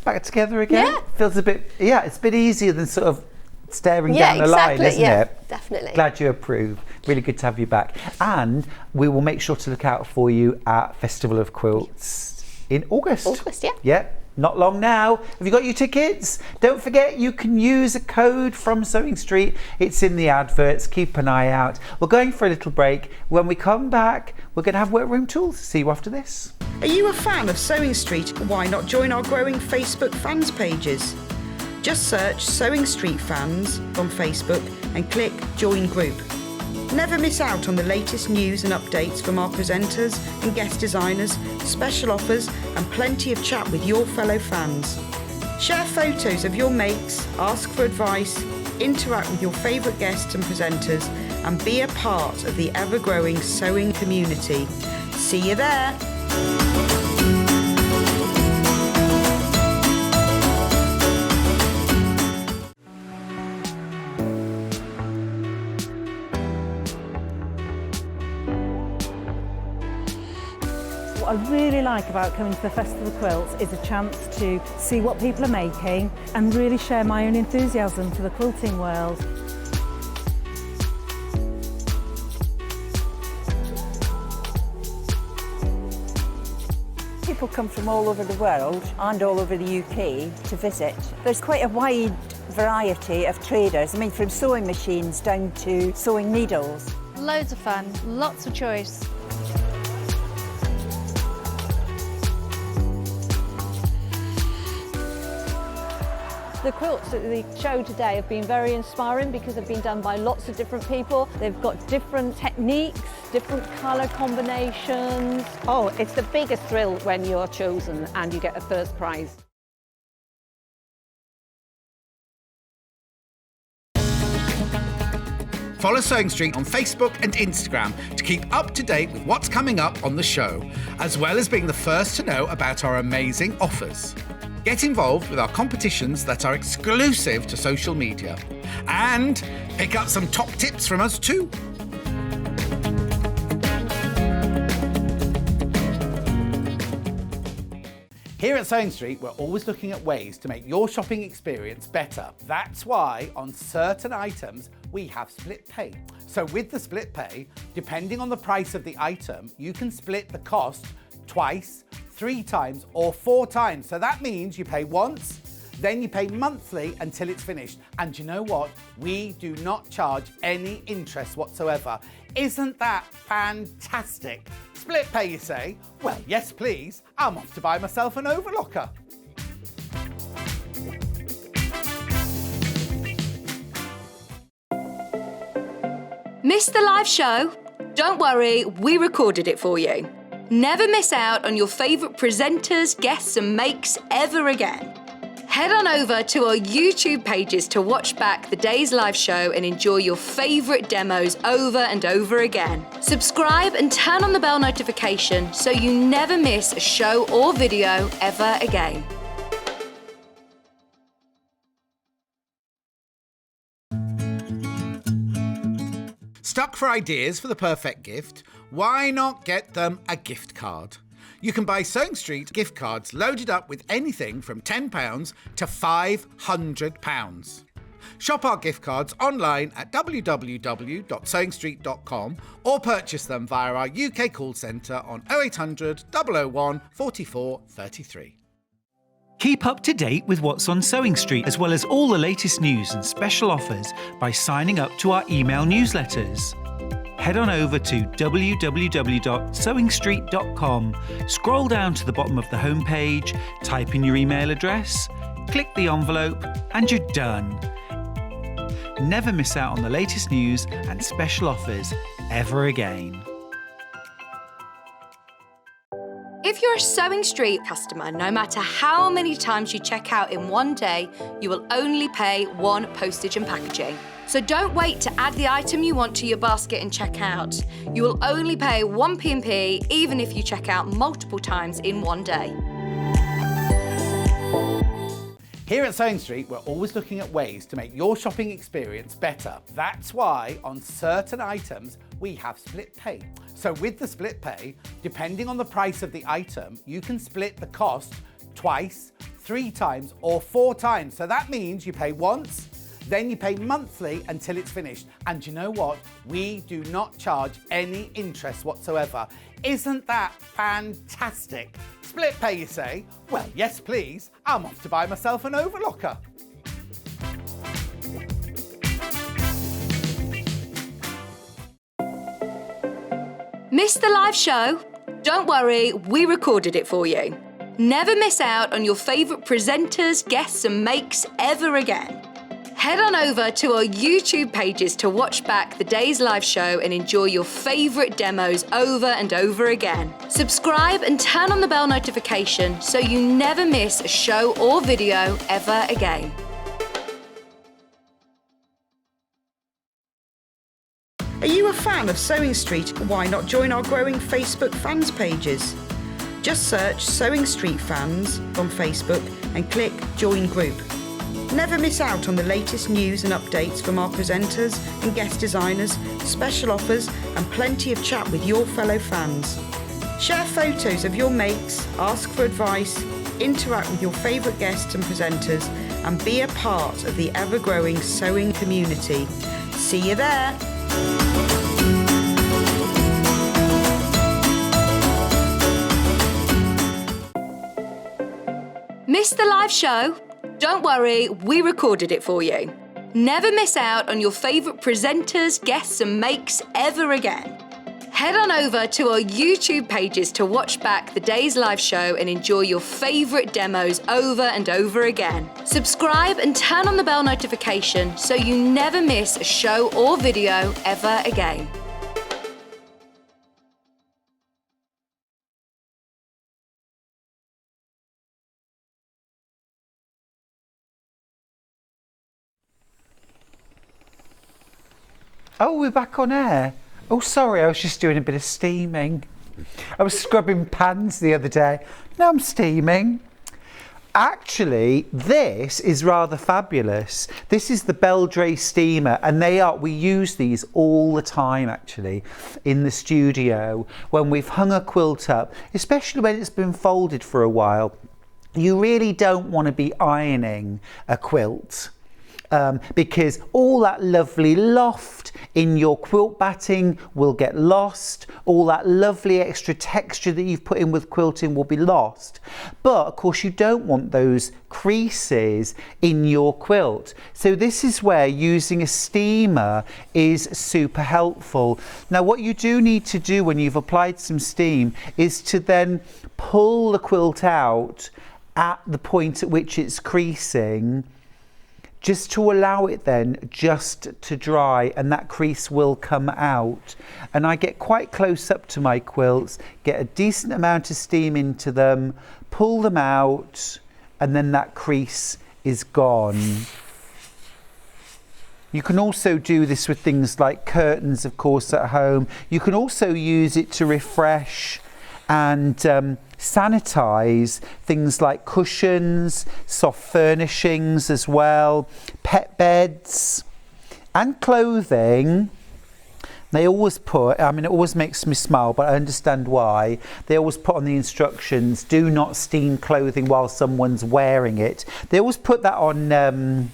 C: Back together again.
F: Yeah.
C: Feels a bit. Yeah, it's a bit easier than sort of staring down the line, isn't it?
F: Definitely.
C: Glad you approve. Really good to have you back. And we will make sure to look out for you at Festival of Quilts in August.
F: August, yeah.
C: Yeah, not long now. Have you got your tickets? Don't forget you can use a code from Sewing Street. It's in the adverts. Keep an eye out. We're going for a little break. When we come back, we're going to have Workroom Tools. See you after this.
D: Are you a fan of Sewing Street? Why not join our growing Facebook fans pages? Just search Sewing Street Fans on Facebook and click Join Group. Never miss out on the latest news and updates from our presenters and guest designers, special offers and plenty of chat with your fellow fans. Share photos of your makes, ask for advice, interact with your favourite guests and presenters and be a part of the ever-growing sewing community. See you there!
G: What I really like about coming to the Festival of Quilts is a chance to see what people are making and really share my own enthusiasm for the quilting world.
H: People come from all over the world and all over the UK to visit. There's quite a wide variety of traders, I mean from sewing machines down to sewing needles.
I: Loads of fun, lots of choice.
J: The quilts at the show today have been very inspiring because they've been done by lots of different people. They've got different techniques, different colour combinations.
K: Oh, it's the biggest thrill when you're chosen and you get a first prize.
A: Follow Sewing Street on Facebook and Instagram to keep up to date with what's coming up on the show, as well as being the first to know about our amazing offers. Get involved with our competitions that are exclusive to social media. And pick up some top tips from us too. Here at Sewing Street, we're always looking at ways to make your shopping experience better. That's why on certain items, we have split pay. So with the split pay, depending on the price of the item, you can split the cost twice, 3 times or 4 times. So that means you pay once, then you pay monthly until it's finished. And you know what? We do not charge any interest whatsoever. Isn't that fantastic? Split pay, you say? Well, yes, please. I'm off to buy myself an overlocker.
B: Missed the live show? Don't worry, we recorded it for you. Never miss out on your favourite presenters, guests and makes ever again. Head on over to our YouTube pages to watch back the day's live show and enjoy your favourite demos over and over again. Subscribe and turn on the bell notification so you never miss a show or video ever again.
A: Stuck for ideas for the perfect gift? why not get them a gift card? You can buy Sewing Street gift cards loaded up with anything from £10 to £500. Shop our gift cards online at www.sewingstreet.com or purchase them via our UK call centre on 0800 001 44 33.
E: Keep up to date with what's on Sewing Street, as well as all the latest news and special offers by signing up to our email newsletters. Head on over to www.sewingstreet.com, scroll down to the bottom of the homepage, type in your email address, click the envelope, and you're done. Never miss out on the latest news and special offers ever again.
B: If you're a Sewing Street customer, no matter how many times you check out in one day, you will only pay one postage and packaging. So don't wait to add the item you want to your basket and check out. You will only pay one P&P even if you check out multiple times in one day.
A: Here at Sewing Street, we're always looking at ways to make your shopping experience better. That's why on certain items, we have split pay. So with the split pay, depending on the price of the item, you can split the cost twice, 3 times, or 4 times. So that means you pay once, then you pay monthly until it's finished. And you know what? We do not charge any interest whatsoever. Isn't that fantastic? Split pay, you say? Well, yes, please. I'm off to buy myself an overlocker.
B: Missed the live show? Don't worry, we recorded it for you. Never miss out on your favourite presenters, guests and makes ever again. Head on over to our YouTube pages to watch back the day's live show and enjoy your favourite demos over and over again. Subscribe and turn on the bell notification so you never miss a show or video ever again.
D: Are you a fan of Sewing Street? Why not join our growing Facebook fans pages? Just search Sewing Street Fans on Facebook and click Join Group. Never miss out on the latest news and updates from our presenters and guest designers, special offers and plenty of chat with your fellow fans. Share photos of your makes, ask for advice, interact with your favourite guests and presenters and be a part of the ever-growing sewing community. See you there!
B: Missed the live show? Don't worry, we recorded it for you. Never miss out on your favourite presenters, guests and makes ever again. Head on over to our YouTube pages to watch back the day's live show and enjoy your favourite demos over and over again. Subscribe and turn on the bell notification so you never miss a show or video ever again.
C: Oh, we're back on air. Oh, sorry, I was just doing a bit of steaming. I was scrubbing pans the other day. Now I'm steaming. Actually, this is rather fabulous. This is the Beldray steamer, and we use these all the time, actually, in the studio when we've hung a quilt up, especially when it's been folded for a while. You really don't want to be ironing a quilt. Because all that lovely loft in your quilt batting will get lost, all that lovely extra texture that you've put in with quilting will be lost. But of course you don't want those creases in your quilt. So this is where using a steamer is super helpful. Now what you do need to do when you've applied some steam is to then pull the quilt out at the point at which it's creasing, just to allow it then just to dry, and that crease will come out. And I get quite close up to my quilts, get a decent amount of steam into them, pull them out, and then that crease is gone. You can also do this with things like curtains, of course, at home. You can also use it to refresh and sanitize things like cushions, soft furnishings as well, pet beds and clothing. They always put, I mean, it always makes me smile, but I understand why. They always put on the instructions, do not steam clothing while someone's wearing it. They always put that on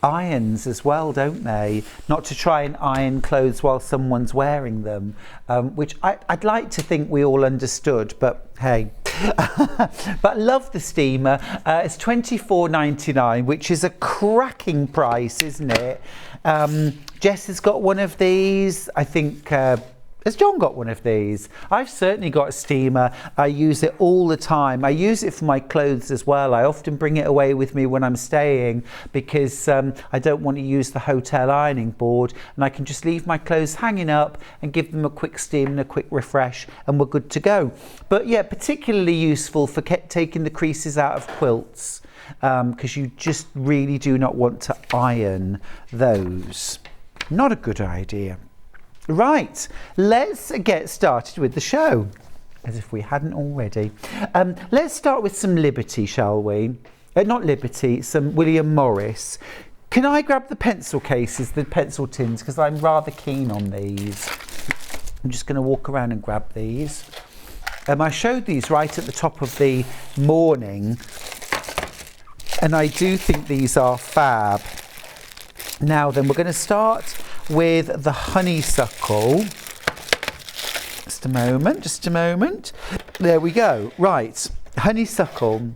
C: irons as well, don't they? Not to try and iron clothes while someone's wearing them, which I'd like to think we all understood, but hey. But I love the steamer. It's $24.99, which is a cracking price, isn't it? Jess has got one of these. I think has John got one of these? I've certainly got a steamer. I use it all the time. I use it for my clothes as well. I often bring it away with me when I'm staying because I don't want to use the hotel ironing board, and I can just leave my clothes hanging up and give them a quick steam and a quick refresh, and we're good to go. But yeah, particularly useful for taking the creases out of quilts, because you just really do not want to iron those. Not a good idea. Right, let's get started with the show, as if we hadn't already. Let's start with some Liberty, shall we? Not Liberty, some William Morris. Can I grab the pencil cases, the pencil tins, because I'm rather keen on these. I'm just going to walk around and grab these. I showed these right at the top of the morning, and I do think these are fab. Now then, we're going to start with the honeysuckle. Just a moment. There we go. Right, honeysuckle,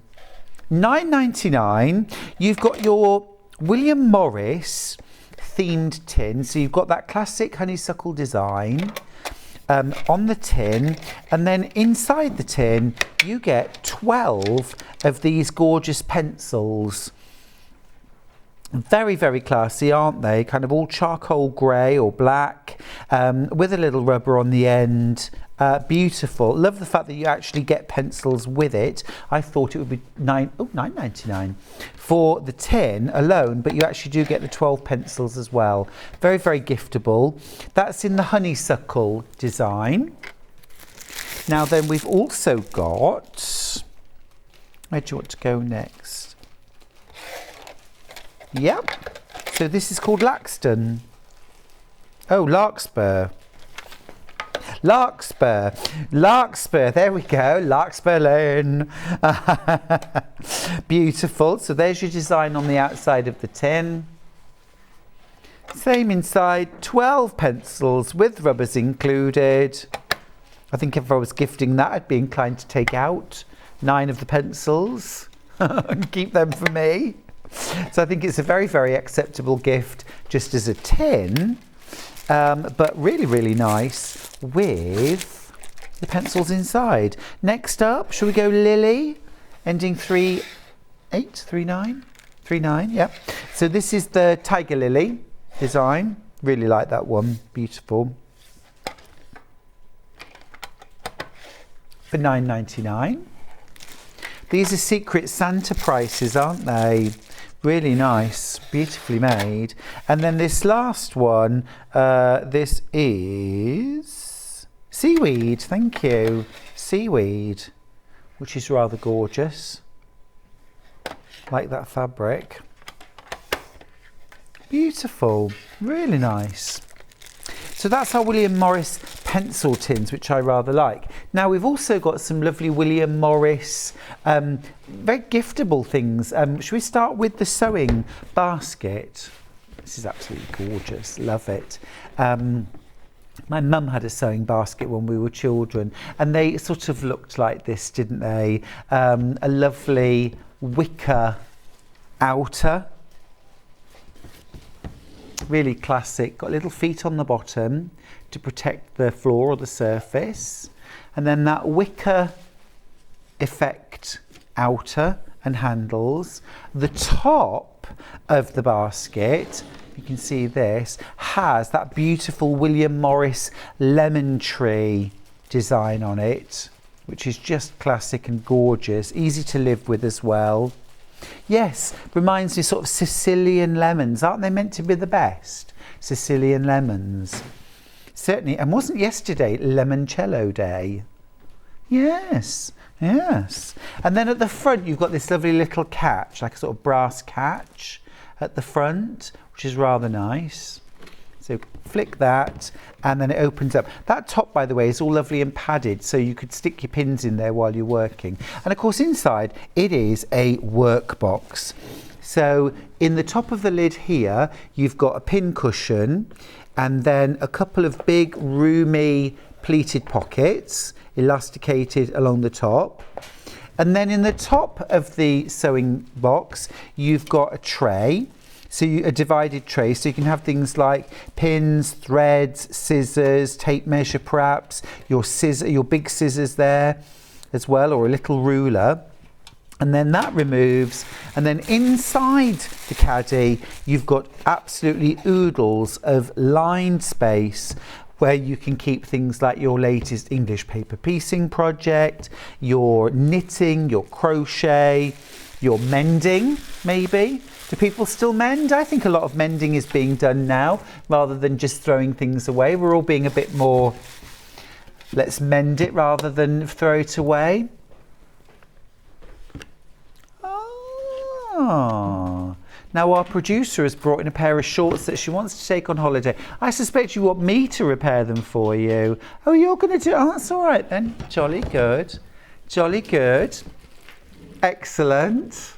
C: $9.99. You've got your William Morris themed tin, so you've got that classic honeysuckle design on the tin, and then inside the tin you get 12 of these gorgeous pencils. Very, very classy, aren't they? Kind of all charcoal grey or black, with a little rubber on the end. Beautiful. Love the fact that you actually get pencils with it. I thought it would be $9.99 for the tin alone, but you actually do get the 12 pencils as well. Very, very giftable. That's in the honeysuckle design. Now then, we've also got, where do you want to go next? Yep, so this is called Laxton. Oh, Larkspur, there we go, Larkspur Lane. Beautiful, so there's your design on the outside of the tin. Same inside, 12 pencils with rubbers included. I think if I was gifting that, I'd be inclined to take out 9 of the pencils and keep them for me. So I think it's a very, very acceptable gift just as a tin, but really, really nice with the pencils inside. Next up, shall we go Lily, ending 39, yeah. So this is the Tiger Lily design. Really like that one, beautiful. For $9.99. These are Secret Santa prices, aren't they? Really nice, beautifully made. And then this last one, this is Seaweed, thank you. Seaweed, which is rather gorgeous. Like that fabric. Beautiful, really nice. So that's our William Morris pencil tins, which I rather like. Now we've also got some lovely William Morris, very giftable things. Should we start with the sewing basket? This is absolutely gorgeous, love it. My mum had a sewing basket when we were children, and they sort of looked like this, didn't they? A lovely wicker outer. Really classic, got little feet on the bottom to protect the floor or the surface, and then that wicker effect outer and handles. The top of the basket, you can see this, has that beautiful William Morris lemon tree design on it, which is just classic and gorgeous, easy to live with as well. Yes, reminds me sort of Sicilian lemons. Aren't they meant to be the best? Sicilian lemons. Certainly. And wasn't yesterday Limoncello Day? Yes, yes. And then at the front you've got this lovely little catch, like a sort of brass catch at the front, which is rather nice. So flick that and then it opens up. That top, by the way, is all lovely and padded, so you could stick your pins in there while you're working. And of course inside it is a workbox. So in the top of the lid here, you've got a pin cushion and then a couple of big roomy pleated pockets, elasticated along the top. And then in the top of the sewing box, you've got a tray. So a divided tray, so you can have things like pins, threads, scissors, tape measure perhaps, your big scissors there as well, or a little ruler. And then that removes, and then inside the caddy, you've got absolutely oodles of lined space where you can keep things like your latest English paper piecing project, your knitting, your crochet, your mending maybe. Do people still mend? I think a lot of mending is being done now rather than just throwing things away. We're all being a bit more, let's mend it rather than throw it away. Oh. Now our producer has brought in a pair of shorts that she wants to take on holiday. I suspect you want me to repair them for you. Oh, you're going to do it? Oh, that's all right then. Jolly good. Jolly good. Excellent.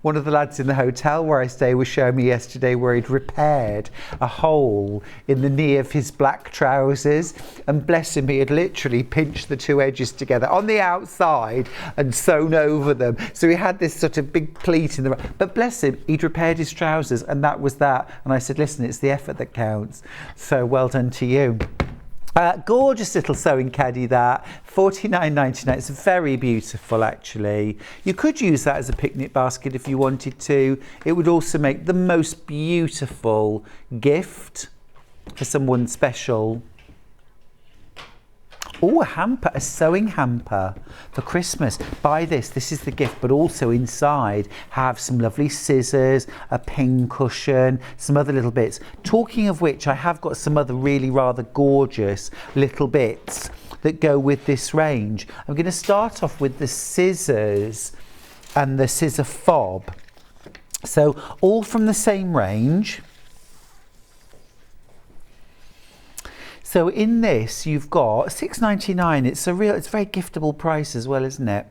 C: One of the lads in the hotel where I stay was showing me yesterday where he'd repaired a hole in the knee of his black trousers, and bless him, he had literally pinched the two edges together on the outside and sewn over them. So he had this sort of big pleat in the but bless him, he'd repaired his trousers and that was that. And I said, listen, it's the effort that counts. So well done to you. Gorgeous little sewing caddy that, $49.99. It's very beautiful actually. You could use that as a picnic basket if you wanted to. It would also make the most beautiful gift for someone special. Oh, a hamper, a sewing hamper for Christmas. Buy this, this is the gift, but also inside have some lovely scissors, a pin cushion, some other little bits. Talking of which, I have got some other really rather gorgeous little bits that go with this range. I'm going to start off with the scissors and the scissor fob. So all from the same range. So in this, you've got $6.99. It's a very giftable price as well, isn't it?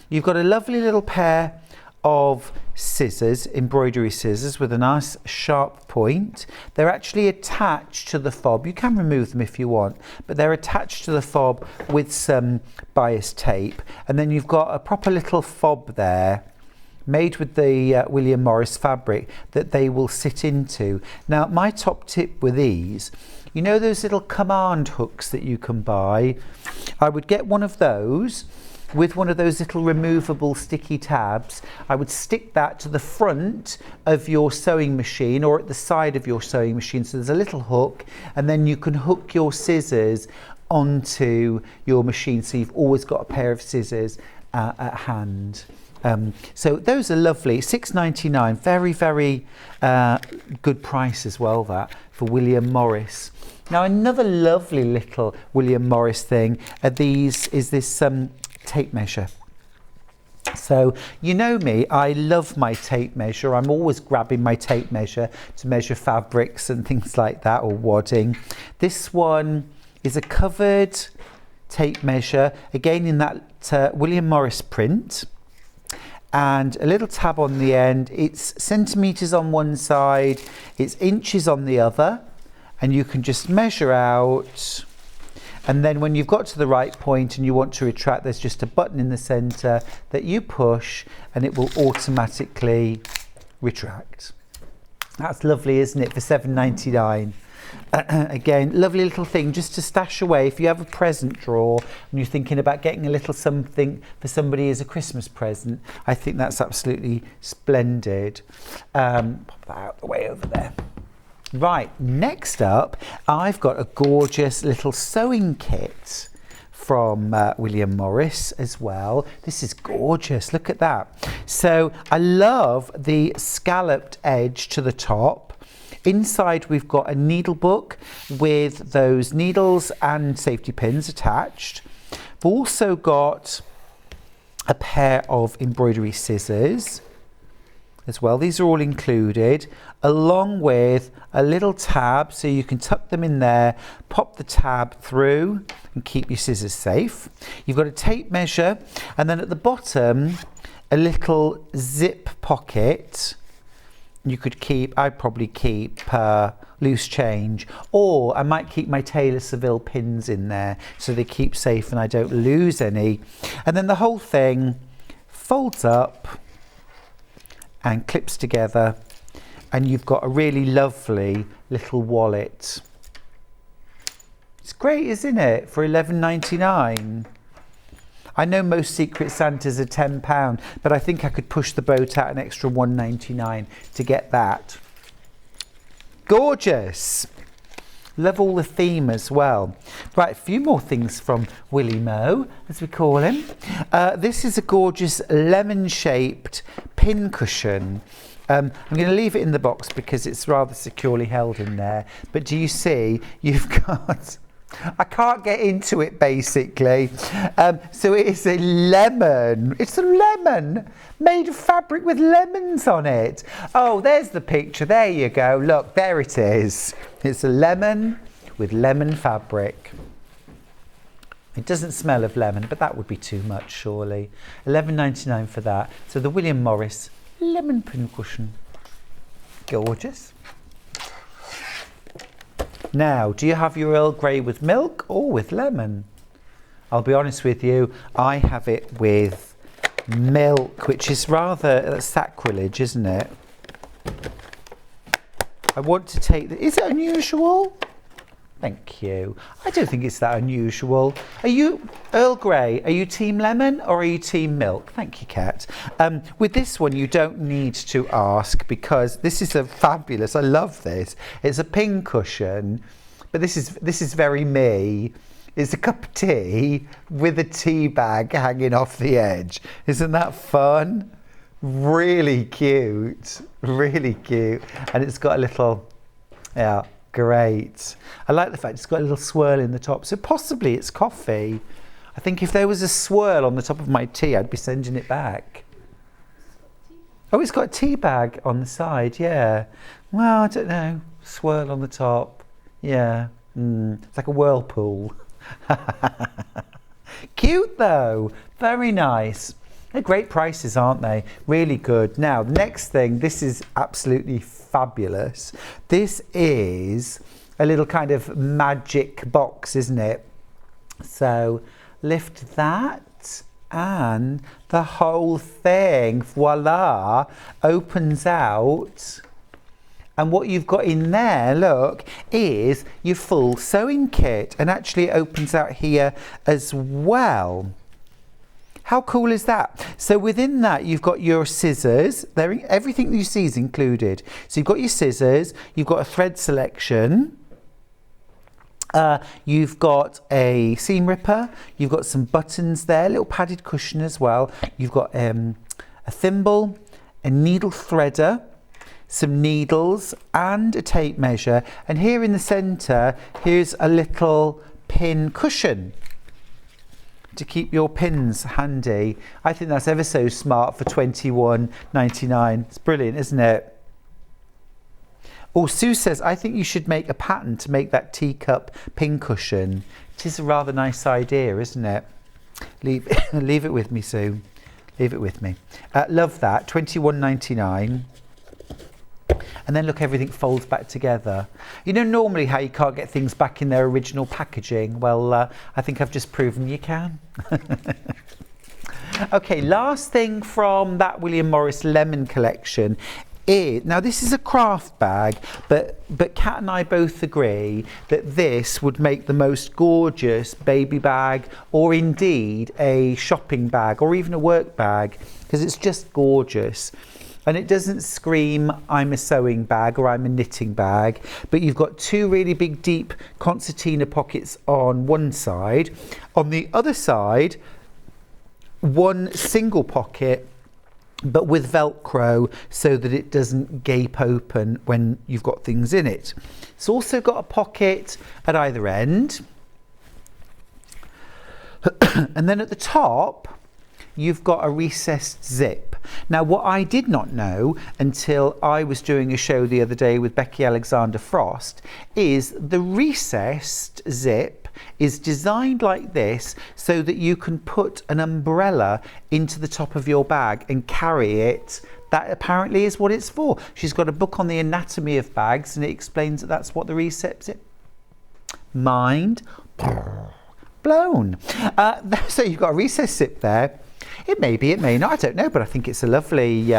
C: You've got a lovely little pair of scissors, embroidery scissors with a nice sharp point. They're actually attached to the fob. You can remove them if you want, but they're attached to the fob with some bias tape. And then you've got a proper little fob there, made with the William Morris fabric that they will sit into. Now, my top tip with these, you know those little command hooks that you can buy? I would get one of those with one of those little removable sticky tabs. I would stick that to the front of your sewing machine or at the side of your sewing machine. So there's a little hook, and then you can hook your scissors onto your machine. So you've always got a pair of scissors at hand. So those are lovely, $6.99, very, very good price as well, that, for William Morris. Now another lovely little William Morris thing is this tape measure. So you know me, I love my tape measure. I'm always grabbing my tape measure to measure fabrics and things like that, or wadding. This one is a covered tape measure, again in that William Morris print. And a little tab on the end. It's centimetres on one side, it's inches on the other, and you can just measure out. And then when you've got to the right point and you want to retract, there's just a button in the centre that you push and it will automatically retract. That's lovely, isn't it, for $7.99? Again, lovely little thing just to stash away if you have a present drawer and you're thinking about getting a little something for somebody as a Christmas present. I think that's absolutely splendid. Pop that out the way over there. Right, next up, I've got a gorgeous little sewing kit from William Morris as well. This is gorgeous, look at that. So I love the scalloped edge to the top. Inside we've got a needle book with those needles and safety pins attached. We've also got a pair of embroidery scissors. as well. These are all included, along with a little tab so you can tuck them in there, pop the tab through and keep your scissors safe. You've got a tape measure, and then at the bottom a little zip pocket. You could keep, I'd probably keep loose change, or I might keep my Taylor Seville pins in there so they keep safe and I don't lose any. And then the whole thing folds up and clips together, and you've got a really lovely little wallet. It's great, isn't it, for $11.99? I know most Secret Santas are £10, but I think I could push the boat out an extra $1.99 to get that. Gorgeous. Love all the theme as well. Right, a few more things from Willie Mo, as we call him. This is a gorgeous lemon-shaped pin cushion. I'm going to leave it in the box because it's rather securely held in there. But do you see, you've got... I can't get into it basically. So it is a lemon. It's a lemon made of fabric with lemons on it. Oh, there's the picture. There you go. Look, there it is. It's a lemon with lemon fabric. It doesn't smell of lemon, but that would be too much, surely. $11.99 for that. So the William Morris lemon pincushion. Gorgeous. Now, do you have your Earl Grey with milk or with lemon? I'll be honest with you, I have it with milk, which is rather sacrilege, isn't it? I want to take the... Is it unusual? Thank you. I don't think it's that unusual. Are you, Earl Grey, are you team lemon or are you team milk? Thank you, Kat. With this one, you don't need to ask because this is a fabulous, I love this. It's a pin cushion, but this is very me. It's a cup of tea with a tea bag hanging off the edge. Isn't that fun? Really cute, really cute. And it's got a little, yeah, great. I like the fact it's got a little swirl in the top, so possibly it's coffee. I think if there was a swirl on the top of my tea, I'd be sending it back. Oh, it's got a tea bag on the side, yeah. Well, I don't know. Swirl on the top. Yeah. It's like a whirlpool. Cute though. Very nice. They're great prices, aren't they? Really good. Now, next thing, this is absolutely fabulous. This is a little kind of magic box, isn't it? So lift that and the whole thing, voila, opens out. And what you've got in there, look, is your full sewing kit. And actually it opens out here as well. How cool is that? So within that, you've got your scissors. Everything that you see is included. So you've got your scissors, you've got a thread selection, you've got a seam ripper, you've got some buttons there, a little padded cushion as well. You've got a thimble, a needle threader, some needles and a tape measure. And here in the centre, here's a little pin cushion to keep your pins handy. I think that's ever so smart for $21.99. It's brilliant, isn't it? Oh, Sue says, I think you should make a pattern to make that teacup pin cushion. It is a rather nice idea, isn't it? Leave it with me, Sue. Leave it with me. Love that, $21.99. And then look, everything folds back together. You know normally how you can't get things back in their original packaging? Well, I think I've just proven you can. Okay, last thing from that William Morris Lemon collection is, now this is a craft bag, but Kat and I both agree that this would make the most gorgeous baby bag, or indeed a shopping bag, or even a work bag, because it's just gorgeous. And it doesn't scream, I'm a sewing bag or I'm a knitting bag, but you've got two really big, deep concertina pockets on one side. On the other side, one single pocket, but with Velcro so that it doesn't gape open when you've got things in it. It's also got a pocket at either end. And then at the top, you've got a recessed zip. Now, what I did not know until I was doing a show the other day with Becky Alexander Frost is the recessed zip is designed like this so that you can put an umbrella into the top of your bag and carry it. That apparently is what it's for. She's got a book on the anatomy of bags and it explains that that's what the recessed zip. Mind blown. So you've got a recessed zip there. It may be, it may not, I don't know, but I think it's a lovely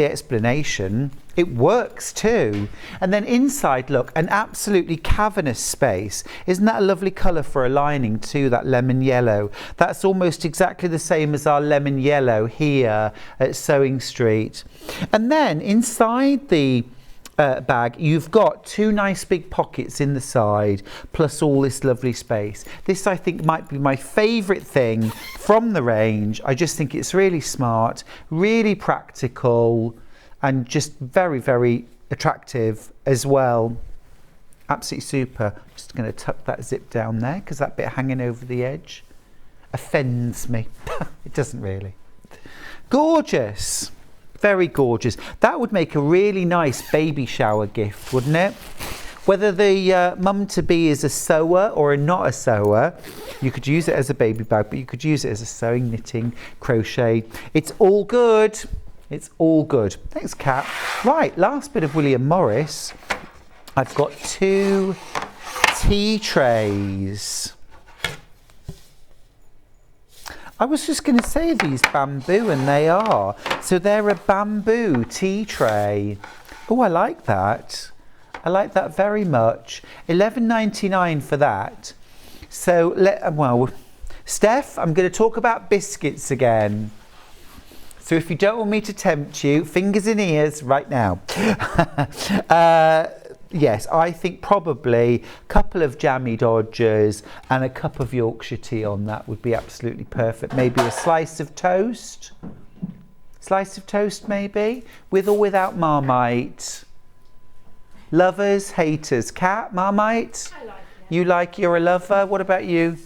C: explanation. It works too. And then inside, look, an absolutely cavernous space. Isn't that a lovely colour for a lining too, that lemon yellow? That's almost exactly the same as our lemon yellow here at Sewing Street. And then inside the bag, you've got two nice big pockets in the side, plus all this lovely space. This, I think, might be my favourite thing from the range. I just think it's really smart, really practical, and just very, very attractive as well. Absolutely super. Just going to tuck that zip down there because that bit hanging over the edge offends me. It doesn't really. Gorgeous. Very gorgeous. That would make a really nice baby shower gift, wouldn't it? Whether the mum-to-be is a sewer or not a sewer, you could use it as a baby bag, but you could use it as a sewing, knitting, crochet. It's all good. It's all good. Thanks, Kat. Right, last bit of William Morris. I've got 2 tea trays. I was just going to say these bamboo, and they are. So they're a bamboo tea tray. Oh, I like that. I like that very much. $11.99 for that. So, well, Steph, I'm going to talk about biscuits again. So if you don't want me to tempt you, fingers in ears right now. Yes, I think probably a couple of jammy Dodgers and a cup of Yorkshire tea on that would be absolutely perfect. Maybe a slice of toast. Slice of toast maybe, with or without Marmite. Lovers, haters. Kat, Marmite? I like it. You like, you're a lover. What about you?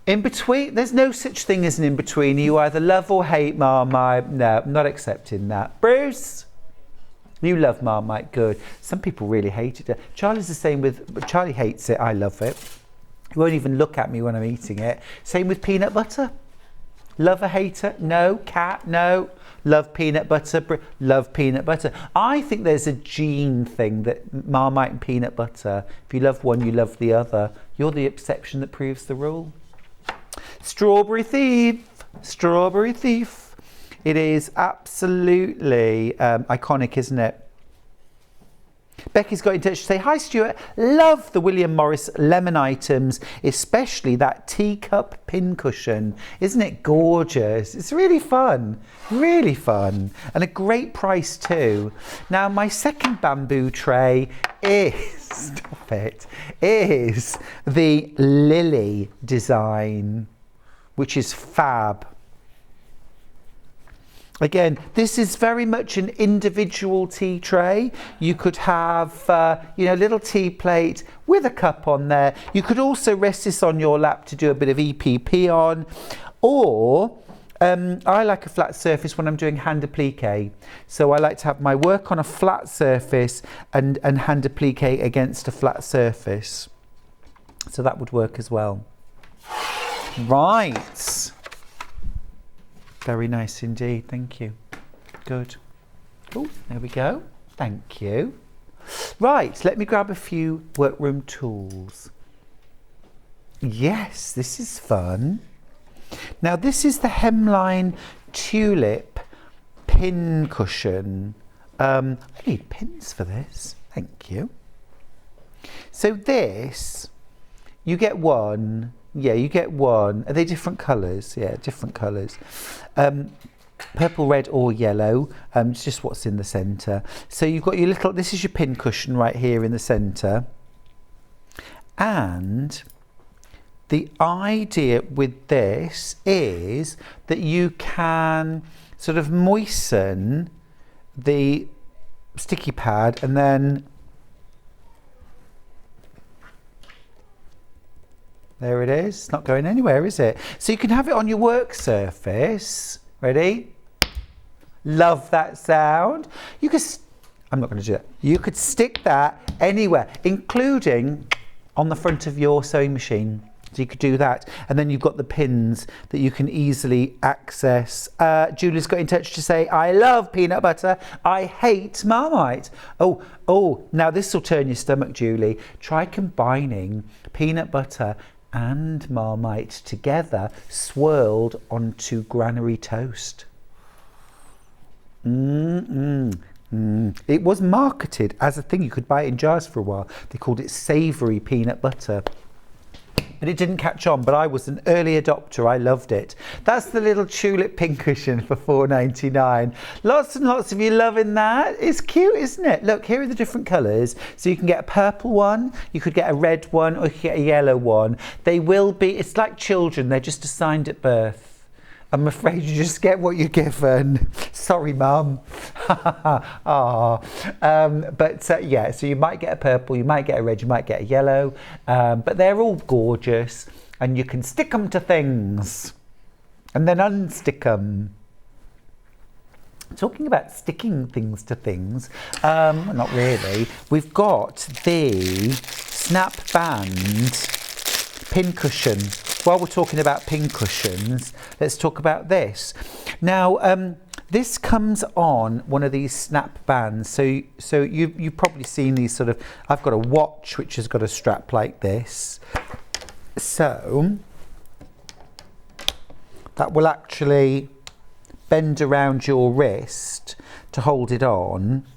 C: In between? There's no such thing as an in between. You either love or hate Marmite. No, I'm not accepting that. Bruce? You love Marmite, good. Some people really hate it. Charlie's the same with, Charlie hates it, I love it. He won't even look at me when I'm eating it. Same with peanut butter. Lover, hater, no. Cat, no. Love peanut butter, love peanut butter. I think there's a gene thing that Marmite and peanut butter, if you love one, you love the other. You're the exception that proves the rule. Strawberry thief, strawberry thief. It is absolutely iconic, isn't it? Becky's got in touch to say, hi Stuart, love the William Morris lemon items, especially that teacup pincushion. Isn't it gorgeous? It's really fun, and a great price too. Now my second bamboo tray is, stop it, is the Lily design, which is fab. Again, this is very much an individual tea tray. You could have, you know, a little tea plate with a cup on there. You could also rest this on your lap to do a bit of EPP on. Or, I like a flat surface when I'm doing hand applique. So I like to have my work on a flat surface and hand applique against a flat surface. So that would work as well. Right. Very nice indeed, thank you. Good. Oh, there we go. Thank you. Right, let me grab a few workroom tools. Yes, this is fun. Now this is the hemline tulip pin cushion. I need pins for this, thank you. So this, you get one. Yeah, you get one. Are they different colours? Yeah, different colours. Purple, red or yellow. It's just what's in the centre. So you've got your little, this is your pin cushion right here in the centre. And the idea with this is that you can sort of moisten the sticky pad and then There it is. It's not going anywhere, is it? So you can have it on your work surface. Ready? Love that sound. You could, I'm not going to do that. You could stick that anywhere, including on the front of your sewing machine. So you could do that. And then you've got the pins that you can easily access. Julie's got in touch to say, I love peanut butter. I hate Marmite. Oh, now this will turn your stomach, Julie. Try combining peanut butter and Marmite together, swirled onto granary toast. It was marketed as a thing. You could buy it in jars for a while. They called it savoury peanut butter. But it didn't catch on, but I was an early adopter. I loved it. That's the little tulip pincushion for £4.99. Lots and lots of you loving that. It's cute, isn't it? Look, here are the different colours. So you can get a purple one, you could get a red one, or you could get a yellow one. They will be, it's like children, they're just assigned at birth. I'm afraid you just get what you're given. Sorry, Mum. Yeah, so you might get a purple, you might get a red, you might get a yellow, but they're all gorgeous, and you can stick them to things and then unstick them. Talking about sticking things to things, not really. We've got the Snap Band pincushion. While we're talking about pincushions, let's talk about this. Now, this comes on one of these snap bands. So you've probably seen these sort of, I've got a watch which has got a strap like this. So that will actually bend around your wrist to hold it on.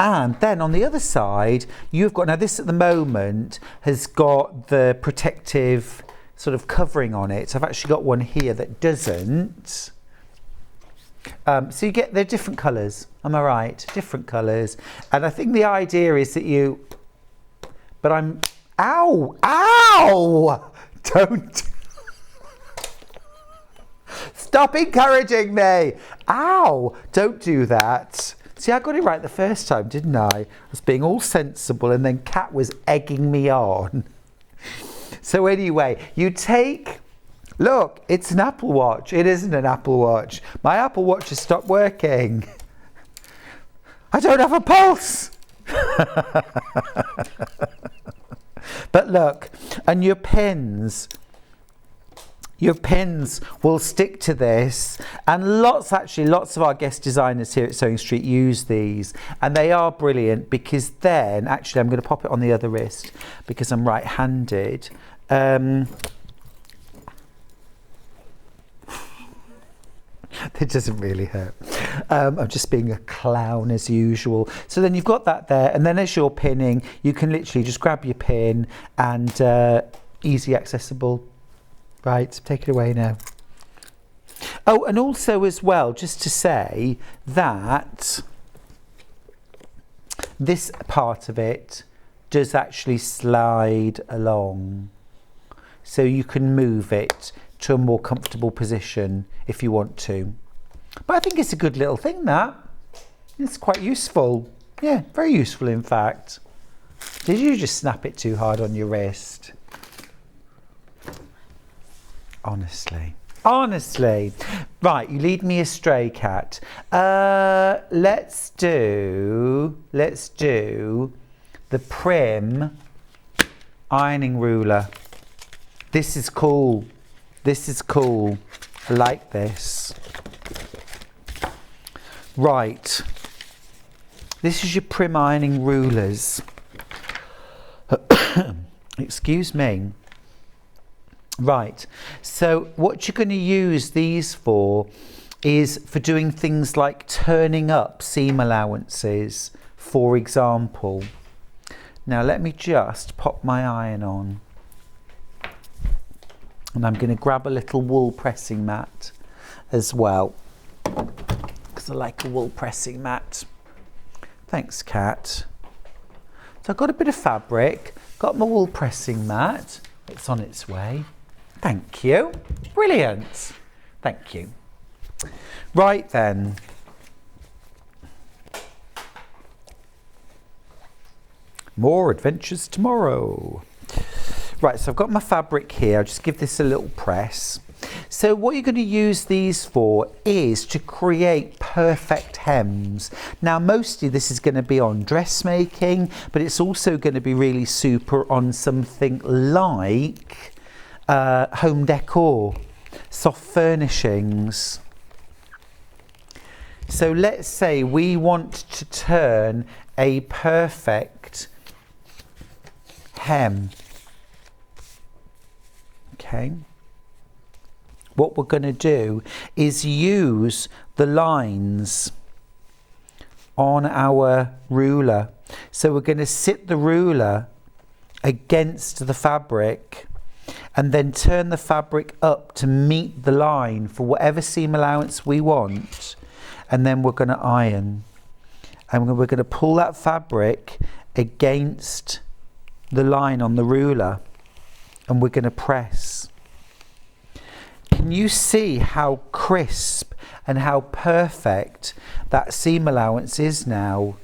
C: And then on the other side, you've got, now this at the moment has got the protective sort of covering on it. So I've actually got one here that doesn't. So you get, they're different colours, am I right? Different colours. And I think the idea is that you, but I'm, ow, don't. Stop encouraging me. Ow, don't do that. See, I got it right the first time, didn't I? I was being all sensible, and then Kat was egging me on. So anyway, you take, look, it's an Apple Watch. It isn't an Apple Watch. My Apple Watch has stopped working. I don't have a pulse. But look, and your pins will stick to this, and lots of our guest designers here at Sewing Street use these, and they are brilliant because then, actually I'm going to pop it on the other wrist because I'm right-handed. It doesn't really hurt. I'm just being a clown as usual. So then you've got that there, and then as you're pinning, you can literally just grab your pin and easy accessible. Right, take it away now. Oh, and also as well, just to say that this part of it does actually slide along. So you can move it to a more comfortable position if you want to. But I think it's a good little thing, that. It's quite useful. Yeah, very useful in fact. Did you just snap it too hard on your wrist? Honestly. Right, you lead me astray, Kat. Let's do the Prim ironing ruler. This is cool. I like this. Right. This is your Prim ironing rulers. Excuse me. Right, so what you're going to use these for is for doing things like turning up seam allowances, for example. Now let me just pop my iron on, and I'm going to grab a little wool pressing mat as well, because I like a wool pressing mat. Thanks, Kat. So I've got a bit of fabric, got my wool pressing mat, it's on its way. Thank you. Brilliant. Thank you. Right then. More adventures tomorrow. Right, so I've got my fabric here. I'll just give this a little press. So what you're going to use these for is to create perfect hems. Now mostly this is going to be on dressmaking, but it's also going to be really super on something like home decor, soft furnishings. So let's say we want to turn a perfect hem. Okay. What we're going to do is use the lines on our ruler. So we're going to sit the ruler against the fabric and then turn the fabric up to meet the line for whatever seam allowance we want. And then we're going to iron. And we're going to pull that fabric against the line on the ruler. And we're going to press. Can you see how crisp and how perfect that seam allowance is now?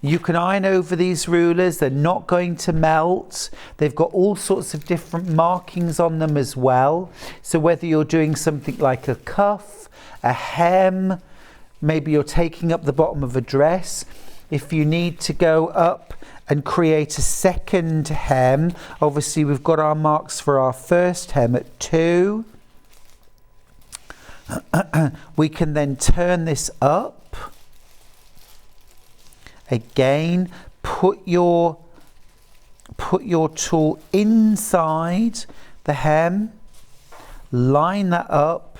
C: You can iron over these rulers, they're not going to melt. They've got all sorts of different markings on them as well. So whether you're doing something like a cuff, a hem, maybe you're taking up the bottom of a dress, if you need to go up and create a second hem, obviously we've got our marks for our first hem at 2. We can then turn this up. Again, put your tool inside the hem, line that up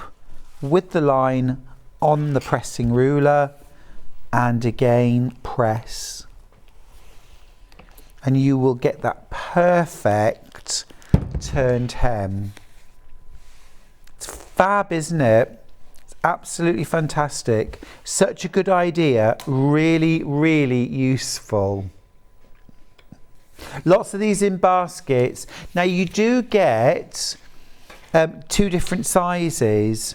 C: with the line on the pressing ruler, and again press. And you will get that perfect turned hem. It's fab, isn't it? It's absolutely fantastic. Such a good idea. Really, really useful. Lots of these in baskets. Now you do get 2 different sizes.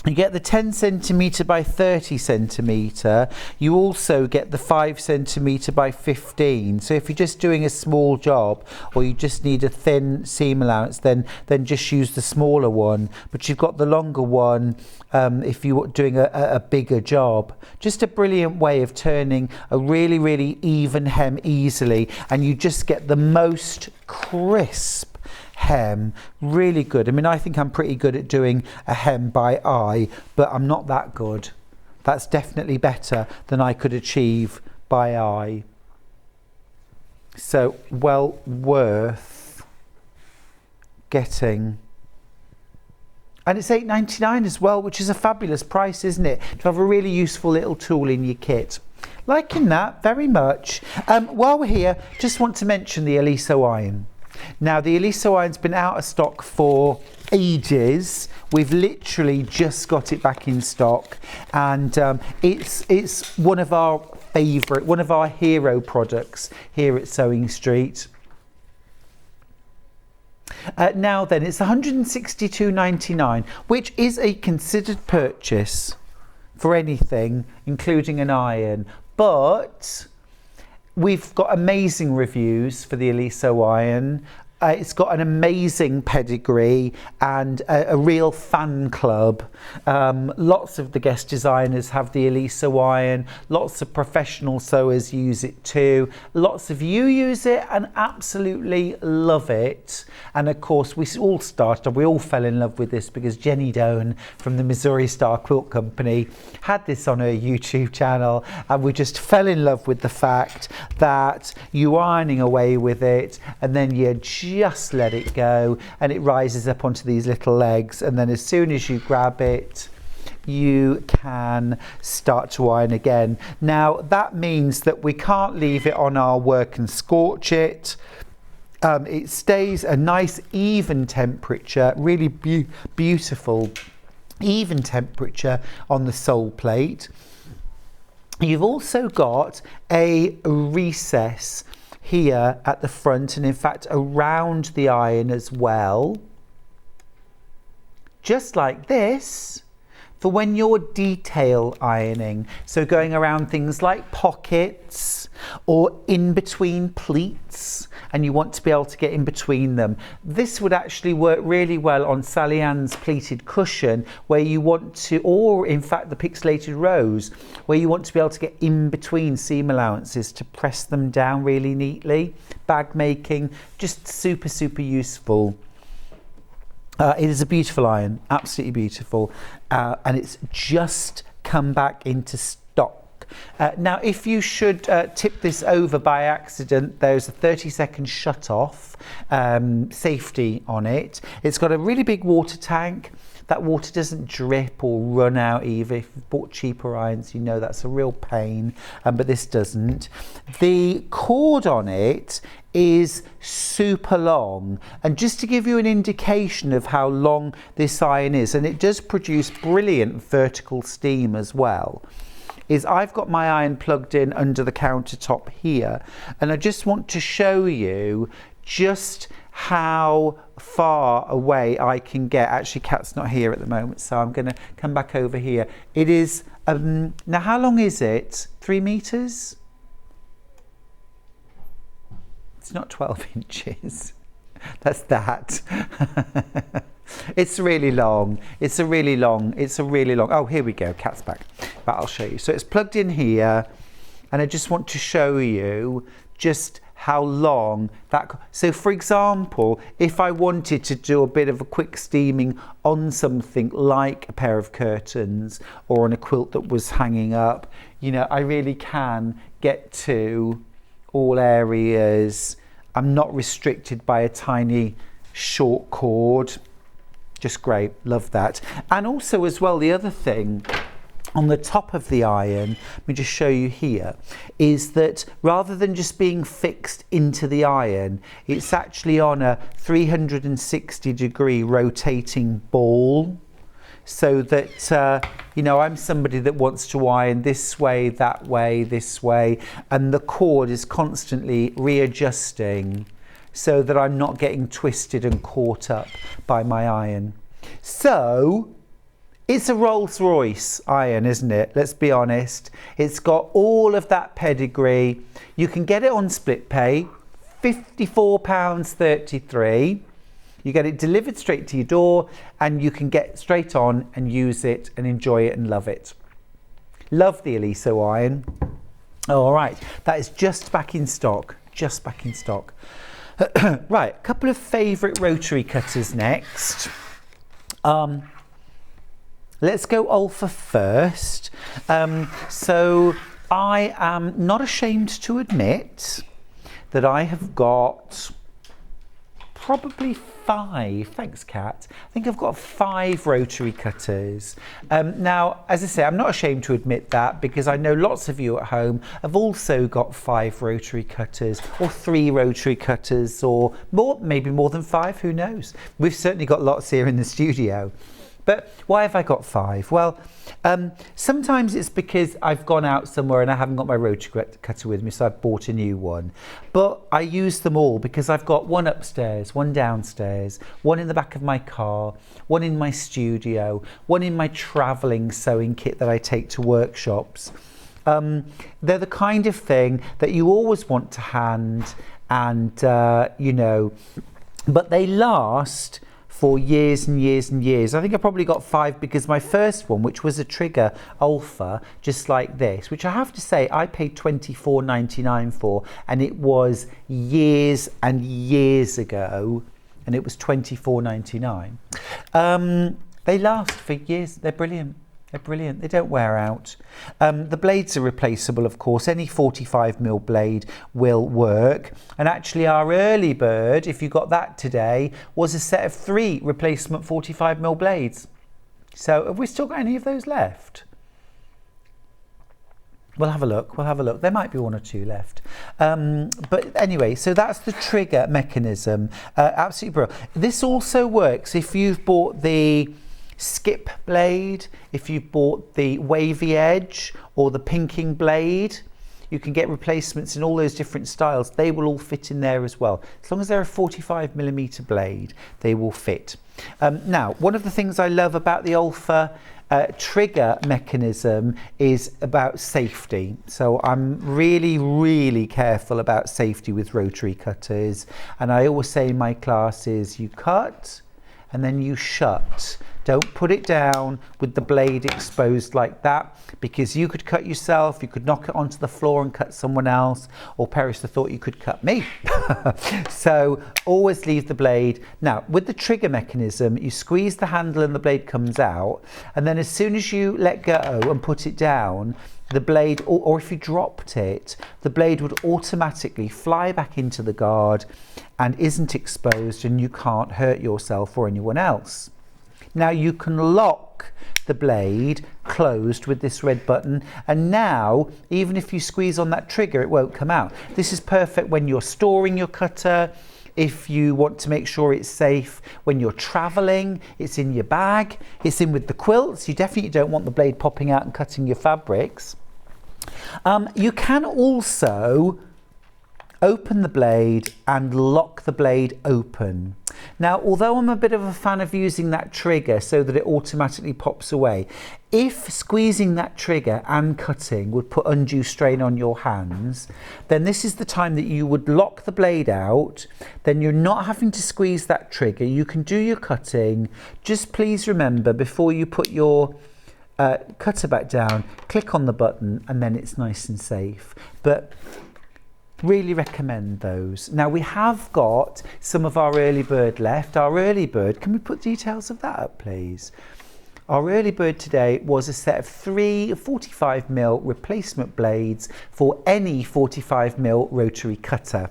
C: You get the 10 centimetre by 30 centimetre. You also get the 5 centimetre by 15. So if you're just doing a small job or you just need a thin seam allowance, then just use the smaller one. But you've got the longer one if you're doing a bigger job. Just a brilliant way of turning a really, really even hem easily, and you just get the most crisp hem. Really good. I mean, I think I'm pretty good at doing a hem by eye, but I'm not that good. That's definitely better than I could achieve by eye. So well worth getting. And it's £8.99 as well, which is a fabulous price, isn't it? To have a really useful little tool in your kit. Liking that very much. While we're here, just want to mention the Eliso iron. Now the Eliso iron's been out of stock for ages. We've literally just got it back in stock, and it's one of our favourite, one of our hero products here at Sewing Street. Now then, it's £162.99, which is a considered purchase for anything, including an iron, but we've got amazing reviews for the Eliso iron. It's got an amazing pedigree and a real fan club. Lots of the guest designers have the Eliso iron. Lots of professional sewers use it too. Lots of you use it and absolutely love it. And of course, we all fell in love with this because Jenny Doan from the Missouri Star Quilt Company had this on her YouTube channel, and we just fell in love with the fact that you're ironing away with it and then you just let it go and it rises up onto these little legs, and then as soon as you grab it you can start to iron again. Now that means that we can't leave it on our work and scorch it. It stays a nice even temperature, really beautiful even temperature on the sole plate. You've also got a recess here at the front, and in fact around the iron as well, just like this, for when you're detail ironing. So going around things like pockets or in between pleats, and you want to be able to get in between them. This would actually work really well on Salliann's pleated cushion, where you want to, or in fact the Pixelated Rose, where you want to be able to get in between seam allowances to press them down really neatly. Bag making, just super, super useful. It is a beautiful iron, absolutely beautiful, and it's just come back into stock. Now, if you should tip this over by accident, there's a 30-second shut-off safety on it. It's got a really big water tank. That water doesn't drip or run out either. If you've bought cheaper irons, you know that's a real pain, but this doesn't. The cord on it is super long, and just to give you an indication of how long this iron is, and it does produce brilliant vertical steam as well, is I've got my iron plugged in under the countertop here, and I just want to show you just how far away I can get. Actually, Kat's not here at the moment, so I'm going to come back over here. It is, now how long is it? 3 meters? It's not 12 inches. That's that. It's really long. It's a really long, oh, here we go, Kat's back. But I'll show you. So it's plugged in here, and I just want to show you just how long that, so for example, if I wanted to do a bit of a quick steaming on something like a pair of curtains or on a quilt that was hanging up, you know, I really can get to all areas. I'm not restricted by a tiny short cord. Just great, love that. And also as well, the other thing on the top of the iron, let me just show you here, is that rather than just being fixed into the iron, it's actually on a 360-degree rotating ball, so that, you know, I'm somebody that wants to iron this way, that way, this way, and the cord is constantly readjusting so that I'm not getting twisted and caught up by my iron. So, it's a Rolls-Royce iron, isn't it? Let's be honest. It's got all of that pedigree. You can get it on split pay, £54.33. You get it delivered straight to your door, and you can get straight on and use it and enjoy it and love it. Love the Eliso iron. All right, that is just back in stock, just back in stock. Right, a couple of favourite rotary cutters next. Let's go Olfa first. So I am not ashamed to admit that I have got probably 5, thanks Kat, I think I've got 5 rotary cutters. Now, as I say, I'm not ashamed to admit that, because I know lots of you at home have also got 5 rotary cutters, or 3 rotary cutters, or more, maybe more than 5, who knows. We've certainly got lots here in the studio. But why have I got 5? Well, sometimes it's because I've gone out somewhere and I haven't got my rotary cutter with me, so I've bought a new one. But I use them all because I've got one upstairs, one downstairs, one in the back of my car, one in my studio, one in my travelling sewing kit that I take to workshops. They're the kind of thing that you always want to hand, and, you know, but they last for years and years and years. I think I probably got 5 because my first one, which was a Trigger Olfa, just like this, which I have to say I paid £24.99 for, and it was years and years ago, and it was £24.99. They last for years. They're brilliant. They're brilliant. They don't wear out. The blades are replaceable, of course. Any 45mm blade will work. And actually our early bird, if you got that today, was a set of 3 replacement 45mm blades. So have we still got any of those left? We'll have a look. We'll have a look. There might be 1 or 2 left. But anyway, so that's the trigger mechanism. Absolutely brilliant. This also works if you've bought the skip blade, if you bought the wavy edge or the pinking blade. You can get replacements in all those different styles. They will all fit in there as well. As long as they're a 45mm blade, they will fit. Now, one of the things I love about the Olfa trigger mechanism is about safety. So I'm really careful about safety with rotary cutters, and I always say in my classes, you cut and then you shut. Don't put it down with the blade exposed like that, because you could cut yourself, you could knock it onto the floor and cut someone else, or perish the thought you could cut me. So always leave the blade. Now, with the trigger mechanism, you squeeze the handle and the blade comes out, and then as soon as you let go and put it down, the blade, or if you dropped it, the blade would automatically fly back into the guard and isn't exposed, and you can't hurt yourself or anyone else. Now you can lock the blade closed with this red button, and now even if you squeeze on that trigger, it won't come out. This is perfect when you're storing your cutter, if you want to make sure it's safe when you're traveling, it's in your bag, it's in with the quilts. You definitely don't want the blade popping out and cutting your fabrics. You can also open the blade and lock the blade open. Now, although I'm a bit of a fan of using that trigger so that it automatically pops away, if squeezing that trigger and cutting would put undue strain on your hands, then this is the time that you would lock the blade out. Then you're not having to squeeze that trigger. You can do your cutting. Just please remember, before you put your cutter back down, click on the button, and then it's nice and safe. But really recommend those. Now we have got some of our early bird left. Our early bird, can we put details of that up, please? Our early bird today was a set of 3 45mm replacement blades for any 45mm rotary cutter.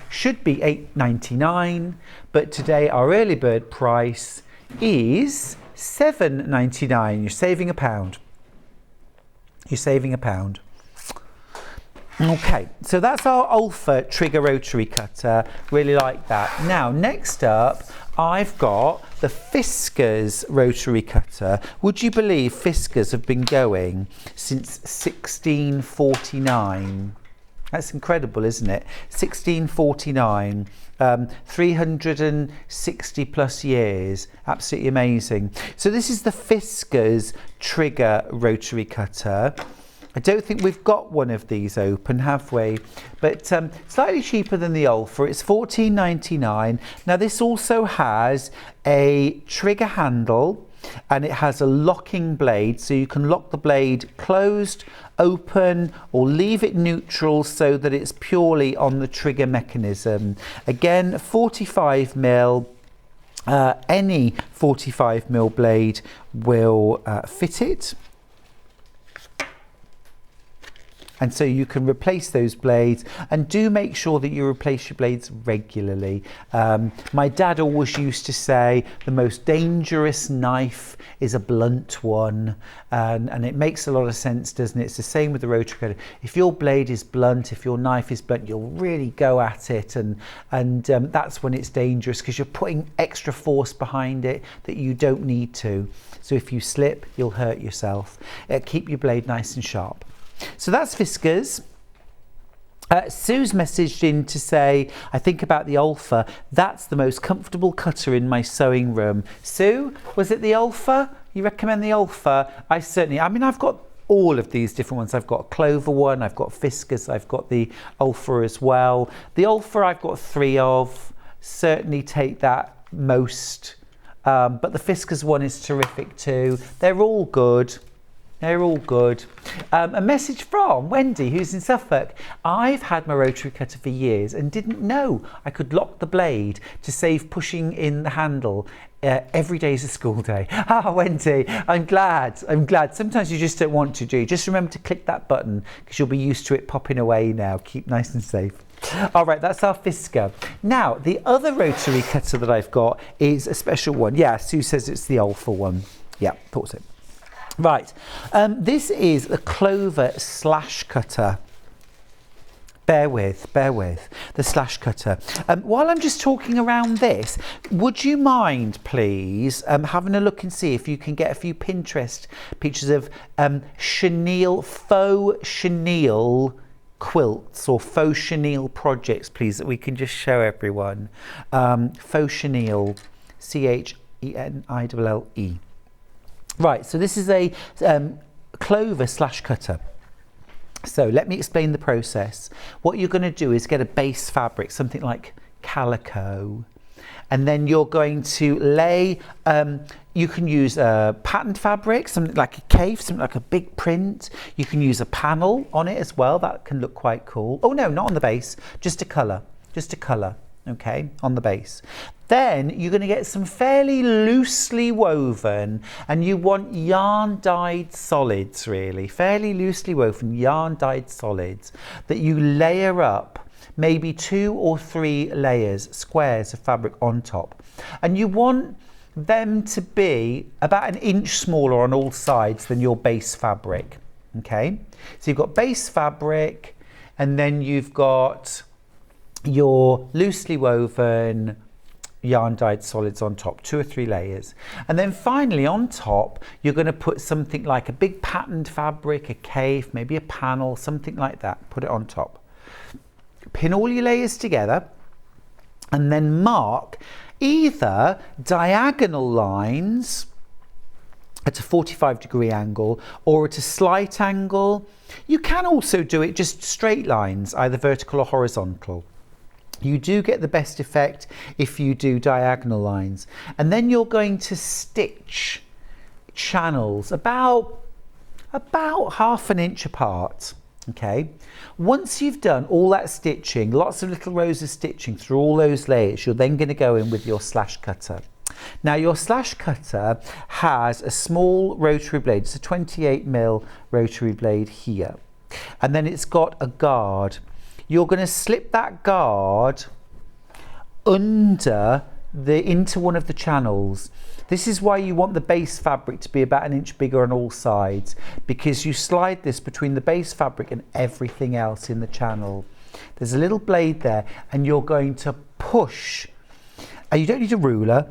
C: Should be $8.99, but today our early bird price is $7.99. You're saving £1. You're saving £1. Okay, so that's our Olfa trigger rotary cutter. Really like that. Now, next up, I've got the Fiskars rotary cutter. Would you believe Fiskars have been going since 1649? That's incredible, isn't it? 1649, 360 plus years. Absolutely amazing. So this is the Fiskars trigger rotary cutter. I don't think we've got one of these open, have we? But slightly cheaper than the Olfa. It's $14.99. Now this also has a trigger handle, and it has a locking blade, so you can lock the blade closed, open, or leave it neutral so that it's purely on the trigger mechanism. Again, 45mm. Any 45mm blade will fit it. And so you can replace those blades, and do make sure that you replace your blades regularly. My dad always used to say the most dangerous knife is a blunt one, and it makes a lot of sense, doesn't it? It's the same with the rotary cutter. If your blade is blunt, if your knife is blunt, you'll really go at it, and that's when it's dangerous, because you're putting extra force behind it that you don't need to. So if you slip, you'll hurt yourself. Keep your blade nice and sharp. So that's Fiskars. Sue's messaged in to say, I think about the Olfa. That's the most comfortable cutter in my sewing room. Sue, was it the Olfa? You recommend the Olfa? I mean, I've got all of these different ones. I've got a Clover one, I've got Fiskars, I've got the Olfa as well. The Olfa I've got 3 of. Certainly take that most. But the Fiskars one is terrific too. They're all good. They're all good. A message from Wendy, who's in Suffolk. I've had my rotary cutter for years and didn't know I could lock the blade to save pushing in the handle. Every day is a school day. Ah, Wendy, I'm glad. Sometimes you just don't want to do. Just remember to click that button, because you'll be used to it popping away now. Keep nice and safe. All right, that's our Fiskar. Now, the other rotary cutter that I've got is a special one. Yeah, Sue says it's the Olfa one. Yeah, thought so. Right, this is a Clover slash cutter. Bear with, the slash cutter. While I'm just talking around this, would you mind, please, having a look and see if you can get a few Pinterest pictures of faux chenille quilts or faux chenille projects, please, that we can just show everyone. Faux chenille. C-H-E-N-I-L-L-E. Right, so this is a clover slash cutter. So let me explain the process. What you're going to do is get a base fabric, something like calico, and then you're going to lay, you can use a patterned fabric, something like a cave, something like a big print. You can use a panel on it as well, that can look quite cool. Oh no, not on the base, just a colour, okay, on the base. Then you're going to get some fairly loosely woven, and you want yarn dyed solids, really, fairly loosely woven yarn dyed solids that you layer up, maybe 2 or 3 layers, squares of fabric on top. And you want them to be about 1 inch smaller on all sides than your base fabric, okay? So you've got base fabric, and then you've got your loosely woven yarn dyed solids on top, 2 or 3 layers. And then finally on top, you're going to put something like a big patterned fabric, a cave, maybe a panel, something like that. Put it on top. Pin all your layers together and then mark either diagonal lines at a 45-degree angle or at a slight angle. You can also do it just straight lines, either vertical or horizontal. You do get the best effect if you do diagonal lines. And then you're going to stitch channels about 1/2 inch apart. Okay, once you've done all that stitching, lots of little rows of stitching through all those layers, you're then going to go in with your slash cutter. Now your slash cutter has a small rotary blade, it's a 28mm rotary blade here, and then it's got a guard. You're going to slip that guard into one of the channels. This is why you want the base fabric to be about 1 inch bigger on all sides, because you slide this between the base fabric and everything else in the channel. There's a little blade there, and you're going to push, and you don't need a ruler,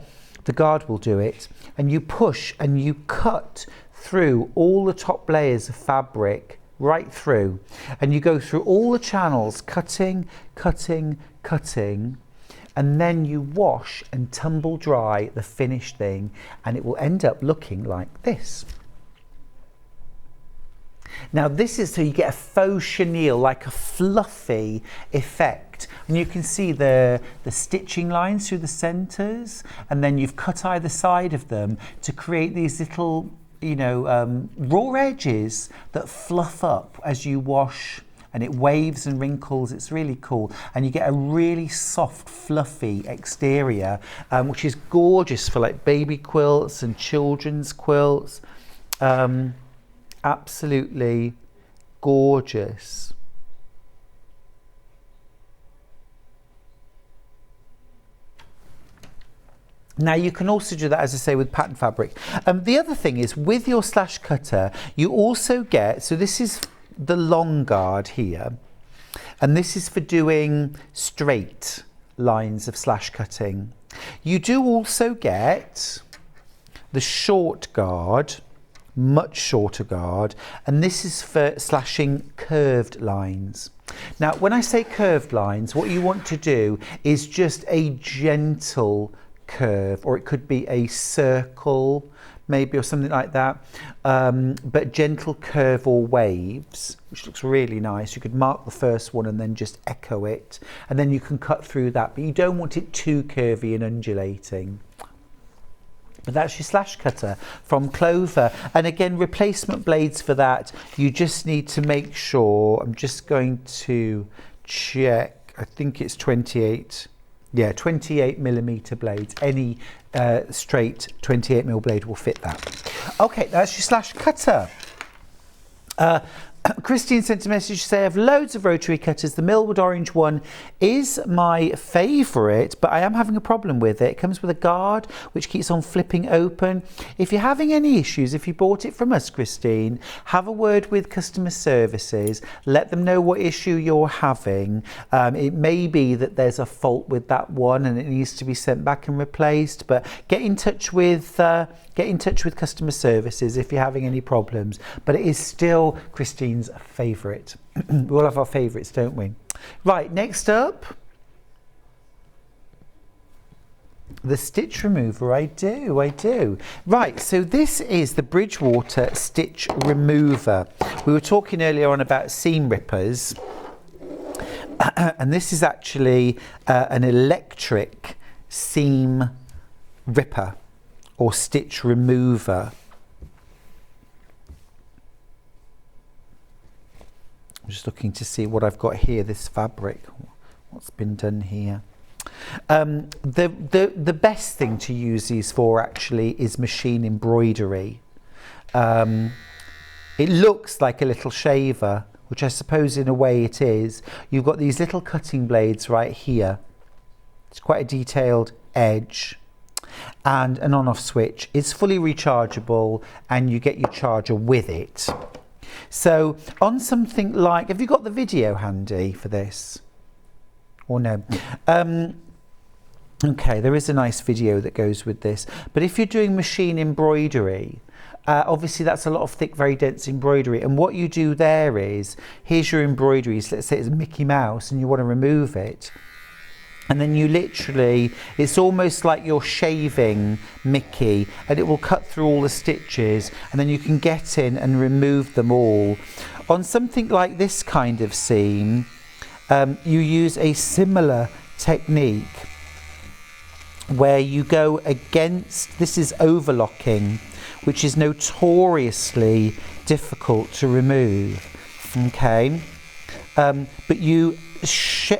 C: the guard will do it, and you push and you cut through all the top layers of fabric right through, and you go through all the channels, cutting, and then you wash and tumble dry the finished thing, and it will end up looking like this. Now this is so you get a faux chenille, like a fluffy effect, and you can see the stitching lines through the centres, and then you've cut either side of them to create these little, you know, raw edges that fluff up as you wash, and it waves and wrinkles. It's really cool, and you get a really soft fluffy exterior, which is gorgeous for like baby quilts and children's quilts. Absolutely gorgeous. Now you can also do that, as I say, with pattern fabric. The other thing is, with your slash cutter, you also get, so this is the long guard here, and this is for doing straight lines of slash cutting. You do also get the short guard, much shorter guard, and this is for slashing curved lines. Now when I say curved lines, what you want to do is just a gentle curve, or it could be a circle maybe, or something like that, but gentle curve or waves, which looks really nice. You could mark the first one and then just echo it, and then you can cut through that, but you don't want it too curvy and undulating. But that's your slash cutter from Clover. And again, replacement blades for that, you just need to make sure, I'm just going to check, I think it's 28 millimeter blades. Any straight 28mm blade will fit that. Okay, that's your slash cutter. Christine sent a message to say, I have loads of rotary cutters. The Millwood orange one is my favourite, but I am having a problem with it. It comes with a guard which keeps on flipping open. If you're having any issues, if you bought it from us, Christine, have a word with customer services. Let them know what issue you're having. It may be that there's a fault with that one and it needs to be sent back and replaced, but get in touch with customer services if you're having any problems. But it is still Christine's favourite. We all have our favourites, don't we? Right, next up, The stitch remover, I do. Right, so this is the Bridgewater stitch remover. We were talking earlier on about seam rippers, and this is actually an electric seam ripper or stitch remover. I'm just looking to see what I've got here, this fabric, what's been done here. The best thing to use these for actually is machine embroidery. It looks like a little shaver, which I suppose in a way it is. You've got these little cutting blades right here. It's quite a detailed edge and an on-off switch. It's fully rechargeable and you get your charger with it. So on something like, have you got the video handy for this? Or no? Okay, there is a nice video that goes with this, but if you're doing machine embroidery, obviously that's a lot of thick, very dense embroidery, and what you do there is, here's your embroidery, so let's say it's Mickey Mouse and you want to remove it, and then you literally, it's almost like you're shaving Mickey, and it will cut through all the stitches, and then you can get in and remove them all. On something like this kind of seam, you use a similar technique where you go against, this is overlocking, which is notoriously difficult to remove, okay? But you,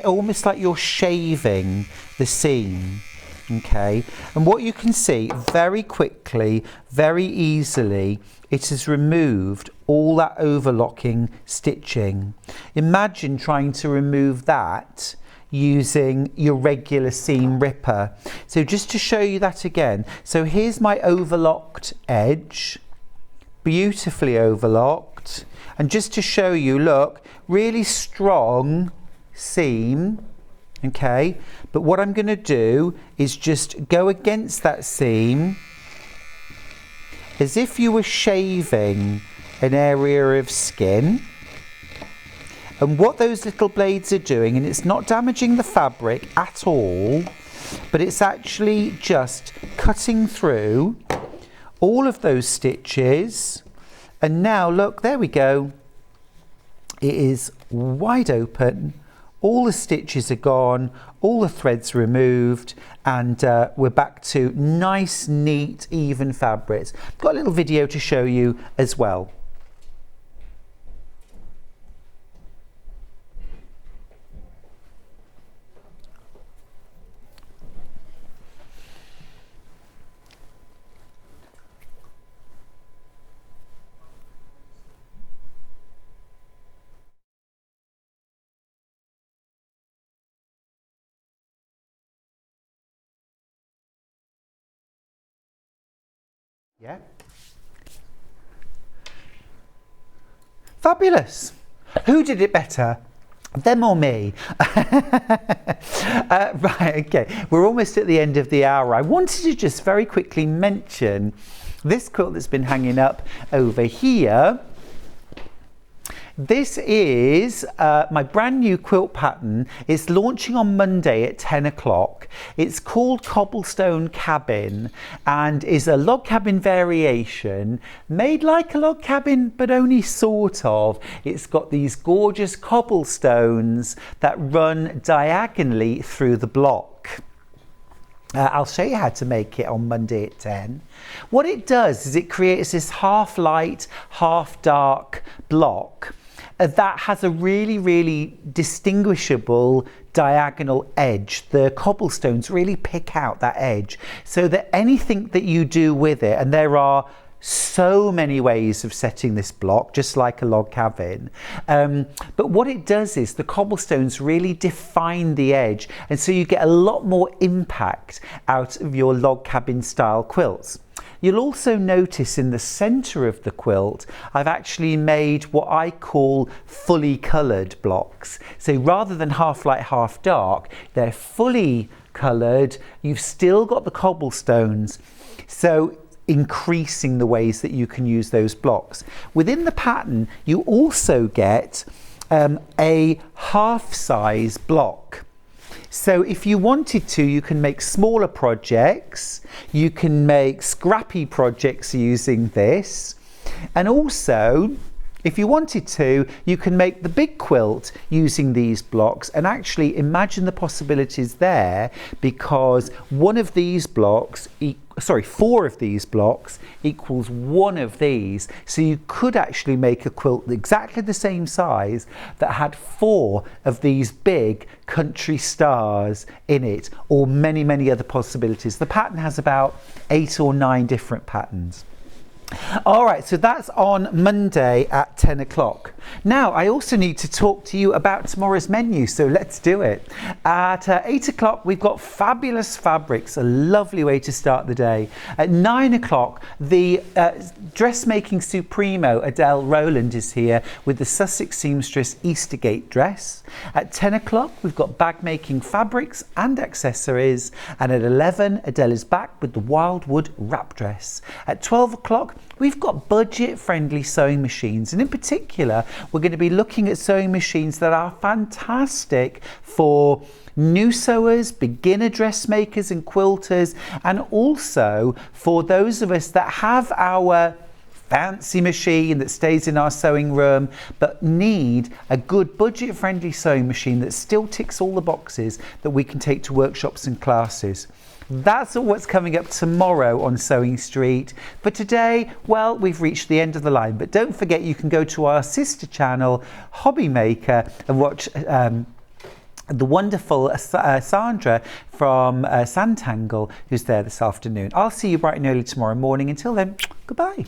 C: almost like you're shaving the seam, okay? And what you can see very quickly, very easily, it has removed all that overlocking stitching. Imagine trying to remove that using your regular seam ripper. So just to show you that again, so here's my overlocked edge, beautifully overlocked, and just to show you, look, really strong seam, okay, but what I'm going to do is just go against that seam as if you were shaving an area of skin. And what those little blades are doing, and it's not damaging the fabric at all, but it's actually just cutting through all of those stitches. And now look, there we go. It is wide open. All the stitches are gone, all the threads removed, and we're back to nice, neat, even fabrics. I've got a little video to show you as well. Yeah. Fabulous. Who did it better? Them or me? Right, okay. We're almost at the end of the hour. I wanted to just very quickly mention this quilt that's been hanging up over here. This is my brand new quilt pattern. It's launching on Monday at 10 o'clock. It's called Cobblestone Cabin and is a log cabin variation made like a log cabin but only sort of. It's got these gorgeous cobblestones that run diagonally through the block. I'll show you how to make it on Monday at 10. What it does is it creates this half light, half dark block that has a really, really distinguishable diagonal edge. The cobblestones really pick out that edge so that anything that you do with it, and there are so many ways of setting this block, just like a log cabin. But what it does is the cobblestones really define the edge, and so you get a lot more impact out of your log cabin style quilts. You'll also notice in the center of the quilt, I've actually made what I call fully colored blocks. So rather than half light, half dark, they're fully colored. You've still got the cobblestones. So increasing the ways that you can use those blocks. Within the pattern, you also get a half size block. So if you wanted to, you can make smaller projects, you can make scrappy projects using this, and also if you wanted to, you can make the big quilt using these blocks, and actually imagine the possibilities there, because one of these blocks, 4 of these blocks equals 1 of these. So you could actually make a quilt exactly the same size that had 4 of these big country stars in it, or many, many other possibilities. The pattern has about 8 or 9 different patterns. All right, so that's on Monday at 10 o'clock. Now, I also need to talk to you about tomorrow's menu, so let's do it. At 8 o'clock, we've got fabulous fabrics, a lovely way to start the day. At 9 o'clock, the dressmaking supremo Adele Rowland is here with the Sussex seamstress Eastergate dress. At 10 o'clock, we've got bag making fabrics and accessories. And at 11, Adele is back with the Wildwood wrap dress. At 12 o'clock, we've got budget-friendly sewing machines, and in particular, we're going to be looking at sewing machines that are fantastic for new sewers, beginner dressmakers and quilters, and also for those of us that have our fancy machine that stays in our sewing room but need a good budget-friendly sewing machine that still ticks all the boxes that we can take to workshops and classes. That's all what's coming up tomorrow on Sewing Street. For today, well, we've reached the end of the line, but don't forget you can go to our sister channel, Hobby Maker, and watch the wonderful Sandra from Santangle, who's there this afternoon. I'll see you bright and early tomorrow morning. Until then, goodbye.